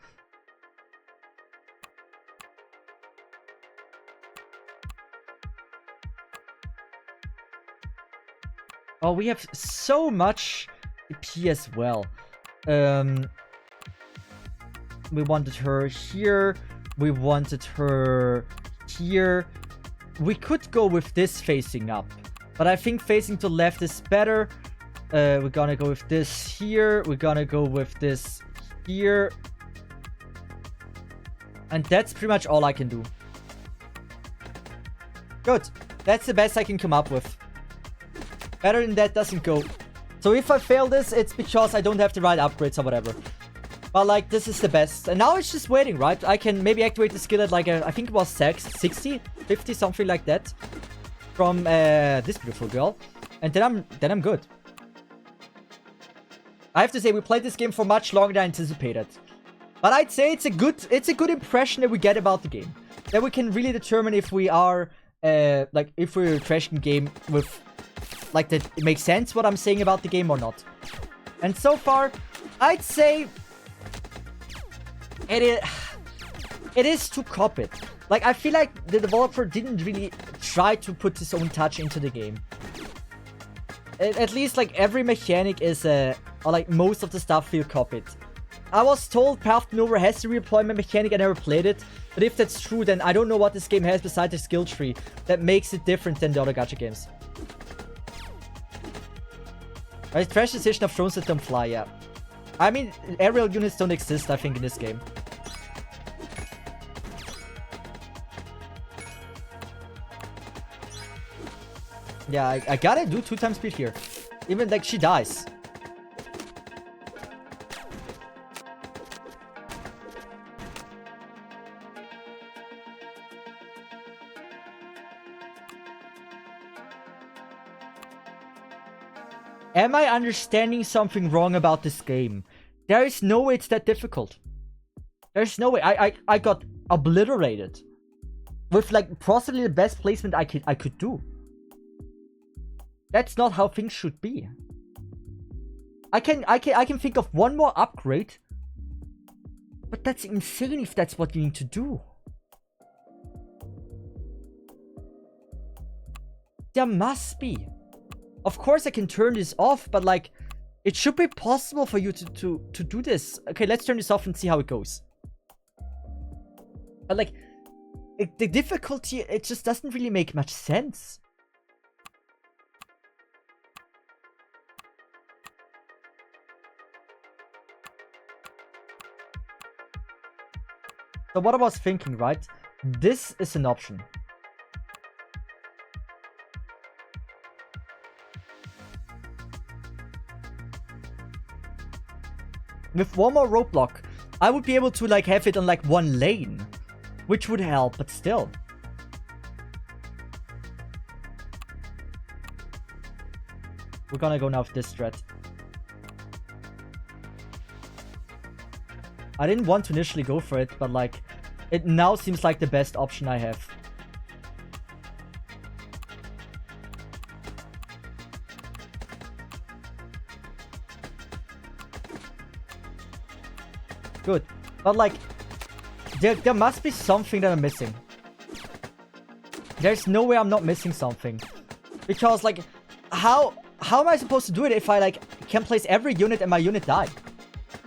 Oh, we have so much EP as well. We wanted her here. We wanted her here. We could go with this facing up. But I think facing to left is better. We're gonna go with this here. We're gonna go with this here. And that's pretty much all I can do. Good. That's the best I can come up with. Better than that doesn't go. So if I fail this, it's because I don't have the right upgrades or whatever. But like, this is the best. And now it's just waiting, right? I can maybe activate the skill at like a... I think it was 60, 50, something like that. From this beautiful girl. And then I'm good. I have to say, we played this game for much longer than anticipated. But I'd say it's a good impression that we get about the game. That we can really determine if we are, like, if we're trashing the game with, like, that it makes sense what I'm saying about the game or not. And so far, I'd say it is too copied. Like, I feel like the developer didn't really try to put his own touch into the game. At least, like, every mechanic is, or like, most of the stuff feel copied. I was told Path to Nowhere has the redeployment mechanic. I never played it. But if that's true, then I don't know what this game has besides the skill tree that makes it different than the other gacha games. Right, trash decision of drones that don't fly, yeah. I mean, aerial units don't exist, I think, in this game. Yeah, I gotta do 2x speed here. Even, like, she dies. Am I understanding something wrong about this game? There is no way it's that difficult. There's no way. I got obliterated. With like possibly the best placement I could do. That's not how things should be. I can think of one more upgrade. But that's insane if that's what you need to do. There must be. Of course I can turn this off, but like, it should be possible for you to do this. Okay, let's turn this off and see how it goes. But like, the difficulty, it just doesn't really make much sense. So what I was thinking, right? This is an option. With one more roadblock, I would be able to like have it on like one lane. Which would help, but still. We're gonna go now with this strat. I didn't want to initially go for it, but like, it now seems like the best option I have. Good. But like, there must be something that I'm missing. There's no way I'm not missing something. Because like, how am I supposed to do it if I like can place every unit and my unit die?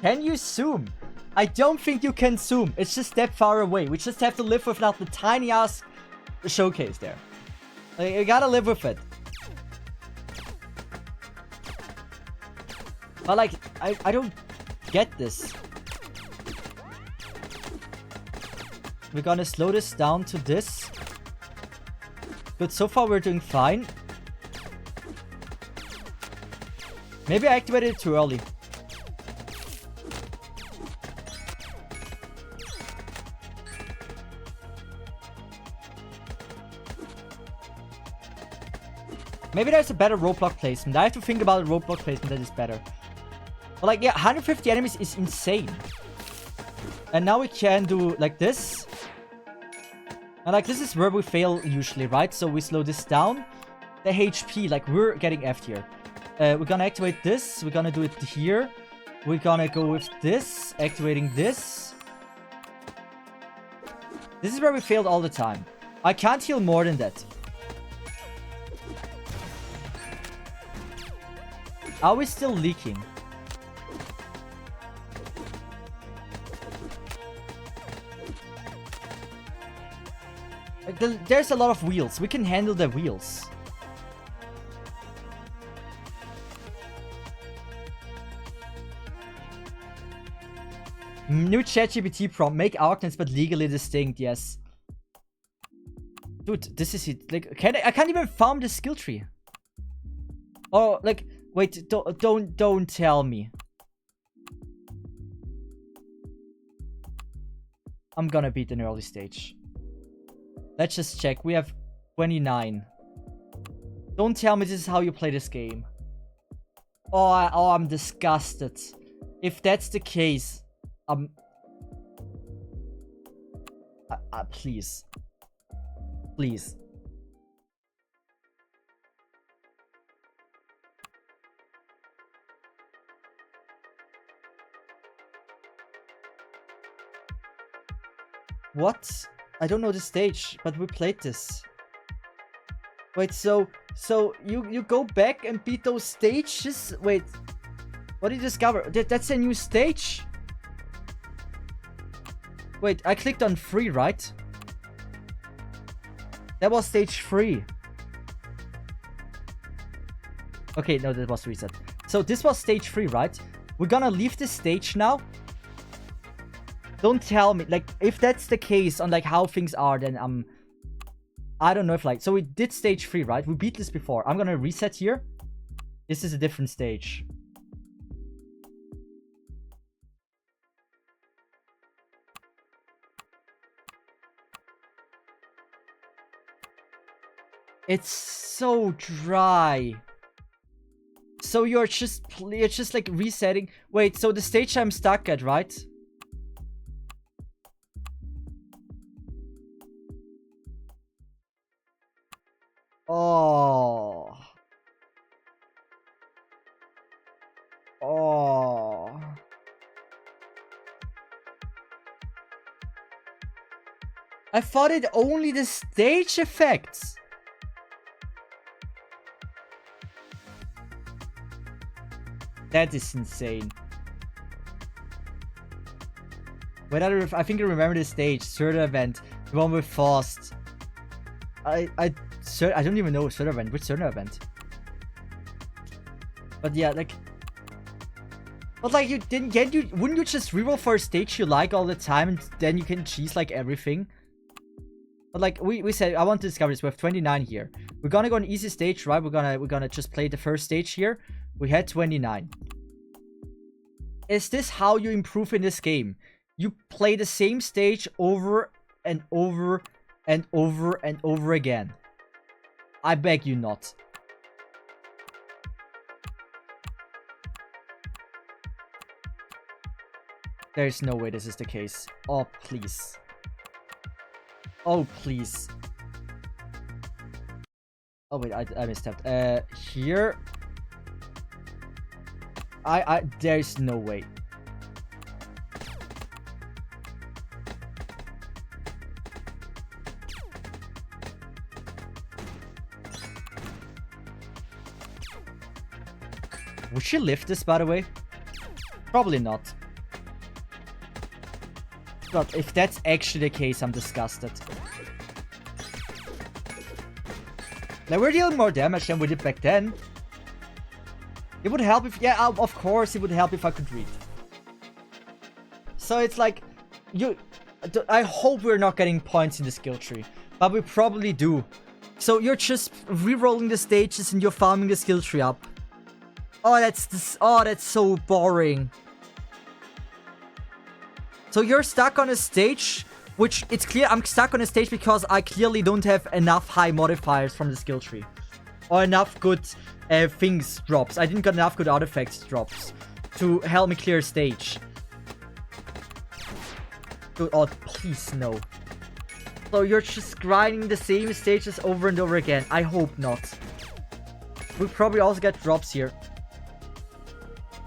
Can you zoom? I don't think you can zoom. It's just that far away. We just have to live without the tiny ass showcase there. Like, you gotta live with it. But like, I don't get this. We're gonna slow this down to this. Good, so far we're doing fine. Maybe I activated it too early. Maybe there's a better roadblock placement. I have to think about a roadblock placement that is better. But like, yeah, 150 enemies is insane. And now we can do like this. And like, this is where we fail usually, right? So we slow this down. The HP, like, we're getting effed here. We're gonna activate this. We're gonna do it here. We're gonna go with this. Activating this. This is where we failed all the time. I can't heal more than that. Are we still leaking? There's a lot of wheels. We can handle the wheels. New ChatGPT prompt. Make Arknights but legally distinct. Yes. Dude, this is it. Like, I can't even farm the skill tree. Oh, like, wait, don't tell me. I'm gonna beat an early stage. Let's just check. We have 29. Don't tell me this is how you play this game. Oh, I'm disgusted. If that's the case, please. Please. What? I don't know the stage, but we played this. Wait, so you go back and beat those stages? Wait, what did you discover? That's a new stage? Wait, I clicked on 3, right? That was stage 3. Okay, no, that was reset. So this was stage 3, right? We're gonna leave this stage now. Don't tell me, like, if that's the case on, like, how things are, then, I don't know if, like, so we did stage 3, right? We beat this before. I'm gonna reset here. This is a different stage. It's so dry. So you're just like resetting. Wait, so the stage I'm stuck at, right? Oh. Oh. I thought it only the stage effects. That is insane. Wait, I think I remember the stage. Third event. The one with Fast. I don't even know third event. Which third event? But yeah, like... But like, wouldn't you just reroll for a stage you like all the time and then you can cheese like everything? But like, we said, I want to discover this. We have 29 here. We're gonna go on easy stage, right? We're gonna just play the first stage here. We had 29. Is this how you improve in this game? You play the same stage over and over and over and over again. I beg you not. There's no way this is the case. Oh, please. Oh, please. Oh, wait, I misstepped. Here. There's no way. Would she lift this, by the way? Probably not. God, if that's actually the case, I'm disgusted. Now, we're dealing more damage than we did back then. It would help if... Yeah, of course, it would help if I could read. So it's like... I hope we're not getting points in the skill tree. But we probably do. So you're just re-rolling the stages and you're farming the skill tree up. Oh, that's so boring. So you're stuck on a stage, which it's clear I'm stuck on a stage because I clearly don't have enough high modifiers from the skill tree. Or enough good things drops. I didn't get enough good artifacts drops to help me clear a stage. Dude, oh, please no. So you're just grinding the same stages over and over again. I hope not. We'll probably also get drops here.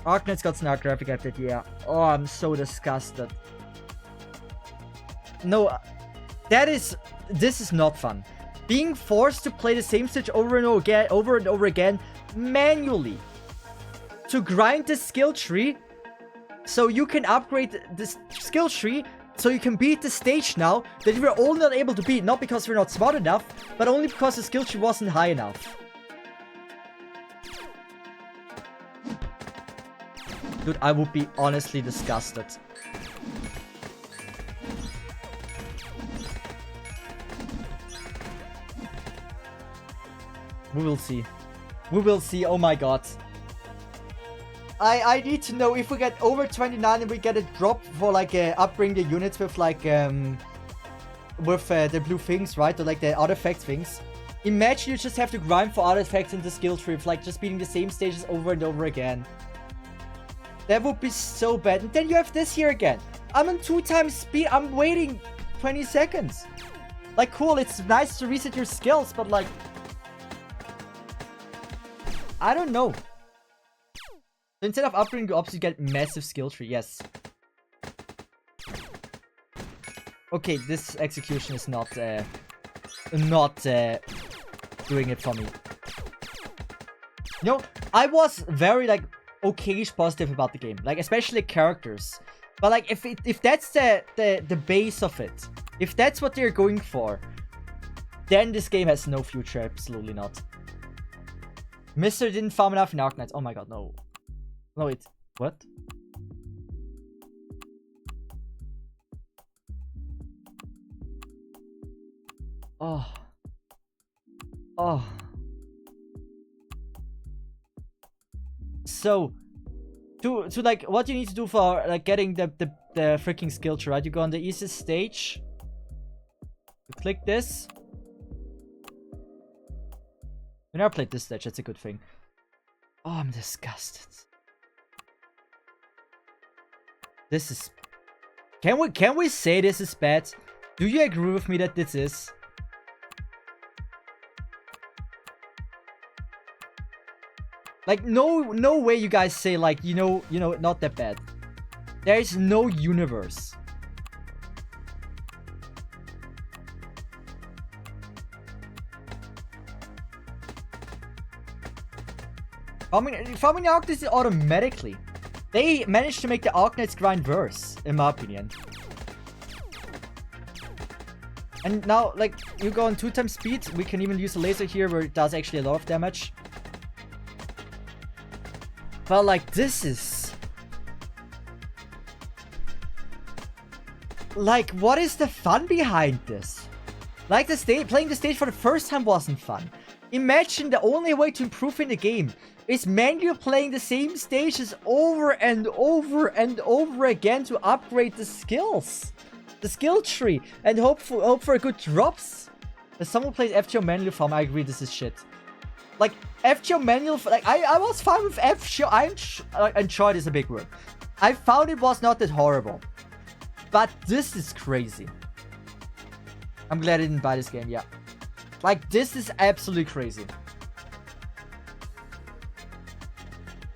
Arknights got snark graphic update, yeah. Oh, I'm so disgusted. No, this is not fun. Being forced to play the same stage over and over again, manually. To grind the skill tree, so you can upgrade the skill tree, so you can beat the stage now that we were all not able to beat, not because we're not smart enough, but only because the skill tree wasn't high enough. Dude, I would be honestly disgusted. We will see. We will see. Oh my god. I need to know if we get over 29 and we get a drop for like upbring the units with like with the blue things, right? Or like the artifact things. Imagine you just have to grind for artifacts in the skill tree of like just beating the same stages over and over again. That would be so bad. And then you have this here again. I'm on 2 times speed. I'm waiting 20 seconds. Like, cool. It's nice to reset your skills, but like... I don't know. So instead of upgrading the ops, you get massive skill tree. Yes. Okay, this execution is not doing it for me. You know, I was very like... okay-ish positive about the game, like especially characters, but like if that's the base of it, if that's what they're going for, then this game has no future. Absolutely not. Mr. didn't farm enough in Arknights. Oh my god, no. No, wait, what? Oh. So, to like, what you need to do for like getting the freaking skill tree, right? You go on the easiest stage. You click this. I never played this stage. That's a good thing. Oh, I'm disgusted. This is... Can we say this is bad? Do you agree with me that this is? Like, no way you guys say, like, you know, not that bad. There is no universe. Farming the Arknights automatically. They managed to make the Arknights grind worse, in my opinion. And now, like, you go on 2x speed. We can even use a laser here where it does actually a lot of damage. But, like, this is... Like, what is the fun behind this? Like, playing the stage for the first time wasn't fun. Imagine the only way to improve in the game is manually playing the same stages over and over and over again to upgrade the skills. The skill tree. And hope for good drops. As someone plays FGO manual farm, I agree this is shit. Like, FGO manual... Like, I was fine with FGO. I enjoyed is a big word. I found it was not that horrible. But this is crazy. I'm glad I didn't buy this game, yeah. Like, this is absolutely crazy.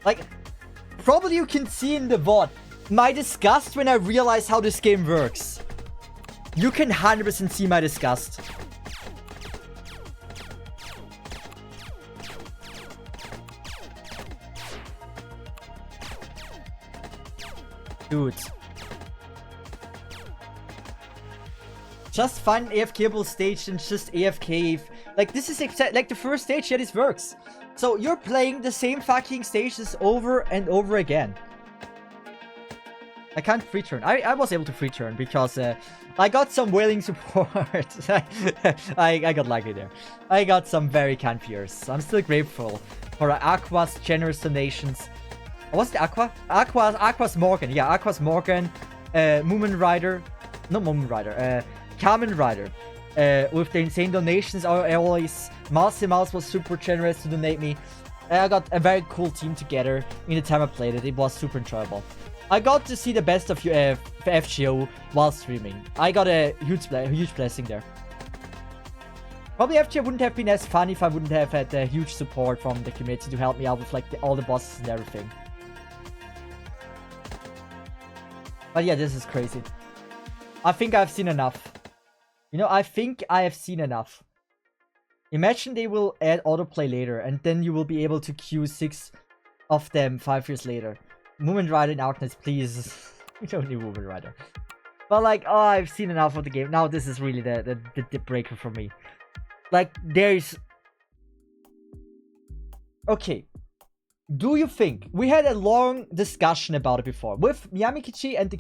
Like, probably you can see in the VOD my disgust when I realize how this game works. You can 100% see my disgust. Dude. Just find an AFKable stage and just AFK. Like, this is exactly like the first stage, yeah, this works. So, you're playing the same fucking stages over and over again. I can't free turn. I was able to free turn because I got some wailing support. I got lucky there. I got some very kind viewers. I'm still grateful for Aqua's generous donations. What's the Aqua? Aqua's Morgan. Yeah, Aqua's Morgan. Moomin Rider. Not Moomin Rider. Kamen Rider. With the insane donations, always. Mousy Mouse was super generous to donate me. I got a very cool team together in the time I played it. It was super enjoyable. I got to see the best of FGO while streaming. I got a huge blessing there. Probably FGO wouldn't have been as fun if I wouldn't have had the huge support from the community to help me out with like all the bosses and everything. But yeah, this is crazy. I think I've seen enough. You know, I think I have seen enough. Imagine they will add autoplay later, and then you will be able to queue 6 of them 5 years later. Moomin Rider and Arknights, please. We don't need Moomin Rider. But like, oh, I've seen enough of the game. Now this is really the breaker for me. Like, there's... Okay. Do you think... We had a long discussion about it before. With Miyamikichi and the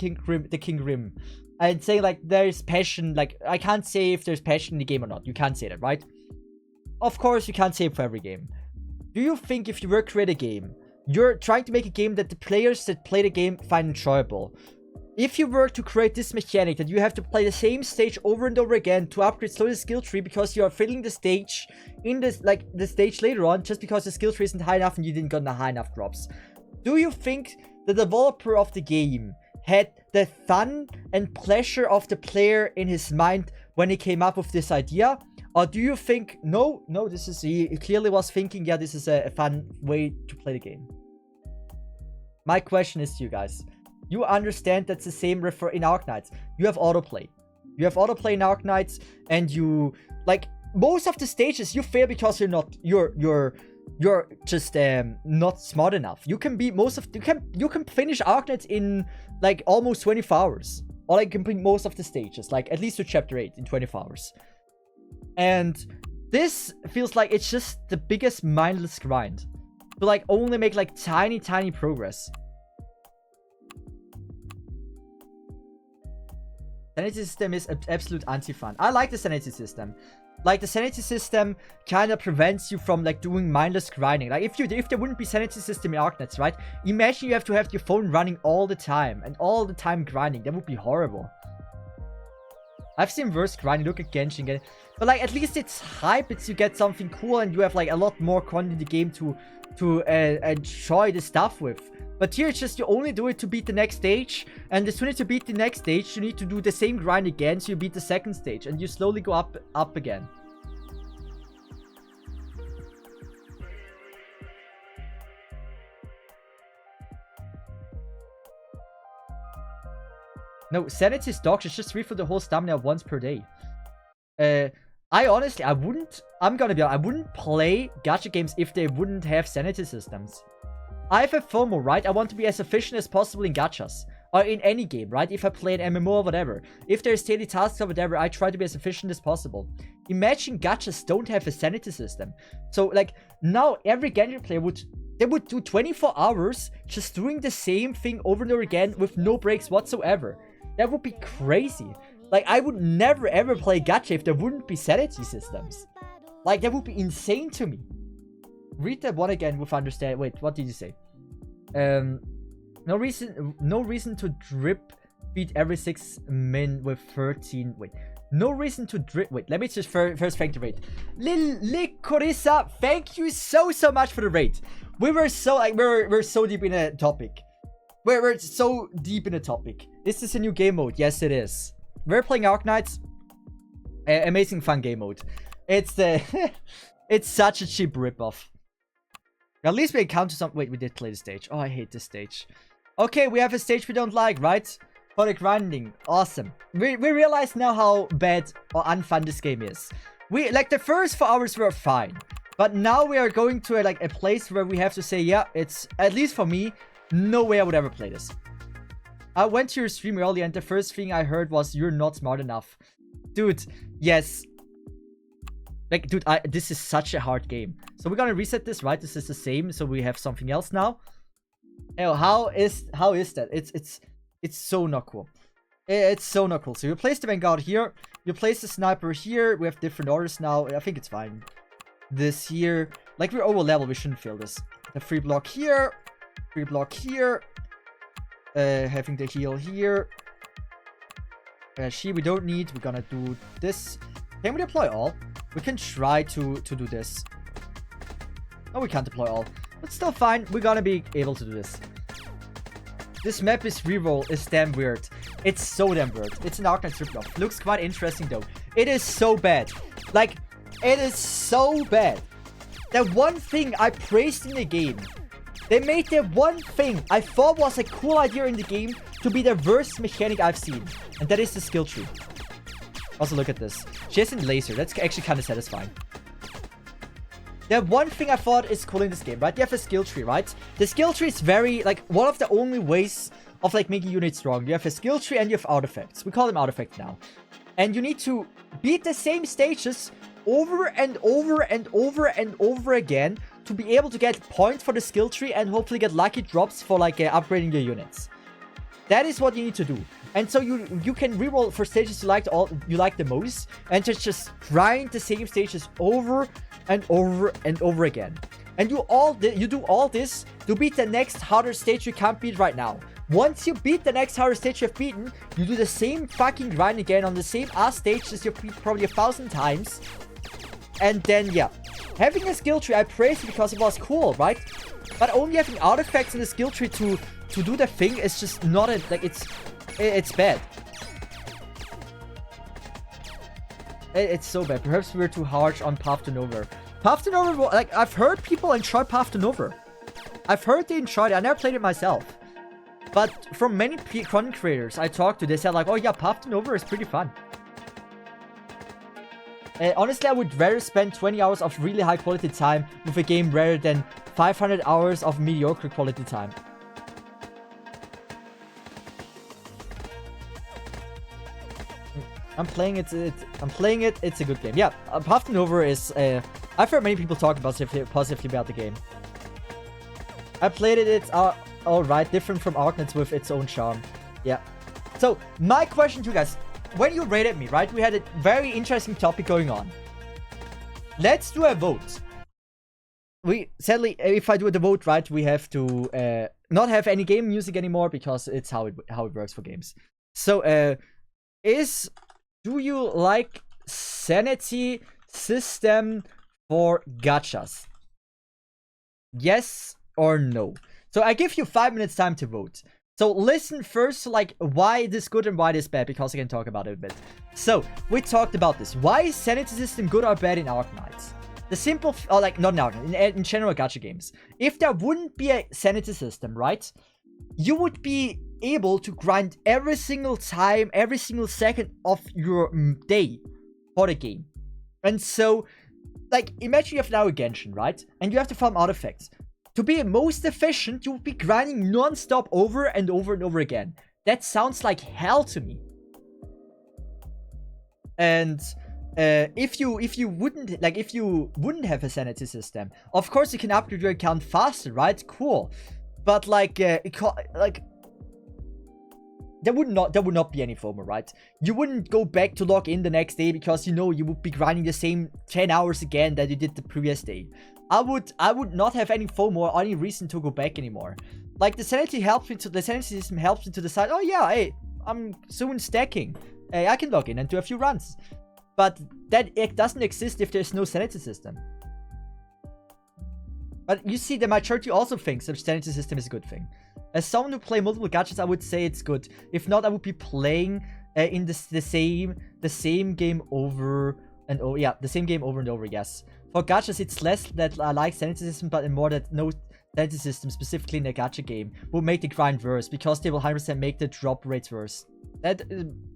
King Grim. I'd say, like, there's passion. Like, I can't say if there's passion in the game or not. You can't say that, right? Of course, you can't say it for every game. Do you think if you were to create a game, you're trying to make a game that the players that play the game find enjoyable? If you were to create this mechanic that you have to play the same stage over and over again to upgrade slowly the skill tree because you are failing the stage in this, like, the stage later on just because the skill tree isn't high enough and you didn't get the high enough drops. Do you think the developer of the game had the fun and pleasure of the player in his mind when he came up with this idea? Or do you think, no, this is, he clearly was thinking, yeah, this is a fun way to play the game? My question is to you guys. You understand that's the same in Arknights. You have autoplay. You have autoplay in Arknights, and you, like, most of the stages you fail because you're just not smart enough. You can beat most of, you can finish Arknights in like almost 24 hours. Or like complete most of the stages, like at least to chapter 8 in 24 hours. And this feels like it's just the biggest mindless grind. To like only make like tiny progress. Sanity system is absolute anti-fun. I like the sanity system. Like, the sanity system kind of prevents you from like doing mindless grinding. Like, if there wouldn't be sanity system in Arknights, right? Imagine you have to have your phone running all the time and all the time grinding. That would be horrible. I've seen worse grinding. Look at Genshin. But like, at least it's hype. It's you get something cool and you have like a lot more content in the game to enjoy the stuff with. But here it's just you only do it to beat the next stage, and as soon as you beat the next stage, you need to do the same grind again so you beat the second stage, and you slowly go up again. No, Sanity's dogs is just refill the whole stamina once per day. I honestly, I wouldn't play gacha games if they wouldn't have sanity systems. I have a FOMO, right? I want to be as efficient as possible in gachas. Or in any game, right? If I play an MMO or whatever. If there's daily tasks or whatever, I try to be as efficient as possible. Imagine gachas don't have a sanity system. So, like, now every gacha player would do 24 hours just doing the same thing over and over again with no breaks whatsoever. That would be crazy. Like, I would never ever play gacha if there wouldn't be sanity systems. Like, that would be insane to me. Read that one again with understand. Wait, what did you say? No reason to drip feed every 6 min with 13. Wait, no reason to drip. Wait, let me just first thank the raid. Licorissa, thank you so much for the raid. We were so like we're so deep in a topic. We're so deep in a topic. This is a new game mode. Yes, it is. We're playing Arknights. Amazing fun game mode. It's it's such a cheap ripoff. At least we encountered some. Wait, we did play the stage. Oh, I hate this stage. Okay, we have a stage we don't like, right? For the grinding. Awesome. We realize now how bad or unfun this game is. Like the first 4 hours were fine. But now we are going to a place where we have to say, yeah, it's, at least for me, no way I would ever play this. I went to your stream earlier and the first thing I heard was, you're not smart enough. Dude, yes. Like, dude, this is such a hard game. So we're gonna reset this, right? This is the same, so we have something else now. Oh, how is that? It's so not cool. It's so not cool. So you place the Vanguard here. You place the Sniper here. We have different orders now. I think it's fine. This here. Like, we're over level. We shouldn't fail this. The free block here. Free block here. Having the heal here. She we don't need. We're gonna do this. Can we deploy all? We can try to do this. No, we can't deploy all. But still fine. We're gonna be able to do this. This map is reroll is damn weird. It's so damn weird. It's an Arknights Rip. Looks quite interesting though. It is so bad. Like, it is so bad. That one thing I praised in the game. They made the one thing I thought was a cool idea in the game to be the worst mechanic I've seen. And that is the skill tree. Also, look at this. She has a laser. That's actually kind of satisfying. The one thing I thought is cool in this game, right? You have a skill tree, right? The skill tree is very, like, one of the only ways of, like, making units strong. You have a skill tree and you have artifacts. We call them artifacts now. And you need to beat the same stages over and over and over and over again to be able to get points for the skill tree and hopefully get lucky drops for, like, upgrading your units. That is what you need to do. And so you can reroll for stages you like the most and just grind the same stages over and over and over again. And you do all this to beat the next harder stage you can't beat right now. Once you beat the next harder stage you've beaten, you do the same fucking grind again on the same ass stages you've beat probably 1,000 times. And then, yeah. Having a skill tree, I praised it because it was cool, right? But only having artifacts in the skill tree to do the thing is just not a, like, it's bad. It's so bad. Perhaps we're too harsh on Path to Nowhere. Path to Nowhere, like, I've heard people enjoy Path to Nowhere. I've heard they enjoyed it. I never played it myself. But from many content creators I talked to, they said like, oh yeah, Path to Nowhere is pretty fun. Honestly, I would rather spend 20 hours of really high quality time with a game rather than 500 hours of mediocre quality time. I'm playing it. It's a good game. Yeah, Path to Nowhere is. I've heard many people talk positively about the game. I played it. It's all right. Different from Arknights with its own charm. Yeah. So my question to you guys: when you rated me, right? We had a very interesting topic going on. Let's do a vote. Sadly, if I do the vote right, we have to not have any game music anymore because it's how it works for games. So do you like sanity system for gachas? Yes or no? So I give you 5 minutes time to vote. So listen first, like, why it is good and why it is bad, because I can talk about it a bit. So, we talked about this. Why is sanity system good or bad in Arknights? The simple, or like, not in Arknights, in general gacha games. If there wouldn't be a sanity system, right? You would be able to grind every single time, every single second of your day for the game. And so, like, imagine you have now a Genshin, right? And you have to farm artifacts. To be most efficient, you would be grinding non-stop over and over and over again. That sounds like hell to me. And if you wouldn't have a sanity system, of course you can upgrade your account faster, right? Cool. But like there would not be any FOMO, right? You wouldn't go back to log in the next day because you know you would be grinding the same 10 hours again that you did the previous day. I would not have any FOMO or any reason to go back anymore. Like the sanity system helps me to decide, oh yeah, hey, I'm soon stacking. Hey, I can log in and do a few runs. But it doesn't exist if there's no sanity system. But you see, the majority also thinks the sanity system is a good thing. As someone who plays multiple gachas, I would say it's good. If not, I would be playing in the same game over and over. Yeah, the same game over and over. Yes. For gachas, it's less that I like sanity system, but more that no sanity system, specifically in a gacha game, will make the grind worse because they will 100% make the drop rates worse. That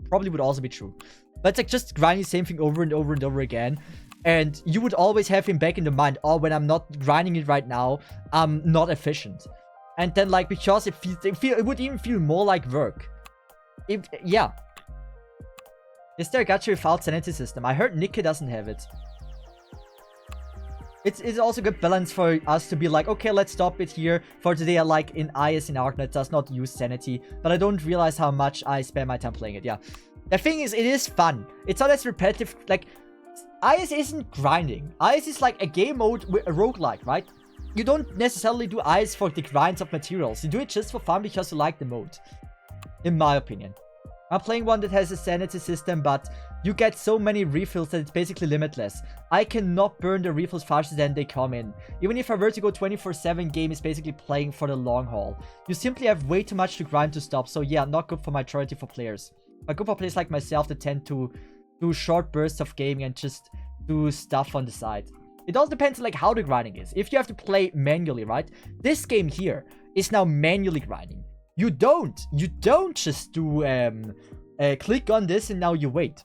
probably would also be true. But it's like just grinding the same thing over and over and over again. And you would always have him back in the mind, oh, when I'm not grinding it right now, I'm not efficient. And then, like, because it would even feel more like work. Yeah. Is there a gacha without sanity system? I heard Nikke doesn't have it. It's also good balance for us to be like, okay, let's stop it here. For today, I like in IS in Arknights does not use sanity. But I don't realize how much I spend my time playing it, yeah. The thing is, it is fun. It's not as repetitive, like... IS isn't grinding. IS is like a game mode with a roguelike, right? You don't necessarily do IS for the grinds of materials. You do it just for fun because you like the mode. In my opinion. I'm playing one that has a sanity system, but you get so many refills that it's basically limitless. I cannot burn the refills faster than they come in. Even if I were to go 24/7, game is basically playing for the long haul. You simply have way too much to grind to stop, so yeah, not good for majority for players. But good for players like myself that tend to do short bursts of gaming and just do stuff on the side. It all depends on like how the grinding is. If you have to play manually, right? This game here is now manually grinding. You don't just do click on this and now you wait.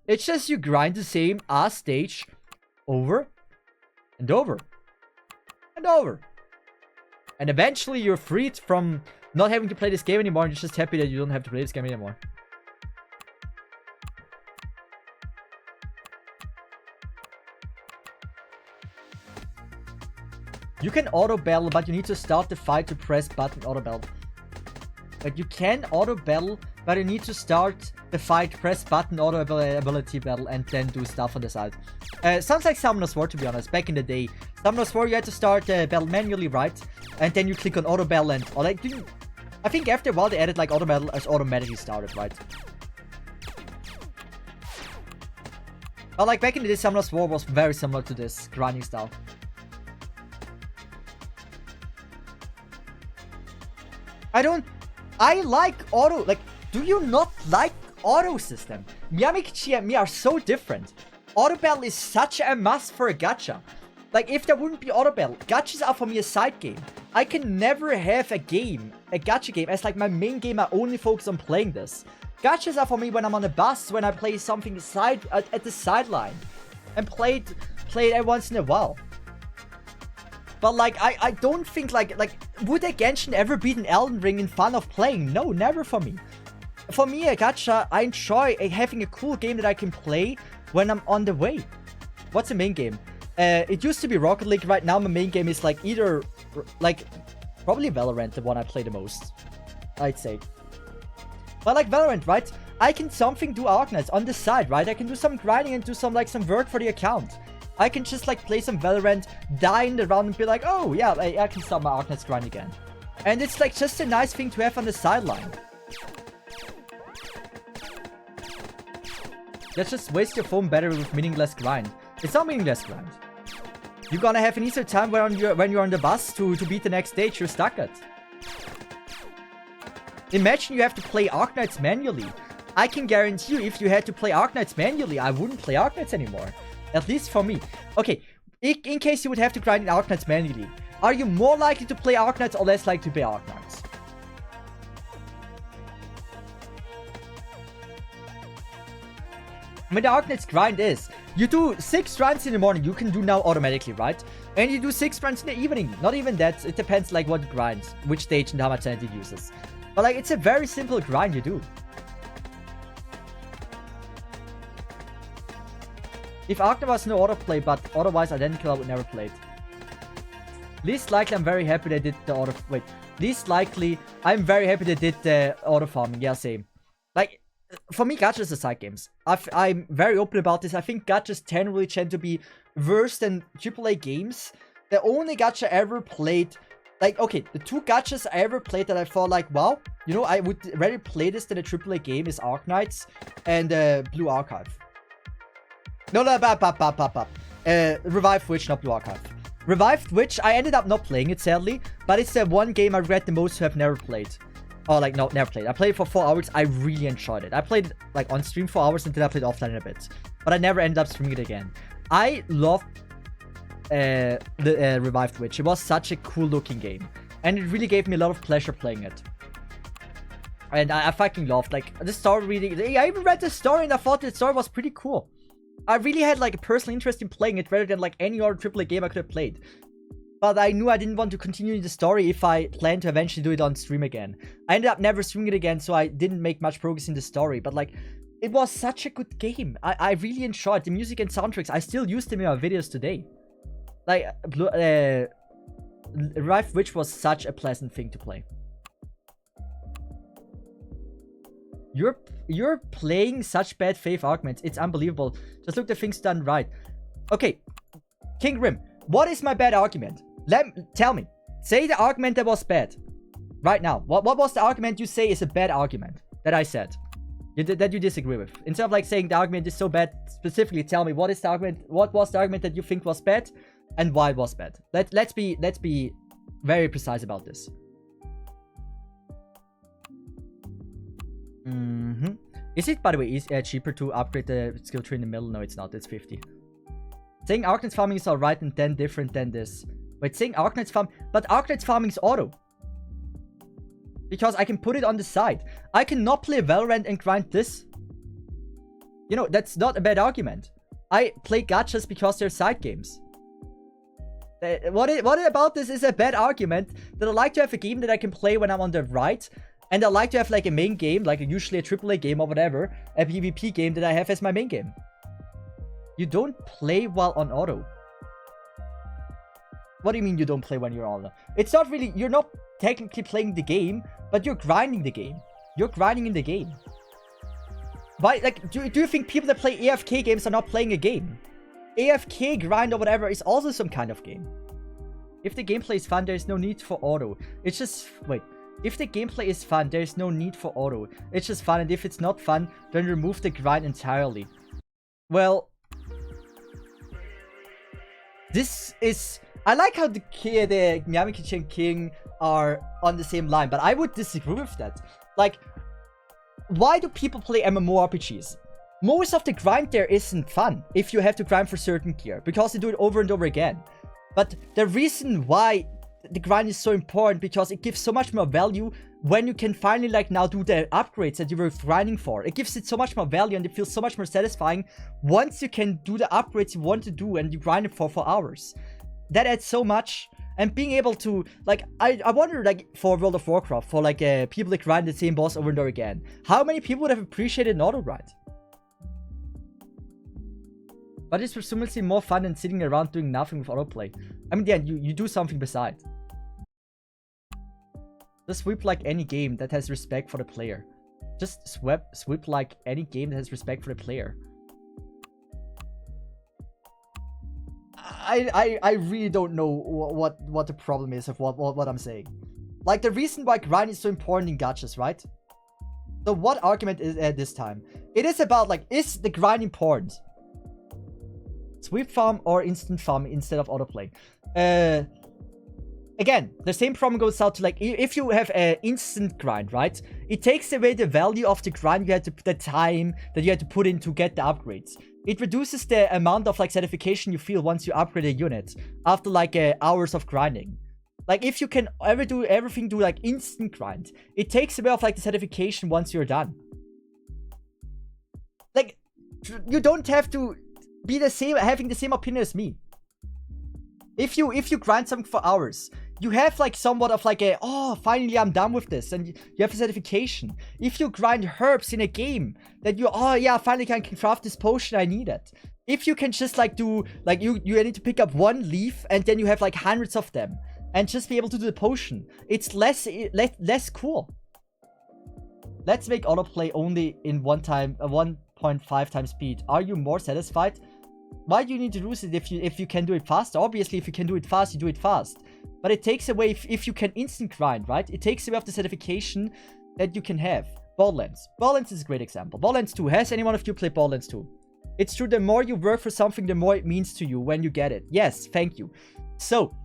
It's just you grind the same stage over and over and over. And eventually you're freed from not having to play this game anymore and you're just happy that you don't have to play this game anymore. You can auto battle, but you need to start the fight to press button auto battle. But you can auto battle, but you need to start the fight, press button auto ability battle, and then do stuff on the side. Sounds like Summoner's War, to be honest. Back in the day, Summoner's War, you had to start the battle manually, right? And then you click on auto battle, and or like, I think after a while they added like auto battle as automatically started, right? But like back in the day, Summoner's War was very similar to this grinding style. I like auto, like, do you not like auto system? Miyamikichi and me are so different. Auto battle is such a must for a gacha. Like, if there wouldn't be auto battle, gachas are for me a side game. I can never have a gacha game, as like my main game, I only focus on playing this. Gachas are for me when I'm on a bus, when I play something at the sideline. And play it every once in a while. But like, I don't think like, would a Genshin ever beat an Elden Ring in fun of playing? No, never for me. For me, a gacha, I enjoy having a cool game that I can play when I'm on the way. What's the main game? It used to be Rocket League. Right now, my main game is like either, like, probably Valorant, the one I play the most, I'd say. But like Valorant, right? I can do Arknights on the side, right? I can do some grinding and do some work for the account. I can just like play some Valorant, die in the round and be like, oh yeah, I can start my Arknights grind again. And it's like just a nice thing to have on the sideline. Let's just waste your phone battery with meaningless grind. It's not meaningless grind. You're gonna have an easier time when you're on the bus to beat the next stage you're stuck at. Imagine you have to play Arknights manually. I can guarantee you if you had to play Arknights manually, I wouldn't play Arknights anymore. At least for me. Okay, in case you would have to grind in Arknights manually, are you more likely to play Arknights or less likely to play Arknights? I mean, the Arknights grind is, you do 6 runs in the morning, you can do now automatically, right? And you do 6 runs in the evening. Not even that, it depends like what grind, which stage and how much energy it uses. But like, it's a very simple grind you do. If Arknight was no autoplay, but otherwise identical, I would never play it. Least likely, I'm very happy they did the auto... Wait. Least likely, I'm very happy they did the auto farming. Yeah, same. Like, for me, gachas are side games. I'm very open about this. I think gachas generally tend to be worse than AAA games. The only gacha I ever played... Like, okay, the 2 gachas I ever played that I thought like, wow, you know, I would rather play this than a AAA game is Arknights and Blue Archive. No, Revived Witch, not Blue Archive. Revived Witch, I ended up not playing it, sadly, but it's the one game I regret the most to have never played. Oh, like, no, never played. I played it for 4 hours. I really enjoyed it. I played it, like, on stream 4 hours and then I played offline in a bit. But I never ended up streaming it again. I loved the Revived Witch. It was such a cool-looking game. And it really gave me a lot of pleasure playing it. And I fucking loved, like, the story reading. I even read the story and I thought the story was pretty cool. I really had, like, a personal interest in playing it rather than, like, any other AAA game I could have played. But I knew I didn't want to continue the story if I planned to eventually do it on stream again. I ended up never streaming it again, so I didn't make much progress in the story. But, like, it was such a good game. I really enjoyed the music and soundtracks. I still use them in my videos today. Like, Revived Witch was such a pleasant thing to play. You're playing such bad faith arguments. It's unbelievable. Just look the things done right. Okay, King Rim. What is my bad argument? Tell me. Say the argument that was bad. Right now. What was the argument you say is a bad argument that I said? That you disagree with. Instead of like saying the argument is so bad, specifically tell me what is the argument. What was the argument that you think was bad and why it was bad? Let's be very precise about this. Is it, by the way, cheaper to upgrade the skill tree in the middle? No, it's not. It's 50. Saying Arknights farming is alright and then different than this. Wait, saying Arknights farm... But Arknights farming is auto. Because I can put it on the side. I cannot play Valorant and grind this. You know, that's not a bad argument. I play gachas because they're side games. What about this is a bad argument? That I like to have a game that I can play when I'm on the right... And I like to have like a main game, like usually a AAA game or whatever, a PvP game that I have as my main game. You don't play while on auto. What do you mean you don't play when you're on auto? It's not really, you're not technically playing the game, but you're grinding the game. You're grinding in the game. Why, like, do you think people that play AFK games are not playing a game? AFK grind or whatever is also some kind of game. If the gameplay is fun, there's no need for auto. It's just, wait. If the gameplay is fun, there's no need for auto. It's just fun, and if it's not fun, then remove the grind entirely. Well... This is... I like how the Nyami and King are on the same line, but I would disagree with that. Like, why do people play MMORPGs? Most of the grind there isn't fun, if you have to grind for certain gear, because you do it over and over again. But the reason why the grind is so important because it gives so much more value when you can finally like now do the upgrades that you were grinding for. It gives it so much more value and it feels so much more satisfying once you can do the upgrades you want to do and you grind it for 4 hours. That adds so much. And being able to, like, I wonder, like, for World of Warcraft, for like people that grind the same boss over and over again, how many people would have appreciated an auto grind? But it's presumably more fun than sitting around doing nothing with autoplay. I mean, yeah, you do something besides. Just sweep like any game that has respect for the player. Just sweep like any game that has respect for the player. I really don't know what the problem is of what I'm saying. Like, the reason why grind is so important in gachas, right? So what argument is at this time? It is about, like, is the grind important? Sweep farm or instant farm instead of autoplay. Again, the same problem goes out to like, if you have an instant grind, right? It takes away the value of the grind you had to, the time that you had to put in to get the upgrades. It reduces the amount of like satisfaction you feel once you upgrade a unit after like hours of grinding. Like if you can do like instant grind, it takes away of like the satisfaction once you're done. Like you don't have to be the same, having the same opinion as me. If you grind something for hours, you have like somewhat of like a, oh, finally I'm done with this, and you have a certification. If you grind herbs in a game, that you, oh yeah, finally can craft this potion I needed. If you can just like do, like you need to pick up one leaf and then you have like hundreds of them and just be able to do the potion, it's less cool. Let's make autoplay only in 1.5 times speed. Are you more satisfied? Why do you need to lose it if you can do it fast? Obviously, if you can do it fast, you do it fast. But it takes away, if you can instant grind, right? It takes away of the certification that you can have. Borderlands. Borderlands is a great example. Borderlands 2. Has anyone of you played Borderlands 2? It's true, the more you work for something, the more it means to you when you get it. Yes, thank you. So,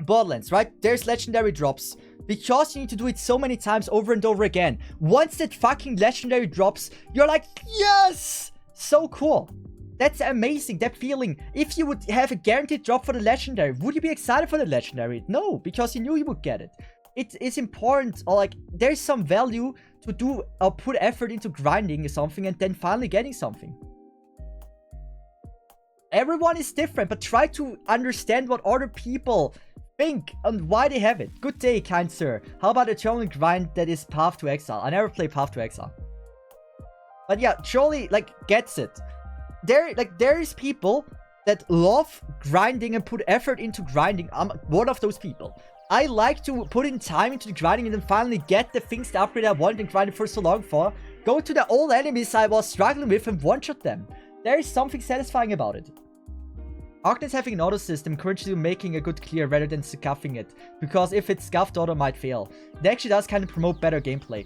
Borderlands, right? There's legendary drops. Because you need to do it so many times over and over again. Once that fucking legendary drops, you're like, yes! So cool. That's amazing, that feeling. If you would have a guaranteed drop for the legendary, would you be excited for the legendary? No, because you knew you would get it. It's important, or like, there's some value to do or put effort into grinding something and then finally getting something. Everyone is different, but try to understand what other people think and why they have it. Good day, kind sir. How about a Eternal grind that is Path to Exile? I never played Path to Exile. But yeah, Charlie, like, gets it. There is people that love grinding and put effort into grinding. I'm one of those people. I like to put in time into the grinding and then finally get the things, the upgrade I wanted and grinded for so long for. Go to the old enemies I was struggling with and one-shot them. There is something satisfying about it. Arknights having an auto system encourages you making a good clear rather than scuffing it, because if it's scuffed, auto might fail. It actually does kind of promote better gameplay.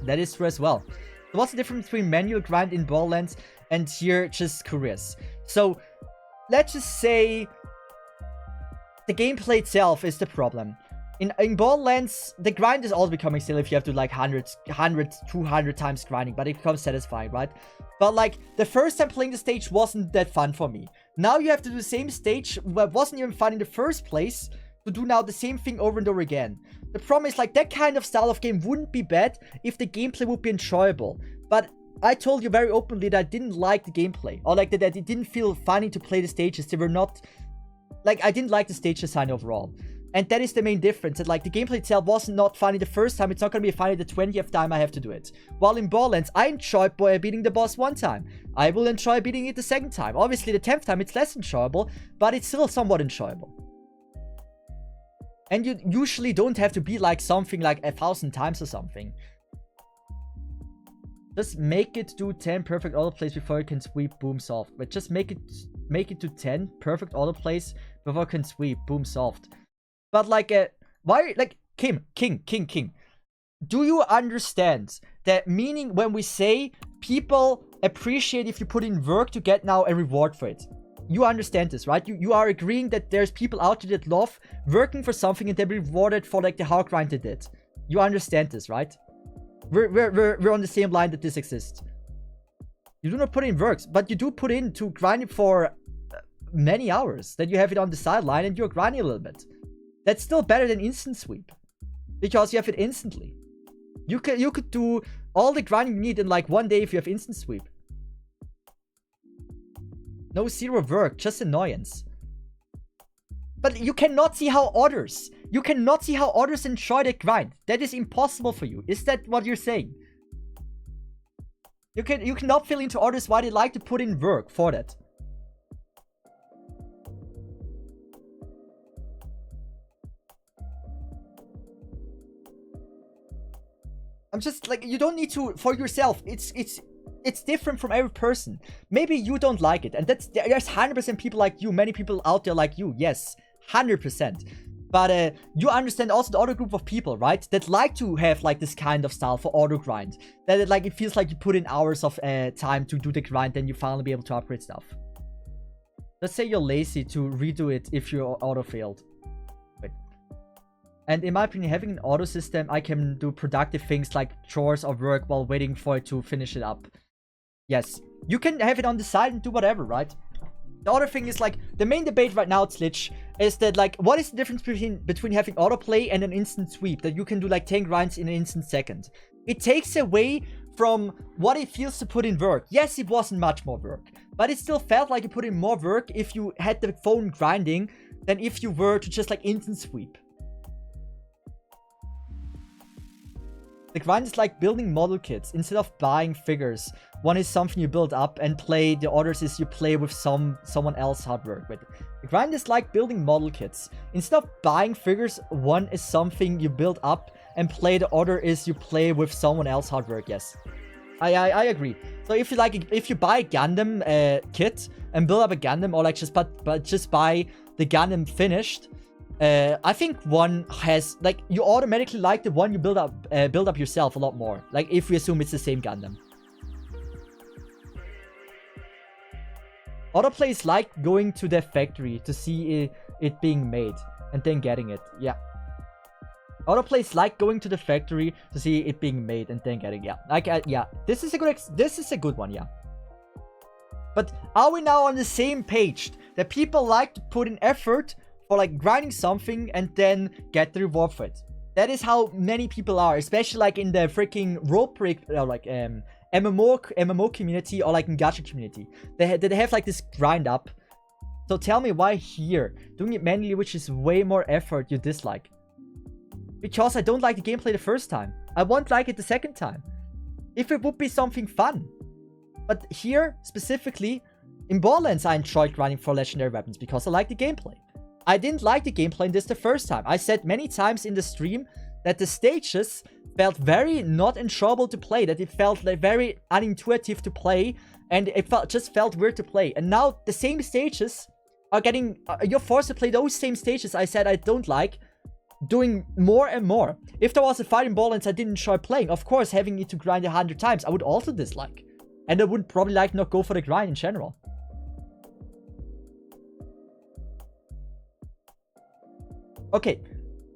That is true as well. So what's the difference between manual grind in Borderlands and here just careers? So let's just say the gameplay itself is the problem. In Borderlands, the grind is always becoming silly if you have to like 100, 200 times grinding, but it becomes satisfying, right? But like, the first time playing the stage wasn't that fun for me. Now you have to do the same stage that wasn't even fun in the first place to do now the same thing over and over again. The problem is like, that kind of style of game wouldn't be bad if the gameplay would be enjoyable. But I told you very openly that I didn't like the gameplay, or like that it didn't feel funny to play the stages. They were not, like, I didn't like the stage design overall. And that is the main difference, that like the gameplay itself was not funny the first time, it's not gonna be funny the 20th time I have to do it. While in Borderlands, I enjoyed beating the boss one time. I will enjoy beating it the second time. Obviously the 10th time it's less enjoyable, but it's still somewhat enjoyable. And you usually don't have to be like something like 1,000 times or something. Just make it do 10 perfect autoplays before you can sweep, boom, soft. But just make it to 10 perfect autoplays before you can sweep, boom, soft. But like, why, like, King. Do you understand that meaning when we say people appreciate if you put in work to get now a reward for it? You understand this, right? You are agreeing that there's people out there that love working for something and they're rewarded for like the hard grind they did. You understand this, right? We're on the same line that this exists. You do not put in works, but you do put in to grind it for many hours. Then you have it on the sideline and you're grinding a little bit. That's still better than instant sweep, because you have it instantly. You could do all the grinding you need in like one day if you have instant sweep. No zero work, just annoyance. But you cannot see how others enjoy that grind. That is impossible for you. Is that what you're saying? You cannot feel into others why they like to put in work for that. I'm just like, you don't need to for yourself. It's different from every person. Maybe you don't like it, and there's 100% people like you, many people out there like you. Yes, 100%. But you understand also the other group of people, right? That like to have like this kind of style for auto grind. That it feels like you put in hours of time to do the grind, then you finally be able to upgrade stuff. Let's say you're lazy to redo it if you auto failed. Wait. And in my opinion, having an auto system, I can do productive things like chores or work while waiting for it to finish it up. Yes. You can have it on the side and do whatever, right? The other thing is, like, the main debate right now, Slitch, is that, like, what is the difference between having autoplay and an instant sweep that you can do, like, 10 grinds in an instant second? It takes away from what it feels to put in work. Yes, it wasn't much more work, but it still felt like you put in more work if you had the phone grinding than if you were to just, like, instant sweep. The grind is like building model kits instead of buying figures. One is something you build up and play, the others is you play with someone else's hard work. But the grind is like building model kits. Instead of buying figures, one is something you build up and play, the other is you play with someone else's hard work. Yes, I agree. So if you buy a Gundam kit and build up a Gundam, or like just buy the Gundam finished, I think one has, like, you automatically like the one you build up yourself a lot more. Like, if we assume it's the same Gundam. Autoplay is like going to the factory to see it being made and then getting it. Yeah. Autoplay is like going to the factory to see it being made and then getting it. Yeah. Like, yeah. This is a good one. Yeah. But are we now on the same page that people like to put in effort for, like, grinding something and then get the reward for it? That is how many people are, especially like in the freaking rope break, like MMO community, or like in gacha community. They have like this grind up. So tell me why here, doing it manually, which is way more effort, you dislike? Because I don't like the gameplay the first time. I won't like it the second time. If it would be something fun. But here, specifically, in Borderlands, I enjoyed grinding for legendary weapons because I like the gameplay. I didn't like the gameplay in this the first time. I said many times in the stream that the stages felt very not enjoyable to play, that it felt like very unintuitive to play, and it just felt weird to play. And now the same stages are getting, you're forced to play those same stages I said I don't like, doing more and more. If there was a fight in Borderlands I didn't enjoy playing, of course, having it to grind 100 times, I would also dislike. And I would probably like not go for the grind in general. Okay,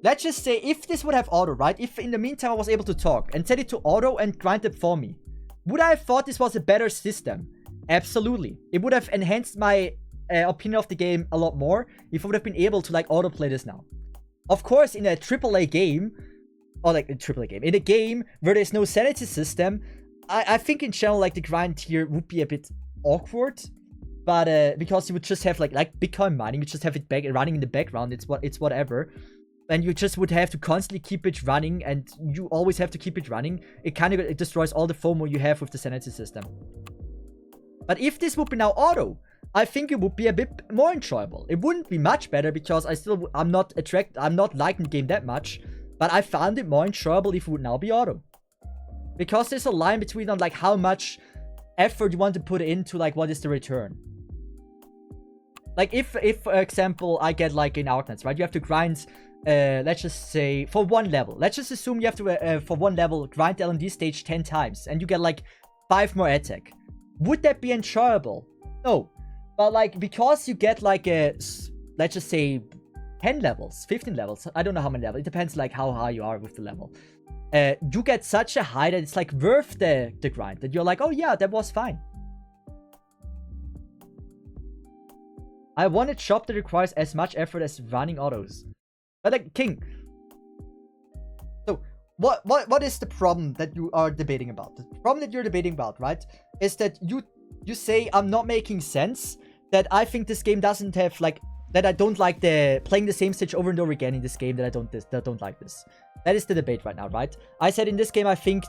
let's just say if this would have auto, right? If in the meantime I was able to talk and set it to auto and grind it for me, would I have thought this was a better system? Absolutely. It would have enhanced my opinion of the game a lot more if I would have been able to, like, auto-play this now. Of course, in a AAA game, or like a AAA game, in a game where there's no sanity system, I think in general, like, the grind here would be a bit awkward. But because you would just have like Bitcoin mining, you just have it running in the background. It's whatever, and you just would have to constantly keep it running, and you always have to keep it running. It destroys all the FOMO you have with the sanity system. But if this would be now auto, I think it would be a bit more enjoyable. It wouldn't be much better because I'm not liking the game that much, but I found it more enjoyable if it would now be auto. Because there's a line between on, like, how much effort you want to put into, like, what is the return. Like, if for example, I get, like, in Arknights, right? You have to grind, let's just say, for one level. Let's just assume you have to, for one level, grind the L&D stage 10 times. And you get, like, 5 more attack. Would that be enjoyable? No. But, like, because you get, like, let's just say, 10 levels, 15 levels. I don't know how many levels. It depends, like, how high you are with the level. You get such a high that it's, like, worth the grind. That you're like, oh, yeah, that was fine. I want a job that requires as much effort as running autos. But, like, King. So, what is the problem that you are debating about? The problem that you're debating about, right, is that you say I'm not making sense, that I think this game doesn't have, like, that I don't like playing the same stage over and over again in this game, that I don't like this. That is the debate right now, right? I said in this game I think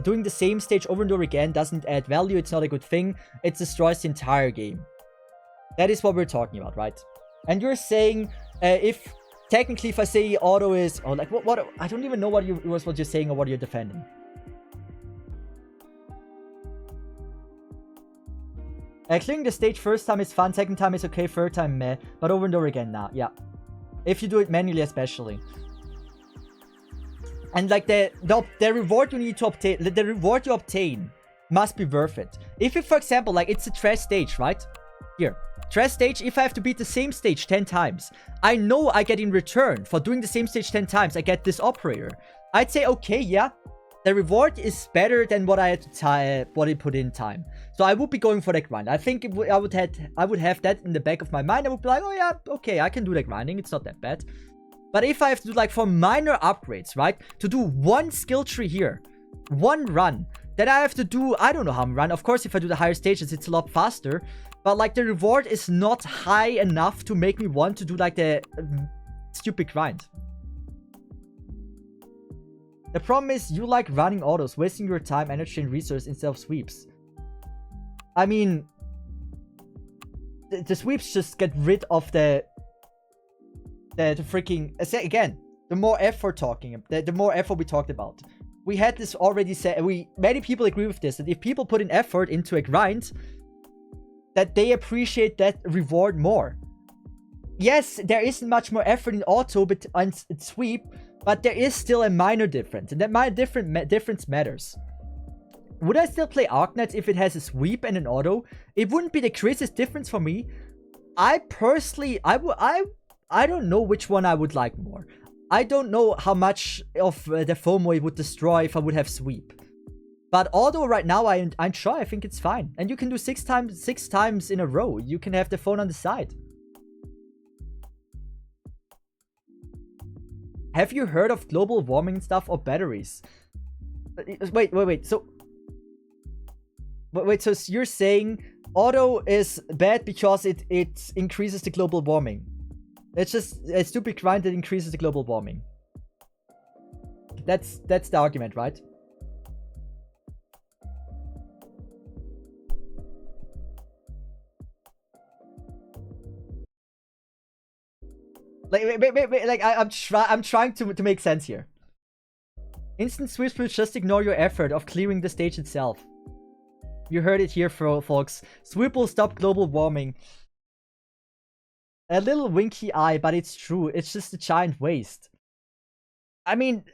doing the same stage over and over again doesn't add value, it's not a good thing, it destroys the entire game. That is what we're talking about, right? And you're saying, if I say auto is, or like, what, I don't even know what you're saying or what you're defending. Clearing the stage first time is fun, second time is okay, third time meh, but over and over again now, yeah. If you do it manually especially. And like the reward you need to obtain, the reward you obtain must be worth it. If it, for example, like, it's a trash stage, right? Here. Stress stage, if I have to beat the same stage 10 times, I know I get in return for doing the same stage 10 times, I get this operator. I'd say, okay, yeah, the reward is better than what I had to what I put in time. So I would be going for that grind. I think I would have that in the back of my mind. I would be like, oh yeah, okay, I can do that grinding. It's not that bad. But if I have to do like for minor upgrades, right? To do one skill tree here, one run, then I have to do, I don't know how many run. Of course, if I do the higher stages, it's a lot faster. But like the reward is not high enough to make me want to do like the stupid grind. The problem is you like running autos, wasting your time, energy, and resources instead of sweeps. I mean, the sweeps just get rid of the freaking... Again, the more effort talking, the more effort we talked about. We had this already said, many people agree with this, that if people put in effort into a grind, that they appreciate that reward more. Yes, there isn't much more effort in auto but on sweep, but there is still a minor difference, and that minor difference matters. Would I still play Arknights if it has a sweep and an auto? It wouldn't be the craziest difference for me. I personally, I don't know which one I would like more. I don't know how much of the FOMO it would destroy if I would have sweep. But auto right now, I'm sure I think it's fine. And you can do six times in a row. You can have the phone on the side. Have you heard of global warming stuff or batteries? Wait. So you're saying auto is bad because it increases the global warming. It's just a stupid grind that increases the global warming. That's the argument, right? Like I'm trying to make sense here. Instant sweeps will just ignore your effort of clearing the stage itself. You heard it here, folks. Sweep will stop global warming. A little winky eye, but it's true. It's just a giant waste. I mean,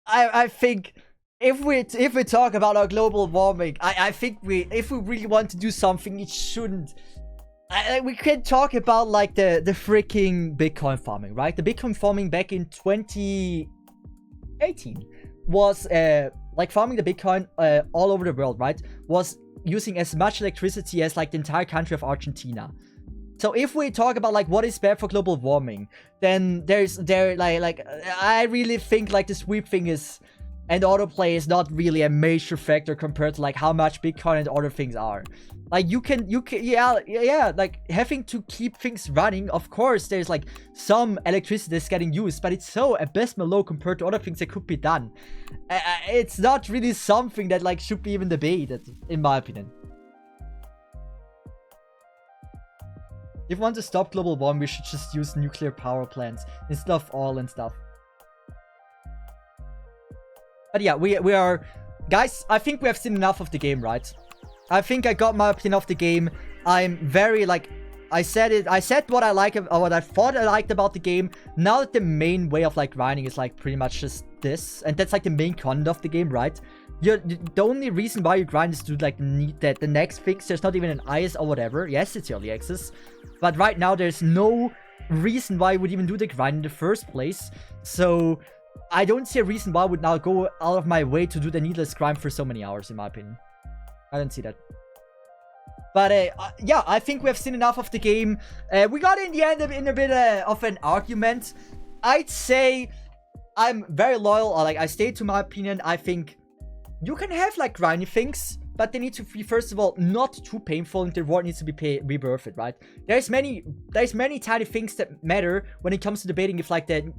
I think if we talk about our global warming, I think if we really want to do something, it shouldn't. We can talk about like the freaking Bitcoin farming, right? The Bitcoin farming back in 2018 was like farming the Bitcoin all over the world, right? Was using as much electricity as like the entire country of Argentina. So if we talk about like what is bad for global warming, then I really think like the sweep thing is, and autoplay is not really a major factor compared to like how much Bitcoin and other things are. Like you can yeah, like having to keep things running, of course there's like some electricity that's getting used, but it's so abysmal low compared to other things that could be done. It's not really something that like should be even debated, in my opinion. If we want to stop global warming, we should just use nuclear power plants instead of oil and stuff. But yeah, we are... Guys, I think we have seen enough of the game, right? I think I got my opinion of the game. I'm very, like... I said what I like, or what I thought I liked about the game. Now that the main way of, like, grinding is, like, pretty much just this. And that's, like, the main content of the game, right? The only reason why you grind is to, like, need that the next fix. There's not even an IS or whatever. Yes, it's early access. But right now, there's no reason why I would even do the grind in the first place. So... I don't see a reason why I would now go out of my way to do the needless grind for so many hours, in my opinion. I don't see that. But, yeah, I think we have seen enough of the game. We got in the end in a bit of an argument. I'd say I'm very loyal, or, like, I stay to my opinion. I think you can have, like, grindy things, but they need to be, first of all, not too painful, and the reward needs to be worth it, right? There's many tiny things that matter when it comes to debating if, like, the...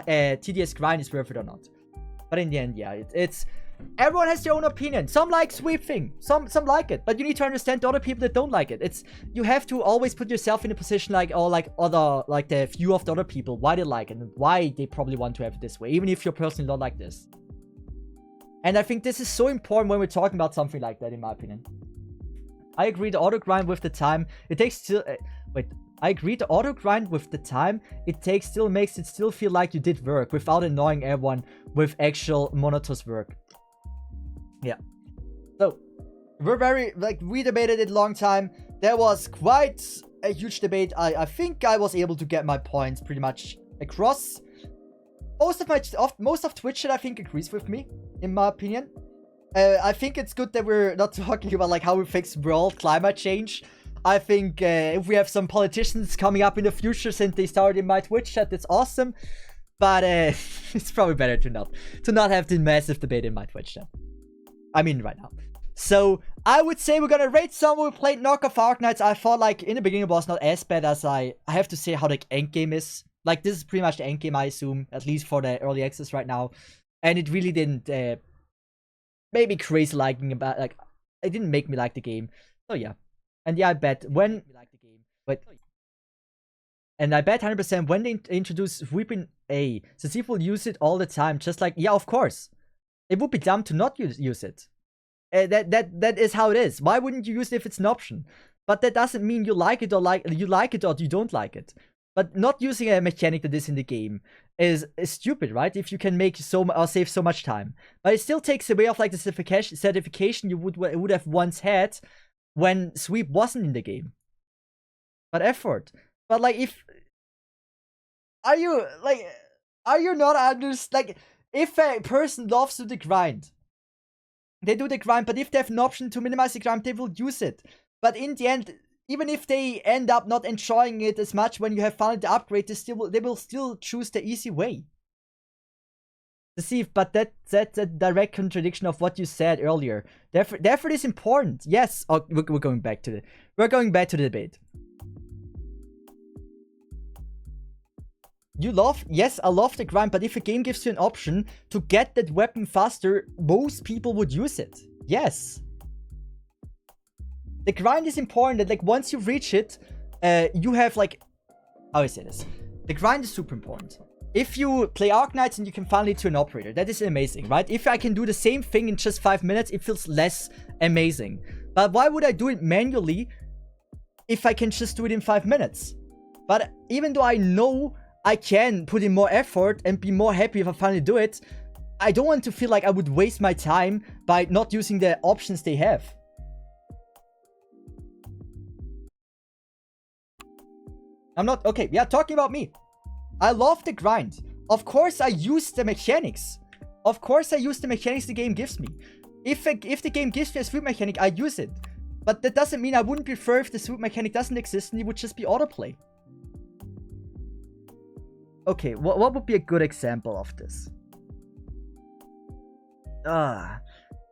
TDS grind is worth it or not. But in the end, yeah, it's everyone has their own opinion. Some like sweep thing, some like it, but you need to understand the other people that don't like it. It's, you have to always put yourself in a position like, or like other, like the view of the other people, why they like it and why they probably want to have it this way, even if you personally don't like this. And I think this is so important when we're talking about something like that, in my opinion. I agree, the auto grind with the time it takes still I agree, the auto grind with the time it takes still makes it still feel like you did work without annoying everyone with actual monotonous work. Yeah. So, we're very, like, we debated it a long time. There was quite a huge debate. I think I was able to get my points pretty much across. Most of Twitch chat, I think, agrees with me, in my opinion. I think it's good that we're not talking about like how we fix world climate change. I think if we have some politicians coming up in the future since they started in my Twitch chat, that's awesome. But it's probably better to not have this massive debate in my Twitch chat. I mean, right now. So I would say we're gonna rate someone who played Knockoff Arknights. I thought like in the beginning it was not as bad as I have to say how the end game is. Like this is pretty much the end game, I assume, at least for the early access right now. And it really didn't make me crazy liking about like it didn't make me like the game. So yeah. And yeah, I bet when and I bet 100% when they introduce sweeping A, Cesith will use it all the time. Just like, yeah, of course. It would be dumb to not use it. That is how it is. Why wouldn't you use it if it's an option? But that doesn't mean you like it or you don't like it. But not using a mechanic that is in the game is stupid, right? If you can make or save so much time, but it still takes away of like the certification you would have once had when sweep wasn't in the game. But effort. But like, are you not like if a person loves to do the grind, they do the grind. But if they have an option to minimize the grind, they will use it. But in the end, even if they end up not enjoying it as much when you have found the upgrade, they will still choose the easy way. Deceive, but that's a direct contradiction of what you said earlier. Therefore, it is important. Yes. Oh, we're going back to the debate. Yes, I love the grind, but if a game gives you an option to get that weapon faster, most people would use it. Yes. The grind is important, that like once you reach it, you have like, how do I say this? The grind is super important. If you play Arknights and you can finally to an operator, that is amazing, right? If I can do the same thing in just 5 minutes, it feels less amazing. But why would I do it manually if I can just do it in 5 minutes? But even though I know I can put in more effort and be more happy if I finally do it, I don't want to feel like I would waste my time by not using the options they have. I'm not, okay, yeah, talking about me. I love the grind. Of course I use the mechanics. Of course I use the mechanics the game gives me. If the game gives me a sweep mechanic, I use it. But that doesn't mean I wouldn't prefer if the sweep mechanic doesn't exist and it would just be autoplay. Okay, what would be a good example of this?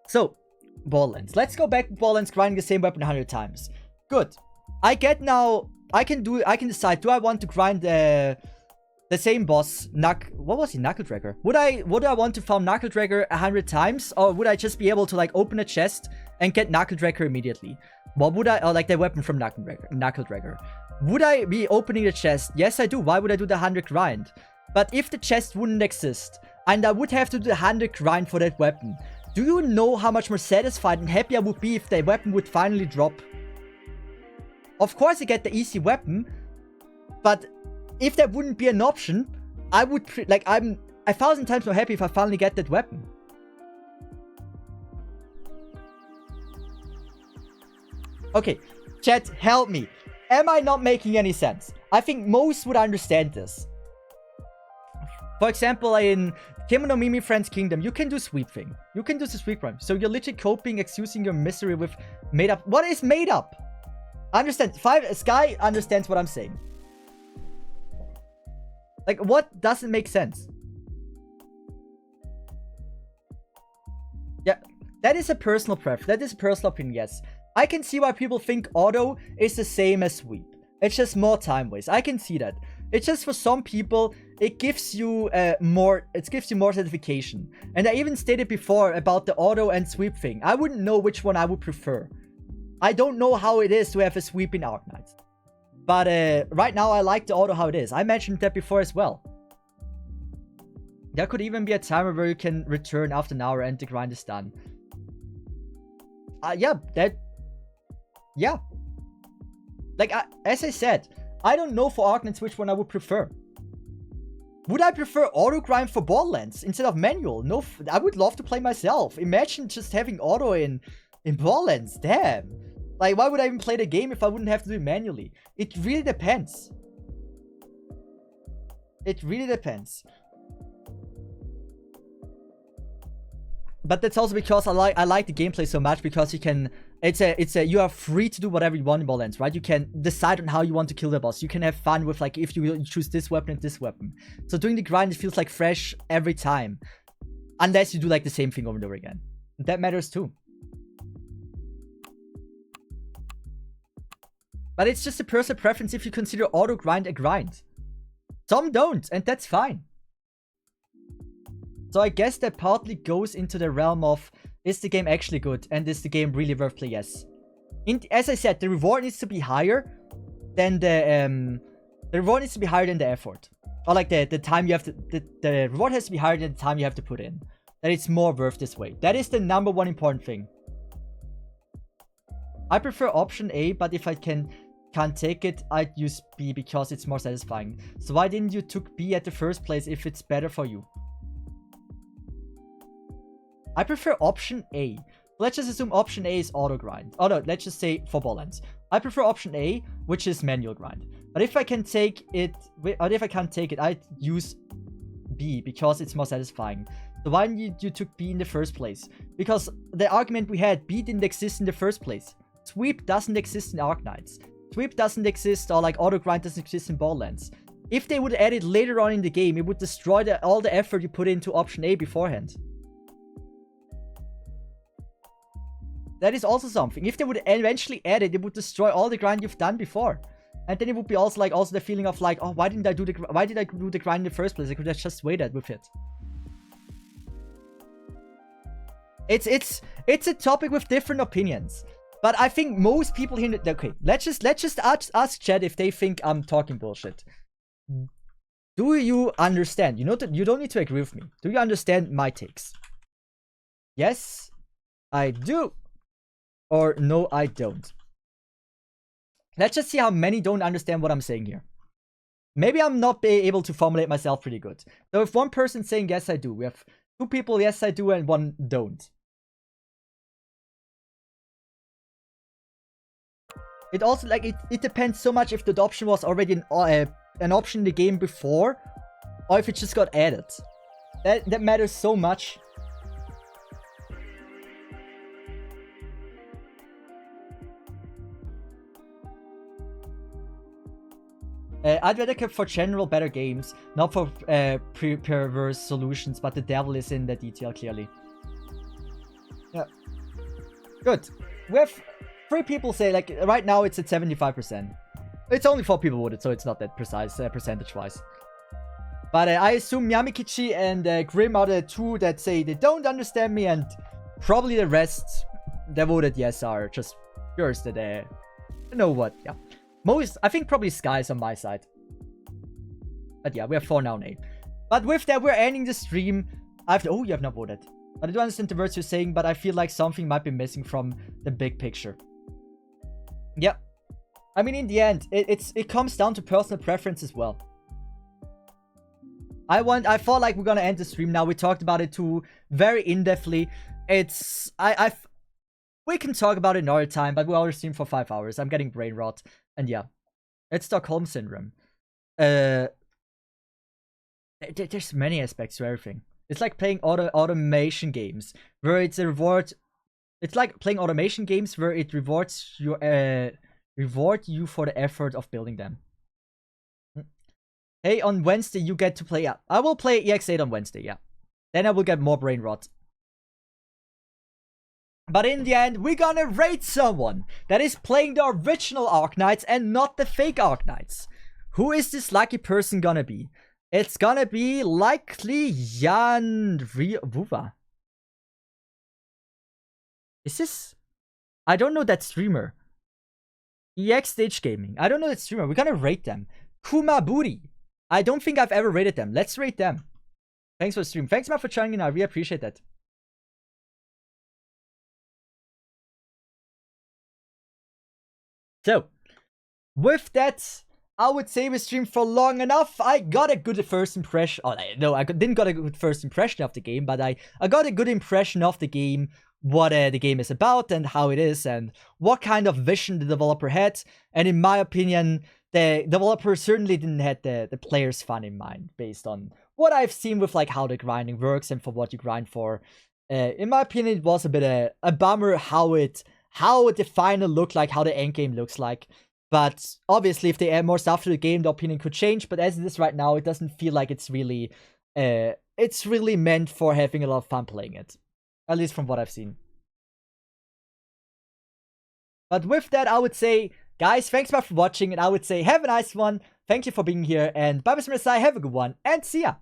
So, Borderlands. Let's go back to Borderlands grinding the same weapon 100 times. Good. I get now, I can decide, do I want to grind the same boss, what was he, Knuckle Dragger? Would I want to farm Knuckle Dragger 100 times? Or would I just be able to like open a chest and get Knuckle Dragger immediately? What would I, or like the weapon from Knuckle Dragger? Would I be opening the chest? Yes, I do. Why would I do the 100 grind? But if the chest wouldn't exist, and I would have to do the 100 grind for that weapon, do you know how much more satisfied and happy I would be if the weapon would finally drop? Of course I get the easy weapon, but if that wouldn't be an option, I would, I'm 1,000 times more happy if I finally get that weapon. Okay, chat, help me. Am I not making any sense? I think most would understand this. For example, in Kemono Mimi Friends Kingdom, you can do sweep thing. You can do the sweep run. So you're literally coping, excusing your misery with made up. What is made up? Understand. Sky understands what I'm saying. Like, what doesn't make sense? Yeah, that is a personal preference. That is a personal opinion, yes. I can see why people think auto is the same as sweep. It's just more time waste. I can see that. It's just for some people, it gives you more certification. And I even stated before about the auto and sweep thing. I wouldn't know which one I would prefer. I don't know how it is to have a sweep in Arknights. But right now I like the auto how it is. I mentioned that before as well. There could even be a timer where you can return after an hour and the grind is done. Yeah. Like, as I said, I don't know for Arknights which one I would prefer. Would I prefer auto grind for Borderlands instead of manual? No, I would love to play myself. Imagine just having auto in Borderlands. Damn. Like, why would I even play the game if I wouldn't have to do it manually? It really depends. It really depends. But that's also because I like the gameplay so much, because you can you are free to do whatever you want in Borderlands, right? You can decide on how you want to kill the boss. You can have fun with, like, if you choose this weapon and this weapon. So doing the grind, it feels like fresh every time. Unless you do like the same thing over and over again. That matters too. But it's just a personal preference if you consider auto grind a grind. Some don't, and that's fine. So I guess that partly goes into the realm of, is the game actually good? And is the game really worth play? Yes. As I said, the reward needs to be higher than the reward needs to be higher than the effort. Or like the time you have to, the reward has to be higher than the time you have to put in. That it's more worth this way. That is the #1 important thing. I prefer option A, but if I can't take it, I'd use B because it's more satisfying. So why didn't you took B at the first place if it's better for you? I prefer option A. Let's just assume option A is auto grind. Oh no, let's just say for Borderlands. I prefer option A, which is manual grind. But if I can take it, or if I can't take it, I'd use B because it's more satisfying. So why didn't you took B in the first place? Because the argument we had, B didn't exist in the first place. Sweep doesn't exist in Arknights. Sweep doesn't exist, or like auto grind doesn't exist in Borderlands. If they would add it later on in the game, it would destroy all the effort you put into option A beforehand. That is also something. If they would eventually add it, it would destroy all the grind you've done before. And then it would be also like the feeling of like, oh, why did I do the grind in the first place? I could have just waited with it. It's a topic with different opinions. But I think most people here, okay, let's just ask chat if they think I'm talking bullshit. Do you understand? You know that you don't need to agree with me. Do you understand my takes? Yes, I do. Or no, I don't. Let's just see how many don't understand what I'm saying here. Maybe I'm not able to formulate myself pretty good. So if one person's saying yes, I do. We have 2 people, yes, I do, and 1 don't. It also, like, it depends so much if the option was already an option in the game before, or if it just got added. That matters so much. I'd rather keep for general better games, not for perverse solutions, but the devil is in the detail, clearly. Yeah. Good. We have 3 people say, like, right now it's at 75%. It's only 4 people voted, so it's not that precise percentage-wise. But I assume Yamikichi and Grim are the 2 that say they don't understand me, and probably the rest that voted yes are just yours that you know what, yeah. I think probably Sky's on my side. But yeah, we have 4 now, Nate. But with that, we're ending the stream. Oh, you have not voted. But I do understand the words you're saying, but I feel like something might be missing from the big picture. Yeah. I mean, in the end, it comes down to personal preference as well. I felt like we're gonna end the stream now. We talked about it too, very in-depthly. We can talk about it another time, but we already streamed for 5 hours. I'm getting brain rot. And yeah, it's Stockholm Syndrome. There's many aspects to everything. It's like playing automation games, where it's a reward. It's like playing automation games where it rewards you for the effort of building them. Hey, on Wednesday you get to play. I will play EX8 on Wednesday, yeah. Then I will get more brain rot. But in the end, we're gonna raid someone that is playing the original Arknights and not the fake Arknights. Who is this lucky person gonna be? It's gonna be likely Jan Vuva. Is this? I don't know that streamer. EX Stage Gaming. I don't know that streamer. We're gonna rate them. Kumaburi. I don't think I've ever rated them. Let's rate them. Thanks for the stream. Thanks, man, for joining in. I really appreciate that. So, with that, I would say we streamed for long enough. I got a good first impression. Oh, no, I didn't got a good first impression of the game, but I got a good impression of the game. what the game is about and how it is and what kind of vision the developer had. And in my opinion, the developer certainly didn't have the players' fun in mind based on what I've seen with like how the grinding works and for what you grind for. In my opinion, it was a bit a bummer how the final looked like, how the end game looks like. But obviously, if they add more stuff to the game, the opinion could change. But as it is right now, it doesn't feel like it's really meant for having a lot of fun playing it. At least from what I've seen. But with that, I would say, guys, thanks much for watching. And I would say, have a nice one. Thank you for being here. And bye-bye, have a good one. And see ya.